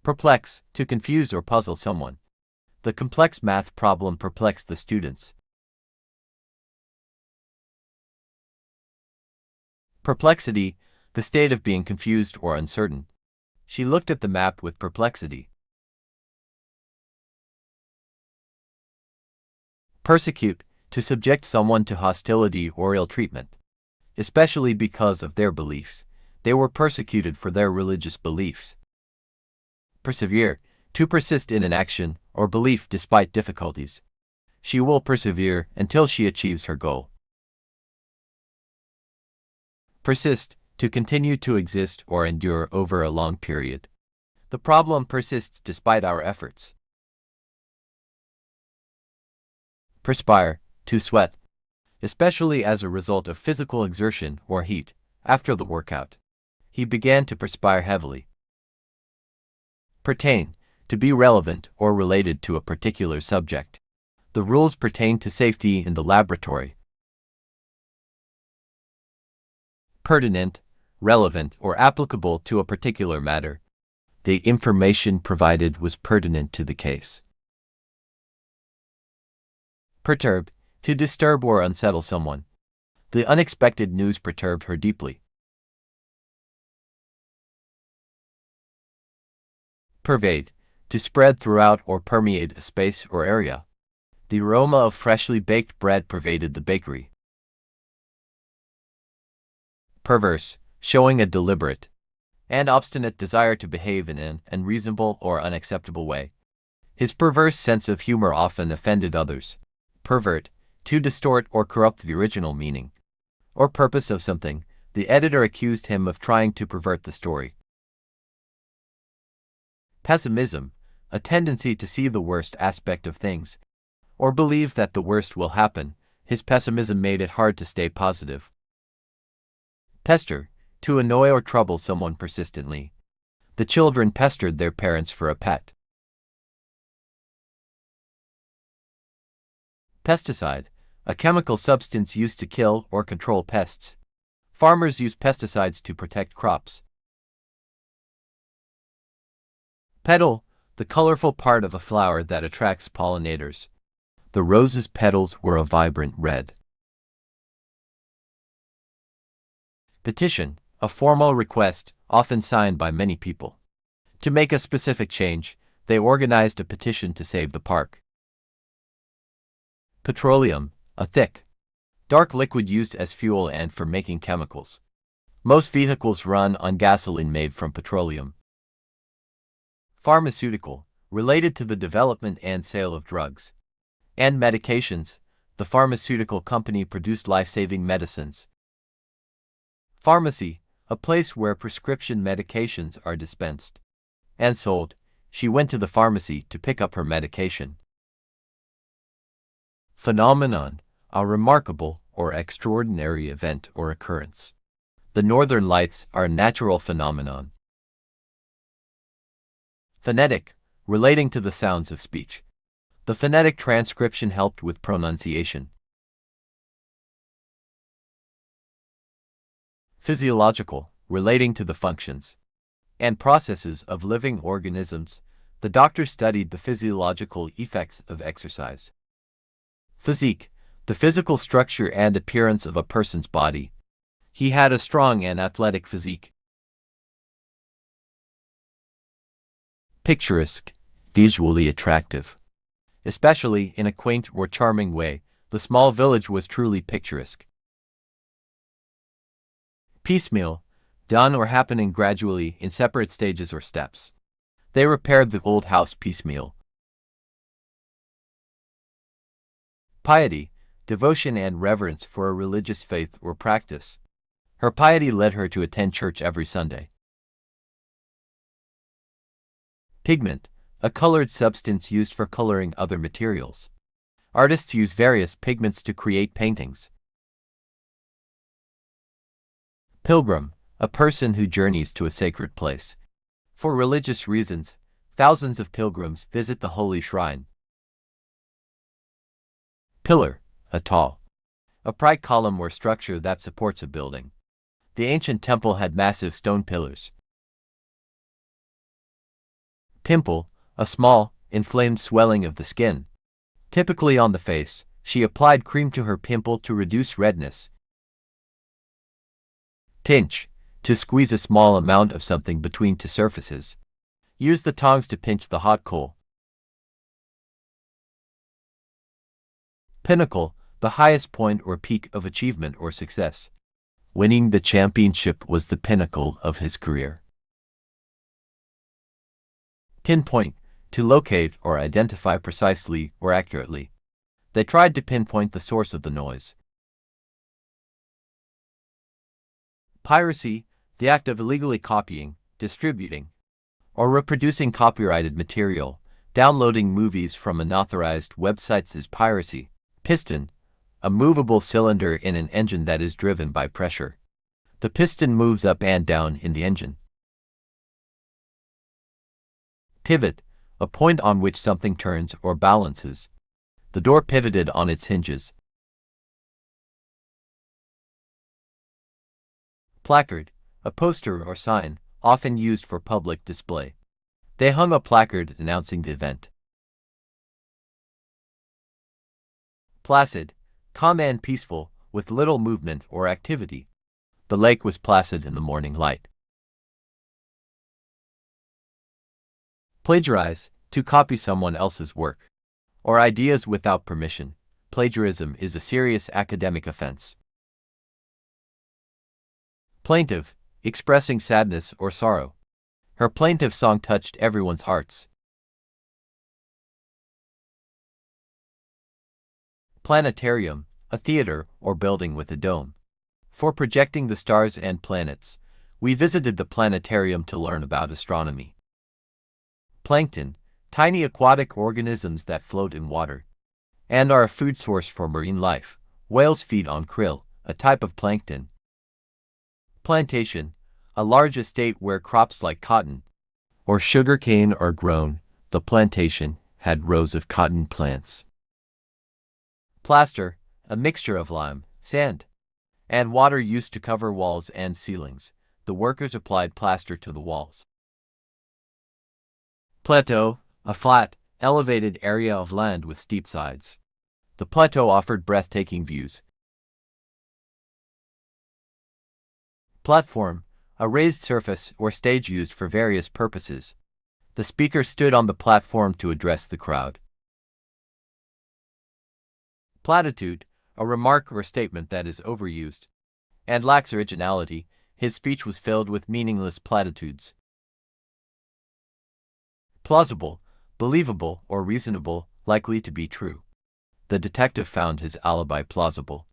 Perplex, to confuse or puzzle someone. The complex math problem perplexed the students. Perplexity, the state of being confused or uncertain. She looked at the map with perplexity. Persecute, to subject someone to hostility or ill treatment, especially because of their beliefs. They were persecuted for their religious beliefs. Persevere, to persist in an action or belief despite difficulties. She will persevere until she achieves her goal. Persist, to continue to exist or endure over a long period. The problem persists despite our efforts. Perspire, to sweat, especially as a result of physical exertion or heat. After the workout, he began to perspire heavily. Pertain, to be relevant or related to a particular subject. The rules pertain to safety in the laboratory. Pertinent, relevant or applicable to a particular matter. The information provided was pertinent to the case. Perturb, to disturb or unsettle someone. The unexpected news perturbed her deeply. Pervade, to spread throughout or permeate a space or area. The aroma of freshly baked bread pervaded the bakery. Perverse, showing a deliberate and obstinate desire to behave in an unreasonable or unacceptable way. His perverse sense of humor often offended others. Pervert, to distort or corrupt the original meaning or purpose of something. The editor accused him of trying to pervert the story. Pessimism, a tendency to see the worst aspect of things or believe that the worst will happen. His pessimism made it hard to stay positive. Pester, to annoy or trouble someone persistently. The children pestered their parents for a pet. Pesticide, a chemical substance used to kill or control pests. Farmers use pesticides to protect crops. Petal, the colorful part of a flower that attracts pollinators. The rose's petals were a vibrant red. Petition, a formal request, often signed by many people. To make a specific change, they organized a petition to save the park. Petroleum, a thick, dark liquid used as fuel and for making chemicals. Most vehicles run on gasoline made from petroleum. Pharmaceutical, related to the development and sale of drugs and medications. The pharmaceutical company produced life-saving medicines. Pharmacy, a place where prescription medications are dispensed and sold. She went to the pharmacy to pick up her medication. Phenomenon, a remarkable or extraordinary event or occurrence. The northern lights are a natural phenomenon. Phonetic, relating to the sounds of speech. The phonetic transcription helped with pronunciation. Physiological, relating to the functions and processes of living organisms. The doctor studied the physiological effects of exercise. Physique, the physical structure and appearance of a person's body. He had a strong and athletic physique. Picturesque, visually attractive. Especially in a quaint or charming way, the small village was truly picturesque. Piecemeal, done or happening gradually in separate stages or steps. They repaired the old house piecemeal. Piety, devotion and reverence for a religious faith or practice. Her piety led her to attend church every Sunday. Pigment, a colored substance used for coloring other materials. Artists use various pigments to create paintings. Pilgrim, a person who journeys to a sacred place. For religious reasons, thousands of pilgrims visit the holy shrine. Pillar, a tall, upright column or structure that supports a building. The ancient temple had massive stone pillars. Pimple, a small, inflamed swelling of the skin. Typically on the face, she applied cream to her pimple to reduce redness. Pinch, to squeeze a small amount of something between two surfaces. Use the tongs to pinch the hot coal. Pinnacle, the highest point or peak of achievement or success. Winning the championship was the pinnacle of his career. Pinpoint, to locate or identify precisely or accurately. They tried to pinpoint the source of the noise. Piracy, the act of illegally copying, distributing, or reproducing copyrighted material. Downloading movies from unauthorized websites is piracy. Piston, a movable cylinder in an engine that is driven by pressure. The piston moves up and down in the engine. Pivot, a point on which something turns or balances. The door pivoted on its hinges. Placard, a poster or sign, often used for public display. They hung a placard announcing the event. Placid, calm and peaceful, with little movement or activity. The lake was placid in the morning light. Plagiarize, to copy someone else's work or ideas without permission. Plagiarism is a serious academic offense. Plaintive, expressing sadness or sorrow. Her plaintive song touched everyone's hearts. Planetarium, a theater or building with a dome. For projecting the stars and planets, we visited the planetarium to learn about astronomy. Plankton, tiny aquatic organisms that float in water and are a food source for marine life. Whales feed on krill, a type of plankton. Plantation, a large estate where crops like cotton or sugarcane are grown. The plantation had rows of cotton plants. Plaster, a mixture of lime, sand, and water used to cover walls and ceilings. The workers applied plaster to the walls. Plateau, a flat, elevated area of land with steep sides. The plateau offered breathtaking views. Platform, a raised surface or stage used for various purposes. The speaker stood on the platform to address the crowd. Platitude, a remark or statement that is overused and lacks originality. His speech was filled with meaningless platitudes. Plausible, believable or reasonable, likely to be true. The detective found his alibi plausible.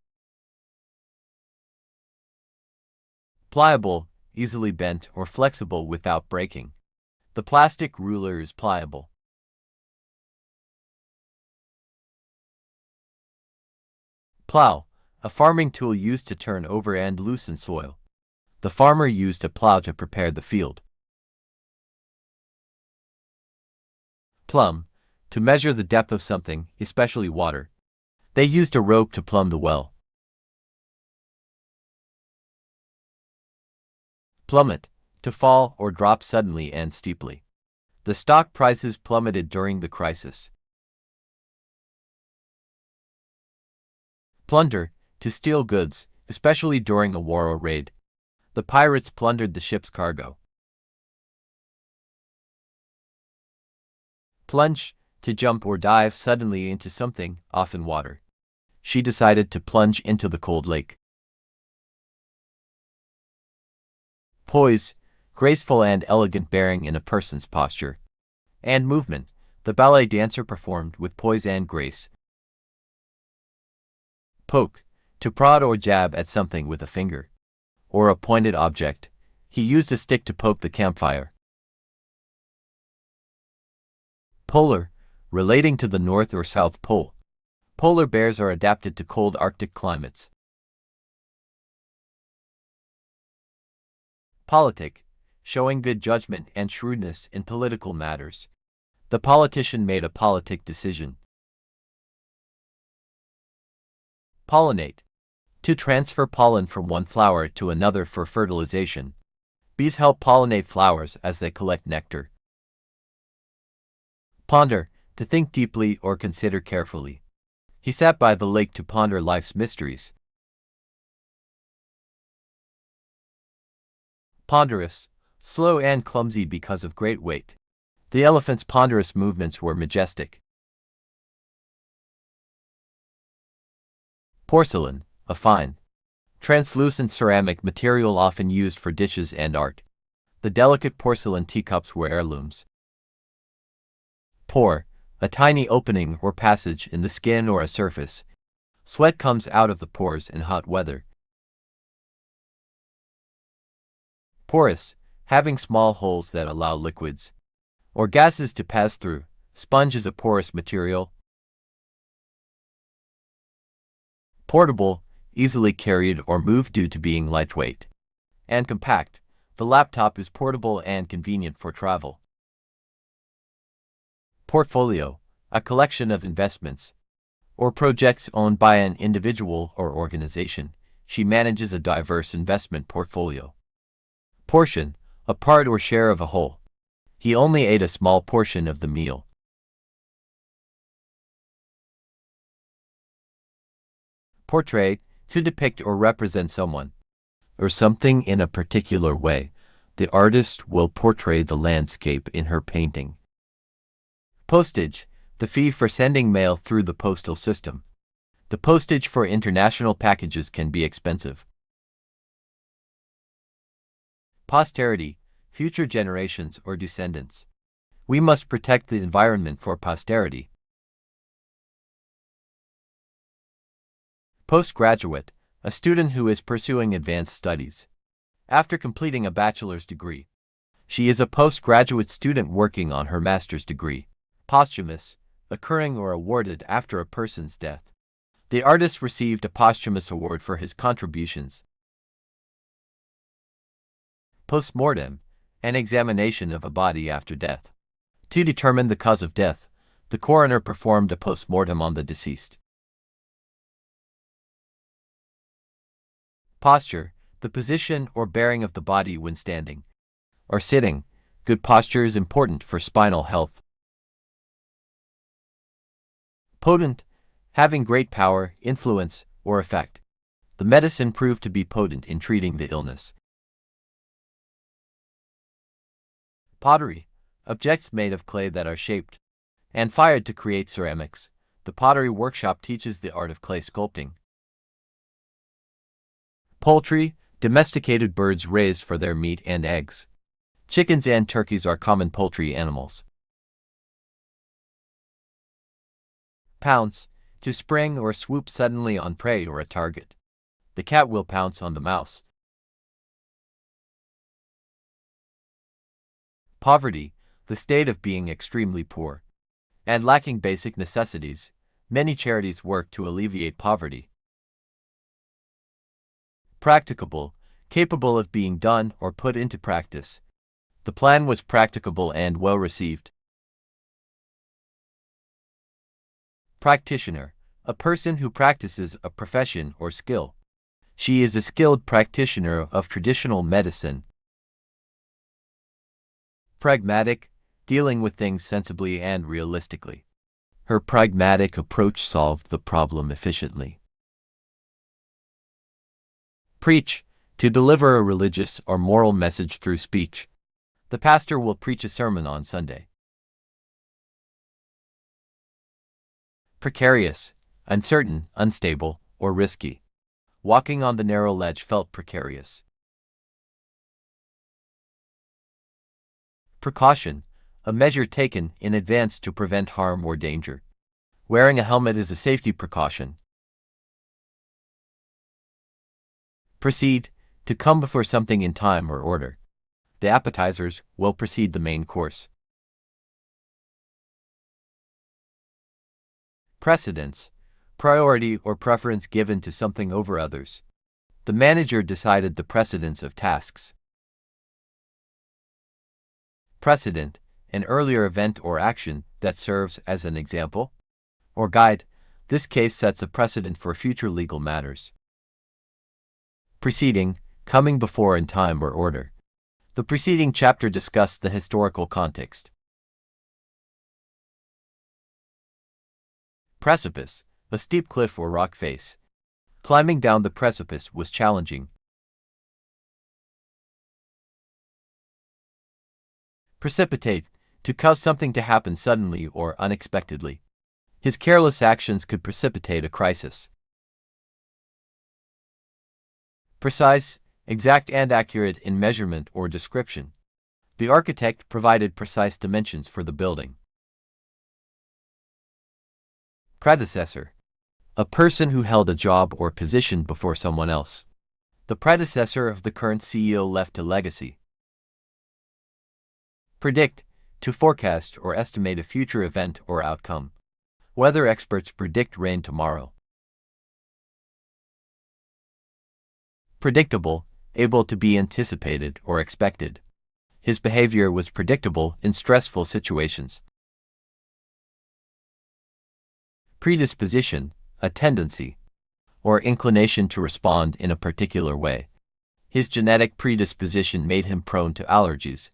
Pliable, easily bent or flexible without breaking. The plastic ruler is pliable. Plow, a farming tool used to turn over and loosen soil. The farmer used a plow to prepare the field. Plumb, to measure the depth of something, especially water. They used a rope to plumb the well. Plummet, to fall or drop suddenly and steeply. The stock prices plummeted during the crisis. Plunder, to steal goods, especially during a war or raid. The pirates plundered the ship's cargo. Plunge, to jump or dive suddenly into something, often water. She decided to plunge into the cold lake. Poise, graceful and elegant bearing in a person's posture and movement. The ballet dancer performed with poise and grace. Poke, to prod or jab at something with a finger or a pointed object. He used a stick to poke the campfire. Polar, relating to the North or South Pole. Polar bears are adapted to cold Arctic climates. Politic, showing good judgment and shrewdness in political matters. The politician made a politic decision. Pollinate, to transfer pollen from one flower to another for fertilization. Bees help pollinate flowers as they collect nectar. Ponder, to think deeply or consider carefully. He sat by the lake to ponder life's mysteries. Ponderous, slow and clumsy because of great weight. The elephant's ponderous movements were majestic. Porcelain, a fine, translucent ceramic material often used for dishes and art. The delicate porcelain teacups were heirlooms. Pore, a tiny opening or passage in the skin or a surface. Sweat comes out of the pores in hot weather. Porous, having small holes that allow liquids or gases to pass through. Sponge is a porous material. Portable, easily carried or moved due to being lightweight and compact. The laptop is portable and convenient for travel. Portfolio, a collection of investments or projects owned by an individual or organization. She manages a diverse investment portfolio. Portion, a part or share of a whole. He only ate a small portion of the meal. Portray, to depict or represent someone or something in a particular way. The artist will portray the landscape in her painting. Postage, the fee for sending mail through the postal system. The postage for international packages can be expensive. Posterity, future generations or descendants. We must protect the environment for posterity. Postgraduate, a student who is pursuing advanced studies after completing a bachelor's degree. She is a postgraduate student working on her master's degree. Posthumous, occurring or awarded after a person's death. The artist received a posthumous award for his contributions. Postmortem, an examination of a body after death. To determine the cause of death, the coroner performed a postmortem on the deceased. Posture, the position or bearing of the body when standing or sitting. Good posture is important for spinal health. Potent, having great power, influence, or effect. The medicine proved to be potent in treating the illness. Pottery, objects made of clay that are shaped and fired to create ceramics. The pottery workshop teaches the art of clay sculpting. Poultry, domesticated birds raised for their meat and eggs. Chickens and turkeys are common poultry animals. Pounce, to spring or swoop suddenly on prey or a target. The cat will pounce on the mouse. Poverty, the state of being extremely poor and lacking basic necessities. Many charities work to alleviate poverty. Practicable, capable of being done or put into practice. The plan was practicable and well received. Practitioner, a person who practices a profession or skill. She is a skilled practitioner of traditional medicine. Pragmatic, dealing with things sensibly and realistically. Her pragmatic approach solved the problem efficiently. Preach, to deliver a religious or moral message through speech. The pastor will preach a sermon on Sunday. Precarious, uncertain, unstable, or risky. Walking on the narrow ledge felt precarious. Precaution, a measure taken in advance to prevent harm or danger. Wearing a helmet is a safety precaution. Proceed, to come before something in time or order. The appetizers will precede the main course. Precedence, priority or preference given to something over others. The manager decided the precedence of tasks. Precedent, an earlier event or action that serves as an example or guide. This case sets a precedent for future legal matters. Preceding, coming before in time or order. The preceding chapter discussed the historical context. Precipice, a steep cliff or rock face. Climbing down the precipice was challenging. Precipitate, to cause something to happen suddenly or unexpectedly. His careless actions could precipitate a crisis. Precise, exact and accurate in measurement or description. The architect provided precise dimensions for the building. Predecessor, a person who held a job or position before someone else. The predecessor of the current CEO left a legacy. Predict, to forecast or estimate a future event or outcome. Weather experts predict rain tomorrow. Predictable, able to be anticipated or expected. His behavior was predictable in stressful situations. Predisposition, a tendency or inclination to respond in a particular way. His genetic predisposition made him prone to allergies.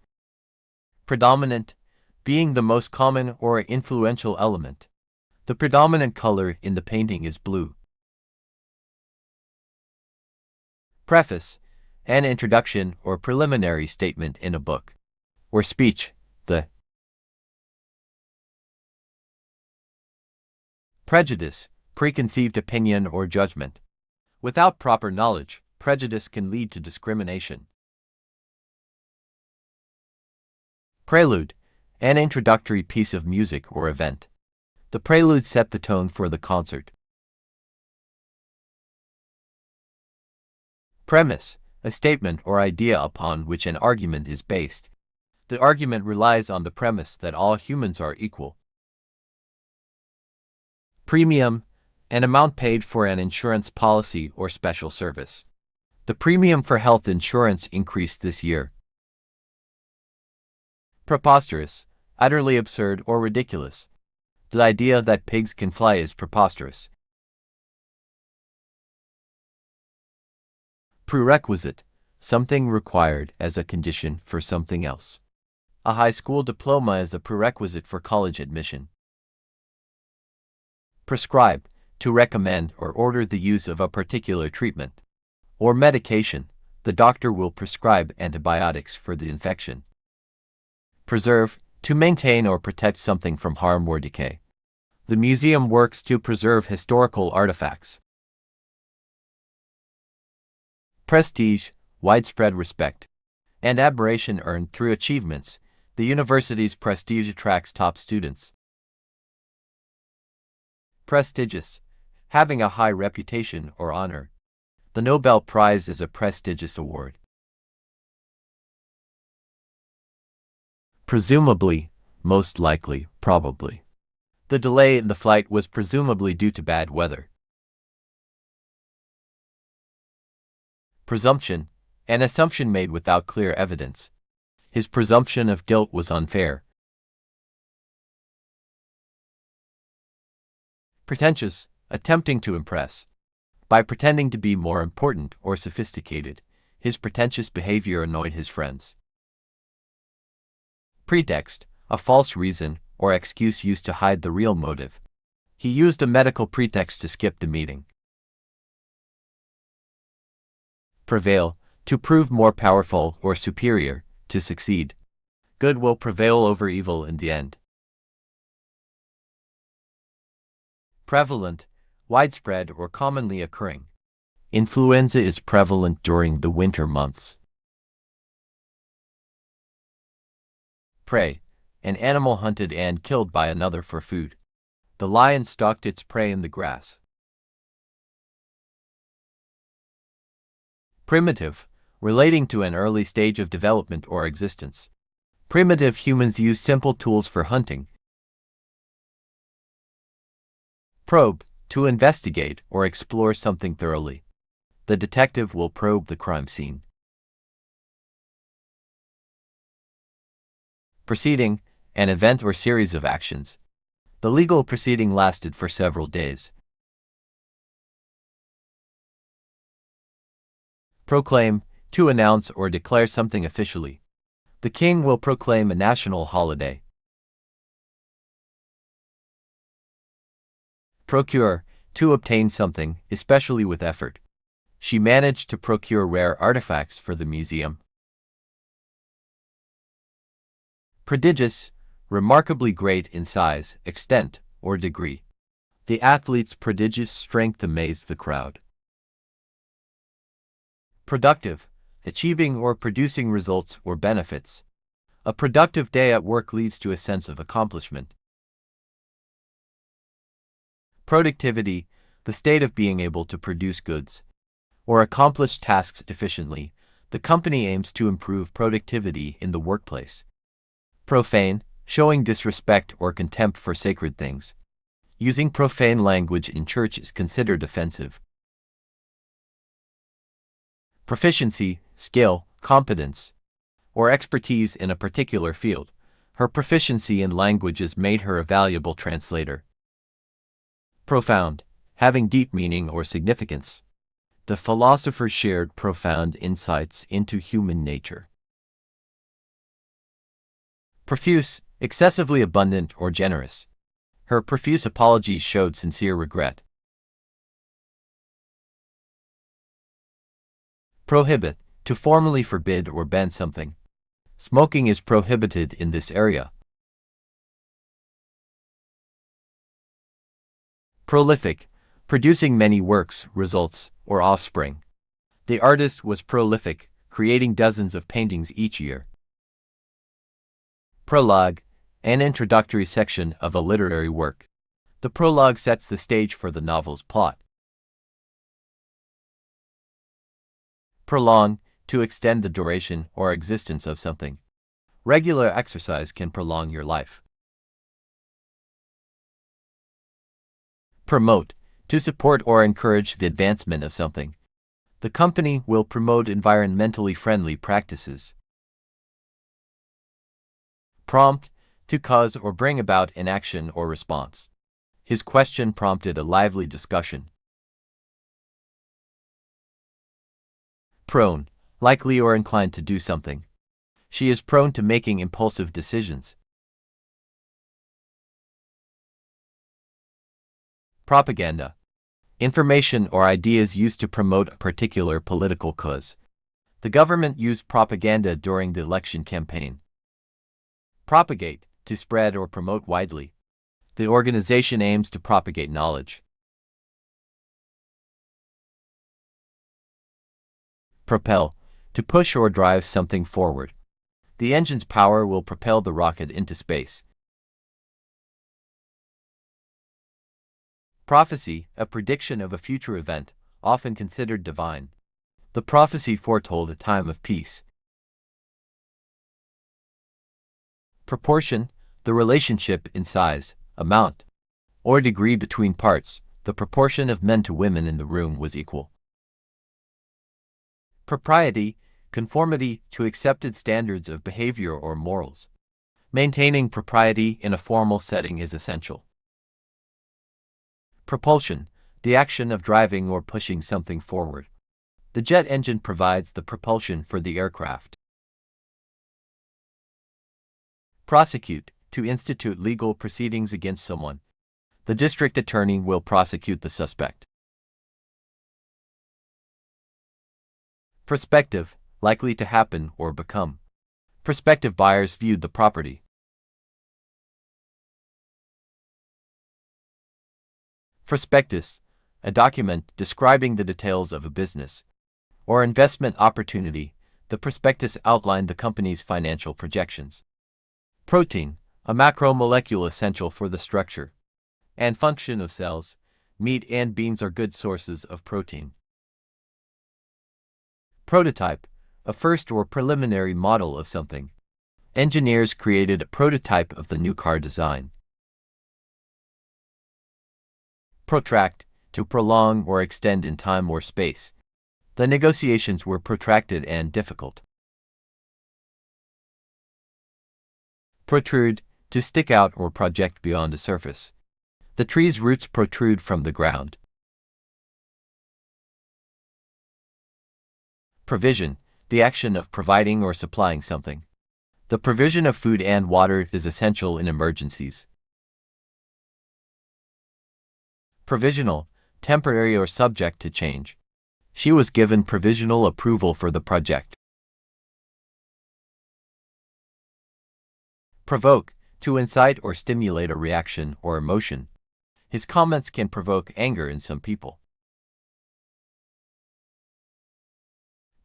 Predominant, being the most common or influential element. The predominant color in the painting is blue. Preface, an introduction or preliminary statement in a book or speech. The prejudice, preconceived opinion or judgment. Without proper knowledge, prejudice can lead to discrimination. Prelude, an introductory piece of music or event. The prelude set the tone for the concert. Premise, a statement or idea upon which an argument is based. The argument relies on the premise that all humans are equal. Premium, an amount paid for an insurance policy or special service. The premium for health insurance increased this year. Preposterous, utterly absurd or ridiculous. The idea that pigs can fly is preposterous. Prerequisite, something required as a condition for something else. A high school diploma is a prerequisite for college admission. Prescribe, to recommend or order the use of a particular treatment or medication. The doctor will prescribe antibiotics for the infection. Preserve, to maintain or protect something from harm or decay. The museum works to preserve historical artifacts. Prestige, widespread respect and admiration earned through achievements. The university's prestige attracts top students. Prestigious, having a high reputation or honor. The Nobel Prize is a prestigious award. Presumably, most likely, probably. The delay in the flight was presumably due to bad weather. Presumption, an assumption made without clear evidence. His presumption of guilt was unfair. Pretentious, attempting to impress. By pretending to be more important or sophisticated, his pretentious behavior annoyed his friends. Pretext, a false reason or excuse used to hide the real motive. He used a medical pretext to skip the meeting. Prevail, to prove more powerful or superior, to succeed. Good will prevail over evil in the end. Prevalent, widespread or commonly occurring. Influenza is prevalent during the winter months. Prey, an animal hunted and killed by another for food. The lion stalked its prey in the grass. Primitive, relating to an early stage of development or existence. Primitive humans used simple tools for hunting. Probe, to investigate or explore something thoroughly. The detective will probe the crime scene. Proceeding, an event or series of actions. The legal proceeding lasted for several days. Proclaim, to announce or declare something officially. The king will proclaim a national holiday. Procure, to obtain something, especially with effort. She managed to procure rare artifacts for the museum. Prodigious, remarkably great in size, extent, or degree. The athlete's prodigious strength amazed the crowd. Productive, achieving or producing results or benefits. A productive day at work leads to a sense of accomplishment. Productivity, the state of being able to produce goods or accomplish tasks efficiently. The company aims to improve productivity in the workplace. Profane, showing disrespect or contempt for sacred things. Using profane language in church is considered offensive. Proficiency, skill, competence, or expertise in a particular field. Her proficiency in languages made her a valuable translator. Profound, having deep meaning or significance. The philosopher shared profound insights into human nature. Profuse, excessively abundant or generous. Her profuse apologies showed sincere regret. Prohibit, to formally forbid or ban something. Smoking is prohibited in this area. Prolific, producing many works, results, or offspring. The artist was prolific, creating dozens of paintings each year. Prologue, an introductory section of a literary work. The prologue sets the stage for the novel's plot. Prolong, to extend the duration or existence of something. Regular exercise can prolong your life. Promote, to support or encourage the advancement of something. The company will promote environmentally friendly practices. Prompt, to cause or bring about an action or response. His question prompted a lively discussion. Prone, likely or inclined to do something. She is prone to making impulsive decisions. Propaganda, information or ideas used to promote a particular political cause. The government used propaganda during the election campaign. Propagate, to spread or promote widely. The organization aims to propagate knowledge. Propel, to push or drive something forward. The engine's power will propel the rocket into space. Prophecy, a prediction of a future event, often considered divine. The prophecy foretold a time of peace. Proportion, the relationship in size, amount, or degree between parts. The proportion of men to women in the room was equal. Propriety, conformity to accepted standards of behavior or morals. Maintaining propriety in a formal setting is essential. Propulsion, the action of driving or pushing something forward. The jet engine provides the propulsion for the aircraft. Prosecute, to institute legal proceedings against someone. The district attorney will prosecute the suspect. Prospective, likely to happen or become. Prospective buyers viewed the property. Prospectus, a document describing the details of a business or investment opportunity. The prospectus outlined the company's financial projections. Protein, a macromolecule essential for the structure and function of cells. Meat and beans are good sources of protein. Prototype, a first or preliminary model of something. Engineers created a prototype of the new car design. Protract, to prolong or extend in time or space. The negotiations were protracted and difficult. Protrude, to stick out or project beyond a surface. The tree's roots protrude from the ground. Provision, the action of providing or supplying something. The provision of food and water is essential in emergencies. Provisional, temporary or subject to change. She was given provisional approval for the project. Provoke, to incite or stimulate a reaction or emotion. His comments can provoke anger in some people.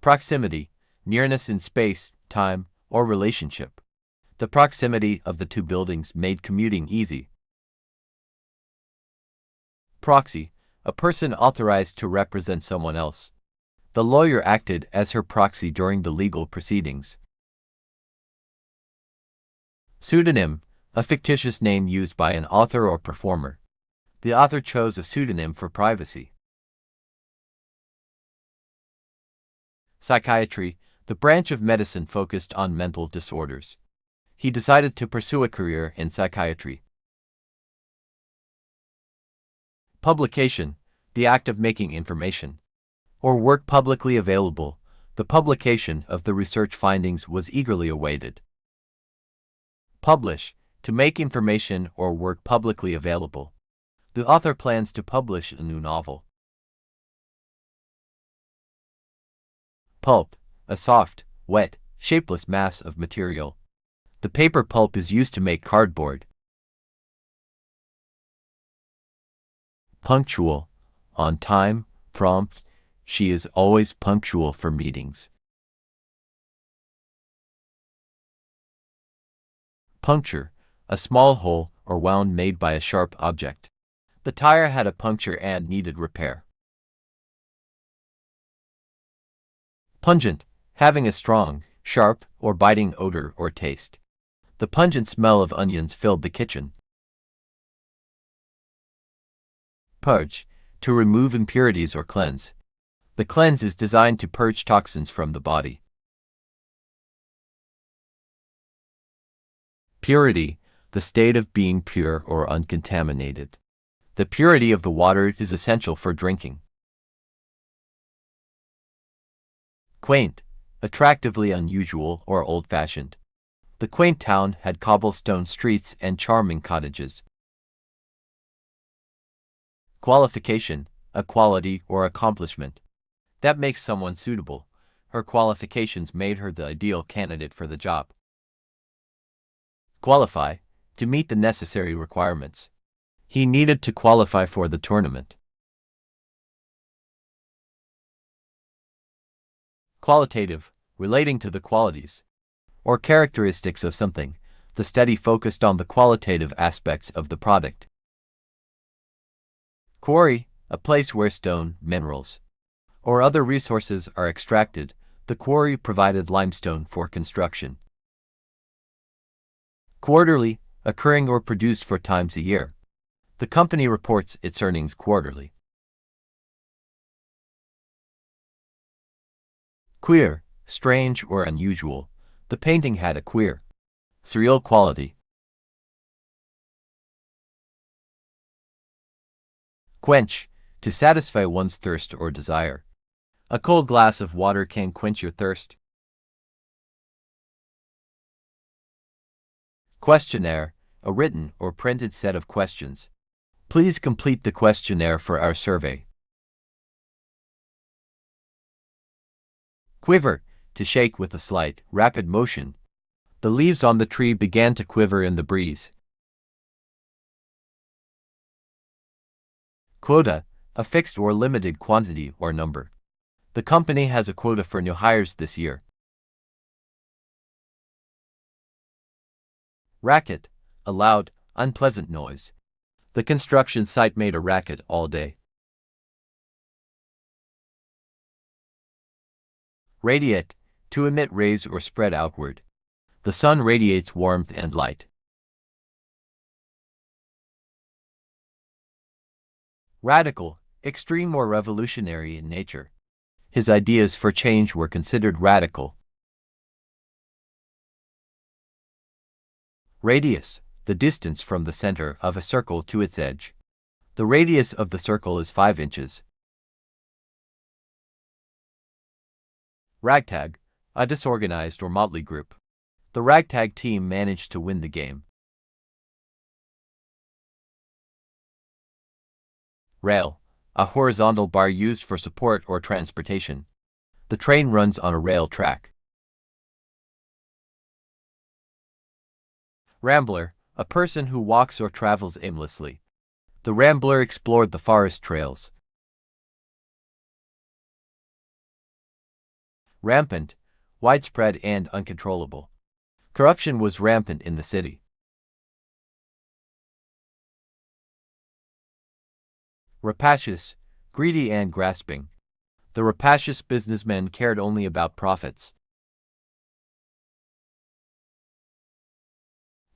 Proximity, nearness in space, time, or relationship. The proximity of the two buildings made commuting easy. Proxy, a person authorized to represent someone else. The lawyer acted as her proxy during the legal proceedings. Pseudonym, a fictitious name used by an author or performer. The author chose a pseudonym for privacy. Psychiatry, the branch of medicine focused on mental disorders. He decided to pursue a career in psychiatry. Publication, the act of making information or work publicly available. The publication of the research findings was eagerly awaited. Publish, to make information or work publicly available. The author plans to publish a new novel. Pulp, a soft, wet, shapeless mass of material. The paper pulp is used to make cardboard. Punctual, on time, prompt. She is always punctual for meetings. Puncture, a small hole or wound made by a sharp object. The tire had a puncture and needed repair. Pungent, having a strong, sharp, or biting odor or taste. The pungent smell of onions filled the kitchen. Purge, to remove impurities or cleanse. The cleanse is designed to purge toxins from the body. Purity, the state of being pure or uncontaminated. The purity of the water is essential for drinking. Quaint, attractively unusual or old-fashioned. The quaint town had cobblestone streets and charming cottages. Qualification, a quality or accomplishment that makes someone suitable. Her qualifications made her the ideal candidate for the job. Qualify, to meet the necessary requirements. He needed to qualify for the tournament. Qualitative, relating to the qualities or characteristics of something. The study focused on the qualitative aspects of the product. Quarry, a place where stone, minerals, or other resources are extracted. The quarry provided limestone for construction. Quarterly, occurring or produced 4 times a year. The company reports its earnings quarterly. Queer, strange or unusual. The painting had a queer, surreal quality. Quench, to satisfy one's thirst or desire. A cold glass of water can quench your thirst. Questionnaire, a written or printed set of questions. Please complete the questionnaire for our survey. Quiver, to shake with a slight, rapid motion. The leaves on the tree began to quiver in the breeze. Quota, a fixed or limited quantity or number. The company has a quota for new hires this year. Racket, a loud, unpleasant noise. The construction site made a racket all day. Radiate, to emit rays or spread outward. The sun radiates warmth and light. Radical, extreme or revolutionary in nature. His ideas for change were considered radical. Radius, the distance from the center of a circle to its edge. The radius of the circle is 5 inches. Ragtag, a disorganized or motley group. The ragtag team managed to win the game. Rail, a horizontal bar used for support or transportation. The train runs on a rail track. Rambler, a person who walks or travels aimlessly. The rambler explored the forest trails. Rampant, widespread and uncontrollable. Corruption was rampant in the city. Rapacious, greedy and grasping. The rapacious businessmen cared only about profits.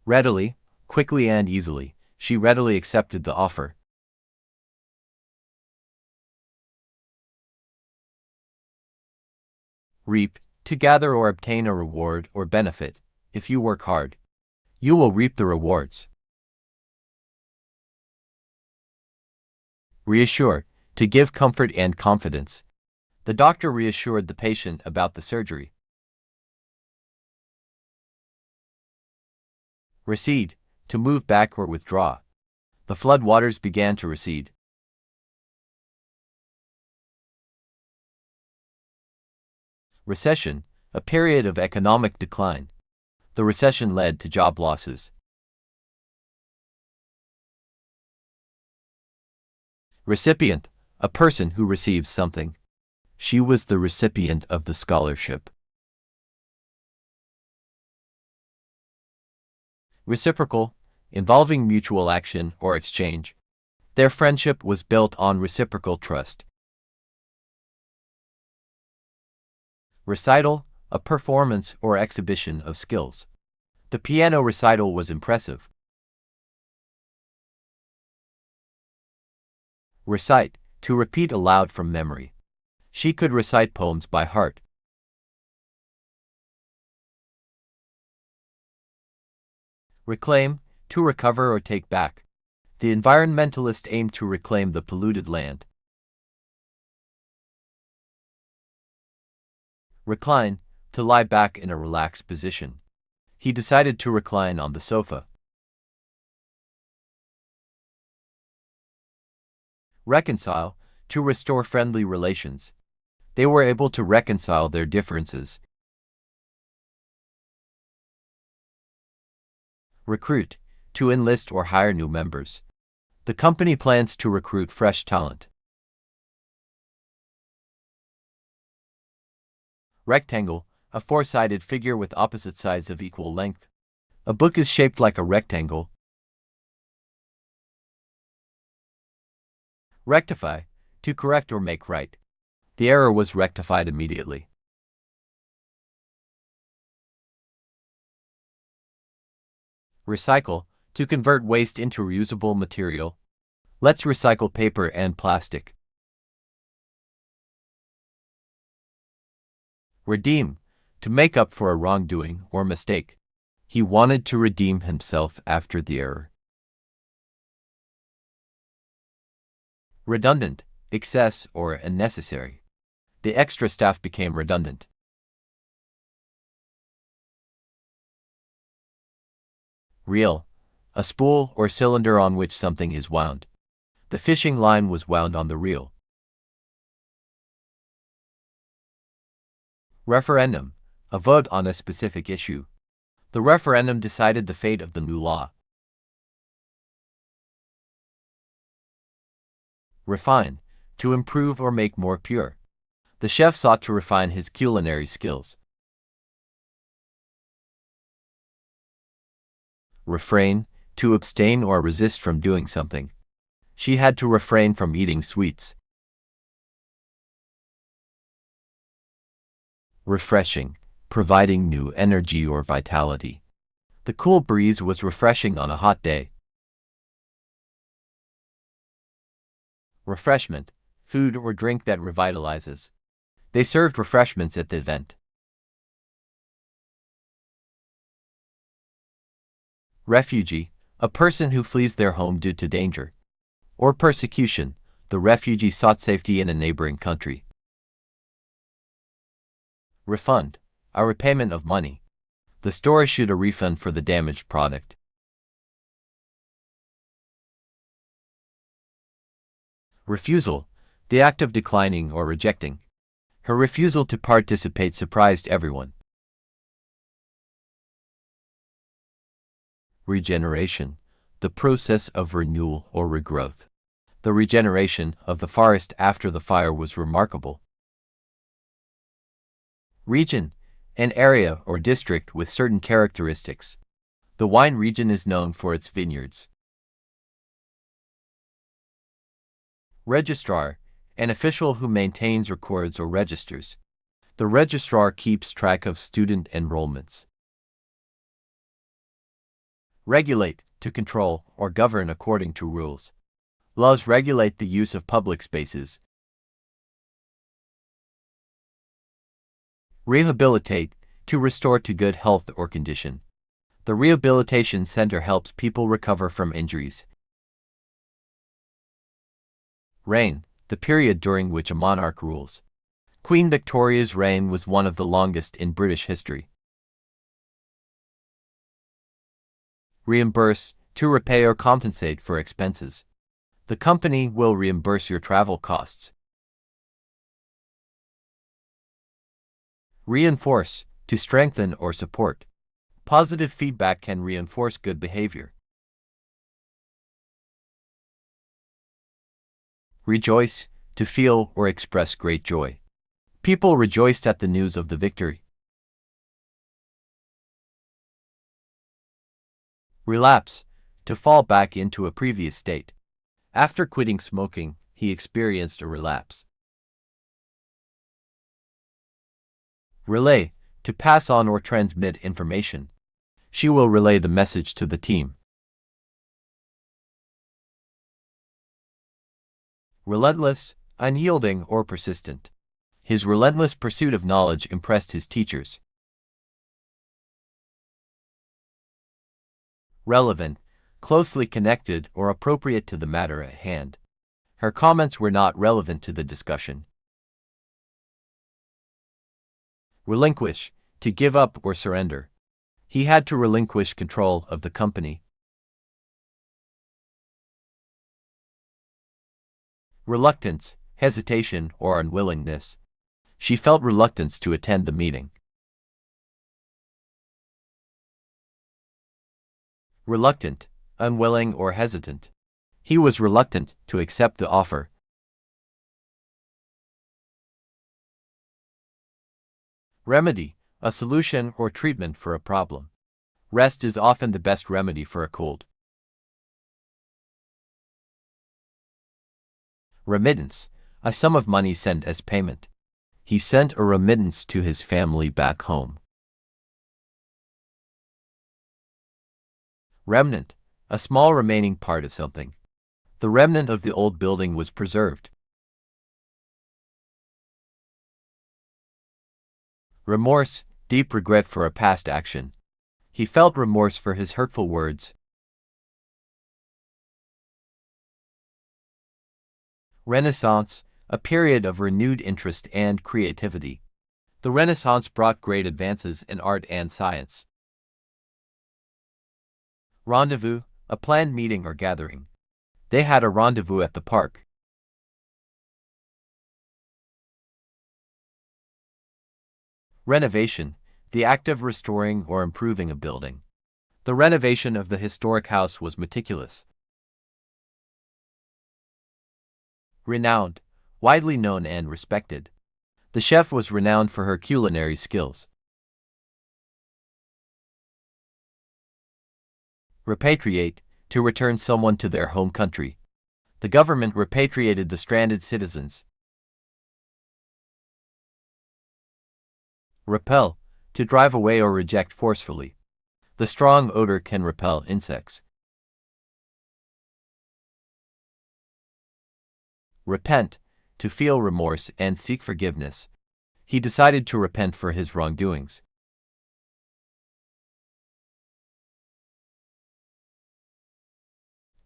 Readily, quickly and easily, she readily accepted the offer. Reap, to gather or obtain a reward or benefit. If you work hard, you will reap the rewards. Reassure, to give comfort and confidence. The doctor reassured the patient about the surgery. Recede, to move back or withdraw. The flood waters began to recede. Recession, a period of economic decline. The recession led to job losses. Recipient, a person who receives something. She was the recipient of the scholarship. Reciprocal, involving mutual action or exchange. Their friendship was built on reciprocal trust. Recital, a performance or exhibition of skills. The piano recital was impressive. Recite, to repeat aloud from memory. She could recite poems by heart. Reclaim, to recover or take back. The environmentalists aimed to reclaim the polluted land. Recline, to lie back in a relaxed position. He decided to recline on the sofa. Reconcile, to restore friendly relations. They were able to reconcile their differences. Recruit, to enlist or hire new members. The company plans to recruit fresh talent. Rectangle, a four-sided figure with opposite sides of equal length. A book is shaped like a rectangle. Rectify, to correct or make right. The error was rectified immediately. Recycle, to convert waste into reusable material. Let's recycle paper and plastic. Redeem, to make up for a wrongdoing or mistake. He wanted to redeem himself after the error. Redundant, excess or unnecessary. The extra staff became redundant. Reel, a spool or cylinder on which something is wound. The fishing line was wound on the reel. Referendum, a vote on a specific issue. The referendum decided the fate of the new law. Refine, to improve or make more pure. The chef sought to refine his culinary skills. Refrain, to abstain or resist from doing something. She had to refrain from eating sweets. Refreshing, providing new energy or vitality. The cool breeze was refreshing on a hot day. Refreshment, food or drink that revitalizes. They served refreshments at the event. Refugee, a person who flees their home due to danger or persecution. The refugee sought safety in a neighboring country. Refund, a repayment of money. The store issued a refund for the damaged product. Refusal, the act of declining or rejecting. Her refusal to participate surprised everyone. Regeneration, the process of renewal or regrowth. The regeneration of the forest after the fire was remarkable. Region, an area or district with certain characteristics. The wine region is known for its vineyards. Registrar, an official who maintains, records, or registers. The registrar keeps track of student enrollments. Regulate, to control or govern according to rules. Laws regulate the use of public spaces. Rehabilitate, to restore to good health or condition. The rehabilitation center helps people recover from injuries. Reign, the period during which a monarch rules. Queen Victoria's reign was one of the longest in British history. Reimburse, to repay or compensate for expenses. The company will reimburse your travel costs. Reinforce, to strengthen or support. Positive feedback can reinforce good behavior. Rejoice, to feel or express great joy. People rejoiced at the news of the victory. Relapse, to fall back into a previous state. After quitting smoking, he experienced a relapse. Relay, to pass on or transmit information. She will relay the message to the team. Relentless, unyielding or persistent. His relentless pursuit of knowledge impressed his teachers. Relevant, closely connected or appropriate to the matter at hand. Her comments were not relevant to the discussion. Relinquish, to give up or surrender. He had to relinquish control of the company. Reluctance, hesitation or unwillingness. She felt reluctance to attend the meeting. Reluctant, unwilling or hesitant. He was reluctant to accept the offer. Remedy, a solution or treatment for a problem. Rest is often the best remedy for a cold. Remittance, a sum of money sent as payment. He sent a remittance to his family back home. Remnant, a small remaining part of something. The remnant of the old building was preserved. Remorse, deep regret for a past action. He felt remorse for his hurtful words. Renaissance, a period of renewed interest and creativity. The Renaissance brought great advances in art and science. Rendezvous, a planned meeting or gathering. They had a rendezvous at the park. Renovation, the act of restoring or improving a building. The renovation of the historic house was meticulous. Renowned, widely known and respected. The chef was renowned for her culinary skills. Repatriate, to return someone to their home country. The government repatriated the stranded citizens. Repel, to drive away or reject forcefully. The strong odor can repel insects. Repent, to feel remorse and seek forgiveness. He decided to repent for his wrongdoings.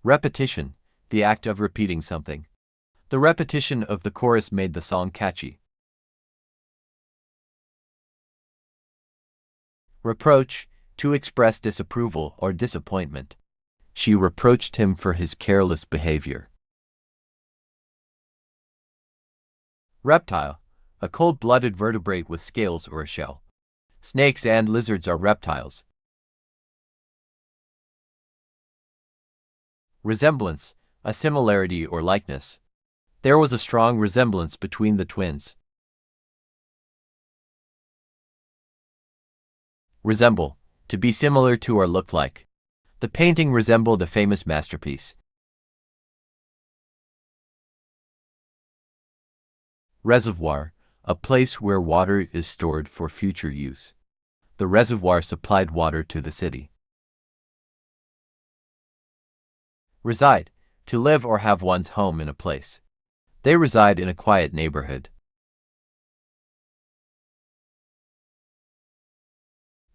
Repetition, the act of repeating something. The repetition of the chorus made the song catchy. Reproach, to express disapproval or disappointment. She reproached him for his careless behavior. Reptile, a cold-blooded vertebrate with scales or a shell. Snakes and lizards are reptiles. Resemblance, a similarity or likeness. There was a strong resemblance between the twins. Resemble, to be similar to or look like. The painting resembled a famous masterpiece. Reservoir, a place where water is stored for future use. The reservoir supplied water to the city. Reside, to live or have one's home in a place. They reside in a quiet neighborhood.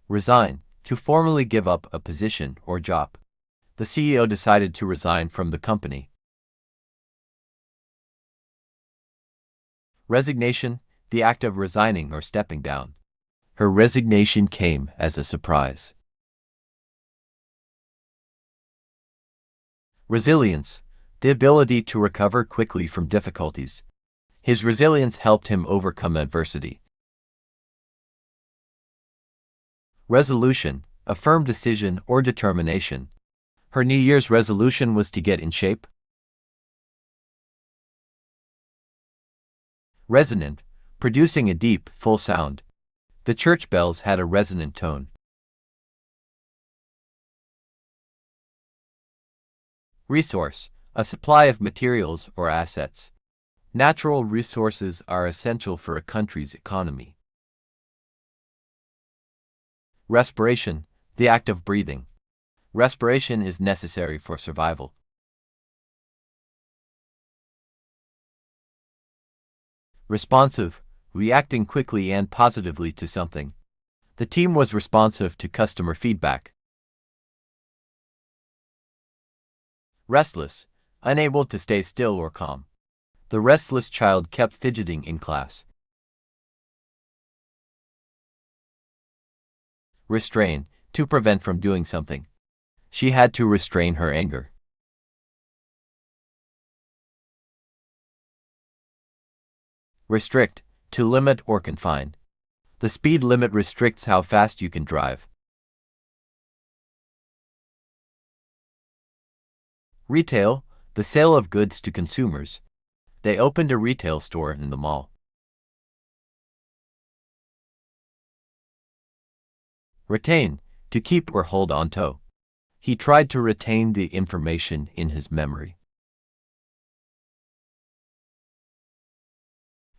Resign, to formally give up a position or job. The CEO decided to resign from the company. Resignation, the act of resigning or stepping down. Her resignation came as a surprise. Resilience, the ability to recover quickly from difficulties. His resilience helped him overcome adversity. Resolution, a firm decision or determination. Her New Year's resolution was to get in shape. Resonant, producing a deep, full sound. The church bells had a resonant tone. Resource, a supply of materials or assets. Natural resources are essential for a country's economy. Respiration, the act of breathing. Respiration is necessary for survival. Responsive, reacting quickly and positively to something. The team was responsive to customer feedback. Restless, unable to stay still or calm. The restless child kept fidgeting in class. Restrain, to prevent from doing something. She had to restrain her anger. Restrict, to limit or confine. The speed limit restricts how fast you can drive. Retail, the sale of goods to consumers. They opened a retail store in the mall. Retain, to keep or hold on to. He tried to retain the information in his memory.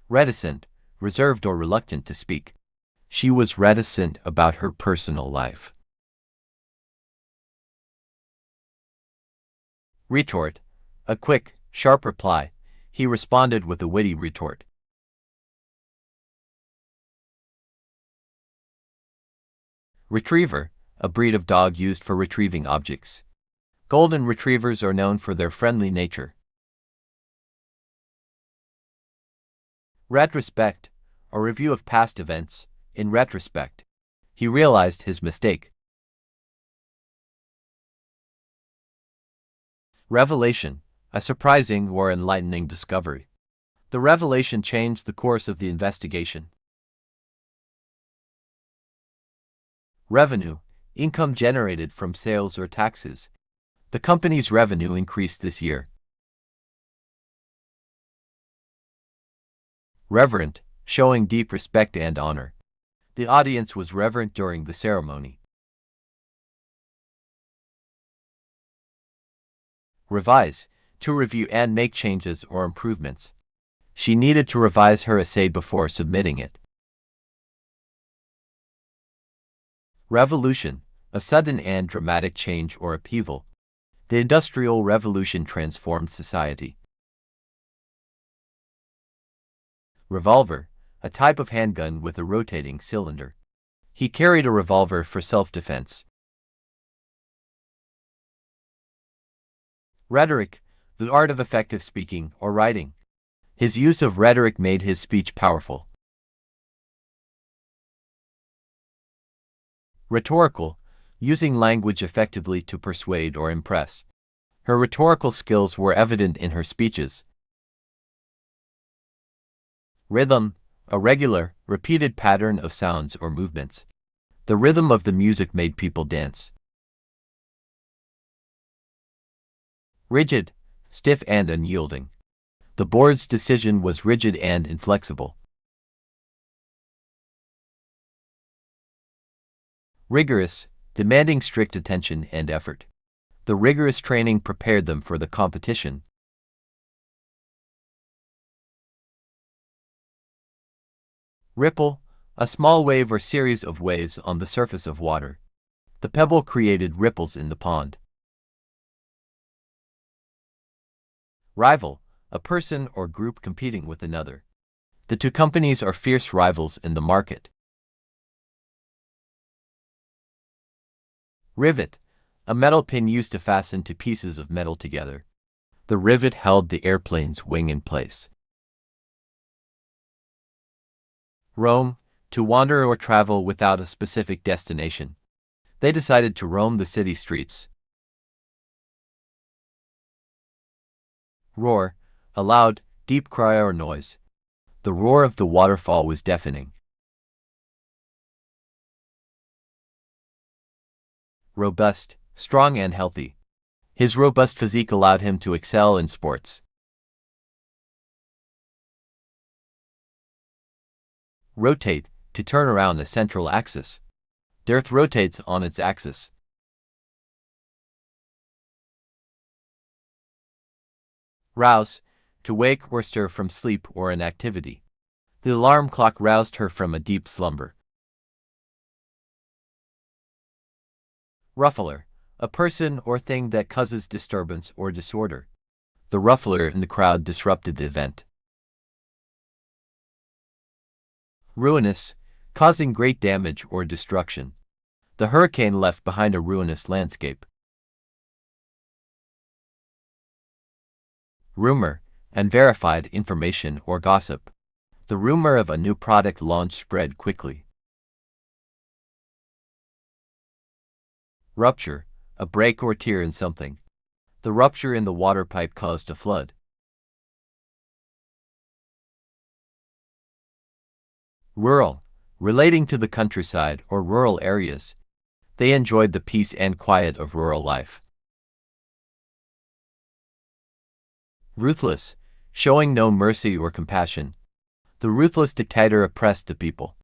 Reticent, reserved or reluctant to speak. She was reticent about her personal life. Retort, a quick, sharp reply. He responded with a witty retort. Retriever, a breed of dog used for retrieving objects. Golden retrievers are known for their friendly nature. Retrospect, a review of past events. In retrospect, he realized his mistake. Revelation, a surprising or enlightening discovery. The revelation changed the course of the investigation. Revenue, income generated from sales or taxes. The company's revenue increased this year. Reverent, showing deep respect and honor. The audience was reverent during the ceremony. Revise, to review and make changes or improvements. She needed to revise her essay before submitting it. Revolution, a sudden and dramatic change or upheaval. The Industrial Revolution transformed society. Revolver, a type of handgun with a rotating cylinder. He carried a revolver for self-defense. Rhetoric, the art of effective speaking or writing. His use of rhetoric made his speech powerful. Rhetorical, using language effectively to persuade or impress. Her rhetorical skills were evident in her speeches. Rhythm, a regular, repeated pattern of sounds or movements. The rhythm of the music made people dance. Rigid, stiff and unyielding. The board's decision was rigid and inflexible. Rigorous, demanding strict attention and effort. The rigorous training prepared them for the competition. Ripple, a small wave or series of waves on the surface of water. The pebble created ripples in the pond. Rival, a person or group competing with another. The two companies are fierce rivals in the market. Rivet, a metal pin used to fasten two pieces of metal together. The rivet held the airplane's wing in place. Roam, to wander or travel without a specific destination. They decided to roam the city streets. Roar, a loud, deep cry or noise. The roar of the waterfall was deafening. Robust, strong and healthy. His robust physique allowed him to excel in sports. Rotate, to turn around a central axis. The Earth rotates on its axis. Rouse, to wake or stir from sleep or inactivity. The alarm clock roused her from a deep slumber. Ruffler, a person or thing that causes disturbance or disorder. The ruffler in the crowd disrupted the event. Ruinous, causing great damage or destruction. The hurricane left behind a ruinous landscape. Rumor, unverified information or gossip. The rumor of a new product launch spread quickly. Rupture, a break or tear in something. The rupture in the water pipe caused a flood. Rural, relating to the countryside or rural areas. They enjoyed the peace and quiet of rural life. Ruthless, showing no mercy or compassion. The ruthless dictator oppressed the people.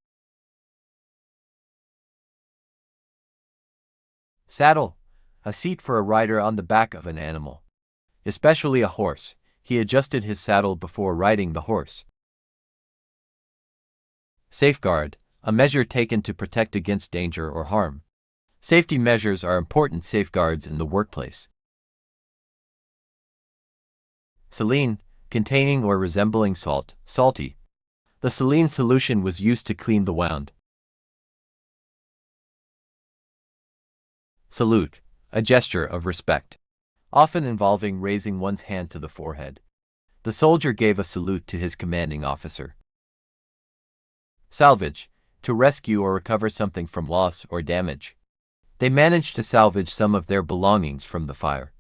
Saddle, a seat for a rider on the back of an animal, especially a horse. He adjusted his saddle before riding the horse. Safeguard, a measure taken to protect against danger or harm. Safety measures are important safeguards in the workplace. Saline, containing or resembling salt, salty. The saline solution was used to clean the wound. Salute, a gesture of respect, often involving raising one's hand to the forehead. The soldier gave a salute to his commanding officer. Salvage, to rescue or recover something from loss or damage. They managed to salvage some of their belongings from the fire.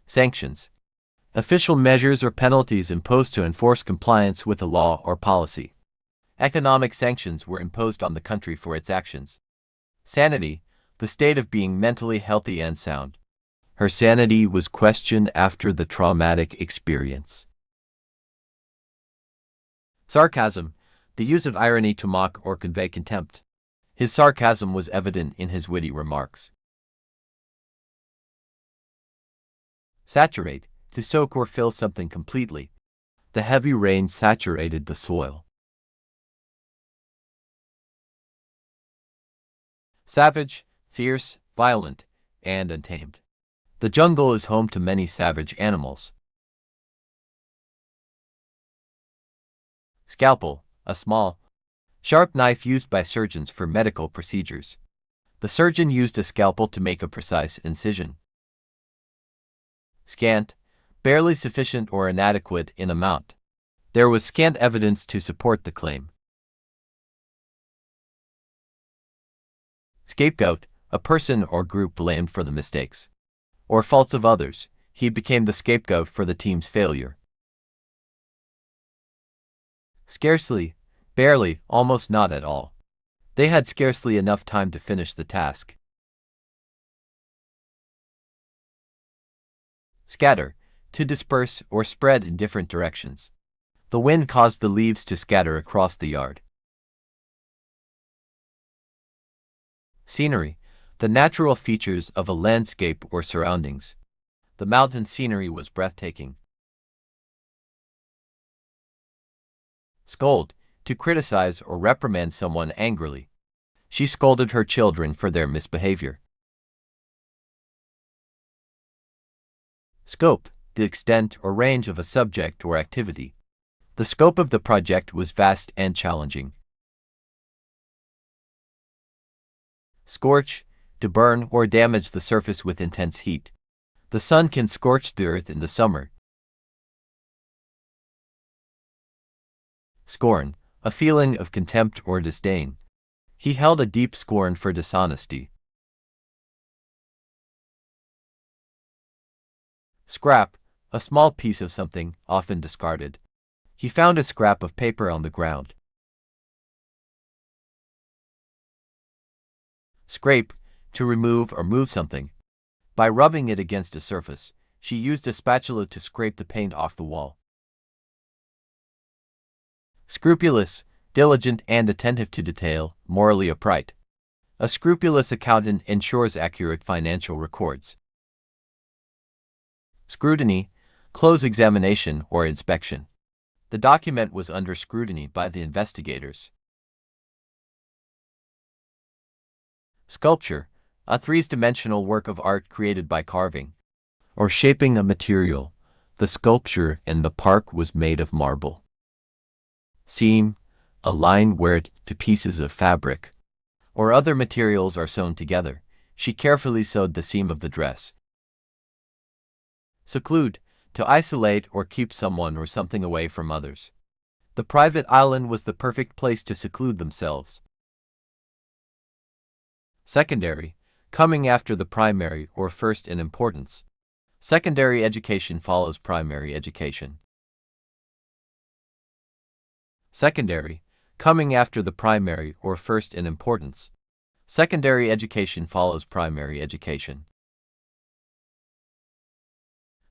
Sanctions, official measures or penalties imposed to enforce compliance with a law or policy. Economic sanctions were imposed on the country for its actions. Sanity, the state of being mentally healthy and sound. Her sanity was questioned after the traumatic experience. Sarcasm, the use of irony to mock or convey contempt. His sarcasm was evident in his witty remarks. Saturate, to soak or fill something completely. The heavy rain saturated the soil. Savage, fierce, violent, and untamed. The jungle is home to many savage animals. Scalpel, a small, sharp knife used by surgeons for medical procedures. The surgeon used a scalpel to make a precise incision. Scant, barely sufficient or inadequate in amount. There was scant evidence to support the claim. Scapegoat, a person or group blamed for the mistakes or faults of others. He became the scapegoat for the team's failure. Scarcely, barely, almost not at all. They had scarcely enough time to finish the task. Scatter, to disperse or spread in different directions. The wind caused the leaves to scatter across the yard. Scenery, the natural features of a landscape or surroundings. The mountain scenery was breathtaking. Scold, to criticize or reprimand someone angrily. She scolded her children for their misbehavior. Scope, the extent or range of a subject or activity. The scope of the project was vast and challenging. Scorch, to burn or damage the surface with intense heat. The sun can scorch the earth in the summer. Scorn, a feeling of contempt or disdain. He held a deep scorn for dishonesty. Scrap, a small piece of something, often discarded. He found a scrap of paper on the ground. Scrape, to remove or move something. By rubbing it against a surface, she used a spatula to scrape the paint off the wall. Scrupulous, diligent and attentive to detail, morally upright. A scrupulous accountant ensures accurate financial records. Scrutiny, close examination or inspection. The document was under scrutiny by the investigators. Sculpture, a three-dimensional work of art created by carving or shaping a material. The sculpture in the park was made of marble. Seam, a line where two pieces of fabric or other materials are sewn together. She carefully sewed the seam of the dress. Seclude, to isolate or keep someone or something away from others. The private island was the perfect place to seclude themselves. Secondary, coming after the primary or first in importance. Secondary education follows primary education. Secondary, coming after the primary or first in importance. Secondary education follows primary education.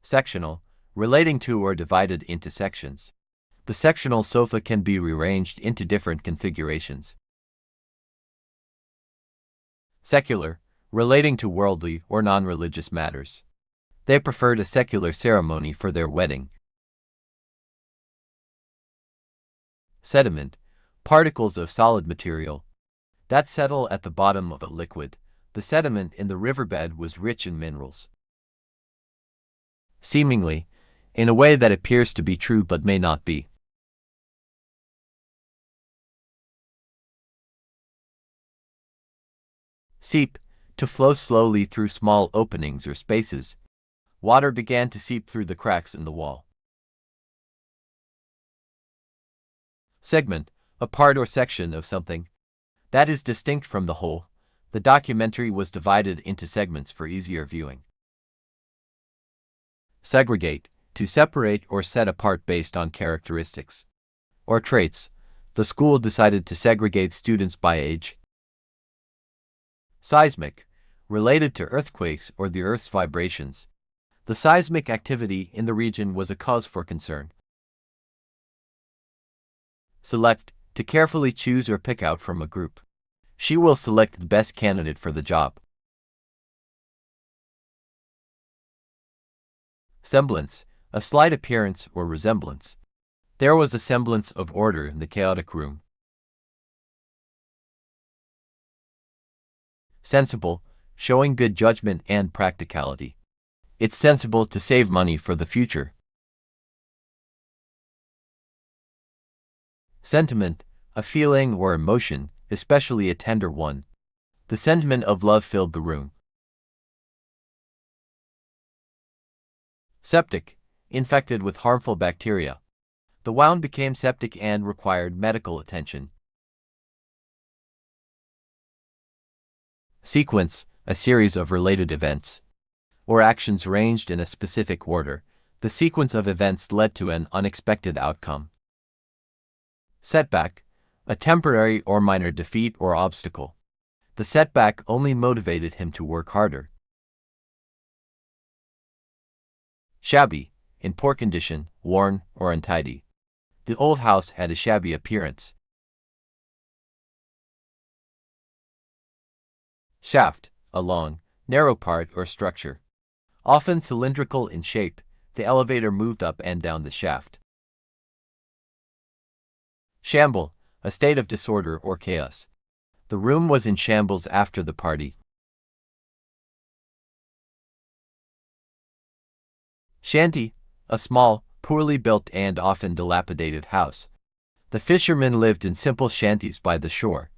Sectional, relating to or divided into sections. The sectional sofa can be rearranged into different configurations. Secular, relating to worldly or non-religious matters. They preferred a secular ceremony for their wedding. Sediment, particles of solid material that settle at the bottom of a liquid. The sediment in the riverbed was rich in minerals. Seemingly, in a way that appears to be true but may not be. Seep, to flow slowly through small openings or spaces. Water began to seep through the cracks in the wall. Segment, a part or section of something that is distinct from the whole. The documentary was divided into segments for easier viewing. Segregate, to separate or set apart based on characteristics or traits. The school decided to segregate students by age. Seismic, related to earthquakes or the Earth's vibrations. The seismic activity in the region was a cause for concern. Select, to carefully choose or pick out from a group. She will select the best candidate for the job. Semblance, a slight appearance or resemblance. There was a semblance of order in the chaotic room. Sensible, showing good judgment and practicality. It's sensible to save money for the future. Sentiment, a feeling or emotion, especially a tender one. The sentiment of love filled the room. Septic, infected with harmful bacteria. The wound became septic and required medical attention. Sequence, a series of related events or actions arranged in a specific order. The sequence of events led to an unexpected outcome. Setback, a temporary or minor defeat or obstacle. The setback only motivated him to work harder. Shabby, in poor condition, worn, or untidy. The old house had a shabby appearance. Shaft, a long, narrow part or structure. Often cylindrical in shape, the elevator moved up and down the shaft. Shamble, a state of disorder or chaos. The room was in shambles after the party. Shanty, a small, poorly built and often dilapidated house. The fishermen lived in simple shanties by the shore.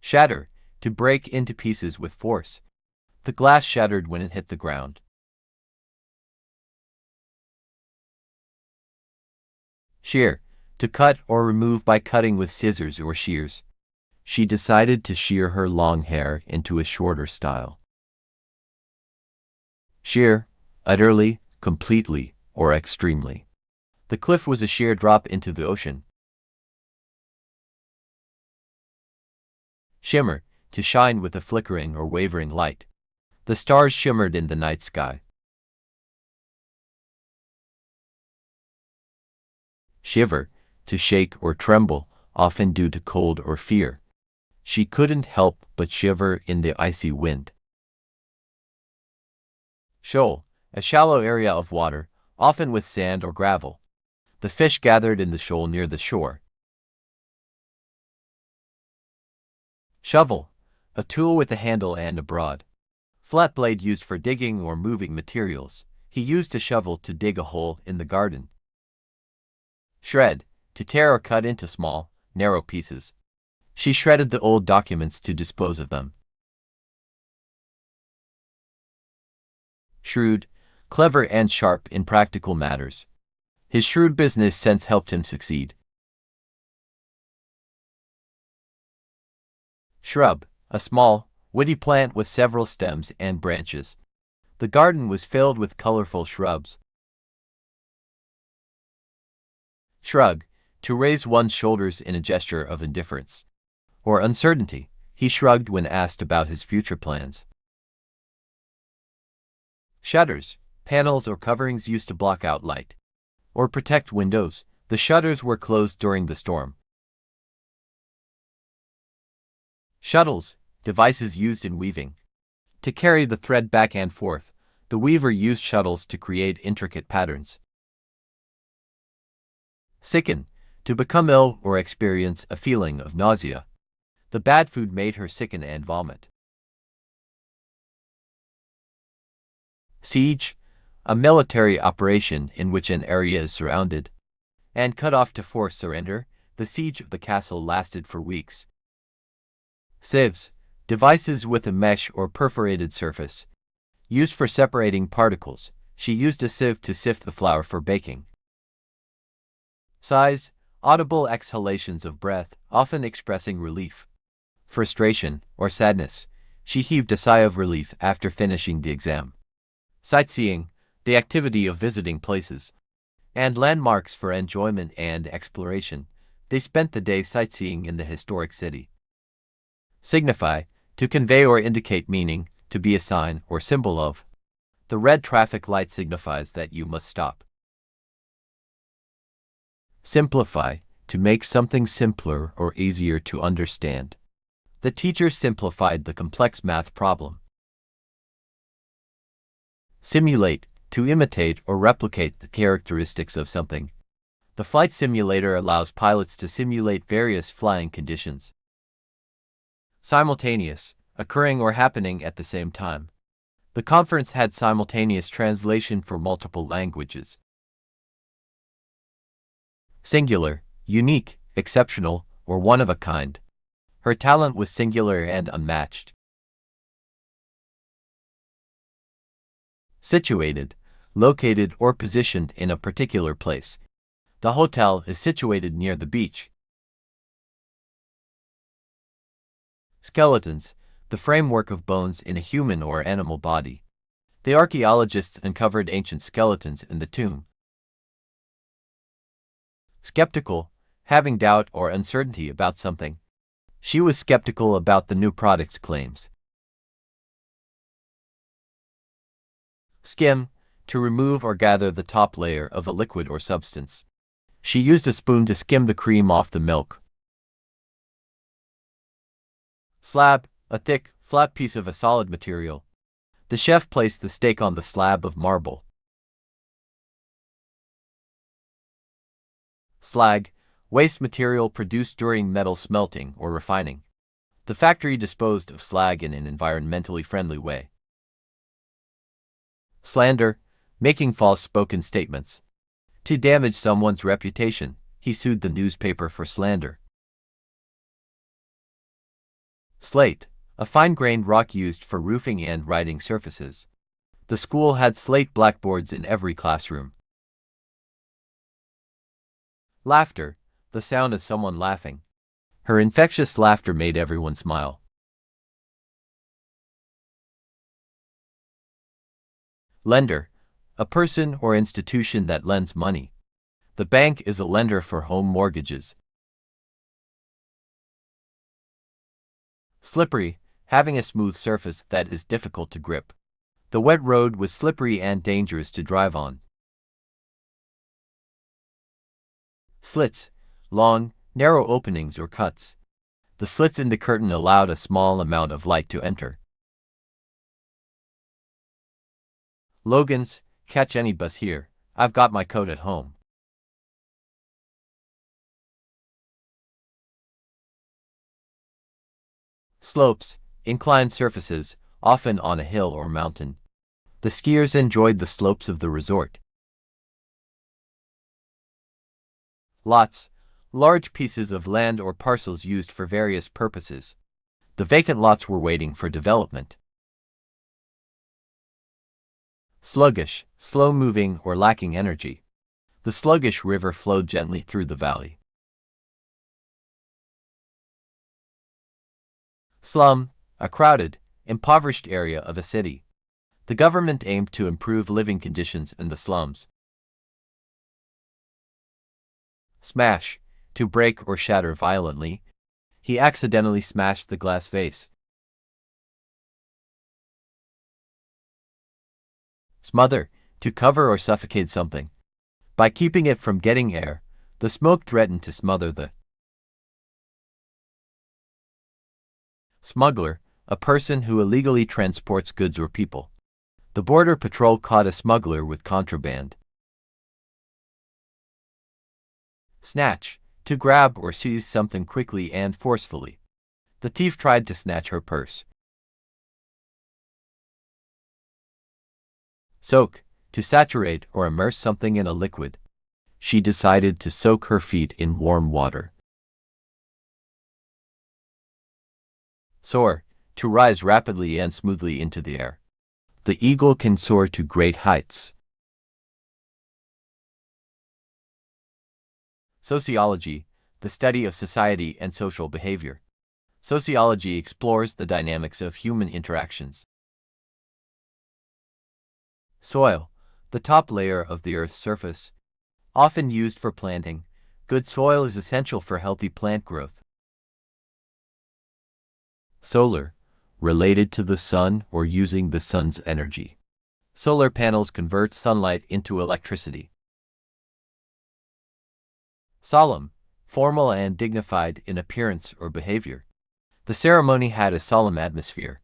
Shatter, to break into pieces with force. The glass shattered when it hit the ground. Shear, to cut or remove by cutting with scissors or shears. She decided to shear her long hair into a shorter style. Sheer, utterly, completely, or extremely. The cliff was a sheer drop into the ocean. Shimmer, to shine with a flickering or wavering light. The stars shimmered in the night sky. Shiver, to shake or tremble, often due to cold or fear. She couldn't help but shiver in the icy wind. Shoal, a shallow area of water, often with sand or gravel. The fish gathered in the shoal near the shore. Shovel, a tool with a handle and a broad, flat blade used for digging or moving materials. He used a shovel to dig a hole in the garden. Shred, to tear or cut into small, narrow pieces. She shredded the old documents to dispose of them. Shrewd, clever and sharp in practical matters. His shrewd business sense helped him succeed. Shrub, a small, woody plant with several stems and branches. The garden was filled with colorful shrubs. Shrug, to raise one's shoulders in a gesture of indifference or uncertainty. He shrugged when asked about his future plans. Shutters, panels or coverings used to block out light or protect windows. The shutters were closed during the storm. Shuttles, devices used in weaving. To carry the thread back and forth, the weaver used shuttles to create intricate patterns. Sicken, to become ill or experience a feeling of nausea. The bad food made her sicken and vomit. Siege, a military operation in which an area is surrounded and cut off to force surrender. The siege of the castle lasted for weeks. Sieves, devices with a mesh or perforated surface, used for separating particles. She used a sieve to sift the flour for baking. Sighs, audible exhalations of breath, often expressing relief, frustration, or sadness. She heaved a sigh of relief after finishing the exam. Sightseeing, the activity of visiting places and landmarks for enjoyment and exploration. They spent the day sightseeing in the historic city. Signify, to convey or indicate meaning, to be a sign or symbol of. The red traffic light signifies that you must stop. Simplify, to make something simpler or easier to understand. The teacher simplified the complex math problem. Simulate, to imitate or replicate the characteristics of something. The flight simulator allows pilots to simulate various flying conditions. Simultaneous, occurring or happening at the same time. The conference had simultaneous translation for multiple languages. Singular, unique, exceptional, or one of a kind. Her talent was singular and unmatched. Situated, located or positioned in a particular place. The hotel is situated near the beach. Skeletons, the framework of bones in a human or animal body. The archaeologists uncovered ancient skeletons in the tomb. Skeptical, having doubt or uncertainty about something. She was skeptical about the new product's claims. Skim, to remove or gather the top layer of a liquid or substance. She used a spoon to skim the cream off the milk. Slab, a thick, flat piece of a solid material. The chef placed the steak on the slab of marble. Slag, waste material produced during metal smelting or refining. The factory disposed of slag in an environmentally friendly way. Slander, making false spoken statements. To damage someone's reputation, he sued the newspaper for slander. Slate, a fine-grained rock used for roofing and writing surfaces. The school had slate blackboards in every classroom. Laughter, the sound of someone laughing. Her infectious laughter made everyone smile. Lender, a person or institution that lends money. The bank is a lender for home mortgages. Slippery, having a smooth surface that is difficult to grip. The wet road was slippery and dangerous to drive on. Slits, long, narrow openings or cuts. The slits in the curtain allowed a small amount of light to enter. Logan's, catch any bus here, I've got my coat at home. Slopes, inclined surfaces, often on a hill or mountain. The skiers enjoyed the slopes of the resort. Lots, large pieces of land or parcels used for various purposes. The vacant lots were waiting for development. Sluggish, slow-moving or lacking energy. The sluggish river flowed gently through the valley. Slum, a crowded, impoverished area of a city. The government aimed to improve living conditions in the slums. Smash, to break or shatter violently. He accidentally smashed the glass vase. Smother, to cover or suffocate something. By keeping it from getting air, the smoke threatened to smother the. Smuggler, a person who illegally transports goods or people. The border patrol caught a smuggler with contraband. Snatch, to grab or seize something quickly and forcefully. The thief tried to snatch her purse. Soak, to saturate or immerse something in a liquid. She decided to soak her feet in warm water. Soar, to rise rapidly and smoothly into the air. The eagle can soar to great heights. Sociology, the study of society and social behavior. Sociology explores the dynamics of human interactions. Soil, the top layer of the Earth's surface. Often used for planting, good soil is essential for healthy plant growth. Solar, related to the sun or using the sun's energy. Solar panels convert sunlight into electricity. Solemn, formal and dignified in appearance or behavior. The ceremony had a solemn atmosphere.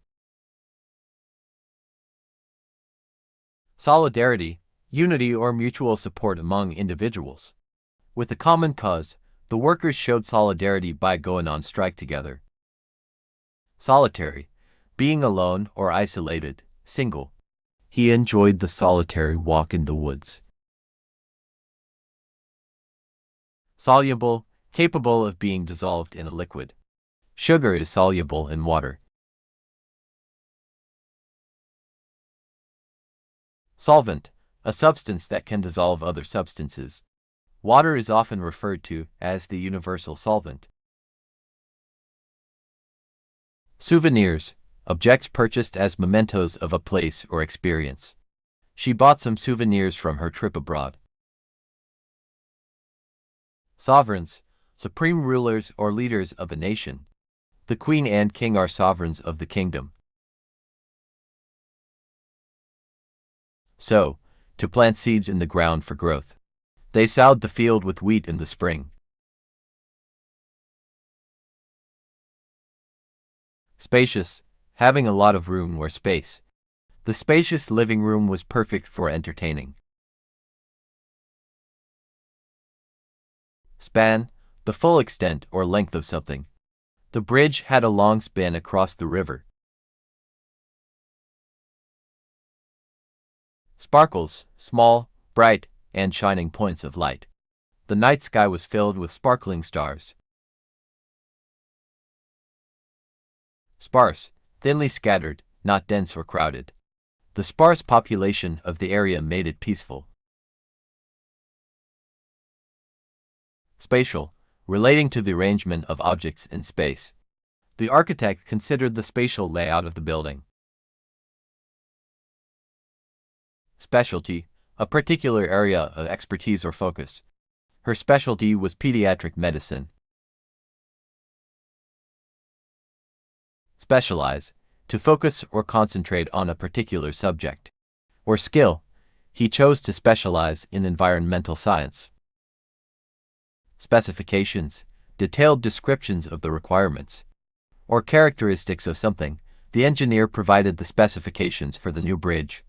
Solidarity, unity or mutual support among individuals. With a common cause, the workers showed solidarity by going on strike together. Solitary, being alone or isolated, single. He enjoyed the solitary walk in the woods. Soluble, capable of being dissolved in a liquid. Sugar is soluble in water. Solvent, a substance that can dissolve other substances. Water is often referred to as the universal solvent. Souvenirs, objects purchased as mementos of a place or experience. She bought some souvenirs from her trip abroad. Sovereigns, supreme rulers or leaders of a nation. The queen and king are sovereigns of the kingdom. Sow, to plant seeds in the ground for growth. They sowed the field with wheat in the spring. Spacious, having a lot of room or space. The spacious living room was perfect for entertaining. Span, the full extent or length of something. The bridge had a long span across the river. Sparkles, small, bright, and shining points of light. The night sky was filled with sparkling stars. Sparse, thinly scattered, not dense or crowded. The sparse population of the area made it peaceful. Spatial, relating to the arrangement of objects in space. The architect considered the spatial layout of the building. Specialty, a particular area of expertise or focus. Her specialty was pediatric medicine. Specialize, to focus or concentrate on a particular subject or skill. He chose to specialize in environmental science. Specifications, detailed descriptions of the requirements or characteristics of something. The engineer provided the specifications for the new bridge.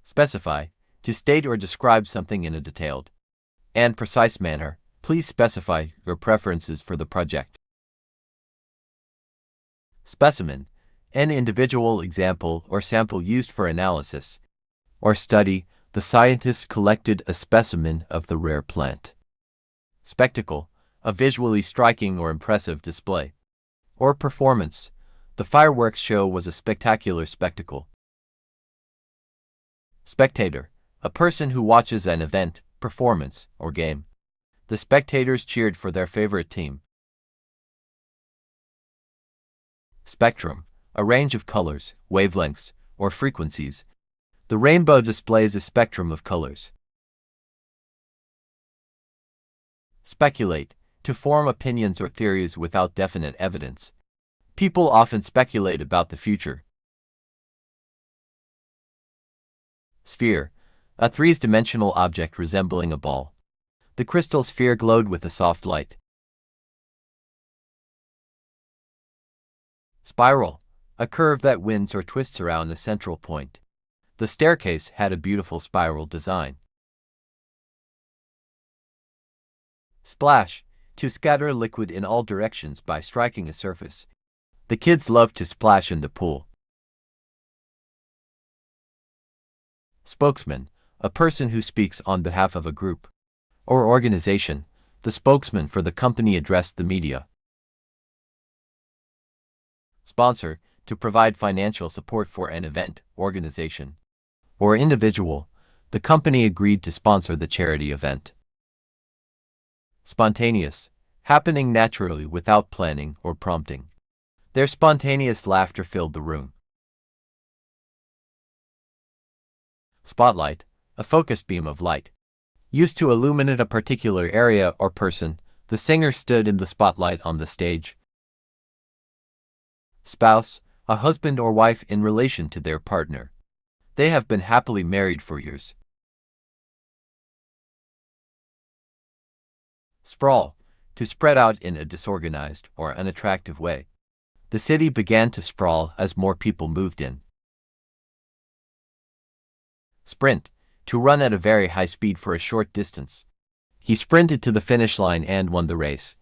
Specify, to state or describe something in a detailed and precise manner. Please specify your preferences for the project. Specimen, an individual example or sample used for analysis or study. The scientists collected a specimen of the rare plant. Spectacle, a visually striking or impressive display or performance. The fireworks show was a spectacular spectacle. Spectator, a person who watches an event, performance, or game. The spectators cheered for their favorite team. Spectrum, a range of colors, wavelengths, or frequencies. The rainbow displays a spectrum of colors. Speculate, to form opinions or theories without definite evidence. People often speculate about the future. Sphere, a three-dimensional object resembling a ball. The crystal sphere glowed with a soft light. Spiral, a curve that winds or twists around a central point. The staircase had a beautiful spiral design. Splash, to scatter liquid in all directions by striking a surface. The kids loved to splash in the pool. Spokesman, a person who speaks on behalf of a group or organization. The spokesman for the company addressed the media. Sponsor, to provide financial support for an event, organization, or individual. The company agreed to sponsor the charity event. Spontaneous, happening naturally without planning or prompting. Their spontaneous laughter filled the room. Spotlight, a focused beam of light. Used to illuminate a particular area or person. The singer stood in the spotlight on the stage. Spouse, a husband or wife in relation to their partner. They have been happily married for years. Sprawl, to spread out in a disorganized or unattractive way. The city began to sprawl as more people moved in. Sprint, to run at a very high speed for a short distance. He sprinted to the finish line and won the race.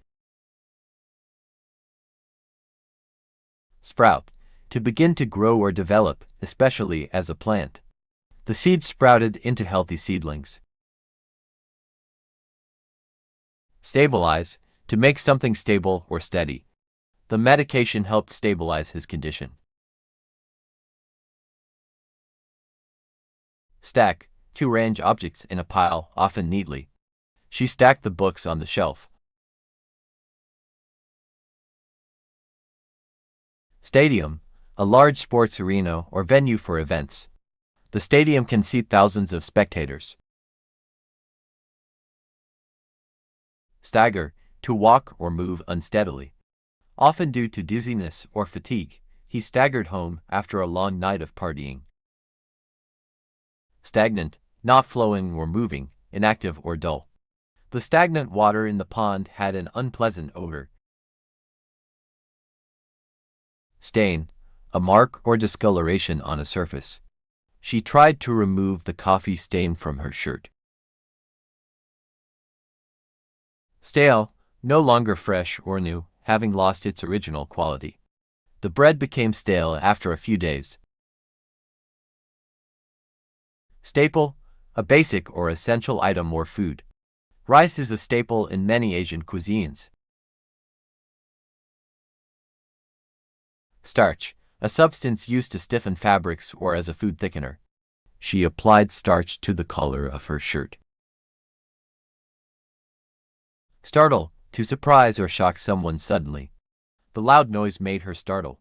Sprout, to begin to grow or develop, especially as a plant. The seeds sprouted into healthy seedlings. Stabilize, to make something stable or steady. The medication helped stabilize his condition. Stack, to arrange objects in a pile, often neatly. She stacked the books on the shelf. Stadium, a large sports arena or venue for events. The stadium can seat thousands of spectators. Stagger, to walk or move unsteadily. Often due to dizziness or fatigue, he staggered home after a long night of partying. Stagnant, not flowing or moving, inactive or dull. The stagnant water in the pond had an unpleasant odor. Stain, a mark or discoloration on a surface. She tried to remove the coffee stain from her shirt. Stale, no longer fresh or new, having lost its original quality. The bread became stale after a few days. Staple, a basic or essential item or food. Rice is a staple in many Asian cuisines. Starch, a substance used to stiffen fabrics or as a food thickener. She applied starch to the collar of her shirt. Startle, to surprise or shock someone suddenly. The loud noise made her startle.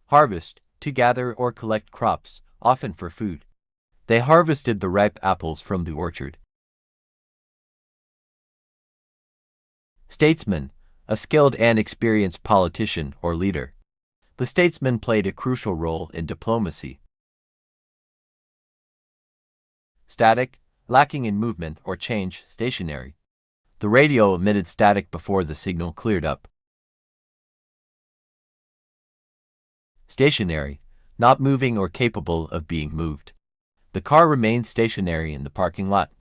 Harvest, to gather or collect crops, often for food. They harvested the ripe apples from the orchard. Statesman, a skilled and experienced politician or leader. The statesman played a crucial role in diplomacy. Static, lacking in movement or change, stationary. The radio emitted static before the signal cleared up. Stationary, not moving or capable of being moved. The car remained stationary in the parking lot.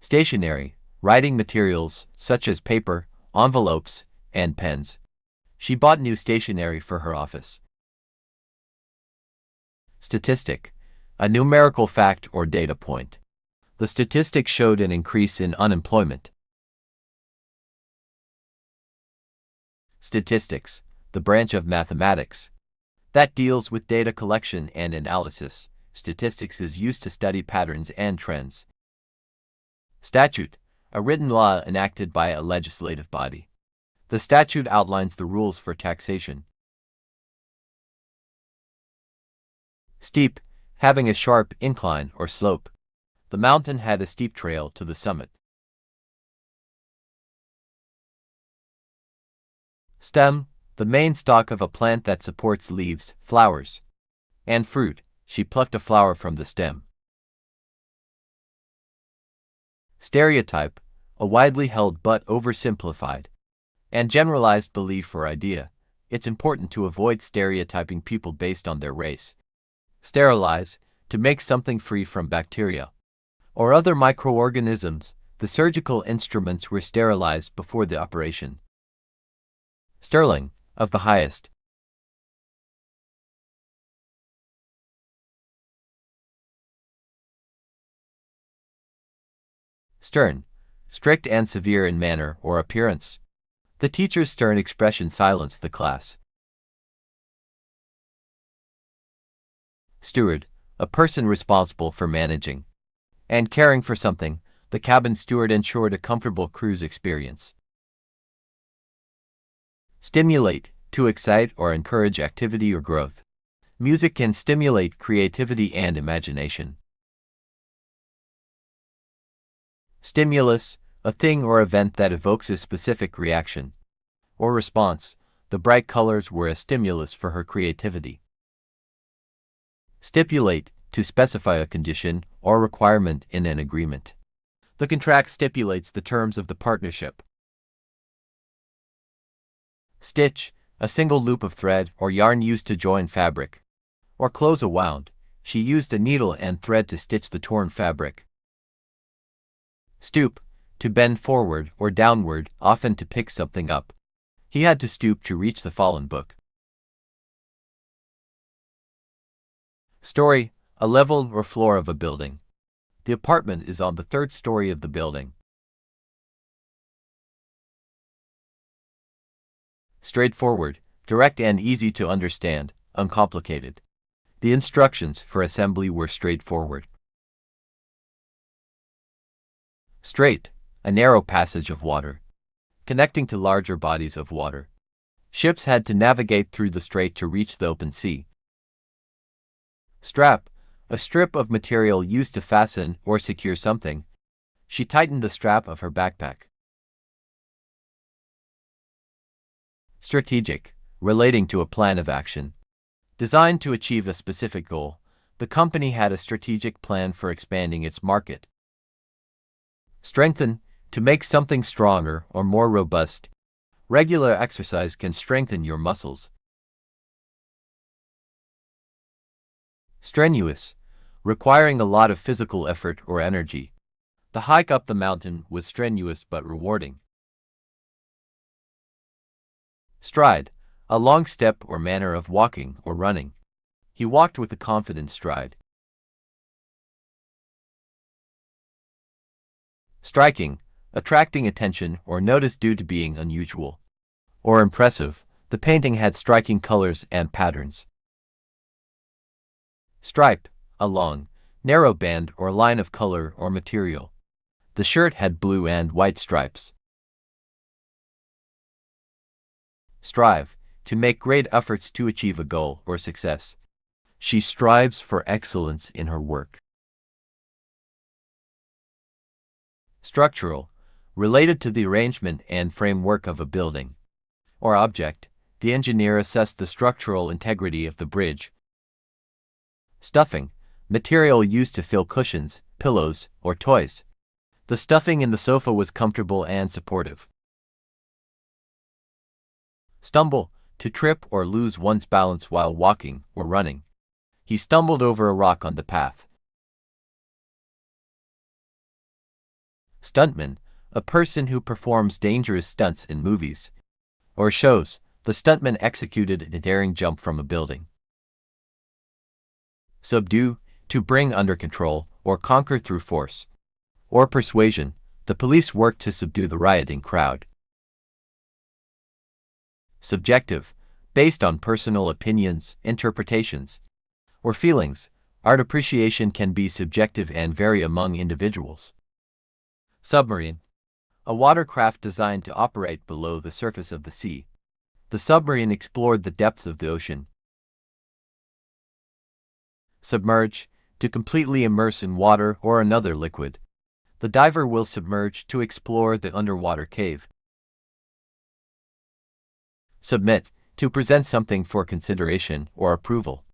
Stationary, writing materials such as paper, envelopes, and pens. She bought new stationery for her office. Statistic, a numerical fact or data point. The statistic showed an increase in unemployment. Statistics, the branch of mathematics that deals with data collection and analysis. Statistics is used to study patterns and trends. Statute, a written law enacted by a legislative body. The statute outlines the rules for taxation. Steep, having a sharp incline or slope. The mountain had a steep trail to the summit. Stem, the main stalk of a plant that supports leaves, flowers, and fruit. She plucked a flower from the stem. Stereotype, a widely held but oversimplified and generalized belief or idea. It's important to avoid stereotyping people based on their race. Sterilize, to make something free from bacteria or other microorganisms. The surgical instruments were sterilized before the operation. Sterling, of the highest. Stern, strict and severe in manner or appearance. The teacher's stern expression silenced the class. Steward, a person responsible for managing and caring for something. The cabin steward ensured a comfortable cruise experience. Stimulate, to excite or encourage activity or growth. Music can stimulate creativity and imagination. Stimulus, a thing or event that evokes a specific reaction or response. The bright colors were a stimulus for her creativity. Stipulate, to specify a condition or requirement in an agreement. The contract stipulates the terms of the partnership. Stitch, a single loop of thread or yarn used to join fabric or close a wound. She used a needle and thread to stitch the torn fabric. Stoop, to bend forward or downward, often to pick something up. He had to stoop to reach the fallen book. Story, a level or floor of a building. The apartment is on the third story of the building. straightforward, direct and easy to understand, uncomplicated. The instructions for assembly were straightforward. Strait, a narrow passage of water, connecting to larger bodies of water. Ships had to navigate through the strait to reach the open sea. Strap, a strip of material used to fasten or secure something. She tightened the strap of her backpack. Strategic, relating to a plan of action. Designed to achieve a specific goal, the company had a strategic plan for expanding its market. Strengthen, to make something stronger or more robust. Regular exercise can strengthen your muscles. Strenuous, requiring a lot of physical effort or energy. The hike up the mountain was strenuous but rewarding. Stride, a long step or manner of walking or running. He walked with a confident stride. Striking, attracting attention or notice due to being unusual or impressive. The painting had striking colors and patterns. Stripe, a long, narrow band or line of color or material. The shirt had blue and white stripes. Strive, to make great efforts to achieve a goal or success. She strives for excellence in her work. Structural, related to the arrangement and framework of a building or object. The engineer assessed the structural integrity of the bridge. Stuffing, material used to fill cushions, pillows, or toys. The stuffing in the sofa was comfortable and supportive. Stumble, to trip or lose one's balance while walking or running. He stumbled over a rock on the path. Stuntman, a person who performs dangerous stunts in movies or shows. The stuntman executed a daring jump from a building. Subdue, to bring under control or conquer through force or persuasion. The police worked to subdue the rioting crowd. Subjective, based on personal opinions, interpretations, or feelings. Art appreciation can be subjective and vary among individuals. Submarine, a watercraft designed to operate below the surface of the sea. The submarine explored the depths of the ocean. Submerge, to completely immerse in water or another liquid. The diver will submerge to explore the underwater cave. Submit, to present something for consideration or approval.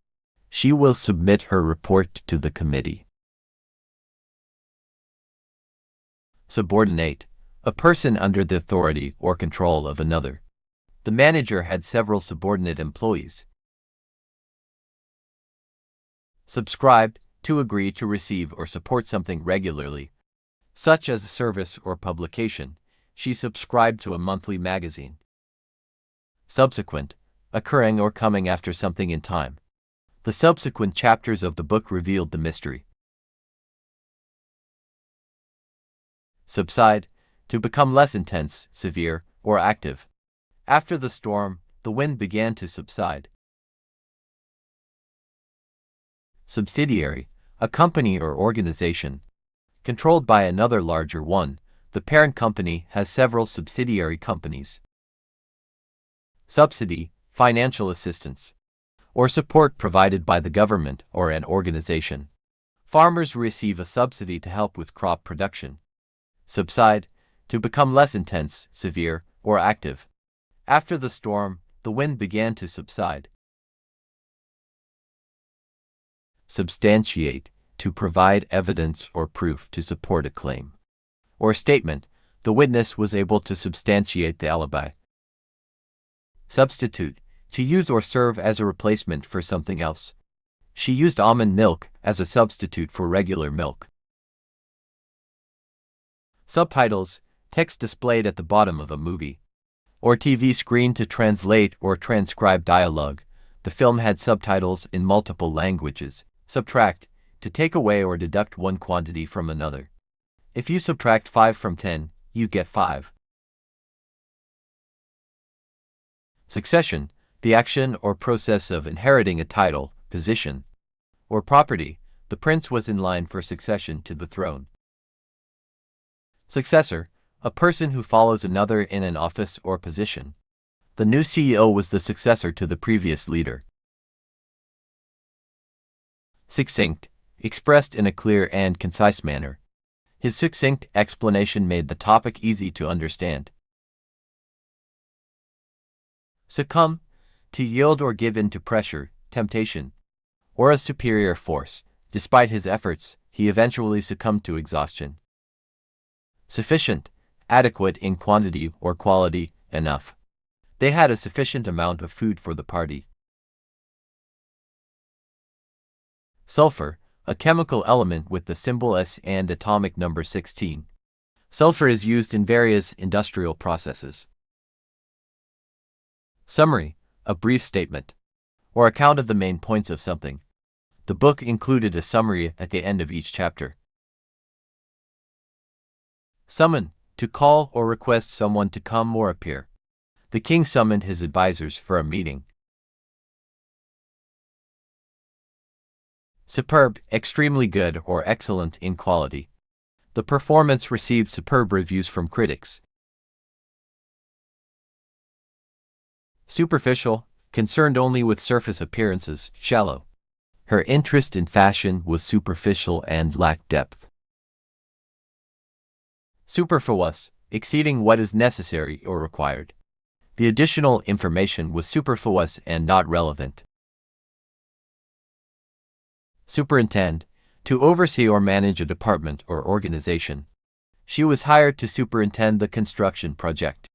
She will submit her report to the committee. Subordinate, a person under the authority or control of another. The manager had several subordinate employees. Subscribe, to agree to receive or support something regularly, such as a service or publication. She subscribed to a monthly magazine. Subsequent, occurring or coming after something in time. The subsequent chapters of the book revealed the mystery. Subside, to become less intense, severe, or active. After the storm, the wind began to subside. Subsidiary, a company or organization, controlled by another larger one. The parent company has several subsidiary companies. Subsidy, financial assistance, or support provided by the government or an organization. Farmers receive a subsidy to help with crop production. Subside, to become less intense, severe, or active. After the storm, the wind began to subside. Substantiate, to provide evidence or proof to support a claim or statement. The witness was able to substantiate the alibi. Substitute, to use or serve as a replacement for something else. She used almond milk as a substitute for regular milk. Subtitles, text displayed at the bottom of a movie or TV screen to translate or transcribe dialogue. The film had subtitles in multiple languages. Subtract, to take away or deduct one quantity from another. If you subtract 5 from 10, you get 5. Succession, the action or process of inheriting a title, position, or property. The prince was in line for succession to the throne. Successor, a person who follows another in an office or position. The new CEO was the successor to the previous leader. Succinct, expressed in a clear and concise manner. His succinct explanation made the topic easy to understand. Succumb, to yield or give in to pressure, temptation, or a superior force. Despite his efforts, he eventually succumbed to exhaustion. Sufficient, adequate in quantity or quality, enough. They had a sufficient amount of food for the party. Sulfur, a chemical element with the symbol S and atomic number 16. Sulfur is used in various industrial processes. Summary, a brief statement or account of the main points of something. The book included a summary at the end of each chapter. Summon, to call or request someone to come or appear. The king summoned his advisors for a meeting. Superb, extremely good or excellent in quality. The performance received superb reviews from critics. Superficial, concerned only with surface appearances, shallow. Her interest in fashion was superficial and lacked depth. Superfluous, exceeding what is necessary or required. The additional information was superfluous and not relevant. Superintend, to oversee or manage a department or organization. She was hired to superintend the construction project.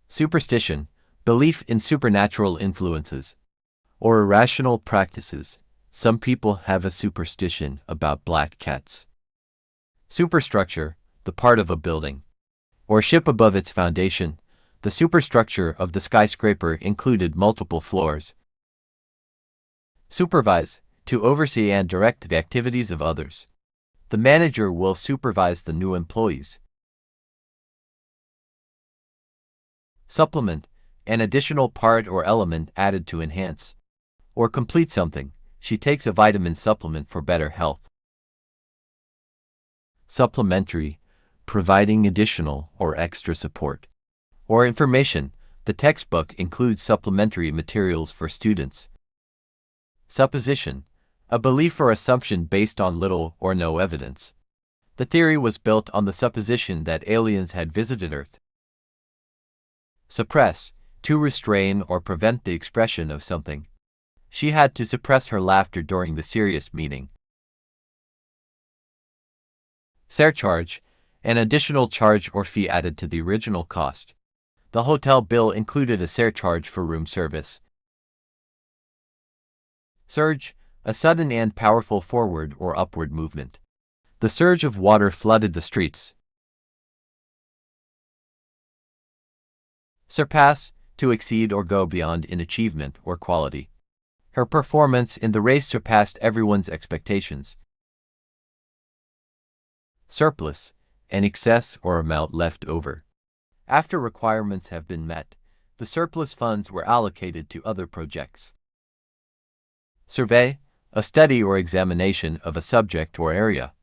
Superstition, belief in supernatural influences or irrational practices. Some people have a superstition about black cats. Superstructure, the part of a building or ship above its foundation. The superstructure of the skyscraper included multiple floors. Supervise, to oversee and direct the activities of others. The manager will supervise the new employees. Supplement, an additional part or element added to enhance or complete something. She takes a vitamin supplement for better health. Supplementary, providing additional or extra support or information. The textbook includes supplementary materials for students. Supposition, a belief or assumption based on little or no evidence. The theory was built on the supposition that aliens had visited Earth. Suppress, to restrain or prevent the expression of something. She had to suppress her laughter during the serious meeting. Surcharge, an additional charge or fee added to the original cost. The hotel bill included a surcharge for room service. Surge, a sudden and powerful forward or upward movement. The surge of water flooded the streets. Surpass, to exceed or go beyond in achievement or quality. Her performance in the race surpassed everyone's expectations. Surplus, an excess or amount left over. After requirements have been met, the surplus funds were allocated to other projects. Survey, a study or examination of a subject or area.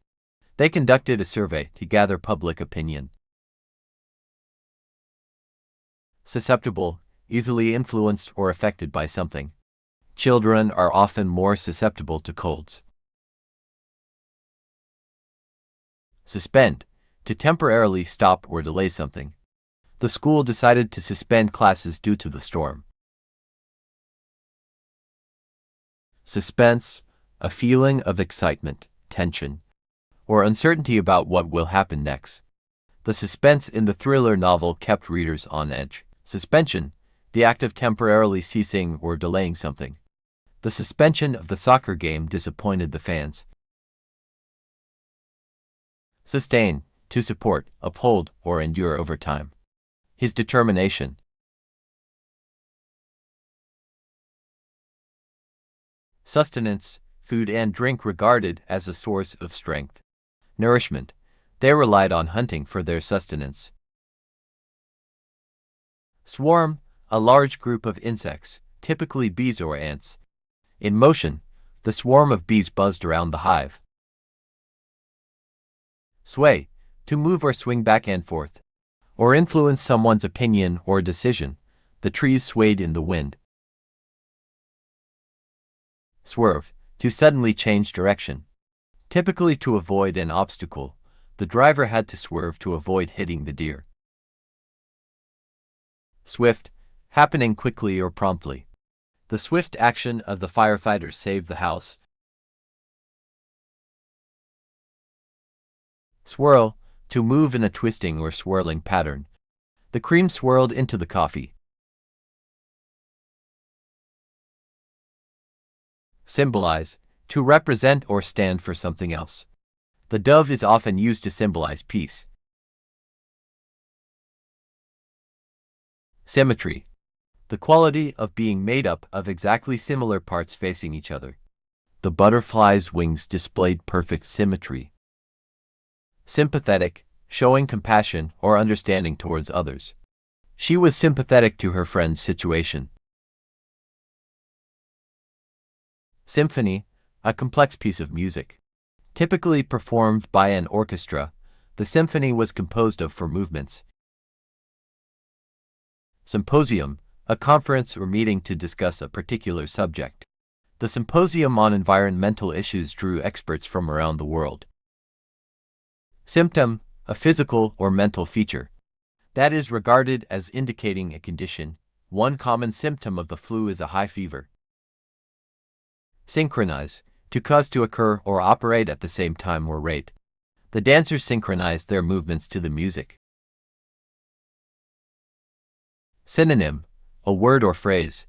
They conducted a survey to gather public opinion. Susceptible, easily influenced or affected by something. Children are often more susceptible to colds. Suspend, to temporarily stop or delay something. The school decided to suspend classes due to the storm. Suspense, a feeling of excitement, tension, or uncertainty about what will happen next. The suspense in the thriller novel kept readers on edge. Suspension, the act of temporarily ceasing or delaying something. The suspension of the soccer game disappointed the fans. Sustain, to support, uphold, or endure over time. His determination. Sustenance, food and drink regarded as a source of strength. Nourishment, they relied on hunting for their sustenance. Swarm, a large group of insects, typically bees or ants. In motion, the swarm of bees buzzed around the hive. Sway, to move or swing back and forth, or influence someone's opinion or decision. The trees swayed in the wind. Swerve, to suddenly change direction. Typically to avoid an obstacle, the driver had to swerve to avoid hitting the deer. Swift, happening quickly or promptly. The swift action of the firefighters saved the house. Swirl, to move in a twisting or swirling pattern. The cream swirled into the coffee. Symbolize, to represent or stand for something else. The dove is often used to symbolize peace. Symmetry, the quality of being made up of exactly similar parts facing each other. The butterfly's wings displayed perfect symmetry. Sympathetic, showing compassion or understanding towards others. She was sympathetic to her friend's situation. Symphony, a complex piece of music. Typically performed by an orchestra, the symphony was composed of 4 movements. Symposium, a conference or meeting to discuss a particular subject. The symposium on environmental issues drew experts from around the world. Symptom, a physical or mental feature that is regarded as indicating a condition. One common symptom of the flu is a high fever. Synchronize, to cause to occur or operate at the same time or rate. The dancers synchronized their movements to the music. Synonym, a word or phrase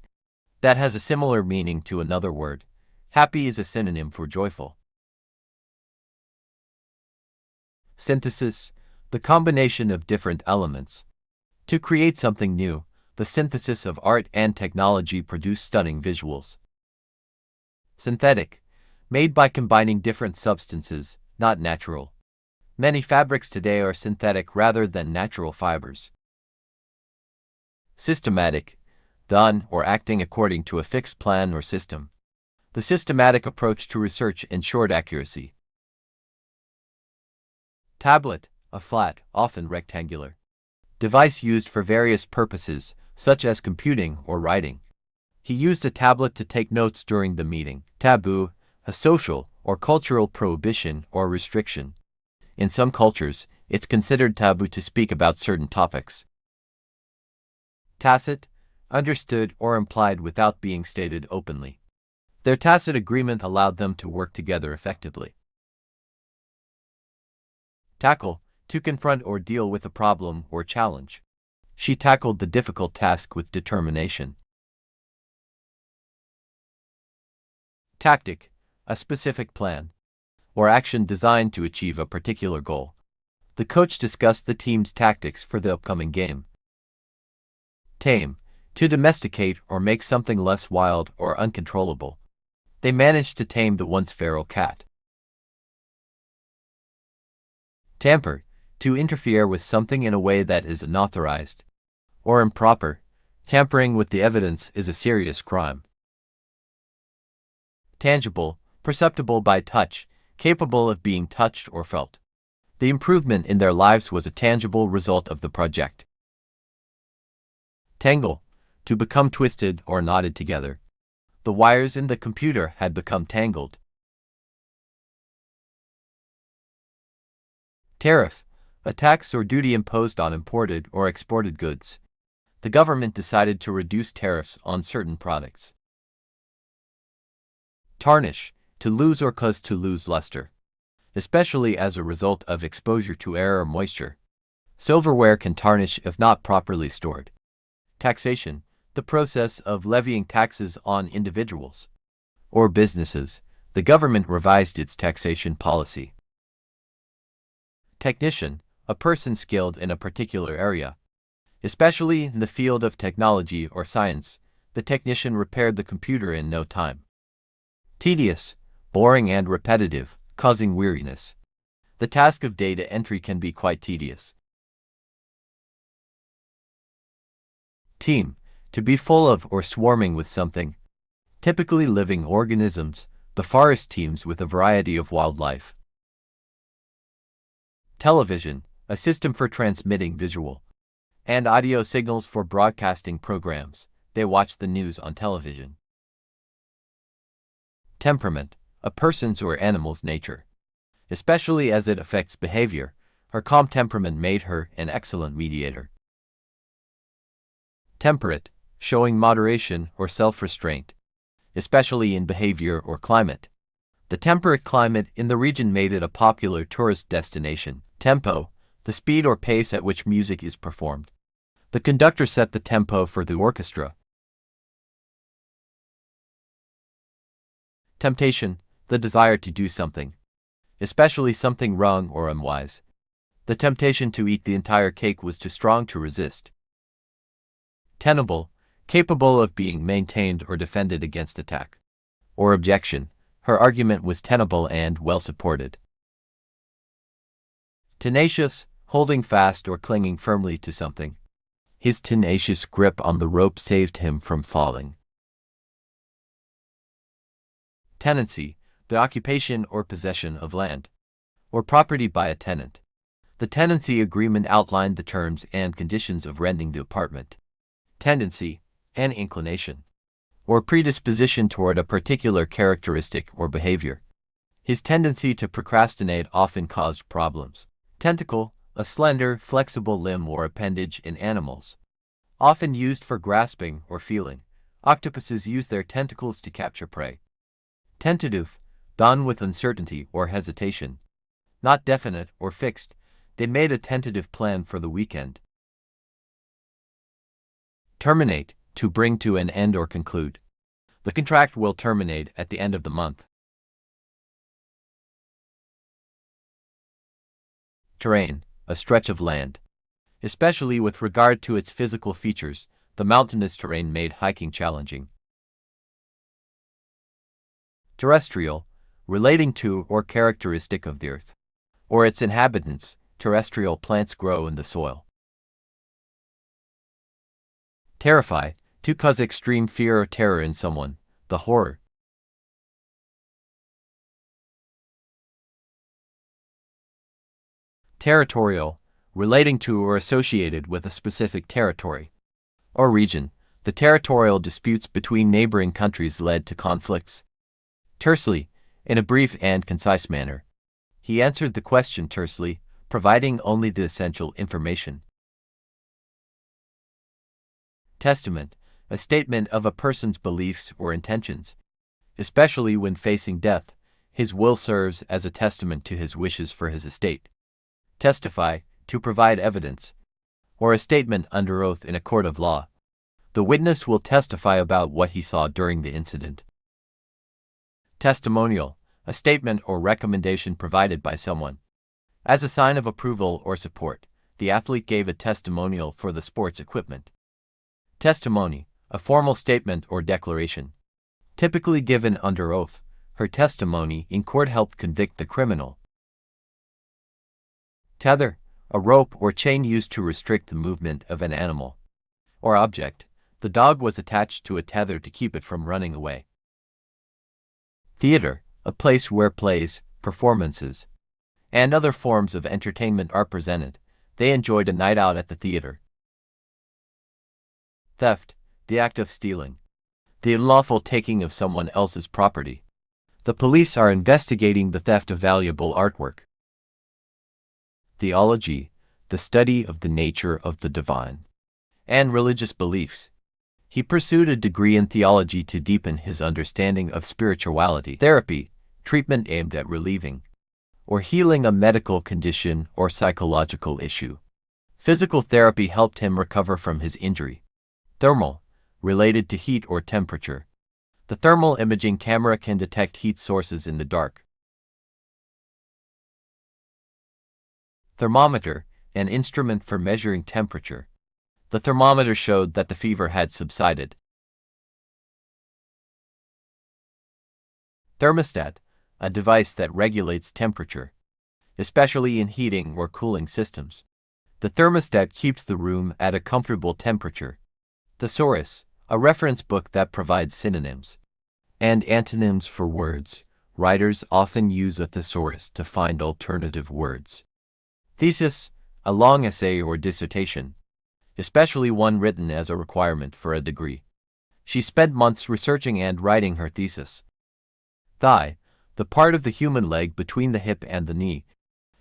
that has a similar meaning to another word. Happy is a synonym for joyful. Synthesis, the combination of different elements to create something new. The synthesis of art and technology produce stunning visuals. Synthetic, made by combining different substances, not natural. Many fabrics today are synthetic rather than natural fibers. Systematic, done or acting according to a fixed plan or system. The systematic approach to research ensured accuracy. Tablet, a flat, often rectangular device used for various purposes, such as computing or writing. He used a tablet to take notes during the meeting. Taboo, a social or cultural prohibition or restriction. In some cultures, it's considered taboo to speak about certain topics. Tacit, understood or implied without being stated openly. Their tacit agreement allowed them to work together effectively. Tackle, to confront or deal with a problem or challenge. She tackled the difficult task with determination. Tactic, a specific plan or action designed to achieve a particular goal. The coach discussed the team's tactics for the upcoming game. Tame, to domesticate or make something less wild or uncontrollable. They managed to tame the once feral cat. Tamper, to interfere with something in a way that is unauthorized or improper. Tampering with the evidence is a serious crime. Tangible, perceptible by touch, capable of being touched or felt. The improvement in their lives was a tangible result of the project. Tangle, to become twisted or knotted together. The wires in the computer had become tangled. Tariff, a tax or duty imposed on imported or exported goods. The government decided to reduce tariffs on certain products. Tarnish, to lose or cause to lose luster, especially as a result of exposure to air or moisture. Silverware can tarnish if not properly stored. Taxation, the process of levying taxes on individuals or businesses. The government revised its taxation policy. Technician, a person skilled in a particular area, especially in the field of technology or science. The technician repaired the computer in no time. Tedious, boring and repetitive, causing weariness. The task of data entry can be quite tedious. Team, to be full of or swarming with something. Typically living organisms, the forest teems with a variety of wildlife. Television, a system for transmitting visual and audio signals for broadcasting programs. They watch the news on television. Temperament, a person's or animal's nature. Especially as it affects behavior, her calm temperament made her an excellent mediator. Temperate, showing moderation or self-restraint, especially in behavior or climate. The temperate climate in the region made it a popular tourist destination. Tempo, the speed or pace at which music is performed. The conductor set the tempo for the orchestra. Temptation, the desire to do something, especially something wrong or unwise. The temptation to eat the entire cake was too strong to resist. Tenable, capable of being maintained or defended against attack or objection. Her argument was tenable and well supported. Tenacious, holding fast or clinging firmly to something. His tenacious grip on the rope saved him from falling. Tenancy, the occupation or possession of land or property by a tenant. The tenancy agreement outlined the terms and conditions of renting the apartment. Tendency, an inclination or predisposition toward a particular characteristic or behavior. His tendency to procrastinate often caused problems. Tentacle, a slender, flexible limb or appendage in animals, often used for grasping or feeling. Octopuses use their tentacles to capture prey. Tentative, done with uncertainty or hesitation. Not definite or fixed, they made a tentative plan for the weekend. Terminate, to bring to an end or conclude. The contract will terminate at the end of the month. Terrain, a stretch of land. Especially with regard to its physical features, the mountainous terrain made hiking challenging. Terrestrial, relating to or characteristic of the earth or its inhabitants. Terrestrial plants grow in the soil. Terrify, to cause extreme fear or terror in someone, the horror. Territorial, relating to or associated with a specific territory or region. The territorial disputes between neighboring countries led to conflicts. Tersely, in a brief and concise manner. He answered the question tersely, providing only the essential information. Testament, a statement of a person's beliefs or intentions. Especially when facing death, his will serves as a testament to his wishes for his estate. Testify, to provide evidence, or a statement under oath in a court of law. The witness will testify about what he saw during the incident. Testimonial, a statement or recommendation provided by someone. As a sign of approval or support, the athlete gave a testimonial for the sports equipment. Testimony, a formal statement or declaration. Typically given under oath, her testimony in court helped convict the criminal. Tether, a rope or chain used to restrict the movement of an animal or object. The dog was attached to a tether to keep it from running away. Theater, a place where plays, performances, and other forms of entertainment are presented. They enjoyed a night out at the theater. Theft, the act of stealing, the unlawful taking of someone else's property. The police are investigating the theft of valuable artwork. Theology, the study of the nature of the divine and religious beliefs. He pursued a degree in theology to deepen his understanding of spirituality. Therapy, treatment aimed at relieving or healing a medical condition or psychological issue. Physical therapy helped him recover from his injury. Thermal, related to heat or temperature. The thermal imaging camera can detect heat sources in the dark. Thermometer, an instrument for measuring temperature. The thermometer showed that the fever had subsided. Thermostat, a device that regulates temperature, especially in heating or cooling systems. The thermostat keeps the room at a comfortable temperature. Thesaurus, a reference book that provides synonyms and antonyms for words. Writers often use a thesaurus to find alternative words. Thesis, a long essay or dissertation, especially one written as a requirement for a degree. She spent months researching and writing her thesis. Thigh, the part of the human leg between the hip and the knee.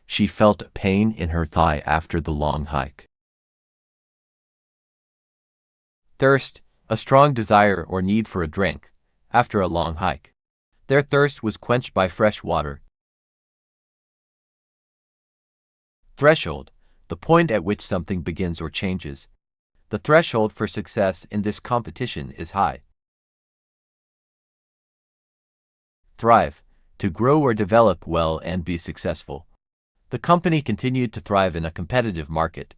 She felt pain in her thigh after the long hike. Thirst, a strong desire or need for a drink after a long hike. Their thirst was quenched by fresh water. Threshold, the point at which something begins or changes. The threshold for success in this competition is high. Thrive, to grow or develop well and be successful. The company continued to thrive in a competitive market.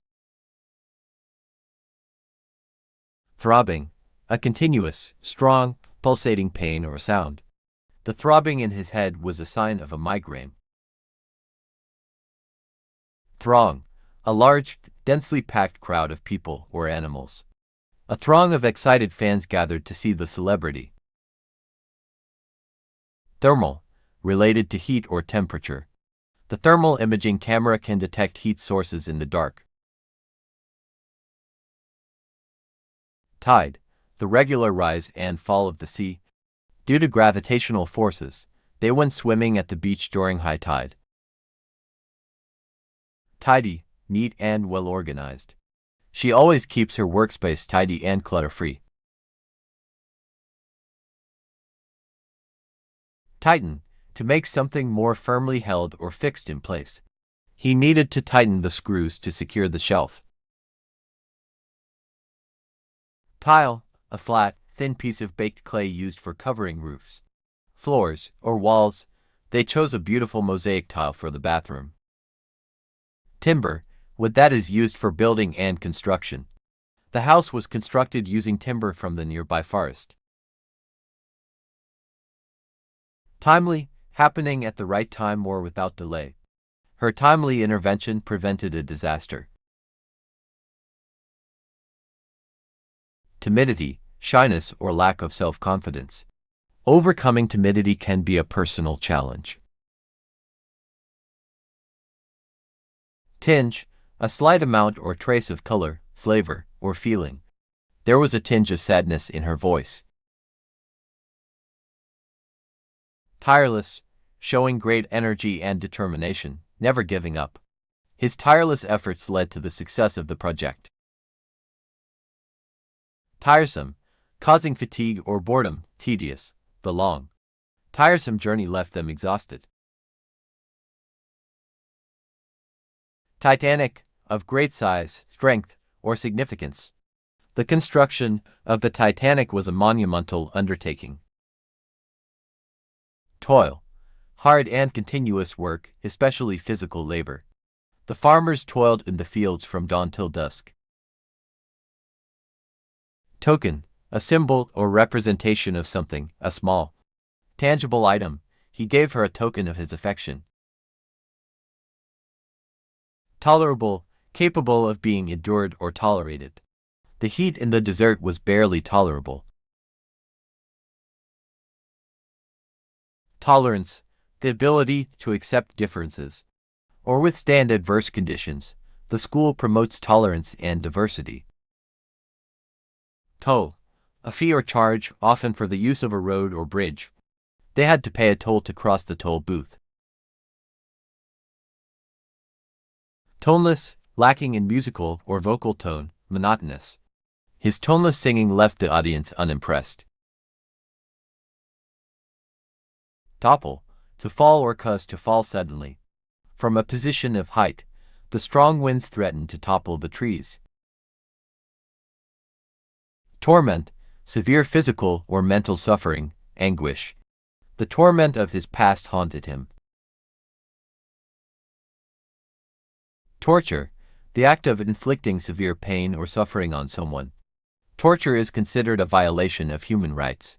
Throbbing, a continuous, strong, pulsating pain or sound. The throbbing in his head was a sign of a migraine. Throng, a large, densely packed crowd of people or animals. A throng of excited fans gathered to see the celebrity. Thermal, related to heat or temperature. The thermal imaging camera can detect heat sources in the dark. Tide, the regular rise and fall of the sea. Due to gravitational forces, they went swimming at the beach during high tide. Tidy, neat and well organized. She always keeps her workspace tidy and clutter-free. Tighten, to make something more firmly held or fixed in place. He needed to tighten the screws to secure the shelf. Tile, a flat, thin piece of baked clay used for covering roofs, floors, or walls. They chose a beautiful mosaic tile for the bathroom. Timber, wood that is used for building and construction. The house was constructed using timber from the nearby forest. Timely, happening at the right time or without delay. Her timely intervention prevented a disaster. Timidity, shyness or lack of self-confidence. Overcoming timidity can be a personal challenge. Tinge, a slight amount or trace of color, flavor, or feeling. There was a tinge of sadness in her voice. Tireless, showing great energy and determination, never giving up. His tireless efforts led to the success of the project. Tiresome, causing fatigue or boredom, tedious, the long, tiresome journey left them exhausted. Titanic, of great size, strength, or significance. The construction of the Titanic was a monumental undertaking. Toil, hard and continuous work, especially physical labor. The farmers toiled in the fields from dawn till dusk. Token, a symbol or representation of something, a small, tangible item. He gave her a token of his affection. Tolerable, capable of being endured or tolerated. The heat in the desert was barely tolerable. Tolerance, the ability to accept differences or withstand adverse conditions. The school promotes tolerance and diversity. Toll, a fee or charge, often for the use of a road or bridge. They had to pay a toll to cross the toll booth. Toneless, lacking in musical or vocal tone, monotonous. His toneless singing left the audience unimpressed. Topple, to fall or cause to fall suddenly. From a position of height, the strong winds threatened to topple the trees. Torment, severe physical or mental suffering, anguish. The torment of his past haunted him. Torture, the act of inflicting severe pain or suffering on someone. Torture is considered a violation of human rights.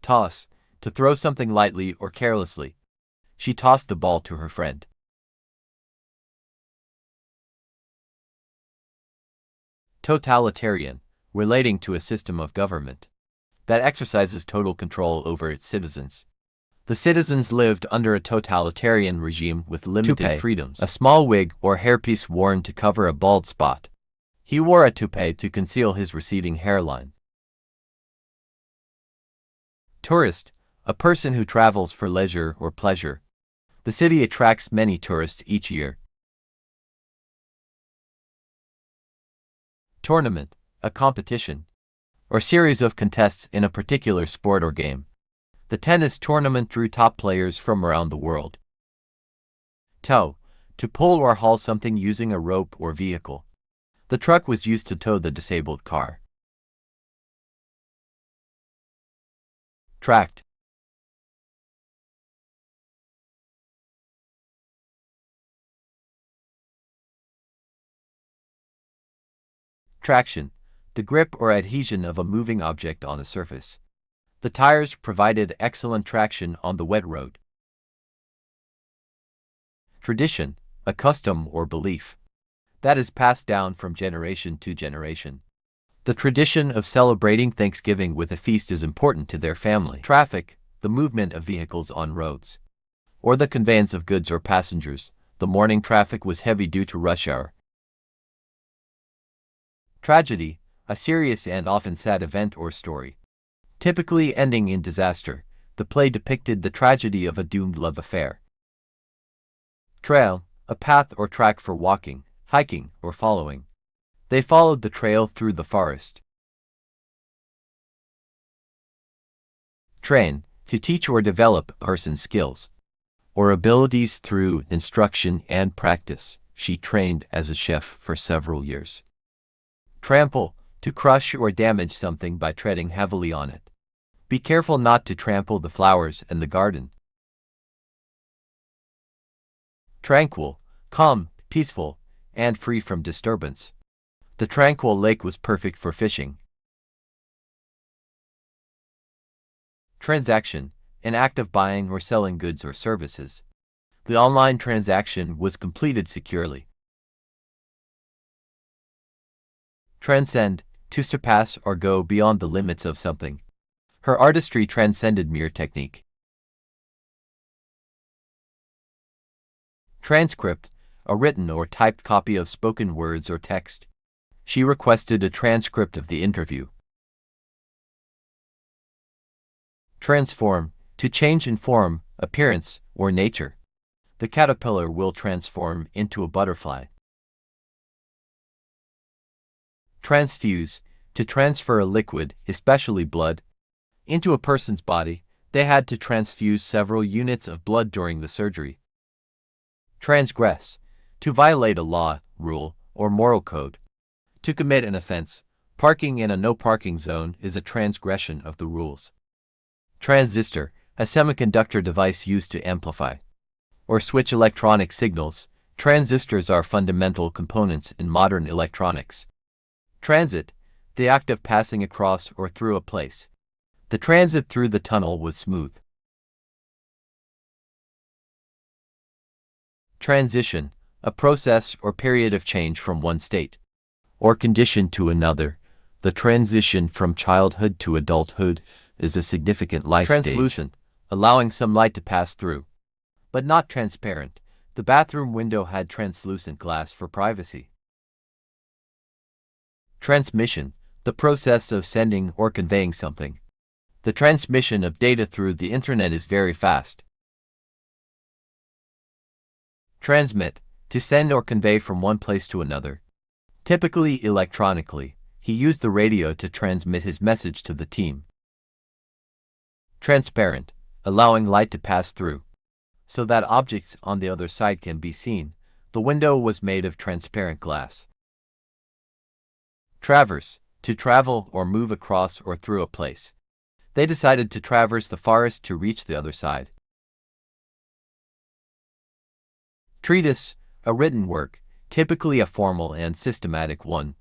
Toss, to throw something lightly or carelessly. She tossed the ball to her friend. Totalitarian, relating to a system of government that exercises total control over its citizens. The citizens lived under a totalitarian regime with limited freedoms. A small wig or hairpiece worn to cover a bald spot. He wore a toupee to conceal his receding hairline. Tourist, a person who travels for leisure or pleasure. The city attracts many tourists each year. Tournament, a competition or series of contests in a particular sport or game. The tennis tournament drew top players from around the world. Tow, to pull or haul something using a rope or vehicle. The truck was used to tow the disabled car. Tract. Traction, the grip or adhesion of a moving object on a surface. The tires provided excellent traction on the wet road. Tradition, a custom or belief that is passed down from generation to generation. The tradition of celebrating Thanksgiving with a feast is important to their family. Traffic, the movement of vehicles on roads, or the conveyance of goods or passengers. The morning traffic was heavy due to rush hour. Tragedy, a serious and often sad event or story, typically ending in disaster. The play depicted the tragedy of a doomed love affair. Trail, a path or track for walking, hiking, or following. They followed the trail through the forest. Train, to teach or develop a person's skills or abilities through instruction and practice. She trained as a chef for several years. Trample, to crush or damage something by treading heavily on it. Be careful not to trample the flowers and the garden. Tranquil, calm, peaceful, and free from disturbance. The tranquil lake was perfect for fishing. Transaction, an act of buying or selling goods or services. The online transaction was completed securely. Transcend, to surpass or go beyond the limits of something. Her artistry transcended mere technique. Transcript, a written or typed copy of spoken words or text. She requested a transcript of the interview. Transform, to change in form, appearance, or nature. The caterpillar will transform into a butterfly. Transfuse, to transfer a liquid, especially blood, into a person's body. They had to transfuse several units of blood during the surgery. Transgress, to violate a law, rule, or moral code. To commit an offense. Parking in a no parking zone is a transgression of the rules. Transistor, a semiconductor device used to amplify or switch electronic signals. Transistors are fundamental components in modern electronics. Transit, the act of passing across or through a place. The transit through the tunnel was smooth. Transition, a process or period of change from one state or condition to another. The transition from childhood to adulthood is a significant life stage. Translucent, allowing some light to pass through, but not transparent. The bathroom window had translucent glass for privacy. Transmission, the process of sending or conveying something. The transmission of data through the internet is very fast. Transmit, to send or convey from one place to another, typically electronically. He used the radio to transmit his message to the team. Transparent, allowing light to pass through, so that objects on the other side can be seen. The window was made of transparent glass. Traverse, to travel or move across or through a place. They decided to traverse the forest to reach the other side. Treatise, a written work, typically a formal and systematic one,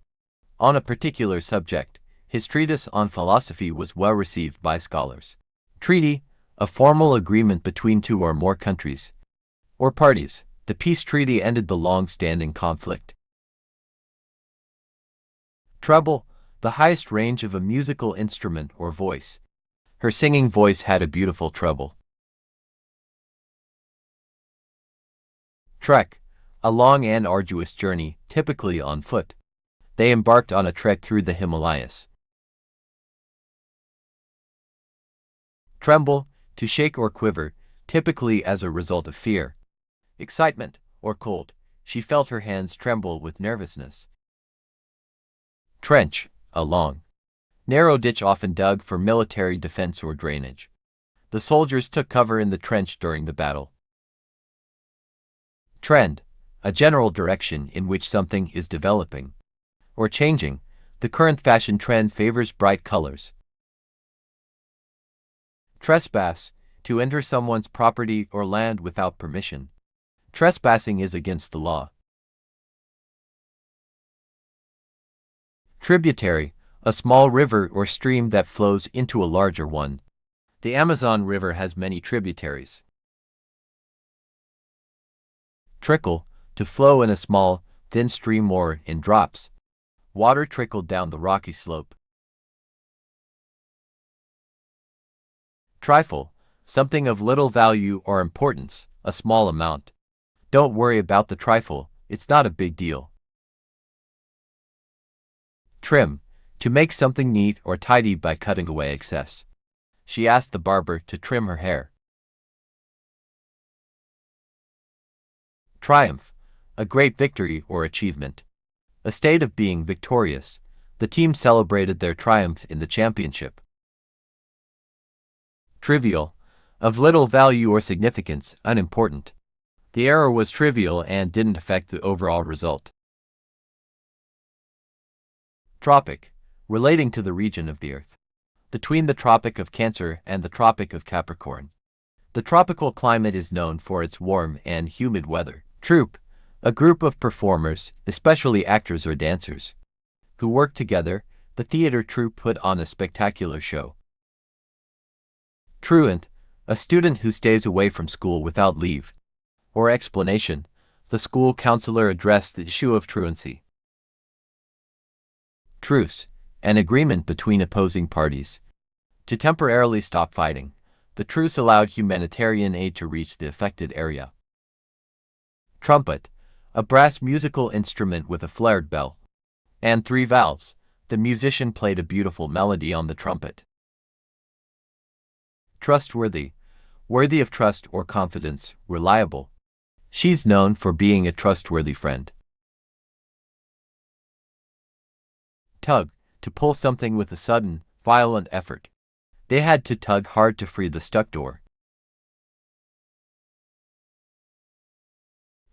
on a particular subject. His treatise on philosophy was well received by scholars. Treaty, a formal agreement between two or more countries or parties. The peace treaty ended the long-standing conflict. Treble, the highest range of a musical instrument or voice. Her singing voice had a beautiful treble. Trek, a long and arduous journey, typically on foot. They embarked on a trek through the Himalayas. Tremble, to shake or quiver, typically as a result of fear, excitement, or cold. She felt her hands tremble with nervousness. Trench, a long, narrow ditch often dug for military defense or drainage. The soldiers took cover in the trench during the battle. Trend, a general direction in which something is developing or changing. The current fashion trend favors bright colors. Trespass, to enter someone's property or land without permission. Trespassing is against the law. Tributary, a small river or stream that flows into a larger one. The Amazon River has many tributaries. Trickle, to flow in a small, thin stream or in drops. Water trickled down the rocky slope. Trifle, something of little value or importance, a small amount. Don't worry about the trifle, it's not a big deal. Trim, to make something neat or tidy by cutting away excess. She asked the barber to trim her hair. Triumph, a great victory or achievement. A state of being victorious. The team celebrated their triumph in the championship. Trivial, of little value or significance, unimportant. The error was trivial and didn't affect the overall result. Tropic, relating to the region of the Earth. Between the Tropic of Cancer and the Tropic of Capricorn. The tropical climate is known for its warm and humid weather. Troupe, a group of performers, especially actors or dancers, who work together. The theater troupe put on a spectacular show. Truant, a student who stays away from school without leave or explanation. The school counselor addressed the issue of truancy. Truce, an agreement between opposing parties to temporarily stop fighting. The truce allowed humanitarian aid to reach the affected area. Trumpet, a brass musical instrument with a flared bell and 3 valves. The musician played a beautiful melody on the trumpet. Trustworthy, worthy of trust or confidence, reliable. She's known for being a trustworthy friend. Tug, to pull something with a sudden, violent effort. They had to tug hard to free the stuck door.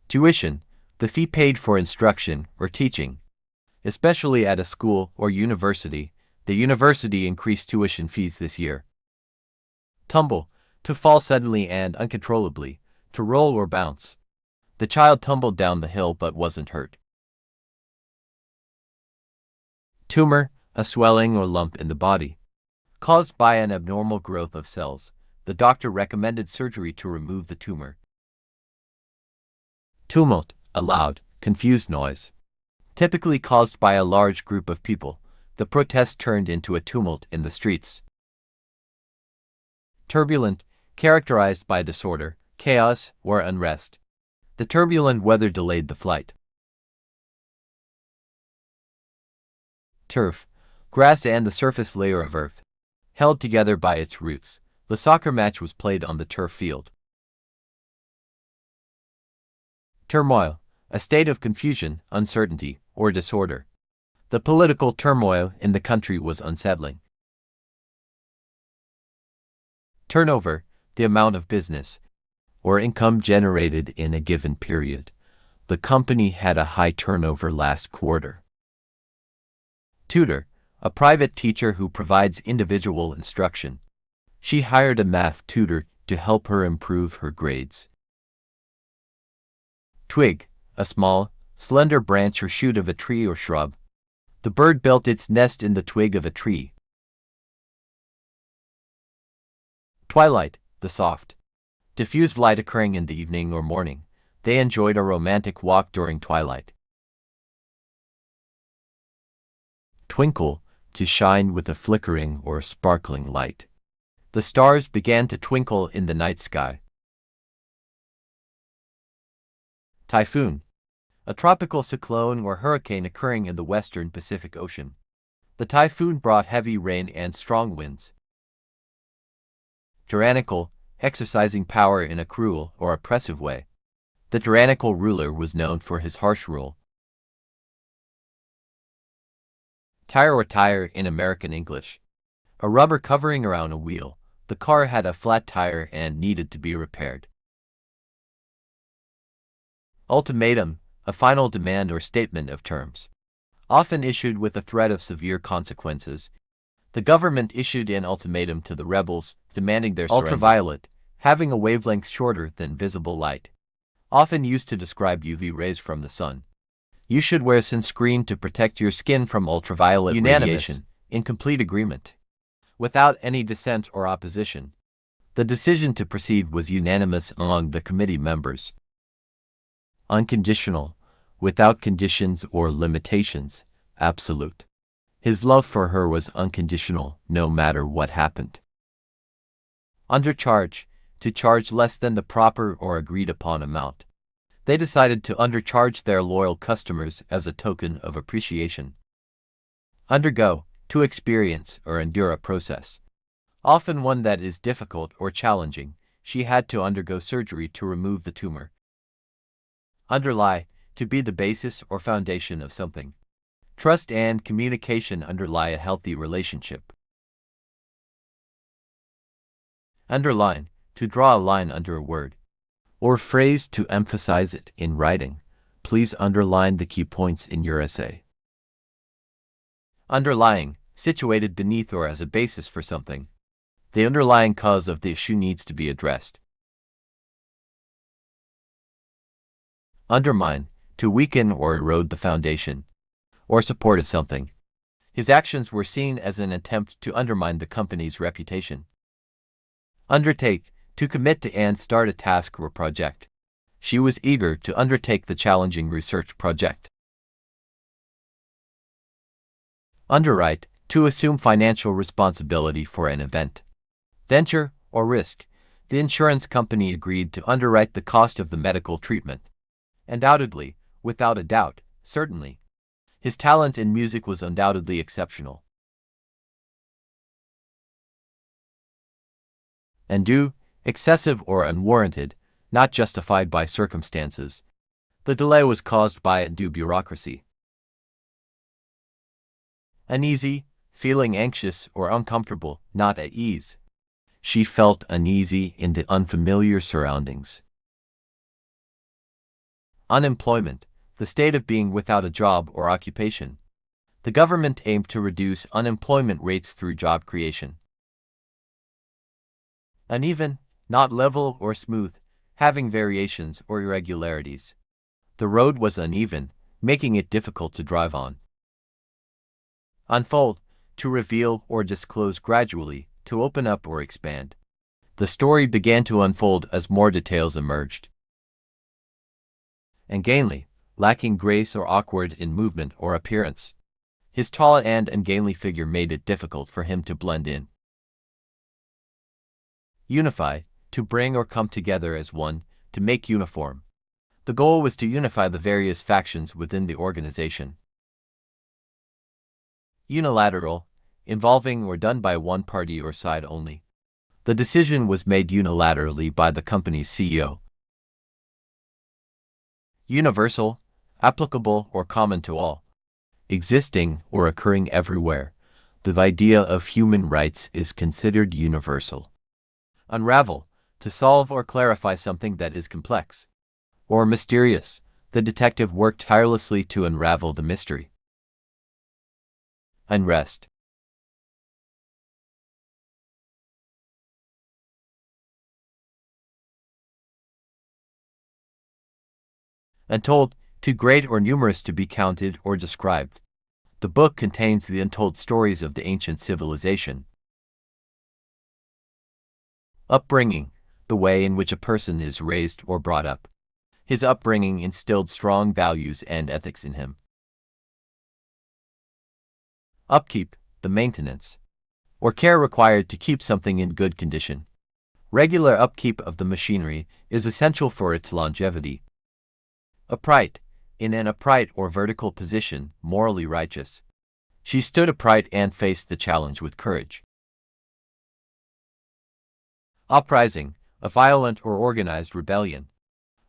Tuition, the fee paid for instruction or teaching, especially at a school or university. The university increased tuition fees this year. Tumble, to fall suddenly and uncontrollably, to roll or bounce. The child tumbled down the hill but wasn't hurt. Tumor, a swelling or lump in the body, caused by an abnormal growth of cells. The doctor recommended surgery to remove the tumor. Tumult, a loud, confused noise, typically caused by a large group of people. The protest turned into a tumult in the streets. Turbulent, characterized by disorder, chaos, or unrest. The turbulent weather delayed the flight. Turf, grass and the surface layer of earth, held together by its roots. The soccer match was played on the turf field. Turmoil, a state of confusion, uncertainty, or disorder. The political turmoil in the country was unsettling. Turnover, the amount of business or income generated in a given period. The company had a high turnover last quarter. Tutor, a private teacher who provides individual instruction. She hired a math tutor to help her improve her grades. Twig, a small, slender branch or shoot of a tree or shrub. The bird built its nest in the twig of a tree. Twilight, the soft, diffused light occurring in the evening or morning. They enjoyed a romantic walk during twilight. twinkle, to shine with a flickering or sparkling light. The stars began to twinkle in the night sky. Typhoon. A tropical cyclone or hurricane occurring in the western Pacific Ocean. The typhoon brought heavy rain and strong winds. Tyrannical, exercising power in a cruel or oppressive way. The tyrannical ruler was known for his harsh rule. Tire or tire in American English. A rubber covering around a wheel. The car had a flat tire and needed to be repaired. Ultimatum, a final demand or statement of terms. Often issued with the threat of severe consequences. The government issued an ultimatum to the rebels, demanding their surrender. Ultraviolet, having a wavelength shorter than visible light. Often used to describe UV rays from the sun. You should wear sunscreen to protect your skin from ultraviolet radiation. In complete agreement. Without any dissent or opposition. The decision to proceed was unanimous among the committee members. Unconditional, without conditions or limitations, absolute. His love for her was unconditional, no matter what happened. Undercharge, to charge less than the proper or agreed upon amount. They decided to undercharge their loyal customers as a token of appreciation. Undergo, to experience or endure a process. Often one that is difficult or challenging. She had to undergo surgery to remove the tumor. Underlie, to be the basis or foundation of something. Trust and communication underlie a healthy relationship. Underline, to draw a line under a word or phrase to emphasize it in writing. Please underline the key points in your essay. Underlying, situated beneath or as a basis for something. The underlying cause of the issue needs to be addressed. Undermine, to weaken or erode the foundation or support of something. His actions were seen as an attempt to undermine the company's reputation. Undertake, to commit to and start a task or project. She was eager to undertake the challenging research project. Underwrite, to assume financial responsibility for an event. Venture or risk. The insurance company agreed to underwrite the cost of the medical treatment. Undoubtedly, without a doubt, certainly. His talent in music was undoubtedly exceptional. Undue, excessive or unwarranted, not justified by circumstances. The delay was caused by undue bureaucracy. Uneasy, feeling anxious or uncomfortable, not at ease. She felt uneasy in the unfamiliar surroundings. Unemployment, the state of being without a job or occupation. The government aimed to reduce unemployment rates through job creation. Uneven, not level or smooth, having variations or irregularities. The road was uneven, making it difficult to drive on. Unfold, to reveal or disclose gradually, to open up or expand. The story began to unfold as more details emerged. Ungainly, lacking grace or awkward in movement or appearance. His tall and ungainly figure made it difficult for him to blend in. Unify, to bring or come together as one, to make uniform. The goal was to unify the various factions within the organization. Unilateral, involving or done by one party or side only. The decision was made unilaterally by the company's CEO. Universal, applicable or common to all. Existing or occurring everywhere. The idea of human rights is considered universal. Unravel, to solve or clarify something that is complex or mysterious. The detective worked tirelessly to unravel the mystery. Unrest. Untold, too great or numerous to be counted or described. The book contains the untold stories of the ancient civilization. Upbringing, the way in which a person is raised or brought up. His upbringing instilled strong values and ethics in him. Upkeep, the maintenance or care required to keep something in good condition. Regular upkeep of the machinery is essential for its longevity. Upright, in an upright or vertical position, morally righteous. She stood upright and faced the challenge with courage. Uprising, a violent or organized rebellion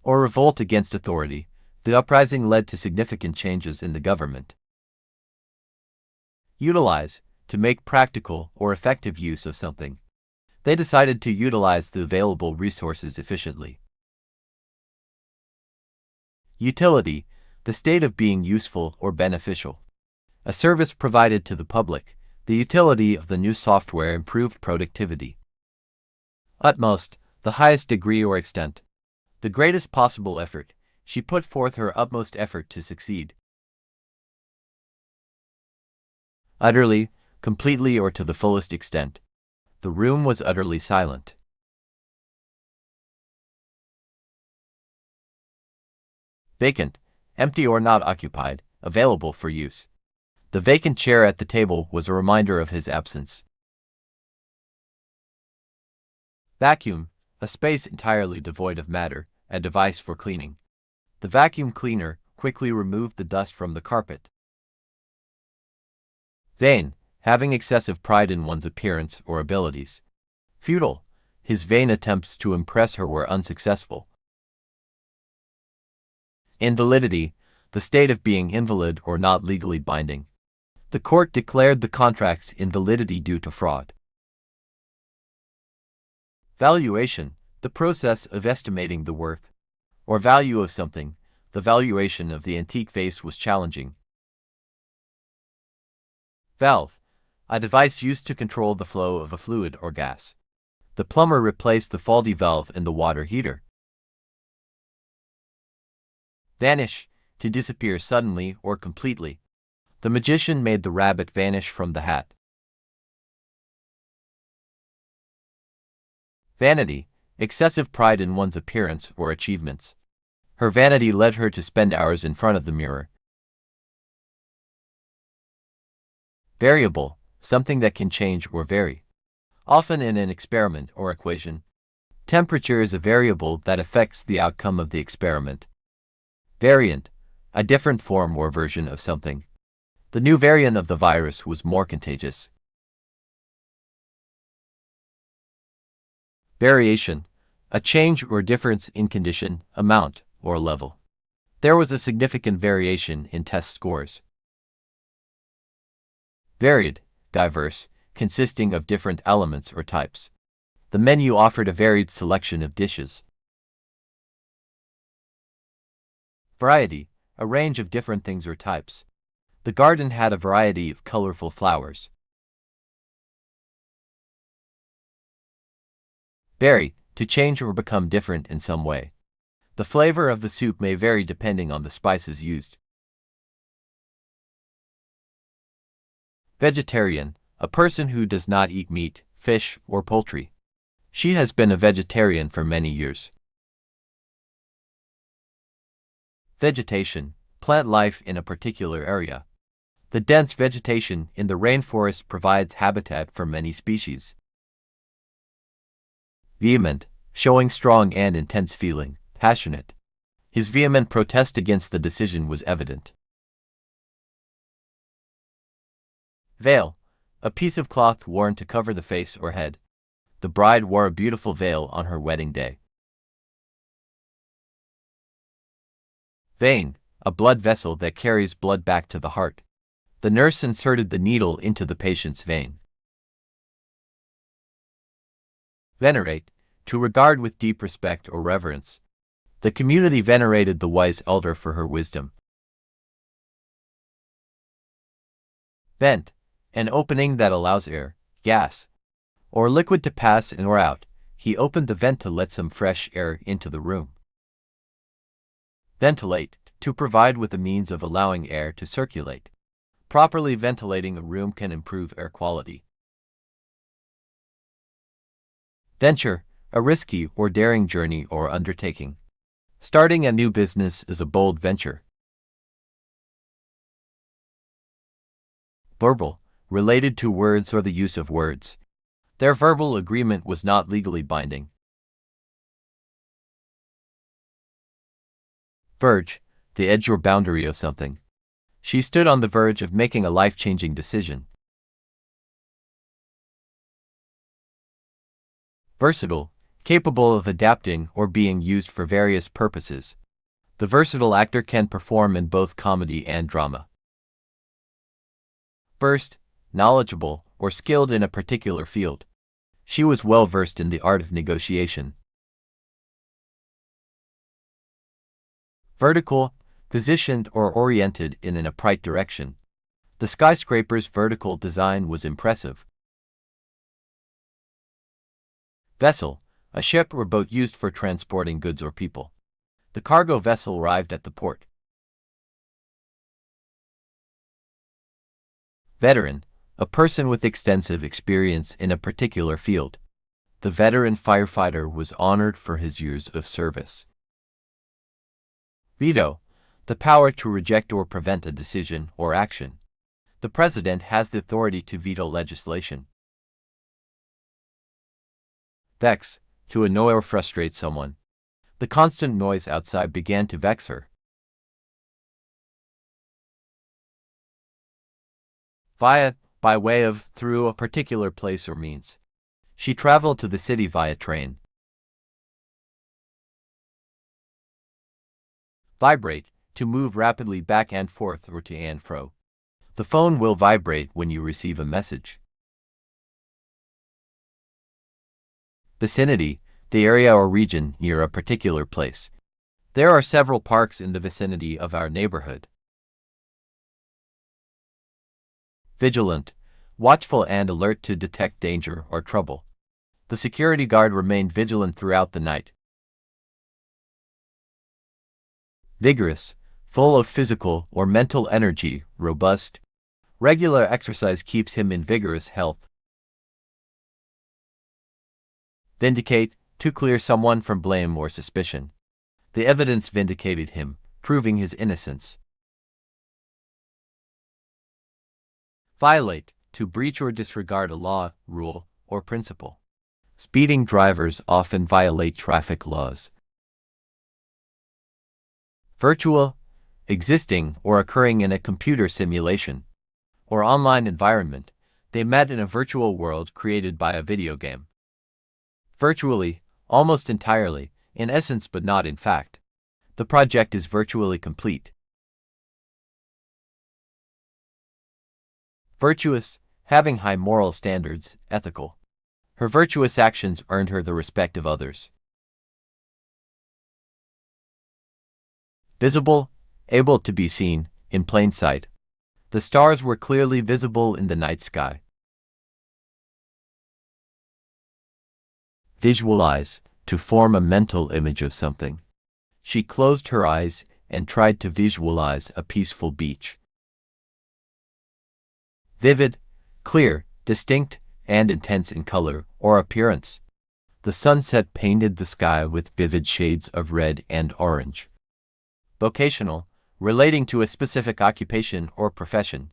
or revolt against authority. The uprising led to significant changes in the government. Utilize, to make practical or effective use of something. They decided to utilize the available resources efficiently. Utility, the state of being useful or beneficial. A service provided to the public. The utility of the new software improved productivity. Utmost, the highest degree or extent. The greatest possible effort. She put forth her utmost effort to succeed. Utterly, completely or to the fullest extent. The room was utterly silent. Vacant, empty or not occupied, available for use. The vacant chair at the table was a reminder of his absence. Vacuum, a space entirely devoid of matter, a device for cleaning. The vacuum cleaner quickly removed the dust from the carpet. Vain, having excessive pride in one's appearance or abilities. Futile, his vain attempts to impress her were unsuccessful. Invalidity, the state of being invalid or not legally binding. The court declared the contract's invalidity due to fraud. Valuation, the process of estimating the worth or value of something. The valuation of the antique vase was challenging. Valve, a device used to control the flow of a fluid or gas. The plumber replaced the faulty valve in the water heater. Vanish, to disappear suddenly or completely. The magician made the rabbit vanish from the hat. Vanity, excessive pride in one's appearance or achievements. Her vanity led her to spend hours in front of the mirror. Variable, something that can change or vary. Often in an experiment or equation. Temperature is a variable that affects the outcome of the experiment. Variant, a different form or version of something. The new variant of the virus was more contagious. Variation, a change or difference in condition, amount, or level. There was a significant variation in test scores. Varied, diverse, consisting of different elements or types. The menu offered a varied selection of dishes. Variety, a range of different things or types. The garden had a variety of colorful flowers. Vary, to change or become different in some way. The flavor of the soup may vary depending on the spices used. Vegetarian, a person who does not eat meat, fish, or poultry. She has been a vegetarian for many years. Vegetation, plant life in a particular area. The dense vegetation in the rainforest provides habitat for many species. Vehement, showing strong and intense feeling, passionate. His vehement protest against the decision was evident. Veil, a piece of cloth worn to cover the face or head. The bride wore a beautiful veil on her wedding day. Vein, a blood vessel that carries blood back to the heart. The nurse inserted the needle into the patient's vein. Venerate, to regard with deep respect or reverence. The community venerated the wise elder for her wisdom. Vent, an opening that allows air, gas, or liquid to pass in or out. He opened the vent to let some fresh air into the room. Ventilate, to provide with the means of allowing air to circulate. Properly ventilating a room can improve air quality. Venture, a risky or daring journey or undertaking. Starting a new business is a bold venture. Verbal, related to words or the use of words. Their verbal agreement was not legally binding. Verge, the edge or boundary of something. She stood on the verge of making a life-changing decision. Versatile, capable of adapting or being used for various purposes. The versatile actor can perform in both comedy and drama. Versed, knowledgeable, or skilled in a particular field. She was well versed in the art of negotiation. Vertical, positioned or oriented in an upright direction. The skyscraper's vertical design was impressive. Vessel, a ship or boat used for transporting goods or people. The cargo vessel arrived at the port. Veteran, a person with extensive experience in a particular field. The veteran firefighter was honored for his years of service. Veto, the power to reject or prevent a decision or action. The president has the authority to veto legislation. Vex, to annoy or frustrate someone. The constant noise outside began to vex her. Via, by way of, through a particular place or means. She traveled to the city via train. Vibrate, to move rapidly back and forth or to and fro. The phone will vibrate when you receive a message. Vicinity, the area or region near a particular place. There are several parks in the vicinity of our neighborhood. Vigilant, watchful and alert to detect danger or trouble. The security guard remained vigilant throughout the night. Vigorous, full of physical or mental energy, robust. Regular exercise keeps him in vigorous health. Vindicate, to clear someone from blame or suspicion. The evidence vindicated him, proving his innocence. Violate, to breach or disregard a law, rule, or principle. Speeding drivers often violate traffic laws. Virtual, existing or occurring in a computer simulation or online environment. They met in a virtual world created by a video game. Virtually, almost entirely, in essence but not in fact. The project is virtually complete. Virtuous, having high moral standards, ethical. Her virtuous actions earned her the respect of others. Visible, able to be seen, in plain sight. The stars were clearly visible in the night sky. Visualize, to form a mental image of something. She closed her eyes and tried to visualize a peaceful beach. Vivid, clear, distinct, and intense in color or appearance. The sunset painted the sky with vivid shades of red and orange. Vocational, relating to a specific occupation or profession.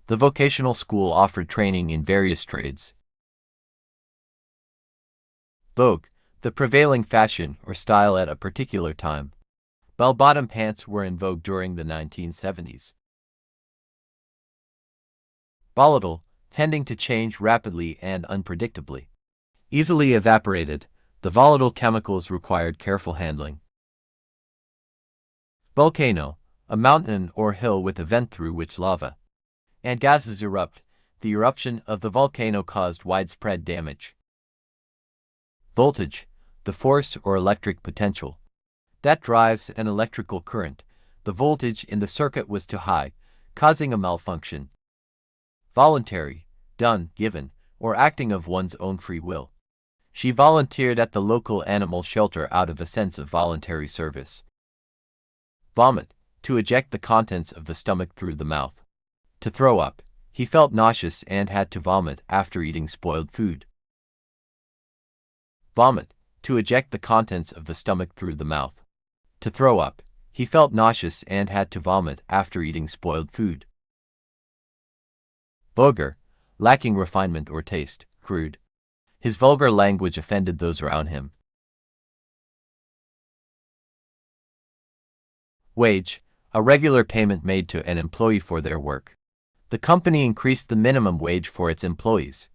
The vocational school offered training in various trades. Vogue, the prevailing fashion or style at a particular time. Bell-bottom pants were in vogue during the 1970s. Volatile, tending to change rapidly and unpredictably. Easily evaporated, the volatile chemicals required careful handling. Volcano, a mountain or hill with a vent through which lava and gases erupt. The eruption of the volcano caused widespread damage. Voltage, the force or electric potential that drives an electrical current. The voltage in the circuit was too high, causing a malfunction. Voluntary, done, given, or acting of one's own free will. She volunteered at the local animal shelter out of a sense of voluntary service. Vomit, to eject the contents of the stomach through the mouth. To throw up, he felt nauseous and had to vomit after eating spoiled food. Vomit, to eject the contents of the stomach through the mouth. To throw up, he felt nauseous and had to vomit after eating spoiled food. Vulgar, lacking refinement or taste, crude. His vulgar language offended those around him. Wage, a regular payment made to an employee for their work. The company increased the minimum wage for its employees.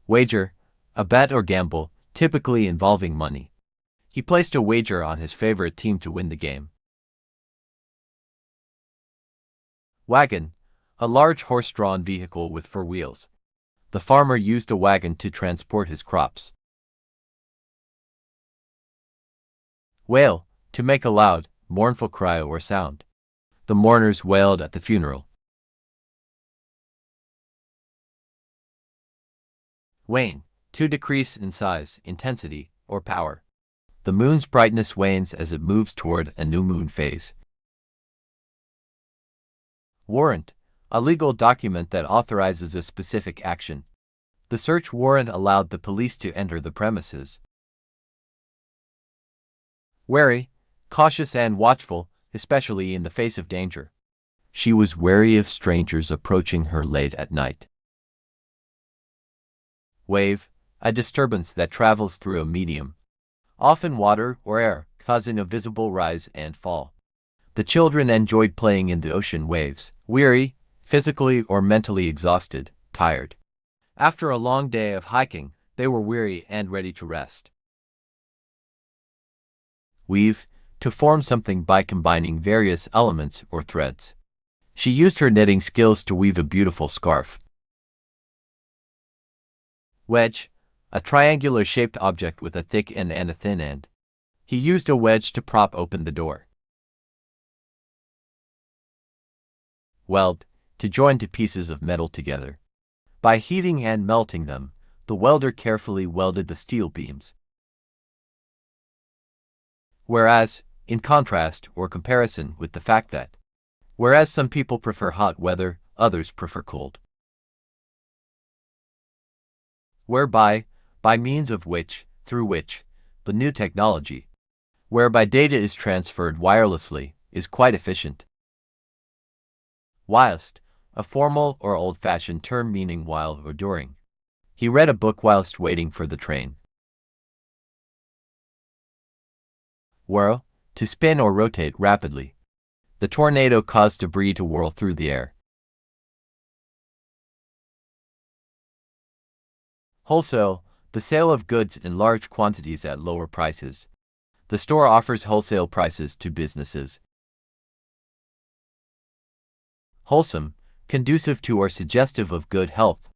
Wager, a bet or gamble, typically involving money. He placed a wager on his favorite team to win the game. Wagon, a large horse-drawn vehicle with 4 wheels. The farmer used a wagon to transport his crops. Wail, to make a loud, mournful cry or sound. The mourners wailed at the funeral. Wane, to decrease in size, intensity, or power. The moon's brightness wanes as it moves toward a new moon phase. Warrant, a legal document that authorizes a specific action. The search warrant allowed the police to enter the premises. Wary, cautious and watchful, especially in the face of danger. She was wary of strangers approaching her late at night. Wave, a disturbance that travels through a medium, often water or air, causing a visible rise and fall. The children enjoyed playing in the ocean waves, weary, physically or mentally exhausted, tired. After a long day of hiking, they were weary and ready to rest. Weave, to form something by combining various elements or threads. She used her knitting skills to weave a beautiful scarf. Wedge, a triangular-shaped object with a thick end and a thin end. He used a wedge to prop open the door. Weld, to join two pieces of metal together. By heating and melting them, the welder carefully welded the steel beams. Whereas, in contrast or comparison with the fact that, whereas some people prefer hot weather, others prefer cold. Whereby, by means of which, through which, the new technology, whereby data is transferred wirelessly, is quite efficient. Whilst, a formal or old-fashioned term meaning while or during. He read a book whilst waiting for the train. Whirl, to spin or rotate rapidly. The tornado caused debris to whirl through the air. Wholesale, the sale of goods in large quantities at lower prices. The store offers wholesale prices to businesses. Wholesome, conducive to or suggestive of good health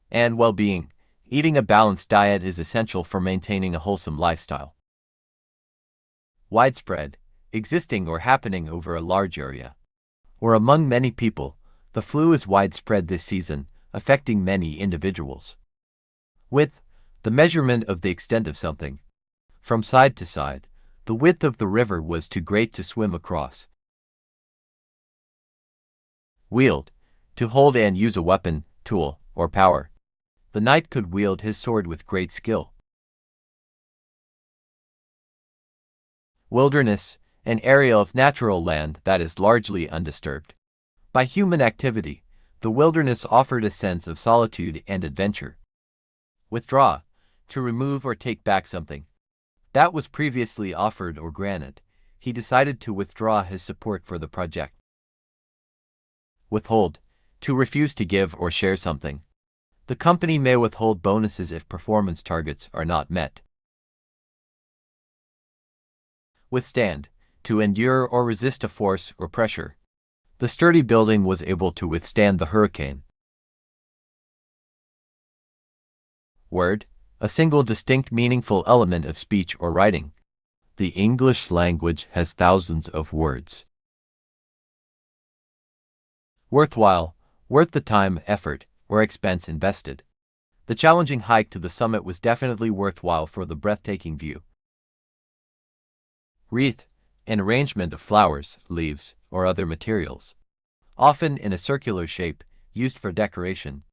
and well-being. Eating a balanced diet is essential for maintaining a wholesome lifestyle. Widespread, existing or happening over a large area, or among many people. The flu is widespread this season, affecting many individuals. Width, the measurement of the extent of something. From side to side, the width of the river was too great to swim across. Wield, to hold and use a weapon, tool, or power. The knight could wield his sword with great skill. Wilderness, an area of natural land that is largely undisturbed by human activity. The wilderness offered a sense of solitude and adventure. Withdraw, to remove or take back something that was previously offered or granted. He decided to withdraw his support for the project. Withhold, to refuse to give or share something. The company may withhold bonuses if performance targets are not met. Withstand, to endure or resist a force or pressure. The sturdy building was able to withstand the hurricane. Word, a single distinct meaningful element of speech or writing. The English language has thousands of words. Worthwhile, worth the time, effort, or expense invested. The challenging hike to the summit was definitely worthwhile for the breathtaking view. Wreath, an arrangement of flowers, leaves, or other materials, often in a circular shape, used for decoration.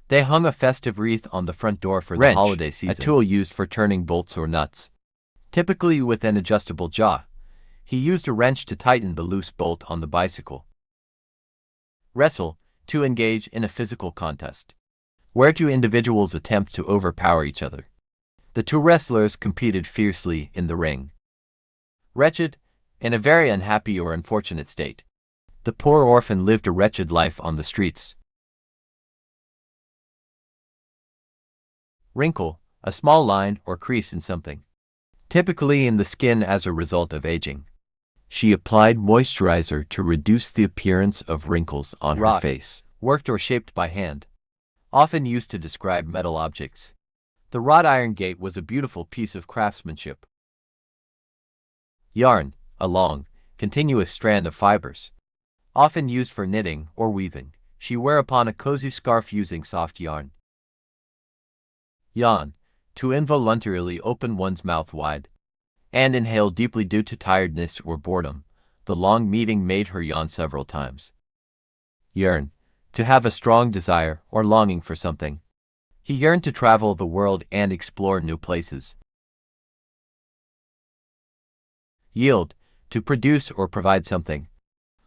They hung a festive wreath on the front door for the holiday season, a tool used for turning bolts or nuts, typically with an adjustable jaw. He used a wrench to tighten the loose bolt on the bicycle. Wrestle, To engage in a physical contest, where two individuals attempt to overpower each other. The two wrestlers competed fiercely in the ring. Wretched, in a very unhappy or unfortunate state. The poor orphan lived a wretched life on the streets. Wrinkle, a small line or crease in something, typically in the skin as a result of aging. She applied moisturizer to reduce the appearance of wrinkles on her face. Worked or shaped by hand, often used to describe metal objects. The wrought iron gate was a beautiful piece of craftsmanship. Yarn, a long, continuous strand of fibers, often used for knitting or weaving. She wear upon a cozy scarf using soft yarn. Yawn, to involuntarily open one's mouth wide and inhale deeply due to tiredness or boredom. The long meeting made her yawn several times. Yearn, to have a strong desire or longing for something. He yearned to travel the world and explore new places. Yield, to produce or provide something,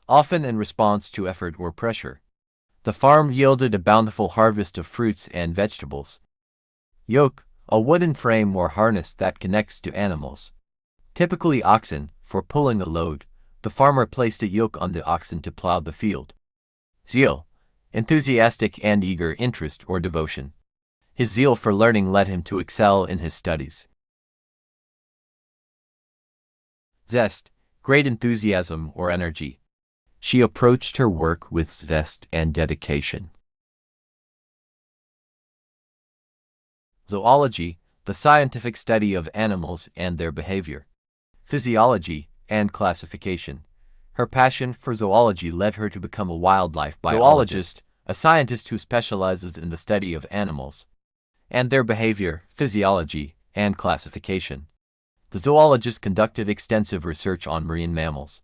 often in response to effort or pressure. The farm yielded a bountiful harvest of fruits and vegetables. Yoke, a wooden frame or harness that connects to animals, typically oxen, for pulling a load. The farmer placed a yoke on the oxen to plow the field. Zeal, enthusiastic and eager interest or devotion. His zeal for learning led him to excel in his studies. Zest, great enthusiasm or energy. She approached her work with zest and dedication. Zoology, the scientific study of animals and their behavior. Physiology and classification. Her passion for zoology led her to become a wildlife biologist, a scientist who specializes in the study of animals and their behavior, physiology, and classification. The zoologist conducted extensive research on marine mammals,